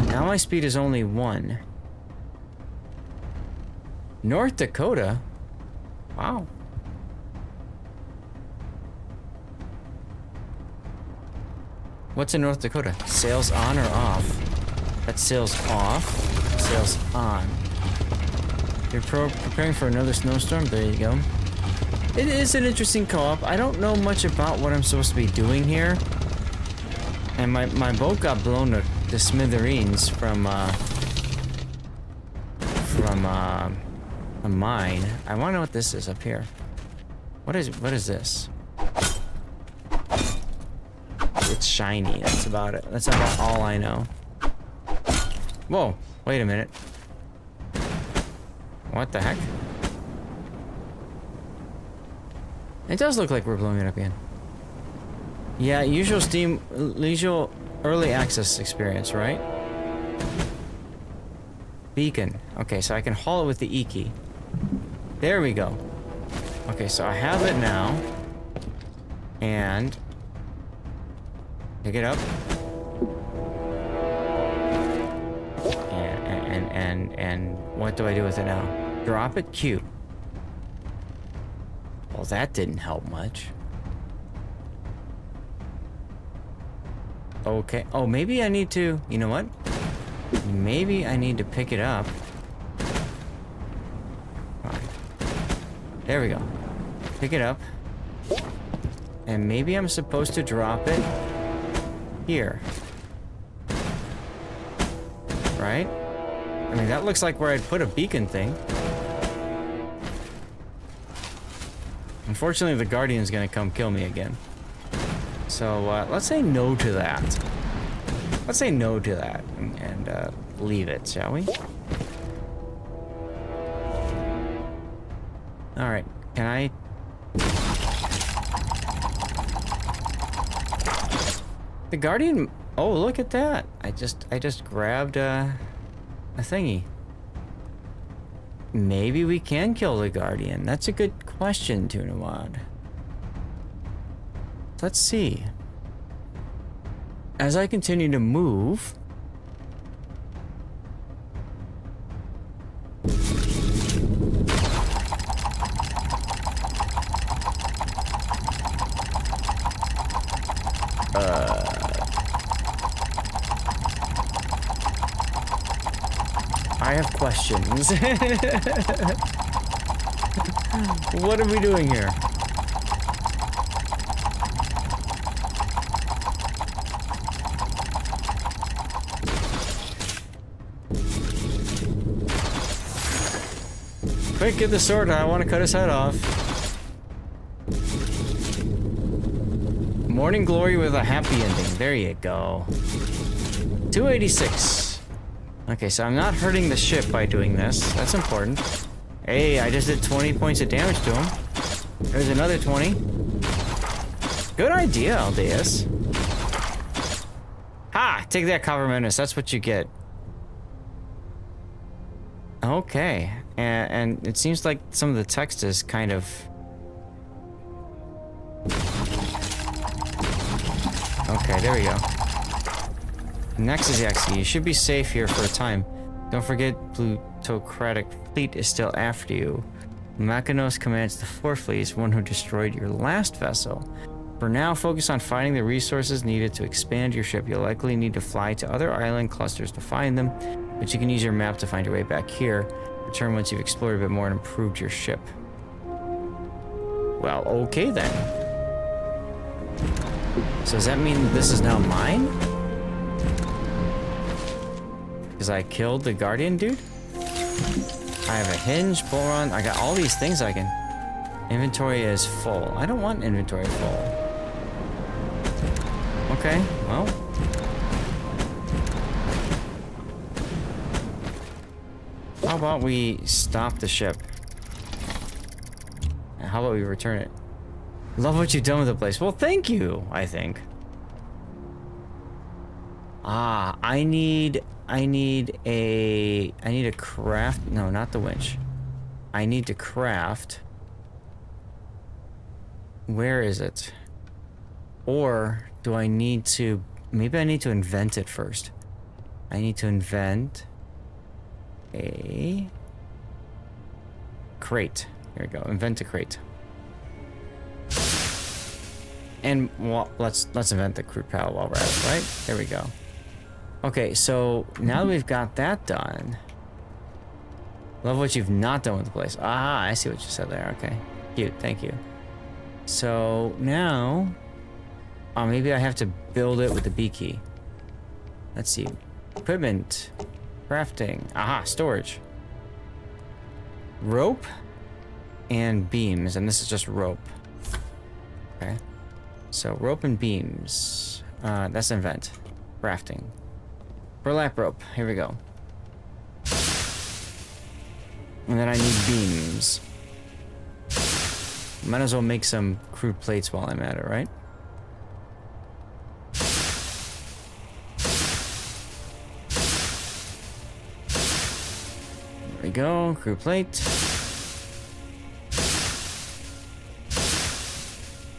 Now my speed is only 1. North Dakota? Wow. What's in North Dakota? Sails on or off? That's sails off. Sails on. You're preparing for another snowstorm? There you go. It is an interesting co-op. I don't know much about what I'm supposed to be doing here. And my boat got blown to smithereens from a mine. I want to know what this is up here. What is this? It's shiny. That's about it. That's about all I know. Whoa! Wait a minute. What the heck? It does look like we're blowing it up again. Yeah, usual Steam, usual early access experience, right? Beacon. Okay, so I can haul it with the E key. There we go. Okay, so I have it now. And... pick it up. And what do I do with it now? Drop it? Q. Well, that didn't help much. Okay. Oh, maybe I need to... You know what? Maybe I need to pick it up. Fine. There we go. Pick it up. And maybe I'm supposed to drop it here. Right? I mean, that looks like where I'd put a beacon thing. Unfortunately, the Guardian's gonna come kill me again. So, let's say no to that. Let's say no to that and leave it, shall we? Alright, can I... The Guardian... Oh, look at that! I just grabbed a thingy. Maybe we can kill the Guardian. That's a good question, Tunawad. Let's see. As I continue to move... I have questions. What are we doing here? Quick, get the sword. I want to cut his head off. Morning glory with a happy ending. There you go. 286. Okay, so I'm not hurting the ship by doing this. That's important. Hey, I just did 20 points of damage to him. There's another 20. Good idea, Aldeus. Ha! Take that, Copper Menace. That's what you get. Okay. And it seems like some of the text is kind of... Okay, there we go. Next is Yaxi. You should be safe here for a time. Don't forget, Plutocratic fleet is still after you. Makinos commands the 4th fleet, one who destroyed your last vessel. For now, focus on finding the resources needed to expand your ship. You'll likely need to fly to other island clusters to find them, but you can use your map to find your way back here. Return once you've explored a bit more and improved your ship. Well, okay then. So does that mean this is now mine? Because I killed the Guardian dude? I have a hinge, bull run. I got all these things I can... Inventory is full. I don't want inventory full. Okay, well... How about we stop the ship? And how about we return it? Love what you've done with the place. Well, thank you, I think. Ah, I need a craft. No, not the winch. I need to craft. Where is it? Or do I need to... Maybe I need to invent it first. I need to invent a crate. Here we go. Invent a crate. And well, let's invent the crude pallet while we're at it, right? There we go. Okay, so now that we've got that done. Love what you've not done with the place. Ah, I see what you said there. Okay, cute. Thank you. So now, maybe I have to build it with the B key. Let's see. Equipment. Crafting. Aha, storage. Rope and beams, and this is just rope. Okay. So rope and beams. That's invent. Crafting. Burlap rope. Here we go. And then I need beams. Might as well make some crude plates while I'm at it, right? There we go. Crude plate.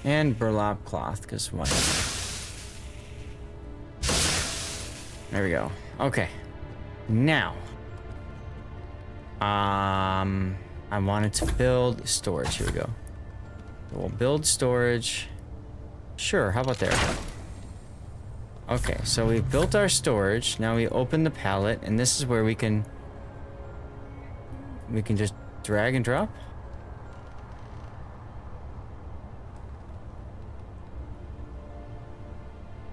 And burlap cloth, because why not? There we go. Okay. Now. I wanted to build storage. Here we go. We'll build storage. Sure, how about there? Okay, so we've built our storage. Now we open the pallet, and this is where we can just drag and drop.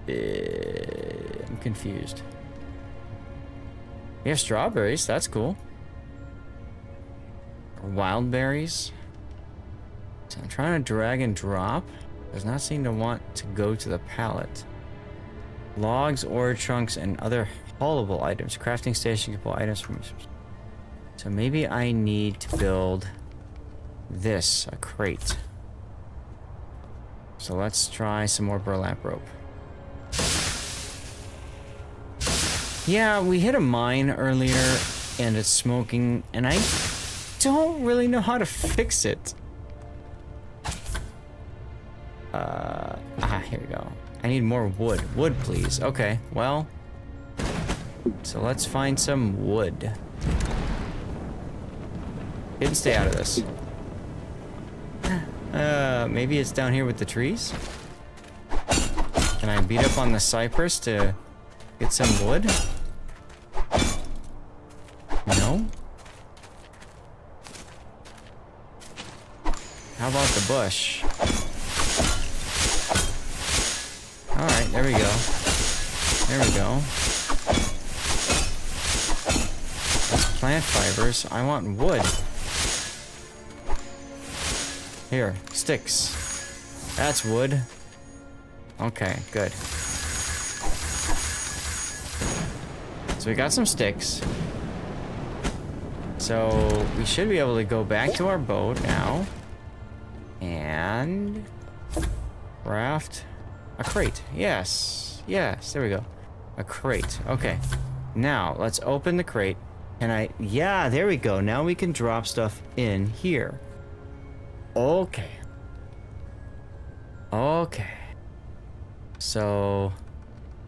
I'm confused. We have strawberries, that's cool. Wild berries. So I'm trying to drag and drop. Does not seem to want to go to the pallet. Logs, ore chunks, and other haulable items. Crafting station can pull items from... So maybe I need to build this, a crate. So let's try some more burlap rope. Yeah, we hit a mine earlier and it's smoking, and I don't really know how to fix it. Here we go. I need more wood. Wood, please. Okay, well. So let's find some wood. Didn't stay out of this. Maybe it's down here with the trees? Can I beat up on the cypress to get some wood? No? How about the bush? Alright, there we go. There we go. That's plant fibers. I want wood. Here, sticks. That's wood. Okay, good. So we got some sticks. So we should be able to go back to our boat now. And craft a crate. Yes. Yes, there we go. A crate. Okay. Now, let's open the crate. Yeah, there we go. Now we can drop stuff in here. Okay. Okay. So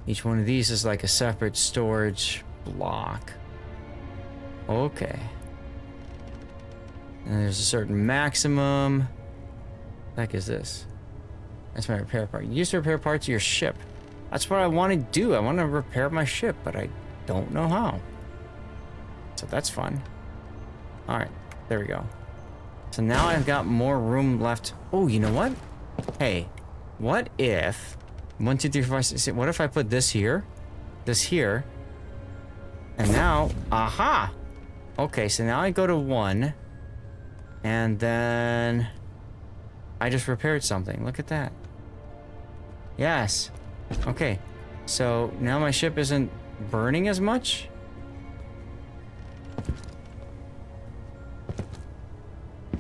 each one of these is like a separate storage block. Okay. And there's a certain maximum. What the heck is this? That's my repair part. You use to repair parts of your ship. That's what I want to do. I want to repair my ship, but I don't know how. So that's fun. Alright, there we go. So now I've got more room left. Oh, you know what? Hey, what if 1, 2, 3, 4, 5, 6, what if I put this here, and now, aha! Okay, so now I go to 1, and then I just repaired something. Look at that. Yes. Okay, so now my ship isn't burning as much.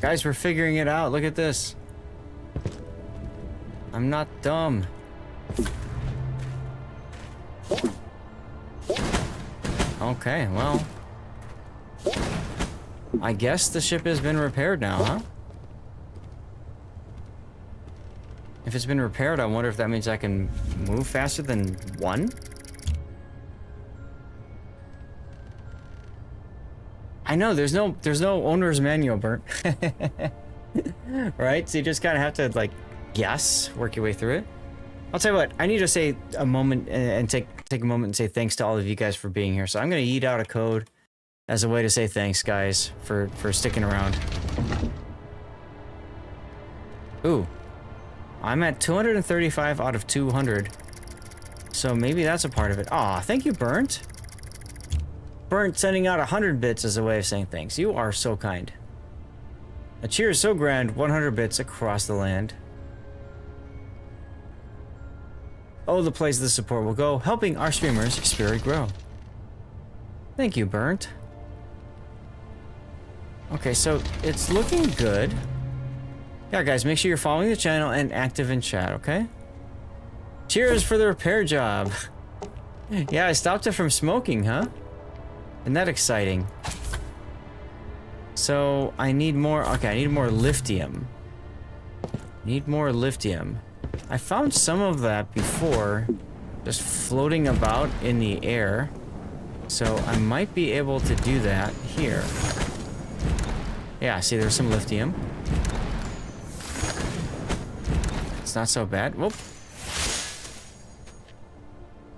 Guys, we're figuring it out. Look at this. I'm not dumb. Okay, well. I guess the ship has been repaired now, huh? If it's been repaired, I wonder if that means I can move faster than 1? I know, there's no owner's manual, Burnt. Right? So you just kind of have to, like, guess, work your way through it. I'll tell you what, I need to say a moment and take a moment and say thanks to all of you guys for being here. So I'm going to eat out a code as a way to say thanks, guys, for sticking around. Ooh. I'm at 235 out of 200. So maybe that's a part of it. Aw, thank you, Burnt. Burnt sending out 100 bits as a way of saying thanks. You are so kind. A cheer is so grand, 100 bits across the land. Oh, the place the support will go, helping our streamers' spirit grow. Thank you, Burnt. Okay, so it's looking good. Yeah, guys, make sure you're following the channel and active in chat, okay? Cheers for the repair job. Yeah, I stopped it from smoking, huh? Isn't that exciting? So, I need more... Okay, I need more lithium. Need more lithium. I found some of that before, just floating about in the air. So, I might be able to do that here. Yeah, see, there's some lithium. It's not so bad. Whoop.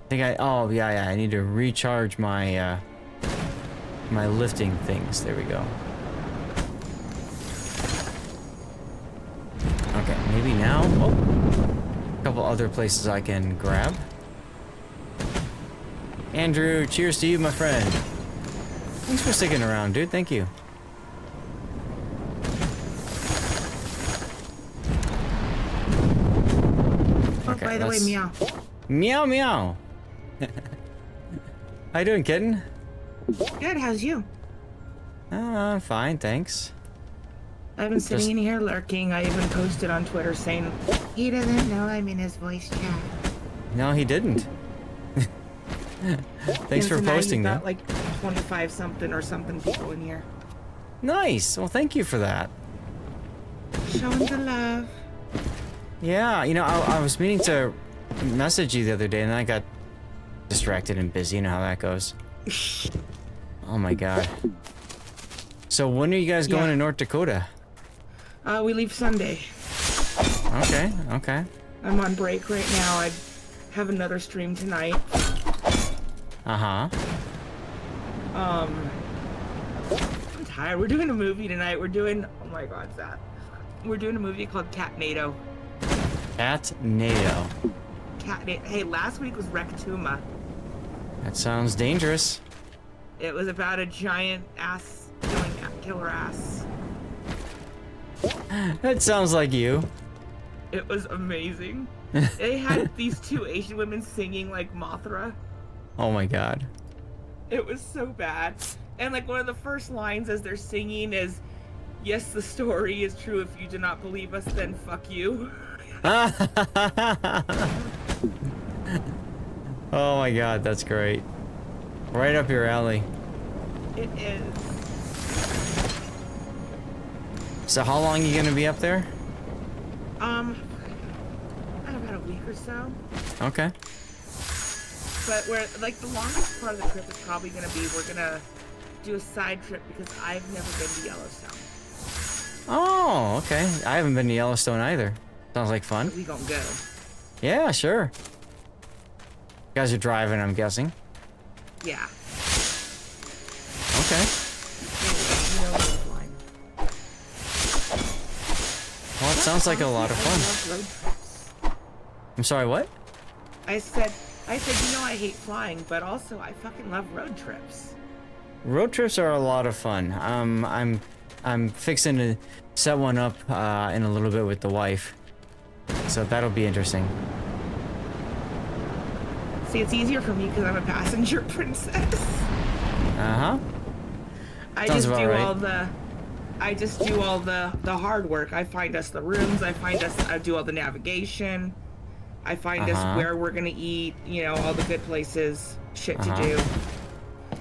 I think oh, yeah, I need to recharge my, my lifting things. There we go. Okay, maybe now. Oh, a couple other places I can grab. Andrew, cheers to you, my friend. Thanks for sticking around, dude. Thank you. Okay, by the way, meow. Meow, meow. How you doing, kitten? Good, how's you? I'm fine, thanks. I've been sitting in here lurking. I even posted on Twitter saying, he doesn't know I'm in his voice chat. No, he didn't. Thanks for posting that. Like 25 something or something people in here. Nice. Well, thank you for that. Showing the love. Yeah, you know, I was meaning to message you the other day and then I got distracted and busy. You know how that goes. Oh my god. So when are you guys going to North Dakota? We leave Sunday. Okay, okay. I'm on break right now. I have another stream tonight. Uh-huh. I'm tired. We're doing a movie tonight. We're doing... Oh my god, Zach. We're doing a movie called Catnado. Catnado. Hey, last week was Rectuma. That sounds dangerous. It was about a giant ass killing killer ass. That sounds like you. It was amazing. They had these two Asian women singing like Mothra. Oh my god. It was so bad. And like one of the first lines as they're singing is, "Yes, the story is true. If you do not believe us, then fuck you." Oh my god, that's great. Right up your alley. It is. So how long are you gonna be up there? About a week or so. Okay. But we're like the longest part of the trip is probably gonna be we're gonna do a side trip because I've never been to Yellowstone. Oh, okay. I haven't been to Yellowstone either. Sounds like fun. We gonna go. Yeah, sure. You guys are driving, I'm guessing. Yeah. Okay. Well, it sounds like a lot of fun. I'm sorry, what? I said, I hate flying, but also I fucking love road trips. Road trips are a lot of fun. I'm fixing to set one up in a little bit with the wife, so that'll be interesting. See, it's easier for me because I'm a passenger princess. Uh-huh. I Sounds just about do right. all the hard work. I find us the rooms. I do all the navigation. I find us where we're gonna eat. You know, all the good places, shit to do.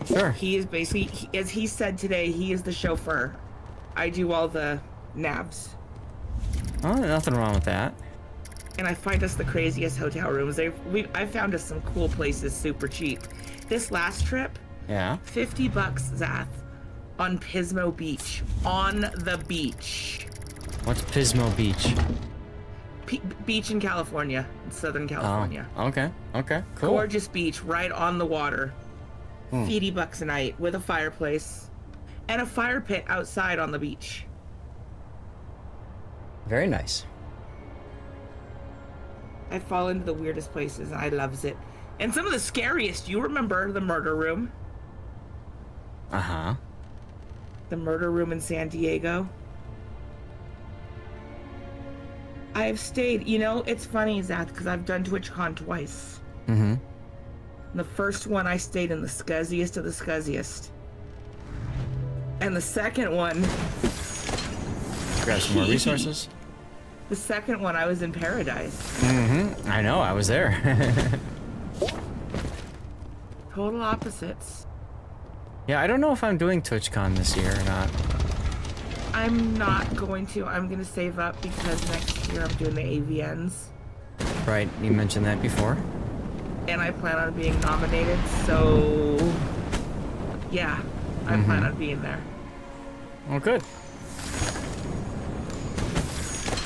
Sure. He is basically, as he said today, he is the chauffeur. I do all the navs. Oh, nothing wrong with that. And I find us the craziest hotel rooms. I found us some cool places super cheap. This last trip, Yeah. $50, Zath, on Pismo Beach. On the beach. What's Pismo Beach? Beach in California, in Southern California. Oh, okay. Okay. Cool. Gorgeous beach, right on the water. Hmm. $50 a night with a fireplace and a fire pit outside on the beach. Very nice. I fall into the weirdest places and I loves it. And some of the scariest, you remember the murder room? Uh-huh. The murder room in San Diego. I've stayed, you know, it's funny, Zath, because I've done TwitchCon twice. Mm-hmm. The first one I stayed in the scuzziest of the scuzziest. And the second one... Grab some more resources. The second one I was in paradise. Mm-hmm. I know, I was there. Total opposites. Yeah, I don't know if I'm doing TwitchCon this year or not. I'm not going to. I'm going to save up because next year I'm doing the AVNs. Right, you mentioned that before. And I plan on being nominated, so... Yeah, I plan on being there. Oh, good.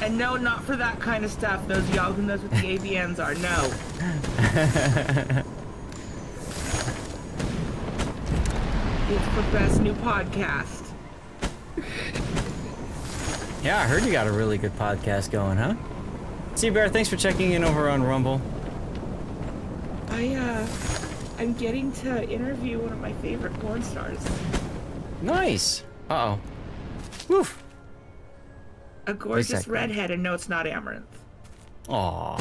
And no, not for that kind of stuff. Those y'all who knows what the AVNs are, no. It's for best new podcast. Yeah, I heard you got a really good podcast going, huh? Seabear, thanks for checking in over on Rumble. I'm getting to interview one of my favorite porn stars. Nice. Uh-oh. Woof. A gorgeous redhead, and no, it's not Amaranth. Aww.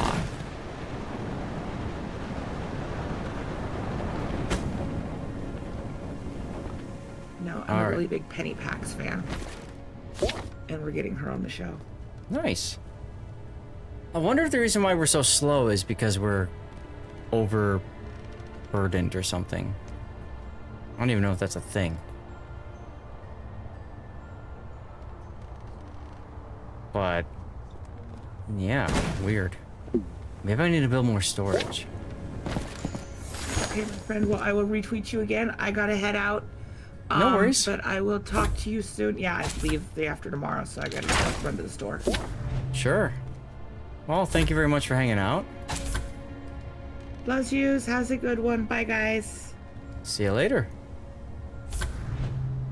No, I'm a really big Penny Pax fan. And we're getting her on the show. Nice. I wonder if the reason why we're so slow is because we're overburdened or something. I don't even know if that's a thing. But yeah, weird. Maybe I need to build more storage. Okay, my friend, well, I will retweet you again. I gotta head out. No worries. But I will talk to you soon. Yeah, I leave the day after tomorrow, so I gotta run to the store. Sure. Well, thank you very much for hanging out. Loves yous. Has a good one. Bye, guys. See you later.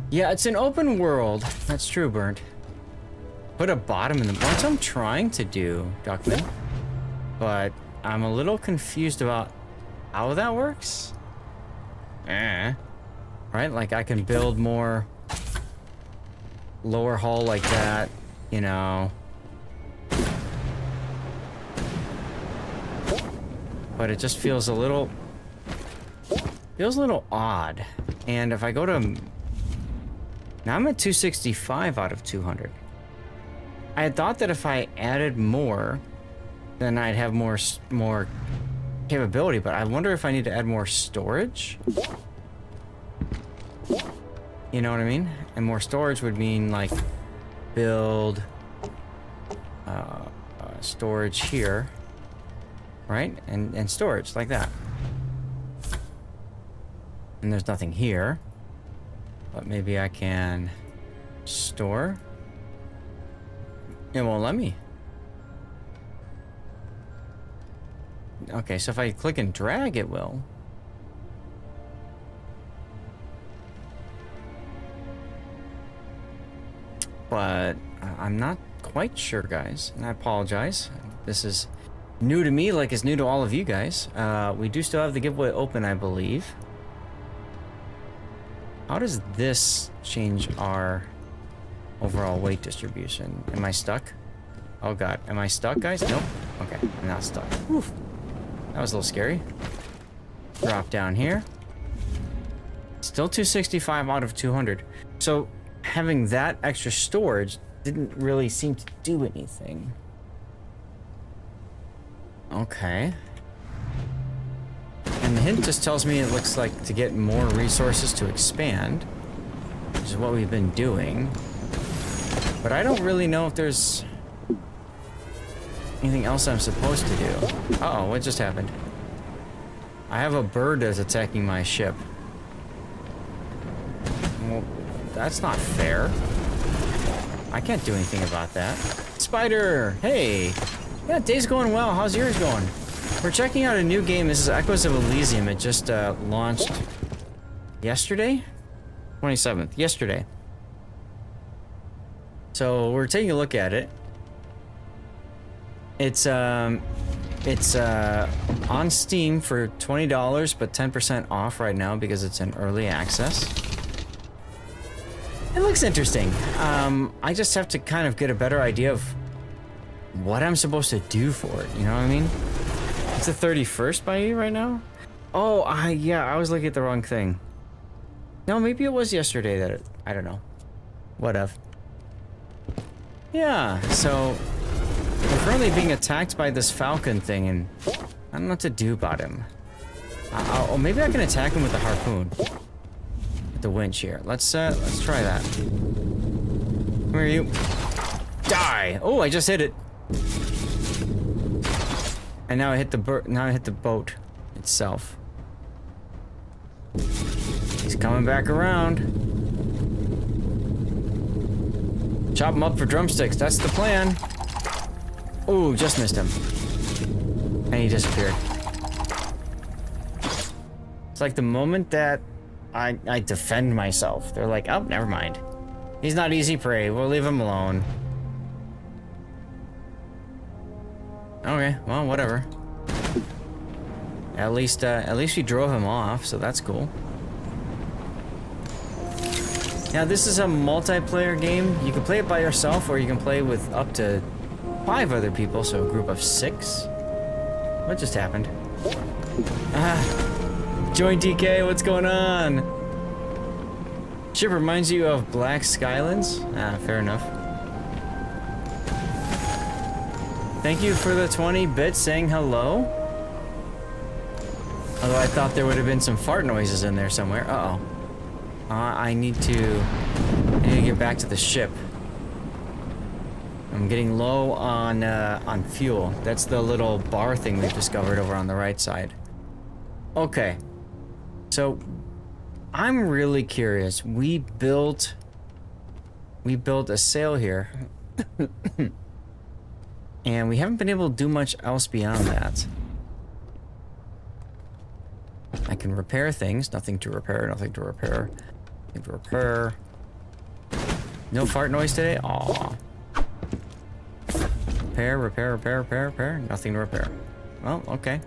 Yeah, it's an open world. That's true, Burnt. put a bottom in the... That's what I'm trying to do, Duckman. But I'm a little confused about how that works. Right? Like I can build more lower hull like that, you know. But it just feels a little odd. And if I go to... Now I'm at 265 out of 200. I had thought that if I added more, then I'd have more capability, but I wonder if I need to add more storage? You know what I mean? And more storage would mean like build storage here, right? And storage like that. And there's nothing here, but maybe I can store. It won't let me. Okay, so if I click and drag, it will. But I'm not quite sure, guys, and I apologize. This is new to me, like it's new to all of you guys. We do still have the giveaway open, I believe. How does this change our overall weight distribution? Am I stuck? Oh god, am I stuck, guys? Nope. Okay, I'm not stuck. Whew. That was a little scary. Drop down here. Still 265 out of 200. So having that extra storage didn't really seem to do anything. Okay. And the hint just tells me it looks like to get more resources to expand, which is what we've been doing. But I don't really know if there's anything else I'm supposed to do. Uh-oh, what just happened? I have a bird that's attacking my ship. Well, that's not fair. I can't do anything about that. Spider! Hey! Yeah, day's going well. How's yours going? We're checking out a new game. This is Echoes of Elysium. It just launched yesterday? 27th. Yesterday. So we're taking a look at it. It's on Steam for $20, but 10% off right now because it's in early access. It looks interesting. I just have to kind of get a better idea of what I'm supposed to do for it. You know what I mean? It's the 31st by you right now? Oh, yeah, I was looking at the wrong thing. No, maybe it was yesterday that I don't know. Whatever. Yeah, so we're currently being attacked by this falcon thing, and I don't know what to do about him. Oh, maybe I can attack him with the harpoon. With the winch here. Let's try that. Come here, you. Die! Oh, I just hit it. And now I hit the boat itself. He's coming back around. Chop him up for drumsticks. That's the plan. Ooh, just missed him. And he disappeared. It's like the moment that I defend myself, they're like, oh, never mind. He's not easy prey. We'll leave him alone. Okay, well, whatever. At least we drove him off, so that's cool. Now, this is a multiplayer game. You can play it by yourself, or you can play with up to 5 other people, so a group of 6. What just happened? Join TK, what's going on? Ship reminds you of Black Skylands? Fair enough. Thank you for the 20 bits saying hello. Although I thought there would have been some fart noises in there somewhere. Uh-oh. I need to get back to the ship. I'm getting low on fuel. That's the little bar thing we've discovered over on the right side. Okay. So I'm really curious. We built a sail here. And we haven't been able to do much else beyond that. I can repair things. Nothing to repair, nothing to repair. Nothing to repair. No fart noise today? Aw. Repair. Nothing to repair. Well, okay.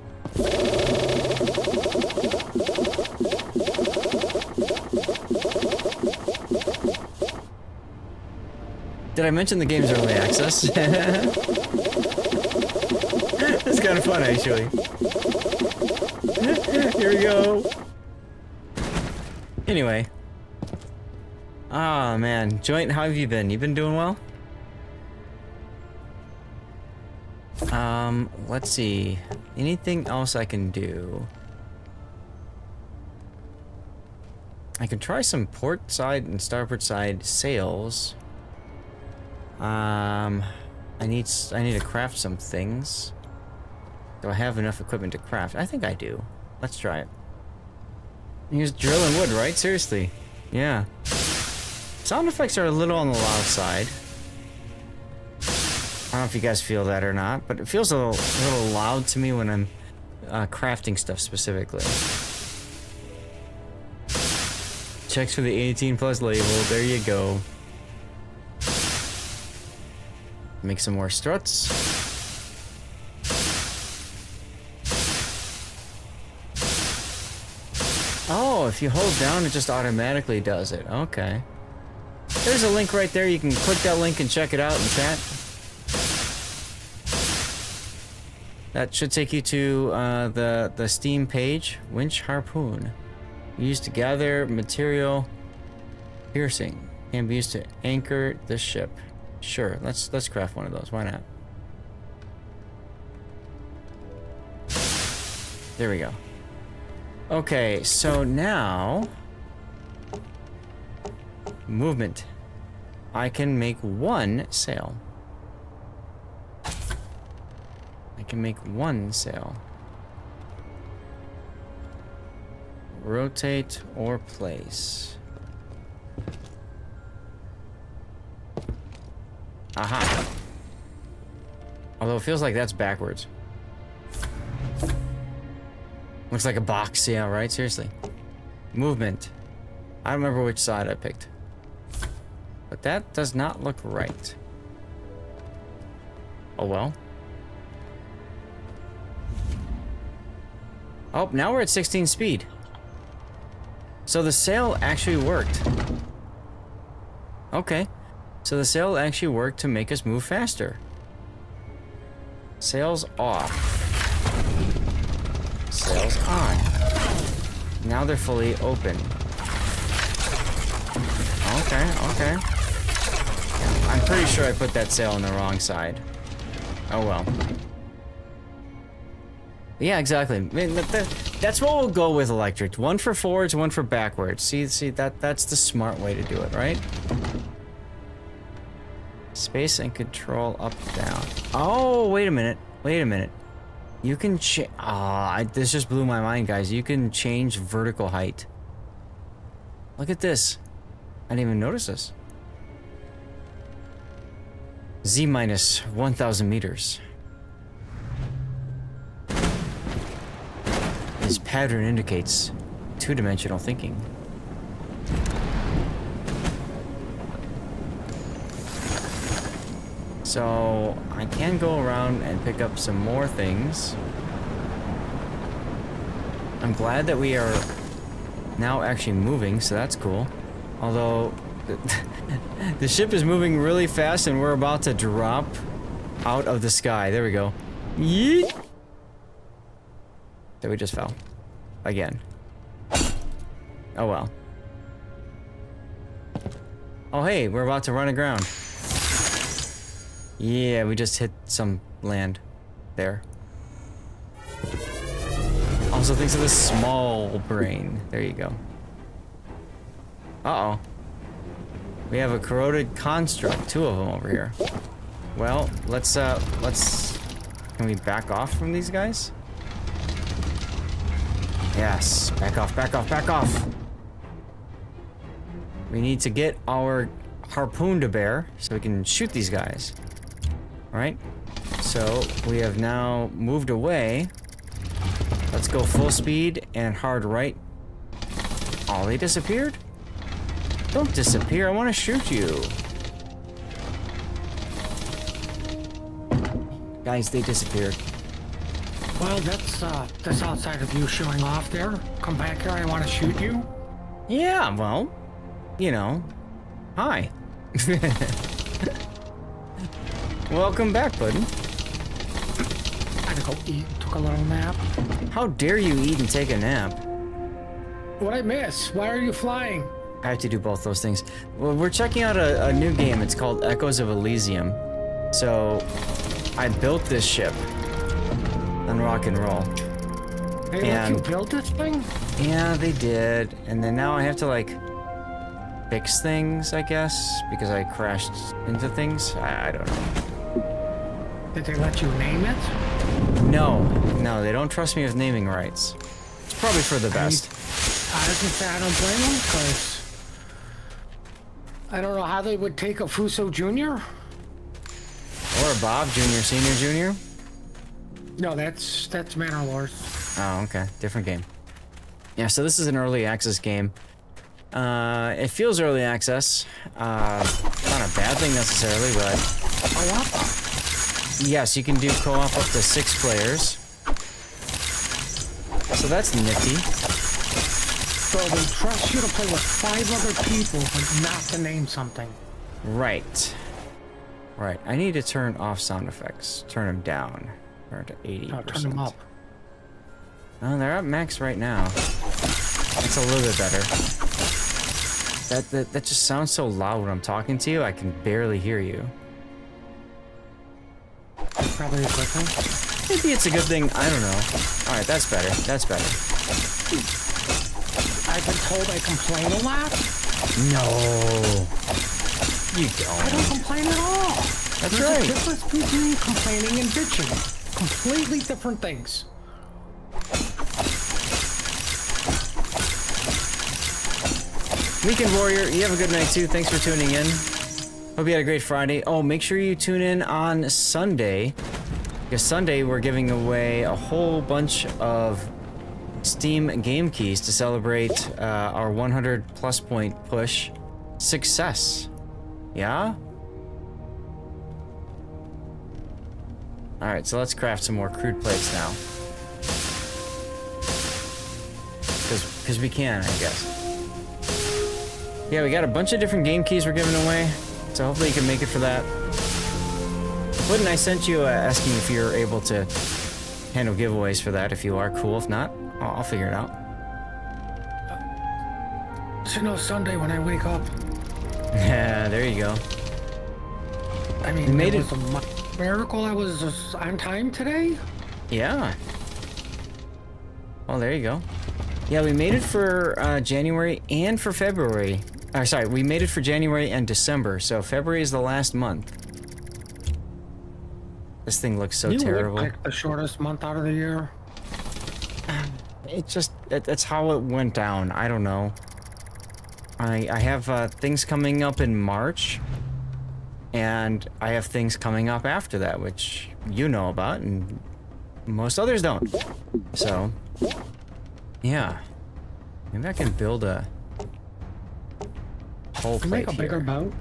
Did I mention the game's early access? It's kind of fun, actually. Here we go. Anyway. Oh, man. Joint, how have you been? You been doing well? Let's see. Anything else I can do? I can try some port side and starboard side sails. I need to craft some things. Do I have enough equipment to craft? I think I do. Let's try it. Use drilling wood, right? Seriously. Yeah. Sound effects are a little on the loud side. I don't know if you guys feel that or not, but it feels a little loud to me when I'm crafting stuff specifically. Checks for the 18 plus label. There you go. Make some more struts. Oh, if you hold down, it just automatically does it. Okay. There's a link right there. You can click that link and check it out in chat. That should take you to the Steam page. Winch harpoon. Used to gather material. Piercing. Can be used to anchor the ship. Sure, let's craft one of those. Why not? There we go. Okay, so now movement. I can make one sail. I can make one sail. Rotate or place. Aha. Although it feels like that's backwards. Looks like a box, yeah, right? Seriously. Movement. I don't remember which side I picked. But that does not look right. Oh well. Oh, now we're at 16 speed. So the sail actually worked. Okay. So the sail actually worked to make us move faster. Sails off. Sails on. Now they're fully open. Okay, okay. I'm pretty sure I put that sail on the wrong side. Oh well. Yeah, exactly. I mean, that's what we'll go with electric. One for forwards, one for backwards. See, that's the smart way to do it, right? Space and control up, down. Oh, wait a minute. Wait a minute. You can change. This just blew my mind, guys. You can change vertical height. Look at this. I didn't even notice this. Z minus 1,000 meters. This pattern indicates two-dimensional thinking. So I can go around and pick up some more things. I'm glad that we are now actually moving, so that's cool. Although the ship is moving really fast and we're about to drop out of the sky. There we go. Yeet! There we just fell. Again. Oh well. Oh hey, we're about to run aground. Yeah, we just hit some land there. Also thanks to the small brain. There you go. Uh-oh. We have a corroded construct, two of them over here. Well, let's can we back off from these guys? Yes, back off, back off, back off. We need to get our harpoon to bear so we can shoot these guys. Right? So we have now moved away. Let's go full speed and hard right. Oh, they disappeared? Don't disappear, I want to shoot you. Guys, they disappeared. Well, that's outside of you showing off there. Come back here, I want to shoot you. Yeah, well, you know, hi. Welcome back, Puddin'. I had to go eat, took a little nap. How dare you eat and take a nap? What'd I miss? Why are you flying? I have to do both those things. Well, we're checking out a new game. It's called Echoes of Elysium. So, I built this ship on Rock and Roll. They let you build this thing? Yeah, they did. And then now I have to, like, fix things, I guess, because I crashed into things. I don't know. Did they let you name it? No, they don't trust me with naming rights. It's probably for the best. I was gonna say I don't blame them, because I don't know how they would take a Fuso Jr. Or a Bob Jr., Senior Jr.? No, that's Manor Wars. Oh, okay. Different game. Yeah, so this is an early access game. It feels early access. Not a bad thing necessarily, but... Co-op? Yes, you can do co-op up to 6 players. So that's nifty. So they trust you to play with 5 other people, but not to name something. Right. Right. I need to turn off sound effects. Turn them down. Turn to 80%. No, turn them up. Oh, they're at max right now. That's a little bit better. That just sounds so loud when I'm talking to you, I can barely hear you. Probably a good thing. Maybe it's a good thing, I don't know. Alright, that's better. That's better. I've been told I complain a lot. No. You don't. I don't complain at all. That's There's right. a difference between complaining and bitching. Completely different things. Weekend Warrior, you have a good night too. Thanks for tuning in. Hope you had a great Friday. Oh, make sure you tune in on Sunday. Because Sunday we're giving away a whole bunch of Steam game keys to celebrate our 100 plus point push success. Yeah? Alright, so let's craft some more crude plates now. Because we can, I guess. Yeah, we got a bunch of different game keys we're giving away, so hopefully you can make it for that. Wouldn't I sent you asking if you're able to handle giveaways for that? If you are, cool. If not, I'll figure it out. So you know, Sunday when I wake up. Yeah, there you go. I mean, you made it was a miracle I was just on time today. Yeah. Well, there you go. Yeah, we made it for January and for February. Sorry, we made it for January and December, so February is the last month. This thing looks so terrible. You pick the shortest month out of the year. It just, that's how it went down. I don't know. I have things coming up in March, and I have things coming up after that, which you know about, and most others don't. So, yeah. Maybe I can build a whole plate Make a bigger boat.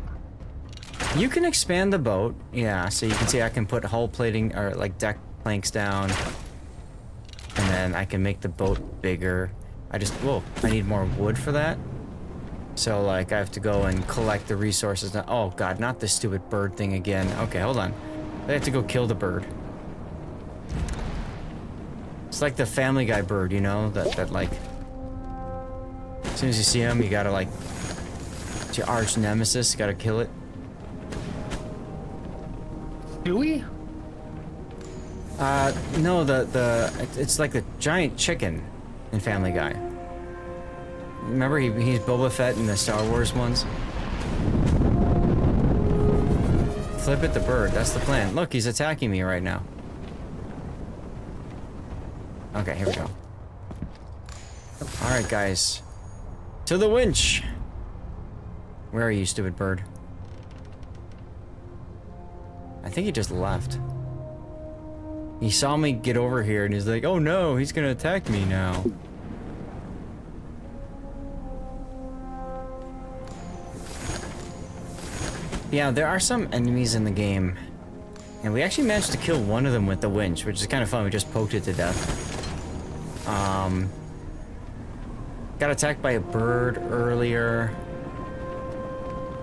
You can expand the boat, yeah, so you can see I can put hull plating, or like deck planks down, and then I can make the boat bigger. Whoa, I need more wood for that. So like I have to go and collect the resources. Oh god, not this stupid bird thing again. Okay, hold on. I have to go kill the bird. It's like the Family Guy bird, you know, that like, as soon as you see him, you gotta like, it's your arch nemesis, you gotta kill it. Dewey? No, it's like the giant chicken in Family Guy. Remember, he's Boba Fett in the Star Wars ones? Flip it the bird, that's the plan. Look, he's attacking me right now. Okay, here we go. Alright, guys. To the winch! Where are you, stupid bird? I think he just left. He saw me get over here and he's like, oh no, he's gonna attack me now. Yeah, there are some enemies in the game And we actually managed to kill one of them with the winch, which is kind of fun. We just poked it to death. Got attacked by a bird earlier.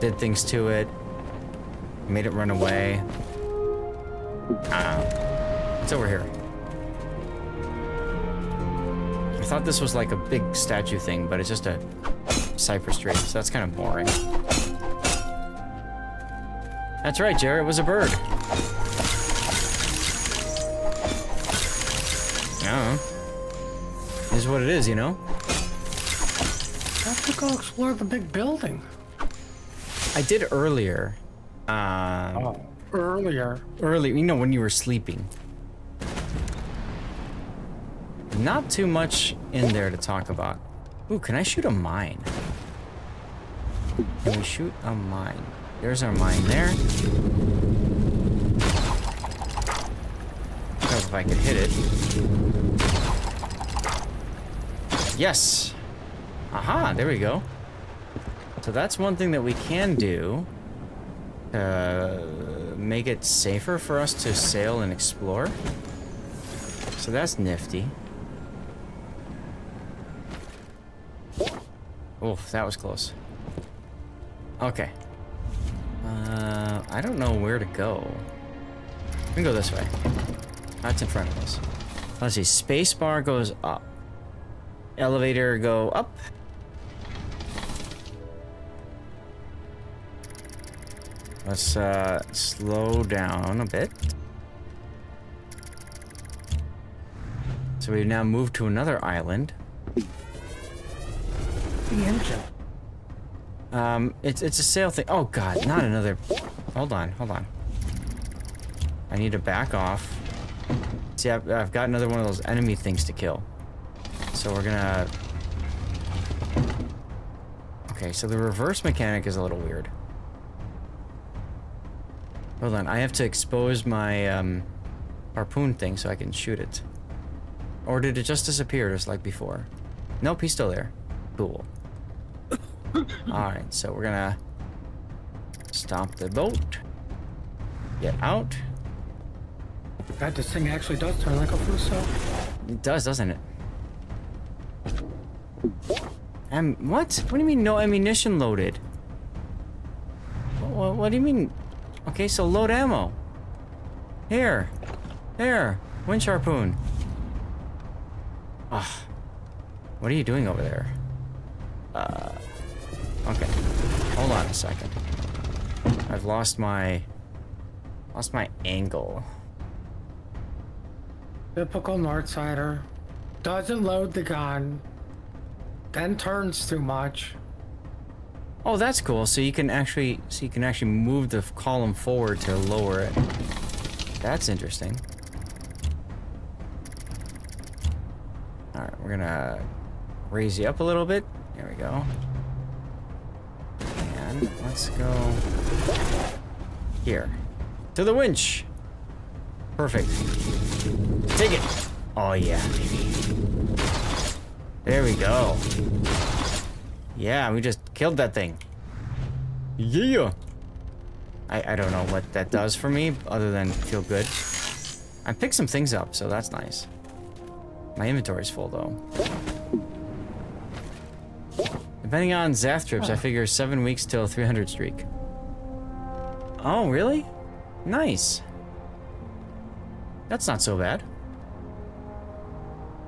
Did things to it. Made it run away. It's over here. I thought this was like a big statue thing, but it's just a cypress tree, so that's kind of boring. That's right, Jared, it was a bird. Yeah. This is what it is, you know? I have to go explore the big building. I did earlier. Earlier? Early, you know, when you were sleeping. Not too much in there to talk about. Ooh, can I shoot a mine? Can we shoot a mine? There's our mine there. If I could hit it. Yes! Aha, there we go. So that's one thing that we can do. Make it safer for us to sail and explore. So that's nifty. Oh, that was close. Okay. I don't know where to go. We can go this way. That's in front of us. Let's see. Spacebar goes up. Elevator go up. Let's slow down a bit. So we've now moved to another island. The engine. It's a sail thing. Oh god, not another. Hold on. I need to back off. See, I've got another one of those enemy things to kill. So we're gonna... Okay, so the reverse mechanic is a little weird. Hold on, I have to expose my harpoon thing so I can shoot it. Or did it just disappear just like before? Nope, he's still there. Cool. Alright, so we're gonna stop the boat. Get out. God, this thing actually does turn like a Fuso. It does, doesn't it? What? What do you mean no ammunition loaded? What do you mean? Okay, so load ammo. Here. There. Winch harpoon. Ah. What are you doing over there? Okay. Hold on a second. I've lost my angle. Typical Northsider. Doesn't load the gun. Then turns too much. Oh, that's cool. So you can actually move the column forward to lower it. That's interesting. All right, we're gonna raise you up a little bit. There we go. And let's go here to the winch. Perfect. Take it. Oh yeah, baby. There we go. Yeah, we just killed that thing. Yeah. I don't know what that does for me other than feel good. I picked some things up, so that's nice. My inventory's full though. Depending on Zath trips, I figure 7 weeks till 300 streak. Oh, really? Nice. That's not so bad.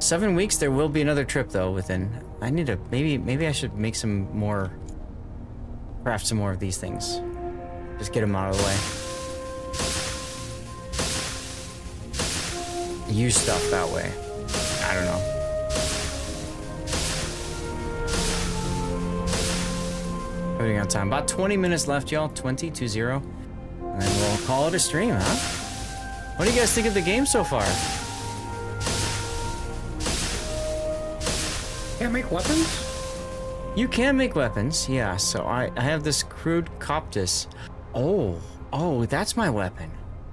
7 weeks, there will be another trip though within. I need to, maybe I should make some more, craft some more of these things. Just get them out of the way. Use stuff that way. I don't know. Putting on time. About 20 minutes left, y'all. 20-0. And then we'll call it a stream, huh? What do you guys think of the game so far? Can't make weapons? You can make weapons, yeah. So I have this crude Coptus. Oh, that's my weapon.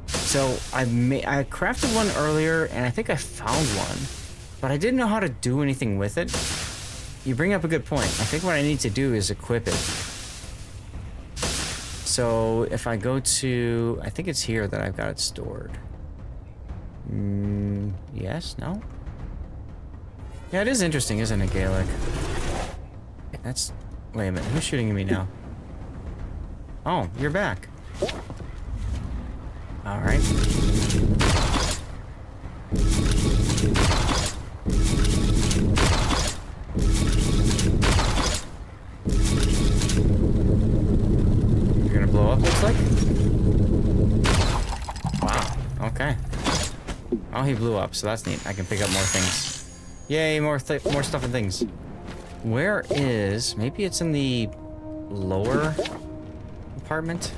So I crafted one earlier, and I think I found one, but I didn't know how to do anything with it. You bring up a good point. I think what I need to do is equip it. So if I go to, I think it's here that I've got it stored. Yes, no? Yeah, it is interesting, isn't it, Gaelic? That's, wait a minute, who's shooting at me now? Oh, you're back. All right. You're gonna blow up, looks like? Wow, okay. Oh, he blew up, so that's neat. I can pick up more things. Yay, more stuff and things. Where is... Maybe it's in the lower apartment?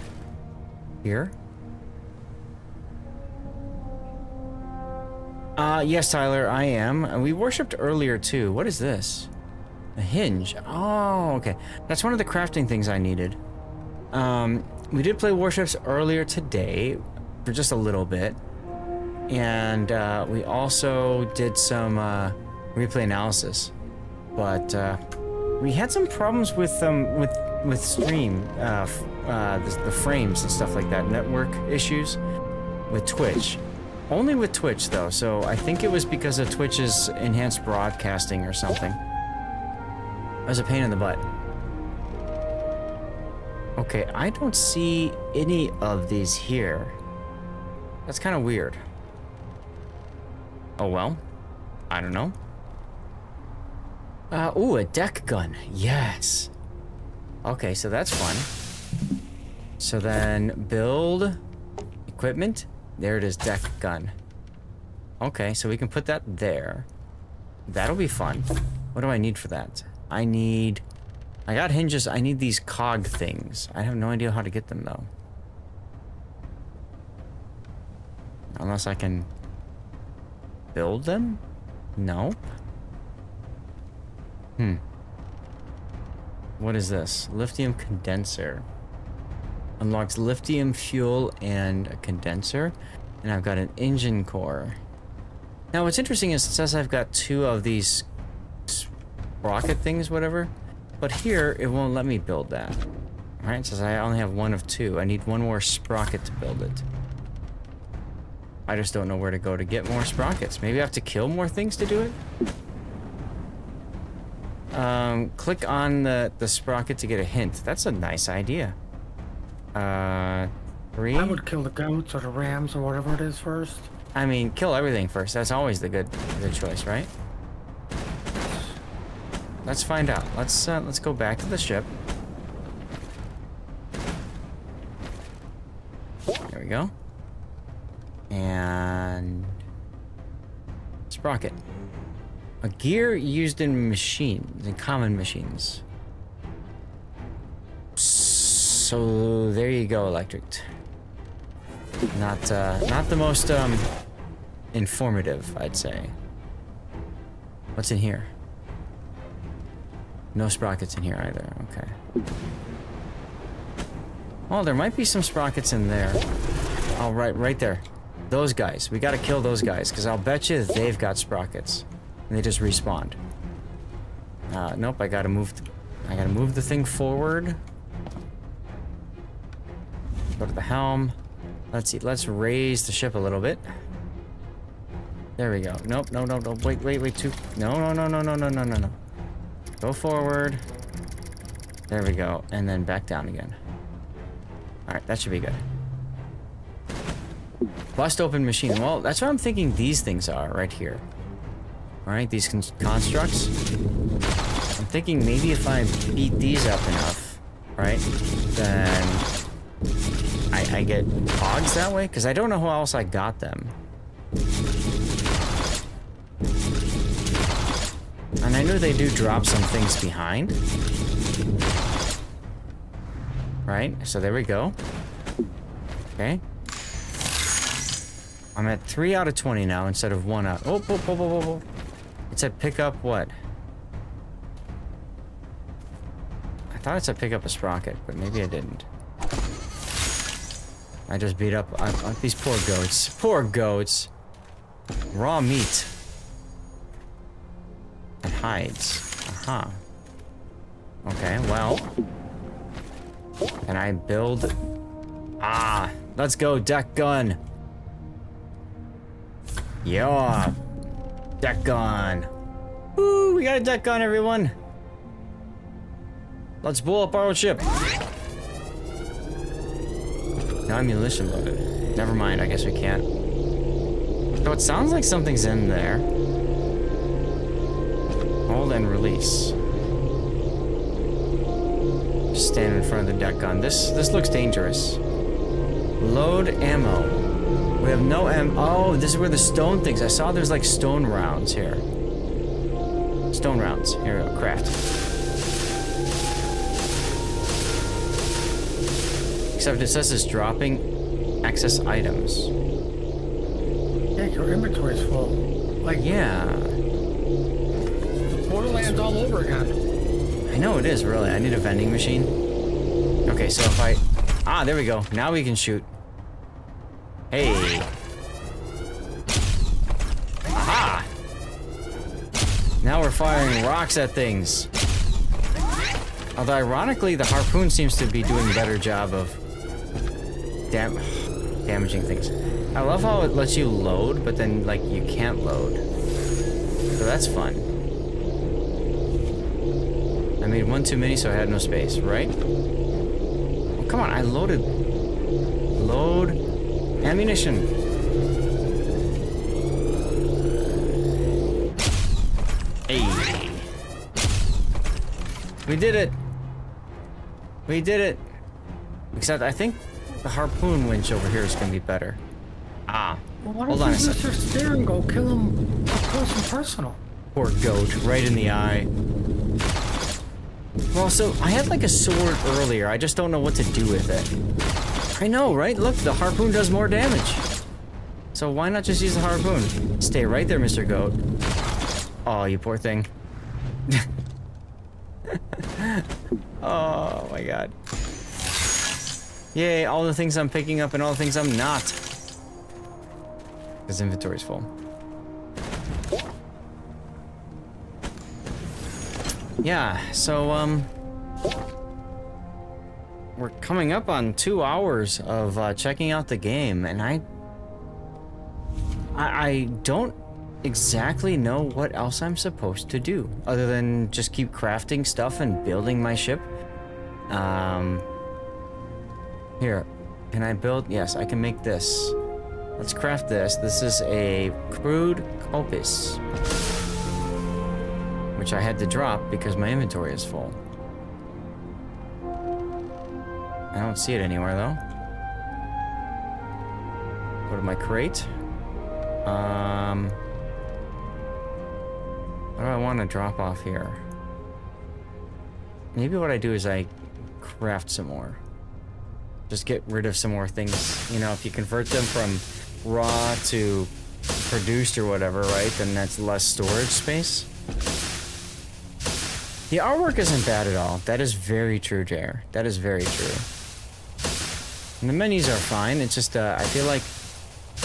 Here? Yes, Tyler, I am. We worshipped earlier, too. What is this? A hinge. Oh, okay. That's one of the crafting things I needed. We did play warships earlier today, for just a little bit. And, we also did some, replay analysis. But, we had some problems with stream, the frames and stuff like that, network issues with Twitch. Only with Twitch, though, so I think it was because of Twitch's enhanced broadcasting or something. It was a pain in the butt. Okay, I don't see any of these here. That's kind of weird. Oh well. I don't know. Ooh, a deck gun. Yes. Okay, so that's fun. So then, build equipment. There it is, deck gun. Okay, so we can put that there. That'll be fun. What do I need for that? I got hinges. I need these cog things. I have no idea how to get them, though. Unless I can build them? Nope. What is this? Lithium condenser. Unlocks lithium fuel and a condenser. And I've got an engine core. Now what's interesting is it says I've got 2 of these rocket things, whatever. But here, it won't let me build that. Alright, it says I only have 1 of 2. I need 1 more sprocket to build it. I just don't know where to go to get more sprockets. Maybe I have to kill more things to do it? Click on the sprocket to get a hint. That's a nice idea. 3? I would kill the goats or the rams or whatever it is first. I mean, kill everything first. That's always the good choice, right? Let's find out. Let's go back to the ship. There we go. And sprocket. A gear used in machines, in common machines. So there you go, electric. Not the most informative, I'd say. What's in here? No sprockets in here either. Okay. Well, there might be some sprockets in there. Oh, right there. Those guys. We gotta kill those guys, because I'll bet you they've got sprockets. And they just respawned. Nope, I gotta move the thing forward. Go to the helm. Let's see, let's raise the ship a little bit. There we go. Nope, no, wait, no. Go forward. There we go, and then back down again. Alright, that should be good. Bust open machine. Well, that's what I'm thinking these things are, right here. Alright, these constructs. I'm thinking maybe if I beat these up enough, right, then I get cogs that way? Because I don't know how else I got them. And I know they do drop some things behind. Right, so there we go. Okay. I'm at 3 out of 20 now instead of 1 out. Oh. It said pick up what? I thought it said pick up a sprocket, but maybe I didn't. I just beat up these poor goats. Poor goats. Raw meat. And hides. Aha. Okay, well. Can I build? Ah, let's go, deck gun. Yeah, deck gun. Woo, we got a deck gun, everyone. Let's blow up our own ship. No ammunition loaded. Never mind, I guess we can't. So it sounds like something's in there. Hold and release. Just stand in front of the deck gun. This looks dangerous. Load ammo. We have no ammo. Oh, this is where the stone things. I saw there's like stone rounds here. Stone rounds. Here we go. Craft. Except it says it's dropping excess items. Yeah, your inventory's full. Like, yeah. Borderlands all over again. I know it is, really. I need a vending machine. Okay, so if I... Ah, there we go. Now we can shoot. Hey. Aha! Now we're firing rocks at things. Although, ironically, the harpoon seems to be doing a better job of damaging things. I love how it lets you load, but then, like, you can't load. So that's fun. I made one too many, so I had no space, right? Oh, come on, I loaded. Load ammunition. Hey. We did it. We did it. Except I think the harpoon winch over here is going to be better. Ah. Well, why hold don't on you a use second. your spear and go kill him up close and personal? Poor goat, right in the eye. Well, so I had like a sword earlier. I just don't know what to do with it. I know, right? Look, the harpoon does more damage. So why not just use the harpoon? Stay right there, Mr. Goat. Oh, you poor thing. Oh my god. Yay, all the things I'm picking up and all the things I'm not. His inventory's full. Yeah, so, we're coming up on 2 hours of checking out the game, and I don't exactly know what else I'm supposed to do, other than just keep crafting stuff and building my ship. Here, can I build? Yes, I can make this. Let's craft this. This is a crude coppice, which I had to drop because my inventory is full. I don't see it anywhere though. Go to my crate. What do I want to drop off here? Maybe what I do is I craft some more. Just get rid of some more things. You know, if you convert them from raw to produced or whatever, right? Then that's less storage space. The artwork isn't bad at all. That is very true, Jair. That is very true. And the menus are fine. It's just, I feel like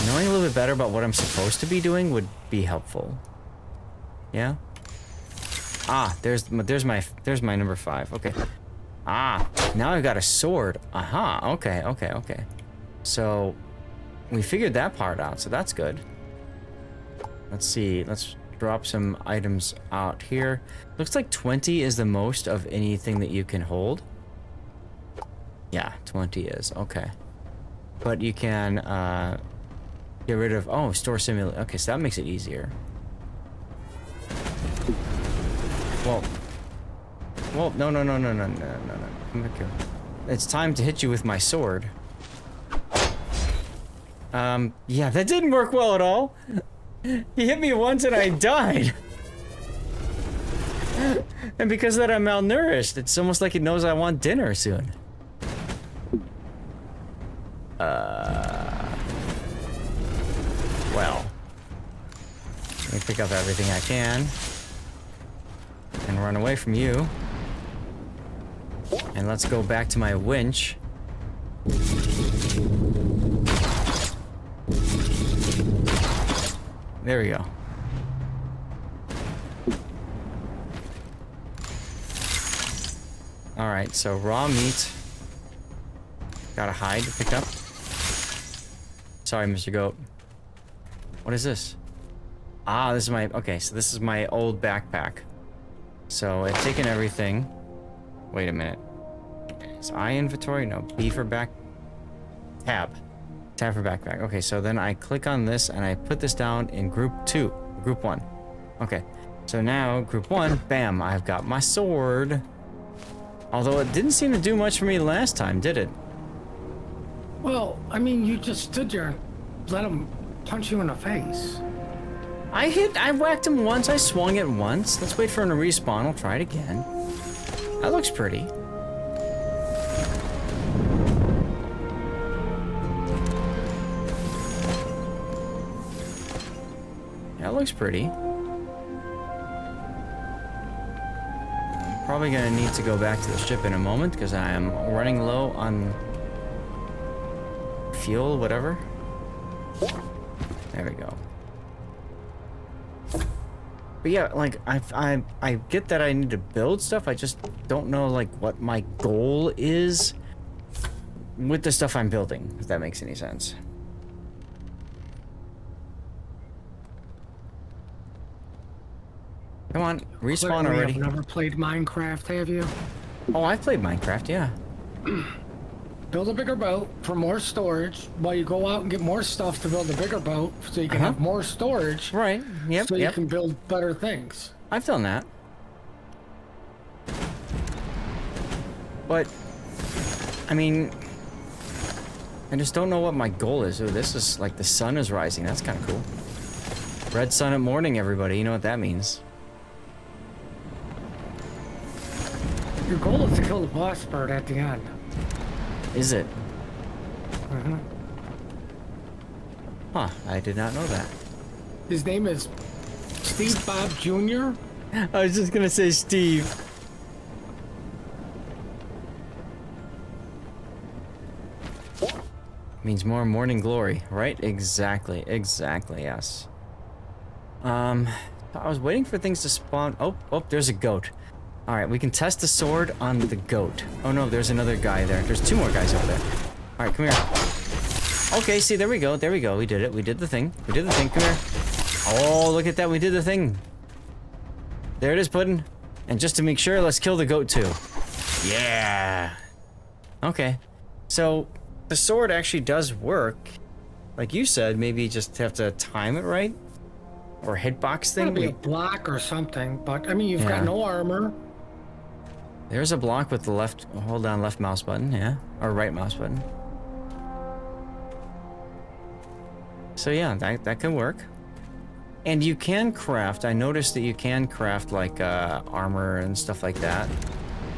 knowing a little bit better about what I'm supposed to be doing would be helpful. Yeah? Ah, there's my number 5. Okay. Ah, now I've got a sword. Aha, okay. So, we figured that part out, so that's good. Let's see, let's drop some items out here. Looks like 20 is the most of anything that you can hold. Yeah, 20 is, okay. But you can, get rid of, oh, store simulator. Okay, so that makes it easier. Well, no. Come back here. It's time to hit you with my sword. Yeah, that didn't work well at all. He hit me once and I died. And because of that, I'm malnourished. It's almost like it knows I want dinner soon. Well. Let me pick up everything I can. And run away from you. And let's go back to my winch. There we go. Alright, so raw meat. Gotta hide, pick up. Sorry, Mr. Goat. What is this? Ah, this is my, okay, so this is my old backpack. So I've taken everything. Wait a minute. Is I inventory? No, B for back. Tab. Tab for backpack. Okay, so then I click on this and I put this down in group 2. Group 1. Okay, so now group 1, bam, I've got my sword. Although it didn't seem to do much for me last time, did it? Well, I mean, you just stood there and let him punch you in the face. I whacked him once, I swung it once. Let's wait for him to respawn, I'll try it again. That looks pretty. That looks pretty. I'm probably gonna need to go back to the ship in a moment because I am running low on fuel, whatever. There we go. But yeah, like I get that I need to build stuff. I just don't know like what my goal is with the stuff I'm building, if that makes any sense. Come on, respawn already. You've never played Minecraft, have you? Oh, I've played Minecraft, yeah. Build a bigger boat for more storage while you go out and get more stuff to build a bigger boat so you can have more storage. Right, yep, so you can build better things. I've done that. But, I mean, I just don't know what my goal is. Oh, this is like the sun is rising. That's kind of cool. Red sun at morning, everybody. You know what that means. Your goal is to kill the boss bird at the end. Is it? Mm-hmm. Huh, I did not know that. His name is Steve Bob Jr. I was just gonna say Steve. Means more morning glory, right? Exactly, yes. I was waiting for things to spawn. Oh, there's a goat. All right, we can test the sword on the goat. Oh no, there's another guy there. There's 2 more guys over there. All right, come here. Okay, see, there we go. We did it. We did the thing. Come here. Oh, look at that. We did the thing. There it is, Puddin'. And just to make sure, let's kill the goat too. Yeah. Okay. So the sword actually does work. Like you said, maybe just have to time it right. Or hitbox thing. It'll be a block or something, but I mean, you've got no armor. There's a block with the left, hold down left mouse button, yeah. Or right mouse button. So yeah, that can work. And you can craft, I noticed that you can craft like armor and stuff like that.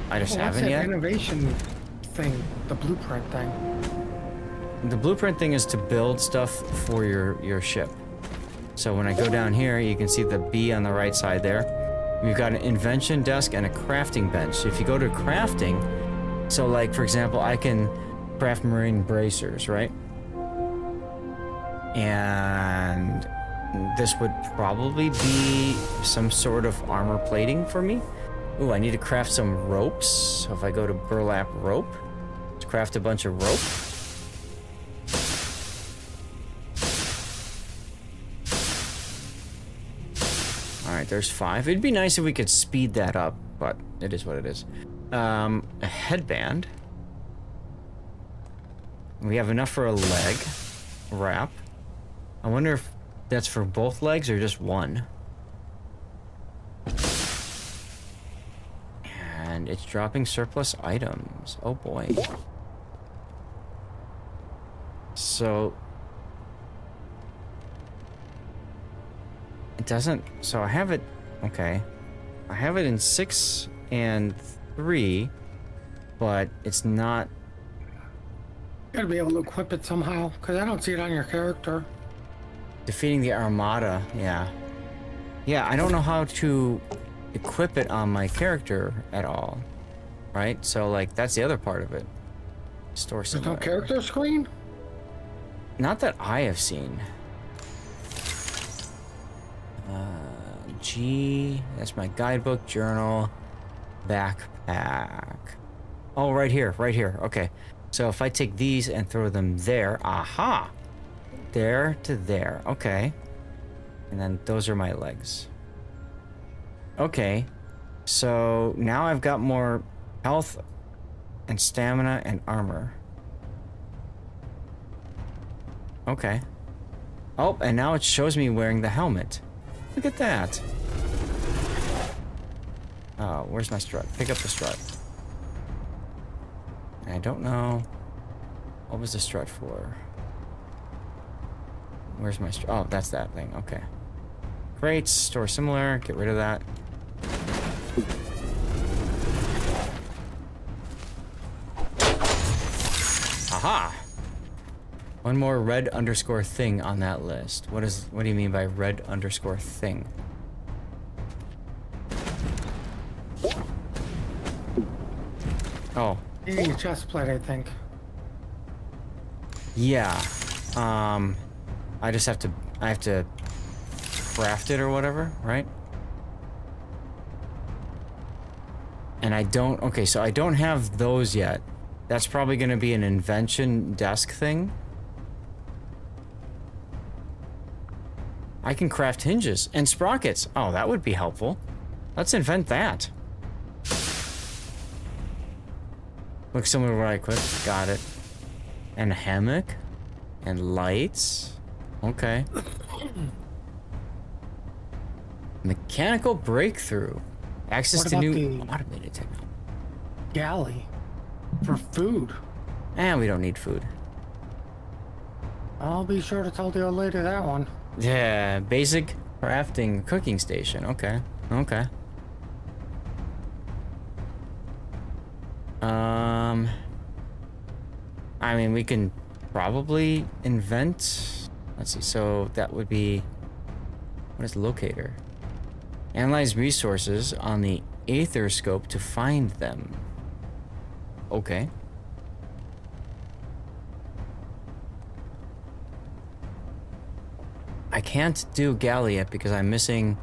I just haven't yet. What's that innovation thing, the blueprint thing? The blueprint thing is to build stuff for your ship. So when I go down here, you can see the B on the right side there. We've got an invention desk and a crafting bench. So if you go to crafting, so like for example, I can craft marine bracers, right? And this would probably be some sort of armor plating for me. Ooh, I need to craft some ropes. So if I go to burlap rope, let's craft a bunch of rope. Alright, there's 5. It'd be nice if we could speed that up, but it is what it is. A headband. We have enough for a leg wrap. I wonder if that's for both legs or just one. And it's dropping surplus items. Oh boy. So it doesn't, so I have it, okay. I have it in 6 and 3, but it's not. You gotta be able to equip it somehow, because I don't see it on your character. Defeating the Armada, yeah. Yeah, I don't know how to equip it on my character at all, right? So, like, that's the other part of it. Store There's no character screen? Not that I have seen. G, that's my guidebook, journal, backpack. Oh, right here, okay. So if I take these and throw them there, aha! There to there, okay. And then those are my legs. Okay, so now I've got more health and stamina and armor. Okay. Oh, and now it shows me wearing the helmet. Look at that. Oh, where's my strut? Pick up the strut. I don't know. What was the strut for? Where's my strut? Oh, that's that thing. Okay. Crates, store similar. Get rid of that. Aha! One more red underscore thing on that list. What do you mean by red underscore thing? Oh. Your chest plate, I think. Yeah. I have to craft it or whatever, right? And I don't, okay, so I don't have those yet. That's probably gonna be an invention desk thing. I can craft hinges and sprockets. Oh, that would be helpful. Let's invent that. Looks similar to what I equipped. Got it. And a hammock. And lights. Okay. Mechanical breakthrough. Access What to about new the automated technology. galley for food? And we don't need food. I'll be sure to tell the old lady that one. Yeah, basic crafting cooking station. Okay. Okay. I mean, we can probably invent. Let's see. So that would be. What is locator? Analyze resources on the Aether scope to find them. Okay. I can't do galley yet because I'm missing.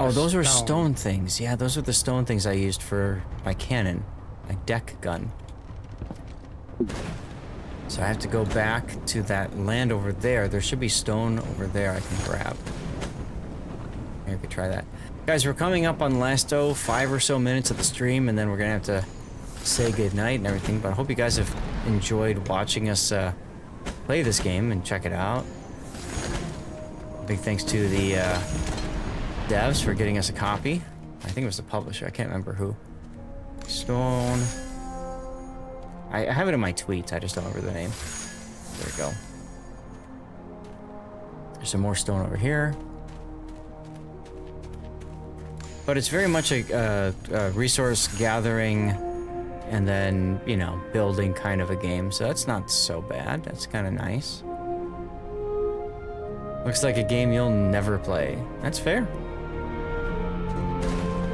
Oh, those are stone things. Yeah, those are the stone things I used for my cannon, my deck gun. So I have to go back to that land over there. There should be stone over there I can grab. Maybe I could try that. Guys, we're coming up on last 5 or so minutes of the stream, and then we're gonna have to say goodnight and everything. But I hope you guys have enjoyed watching us play this game and check it out. Big thanks to the devs for getting us a copy. I think it was the publisher. I can't remember who. Stone. I have it in my tweets. I just don't remember the name. There we go. There's some more stone over here. But it's very much a resource gathering and then, you know, building kind of a game. So that's not so bad. That's kind of nice. Looks like a game you'll never play. That's fair.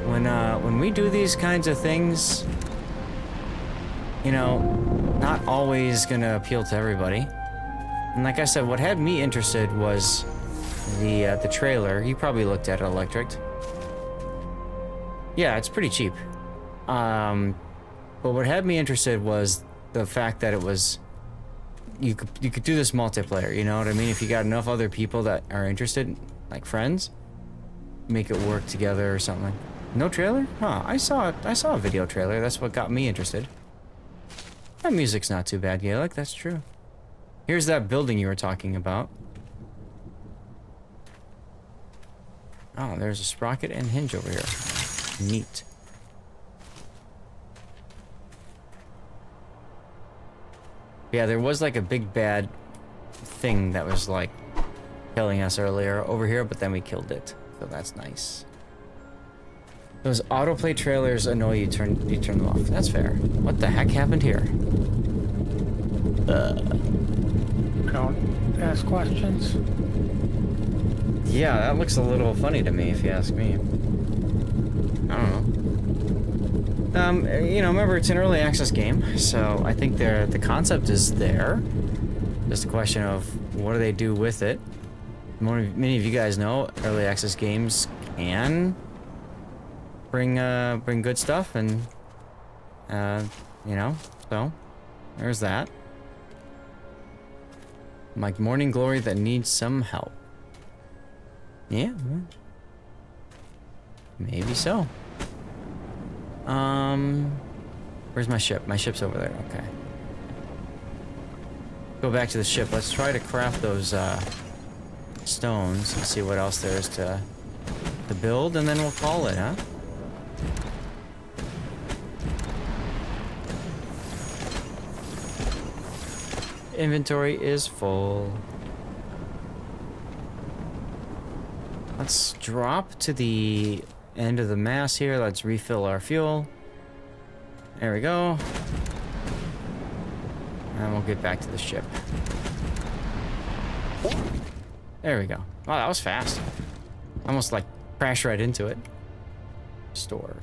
When we do these kinds of things, you know, not always gonna appeal to everybody. And like I said, what had me interested was the trailer. You probably looked at it, Electric. Yeah, it's pretty cheap. But what had me interested was the fact that it was you could do this multiplayer, you know what I mean? If you got enough other people that are interested, like friends, make it work together or something. No trailer? Huh, I saw a video trailer. That's what got me interested. That music's not too bad, Gaelic, that's true. Here's that building you were talking about. Oh, there's a sprocket and hinge over here. Neat. Yeah, there was like a big bad thing that was like killing us earlier over here, but then we killed it. So that's nice. Those autoplay trailers annoy you, turn them off. That's fair. What the heck happened here? Don't ask questions. Yeah, that looks a little funny to me if you ask me. I don't know. You know, remember it's an early access game, so I think the concept is there. Just a question of what do they do with it. Many of you guys know early access games can bring good stuff, and you know, so There's that. Like Morning Glory that needs some help. Yeah. Maybe so. Where's my ship? My ship's over there. Okay. Go back to the ship. Let's try to craft those stones and see what else there is to build, and then we'll call it, huh? Inventory is full. Let's drop to the end of the mass here. Let's refill our fuel. There we go. And we'll get back to the ship. There we go. Wow, that was fast. Almost like crashed right into it. Store.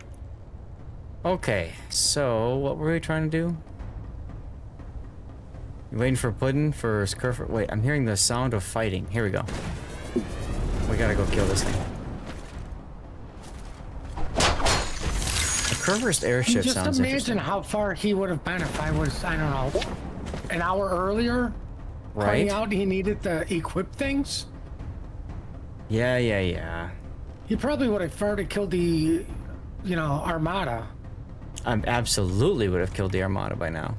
Okay, so what were we trying to do? You waiting for Puddin' for Skurfer? Wait, I'm hearing the sound of fighting. Here we go. We gotta go kill this thing. The Curver's airship Just sounds imagine interesting. how far he would have been if I was, I don't know, an hour earlier. Right? Pointing out he needed to equip things. Yeah. He probably would have already killed the, Armada. I absolutely would have killed the Armada by now.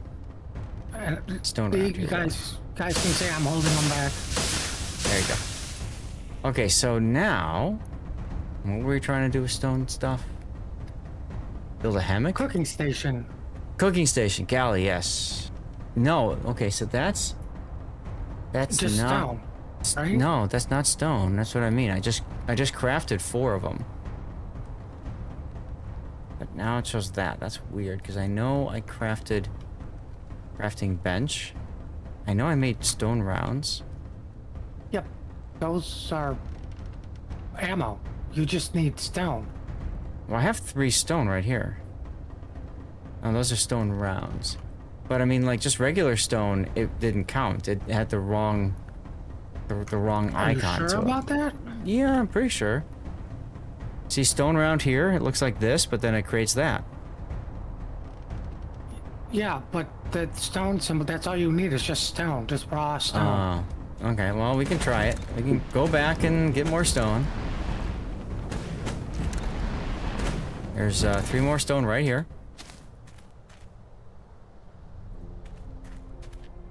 Stone round You here, guys can say I'm holding them back. There you go. Okay, so now, what were we trying to do with stone stuff? Build a hammock? Cooking station. Cooking station, galley, yes. No, okay, so that's Just not stone, right? No, that's not stone. That's what I mean. I just crafted 4 of them. But now it shows that. That's weird because I know I crafting bench. I know I made stone rounds. Yep. Those are ammo. You just need stone. Well, I have 3 stone right here. Oh, those are stone rounds. But I mean, like, just regular stone, it didn't count. It had the wrong icon Are you sure to it. about that? Yeah, I'm pretty sure. See, stone round here, it looks like this, but then it creates that. Yeah, but the stone symbol, that's all you need is just stone. Just raw stone. Oh, okay. Well, we can try it. We can go back and get more stone. There's 3 more stone right here.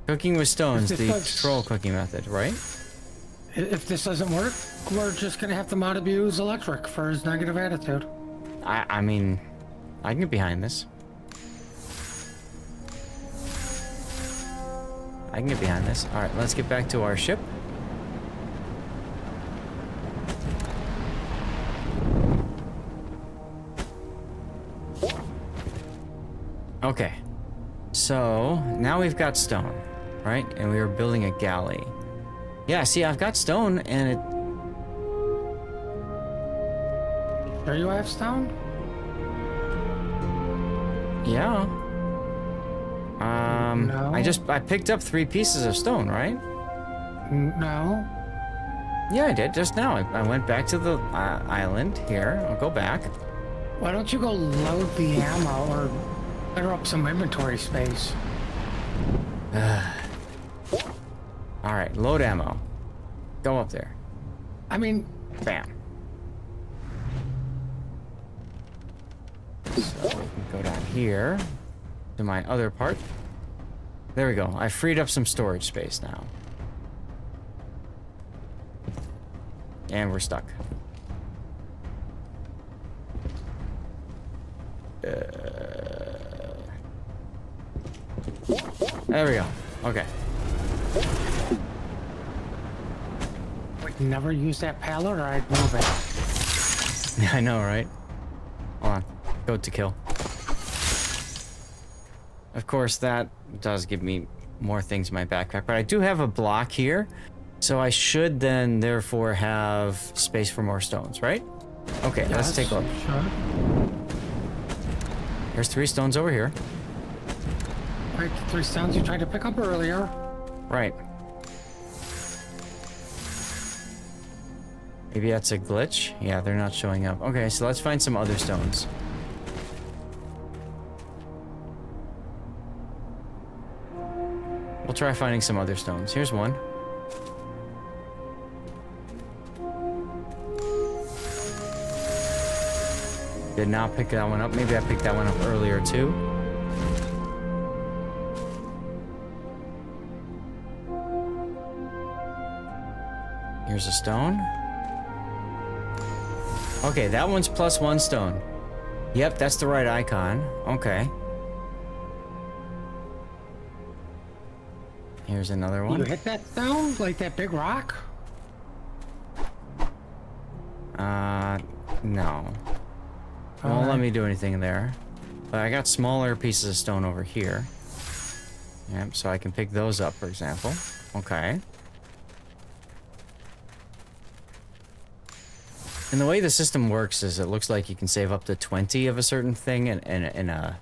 Cooking with stones, the troll cooking method, right? If this doesn't work, we're just gonna have to mod abuse Electric for his negative attitude. I mean, I can get behind this. I can get behind this. All right, let's get back to our ship. Okay, so now we've got stone, right? And we were building a galley. Yeah, see, I've got stone, and it... Sure you have stone? Yeah. No. I picked up 3 pieces of stone, right? No. Yeah, I did just now. I went back to the island here. I'll go back. Why don't you go load the ammo or clear up some inventory space? All right, load ammo. Go up there. I mean, bam. So we can go down here to my other part. There we go. I freed up some storage space now. And we're stuck. There we go. Okay. Would never use that pallet or I'd move it. Yeah, I know, right? Hold on. Go to kill. Of course, that does give me more things in my backpack, but I do have a block here, so I should then therefore have space for more stones, right? Okay, let's take a look. Sure. There's 3 stones over here. Right, 3 stones you tried to pick up earlier. Right. Maybe that's a glitch? Yeah, they're not showing up. Okay, so let's find some other stones. try finding some other stones. Here's one. Did not pick that one up. Maybe I picked that one up earlier too. Here's a stone. Okay, that one's +1 stone. Yep, that's the right icon. Okay. Here's another one. You hit that stone? Like that big rock? No. It won't let me do anything there. But I got smaller pieces of stone over here. Yep, so I can pick those up, for example. Okay. And the way the system works is it looks like you can save up to 20 of a certain thing in a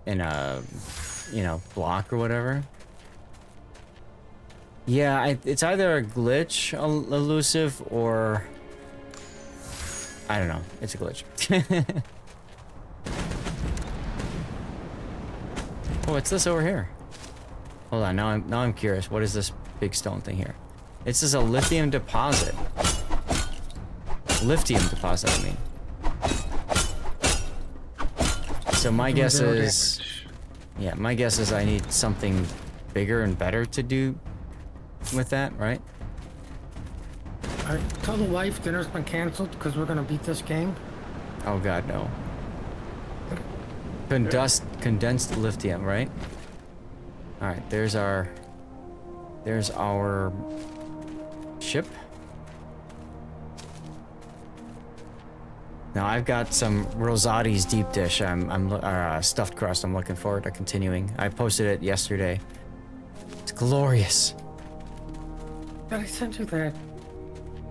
you know, block or whatever. Yeah, it's either a glitch elusive or I don't know. It's a glitch. Oh, what's this over here? Hold on, now I'm curious. What is this big stone thing here? This is a lithium deposit. Lithium deposit, I mean. So my guess is, yeah, my guess is I need something bigger and better to do with that, right? Alright, tell the wife dinner's been canceled because we're gonna beat this game. Oh god, no. Condensed lithium, right? Alright, there's our ship. Now I've got some Rosati's deep dish. Stuffed crust. I'm looking forward to continuing. I posted it yesterday. It's glorious. Did I send you that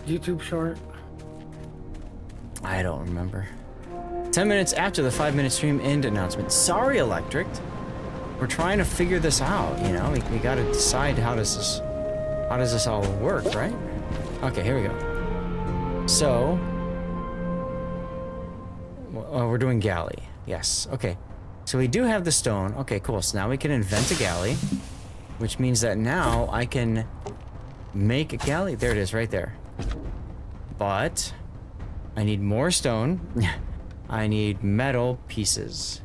YouTube short? I don't remember. 10 minutes after the 5-minute stream end announcement. Sorry, Electric. We're trying to figure this out, you know? We gotta decide how does this all work, right? Okay, here we go. So, we're doing galley. Yes, okay. So we do have the stone. Okay, cool. So now we can invent a galley, which means that now I can make a galley. There it is, right there. But I need more stone. I need metal pieces.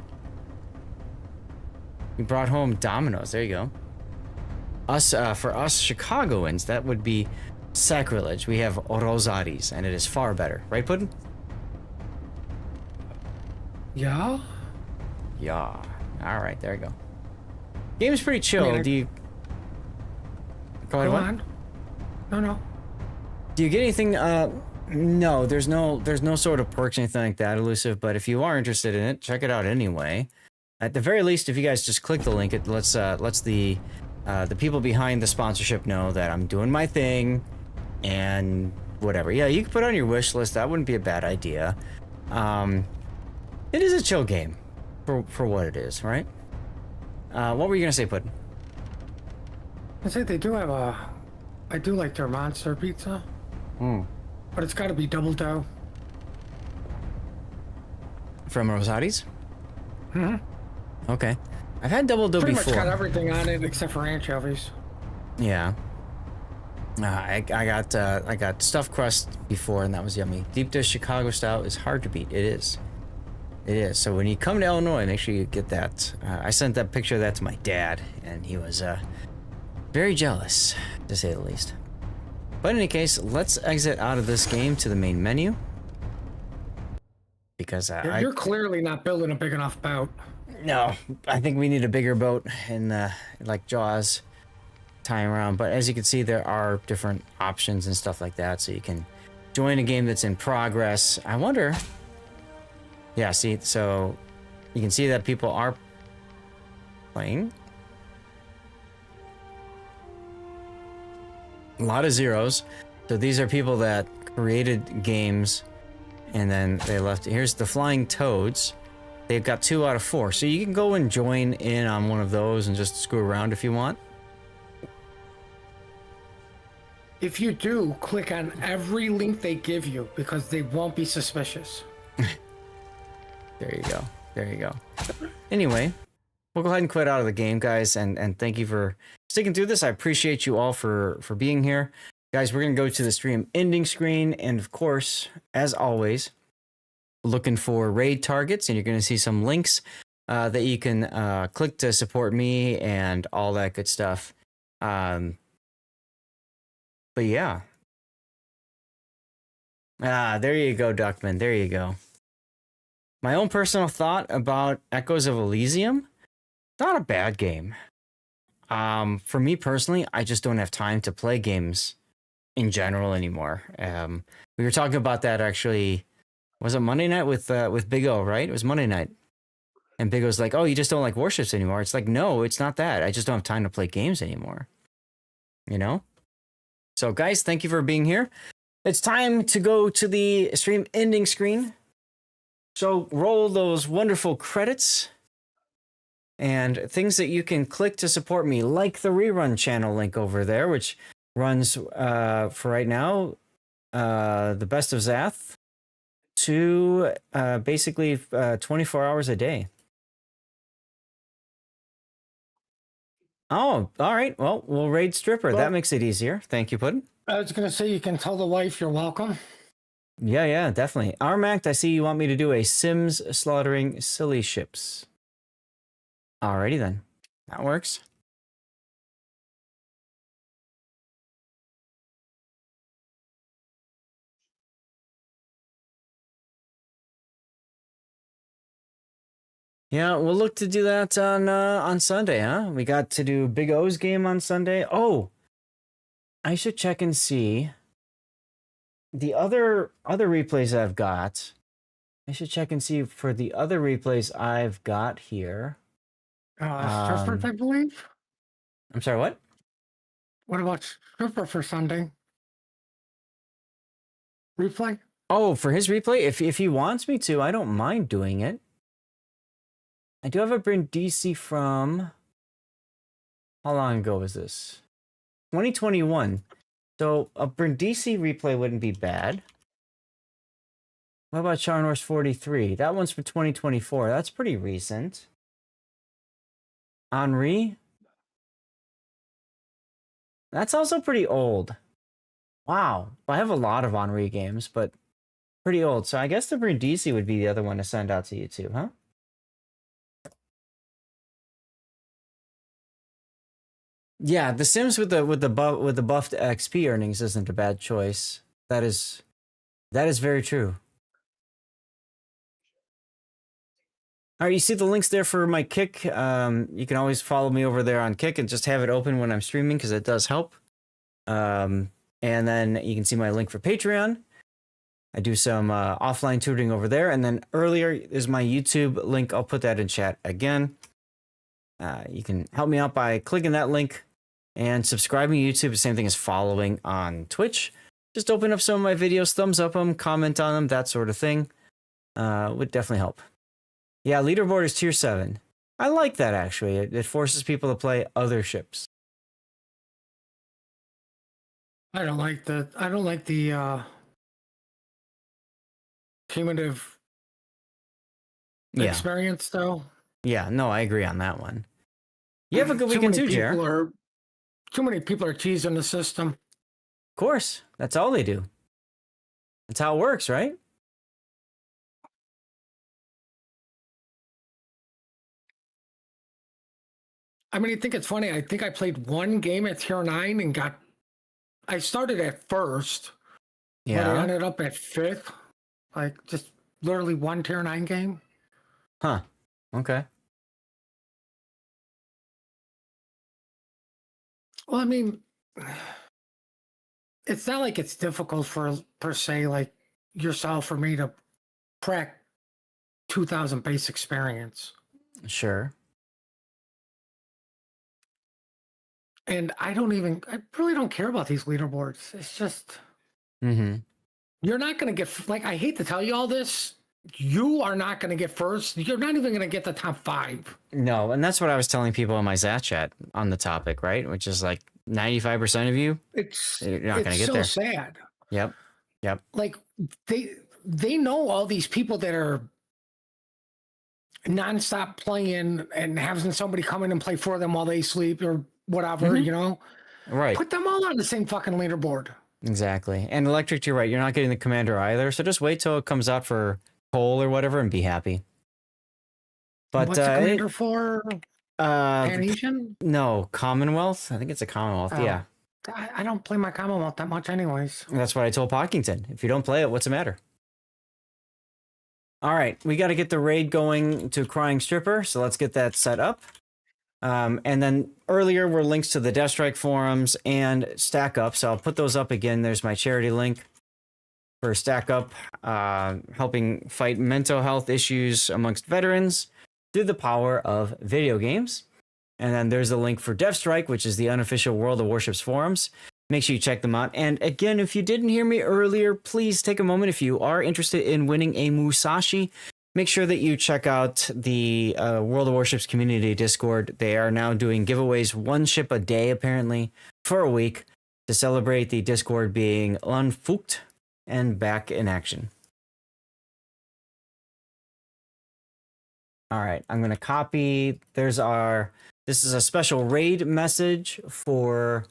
We brought home dominoes. There you go. For us Chicagoans, that would be sacrilege. We have Rosati's, and it is far better. Right, Puddin'? Yeah? Yeah. Alright, there you go. Game's pretty chill. Do you... Go ahead, what? No. Do you get anything, no, there's no sort of perks or anything like that, Elusive, but if you are interested in it, check it out anyway. At the very least, if you guys just click the link, it lets the people behind the sponsorship know that I'm doing my thing, and whatever. Yeah, you can put it on your wish list, that wouldn't be a bad idea. It is a chill game, for what it is, right? What were you gonna say, Puddin'? I say they do have I do like their monster pizza. But it's gotta be double dough. From Rosati's? Mm-hmm. Okay. I've had double dough Pretty before. much got everything on it except for anchovies. Yeah. I got stuffed crust before, and that was yummy. Deep dish Chicago style is hard to beat. It is. It is. So when you come to Illinois, make sure you get that. I sent that picture of that to my dad, and he was very jealous, to say the least. But in any case, let's exit out of this game to the main menu. Because You're clearly not building a big enough boat. No, I think we need a bigger boat in like Jaws time around. But as you can see, there are different options and stuff like that. So you can join a game that's in progress. I wonder... Yeah, see, so you can see that people are playing. A lot of zeros. So these are people that created games and then they left. Here's the Flying Toads. They've got 2 out of 4. So you can go and join in on one of those and just screw around if you want. If you do, click on every link they give you because they won't be suspicious. There you go. There you go. Anyway, we'll go ahead and quit out of the game, guys. And thank you for sticking through this. I appreciate you all for being here. Guys, we're going to go to the stream ending screen. And of course, as always, looking for raid targets. And you're going to see some links that you can click to support me and all that good stuff. But yeah. There you go, Duckman. There you go. My own personal thought about Echoes of Elysium. Not a bad game. For me personally, I just don't have time to play games in general anymore. We were talking about that actually. Was it Monday night with Big O, right? It was Monday night. And Big O's like, oh, you just don't like warships anymore. It's like, no, it's not that. I just don't have time to play games anymore. You know? So guys, thank you for being here. It's time to go to the stream ending screen. So roll those wonderful credits and things that you can click to support me, like the rerun channel link over there, which runs for right now, the best of Zath to basically 24 hours a day. Oh, all right. Well, we'll raid Stripper. Well, that makes it easier. Thank you, Puddin'. I was going to say you can tell the wife you're welcome. Yeah, definitely. Armact, I see you want me to do a Sims slaughtering silly ships. Alrighty then. That works. Yeah, we'll look to do that on Sunday, huh? We got to do Big O's game on Sunday. Oh, I should check and see the other replays I've got. I should check and see for the other replays I've got here. Stripper, I believe. I'm sorry, what? What about Stripper for Sunday? Replay? Oh, for his replay? If he wants me to, I don't mind doing it. I do have a Brindisi from... How long ago was this? 2021. So a Brindisi replay wouldn't be bad. What about Charnor's 43? That one's for 2024. That's pretty recent. Henri? That's also pretty old. Wow. I have a lot of Henri games, but pretty old. So I guess the Brindisi would be the other one to send out to you too, huh? Yeah, The Sims with the buffed XP earnings isn't a bad choice. That is very true. All right, you see the links there for my Kick. You can always follow me over there on Kick and just have it open when I'm streaming because it does help. And then you can see my link for Patreon. I do some offline tutoring over there. And then earlier is my YouTube link. I'll put that in chat again. You can help me out by clicking that link and subscribing to YouTube. The same thing as following on Twitch. Just open up some of my videos, thumbs up them, comment on them, that sort of thing. Would definitely help. Yeah, leaderboard is tier 7. I like that actually. It forces people to play other ships. I don't like the cumulative experience though. Yeah, no, I agree on that one. You have a good weekend too, Jer. Too many people are cheesing the system. Of course. That's all they do. That's how it works, right? I mean, I think it's funny. I think I played one game at tier 9 and I started at first. Yeah. But I ended up at 5th. Like, just literally one tier 9 game. Huh. Okay. Well, I mean, it's not like it's difficult for, per se, like yourself or me to crack 2,000 base experience. Sure. And I really don't care about these leaderboards. It's just, you're not going to get, like, I hate to tell you all this. You are not going to get first. You're not even going to get the top 5. No, and that's what I was telling people in my Zat chat on the topic, right? Which is like 95% of you, you're not going to get there. It's so sad. Yep. Like, they know all these people that are nonstop playing and having somebody come in and play for them while they sleep or whatever, you know? Right. Put them all on the same fucking leaderboard. Exactly. And Electric, you're right. You're not getting the commander either. So just wait till it comes out for Cole or whatever and be happy. But what's the commander for? Pan-Asian? No, Commonwealth. I think it's a Commonwealth. Oh. Yeah. I don't play my Commonwealth that much anyways. That's what I told Podkington. If you don't play it, what's the matter? All right. We got to get the raid going to Crying Stripper. So let's get that set up. And then earlier were links to the Death Strike forums and Stack Up. So I'll put those up again. There's my charity link for Stack Up, helping fight mental health issues amongst veterans through the power of video games. And then there's a link for Death Strike, which is the unofficial World of Warships forums. Make sure you check them out. And again, if you didn't hear me earlier, please take a moment. If you are interested in winning a Musashi, make sure that you check out the World of Warships community Discord. They are now doing giveaways, one ship a day, apparently, for a week to celebrate the Discord being unfucked and back in action. All right, I'm going to copy. This is a special raid message for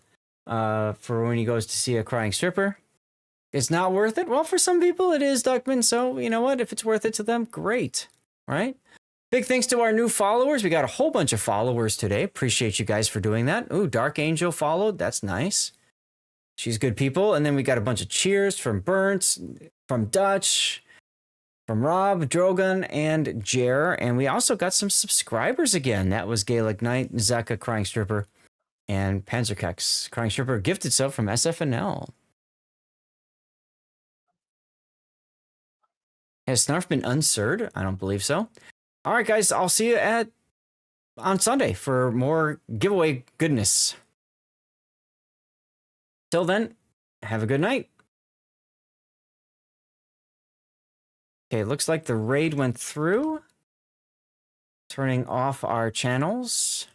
when he goes to see a Crying Stripper. It's not worth it. Well, for some people it is, Duckman. So you know what? If it's worth it to them, great. Right? Big thanks to our new followers. We got a whole bunch of followers today. Appreciate you guys for doing that. Ooh, Dark Angel followed. That's nice. She's good people. And then we got a bunch of cheers from Burnt, from Dutch, from Rob, Drogon, and Jer. And we also got some subscribers again. That was Gaelic Knight, Zeka, Crying Stripper, and Panzerkex. Crying Stripper gifted sub from SFNL. Has Snarf been unsurred? I don't believe so. All right, guys. I'll see you on Sunday for more giveaway goodness. Till then, have a good night. Okay, looks like the raid went through. Turning off our channels.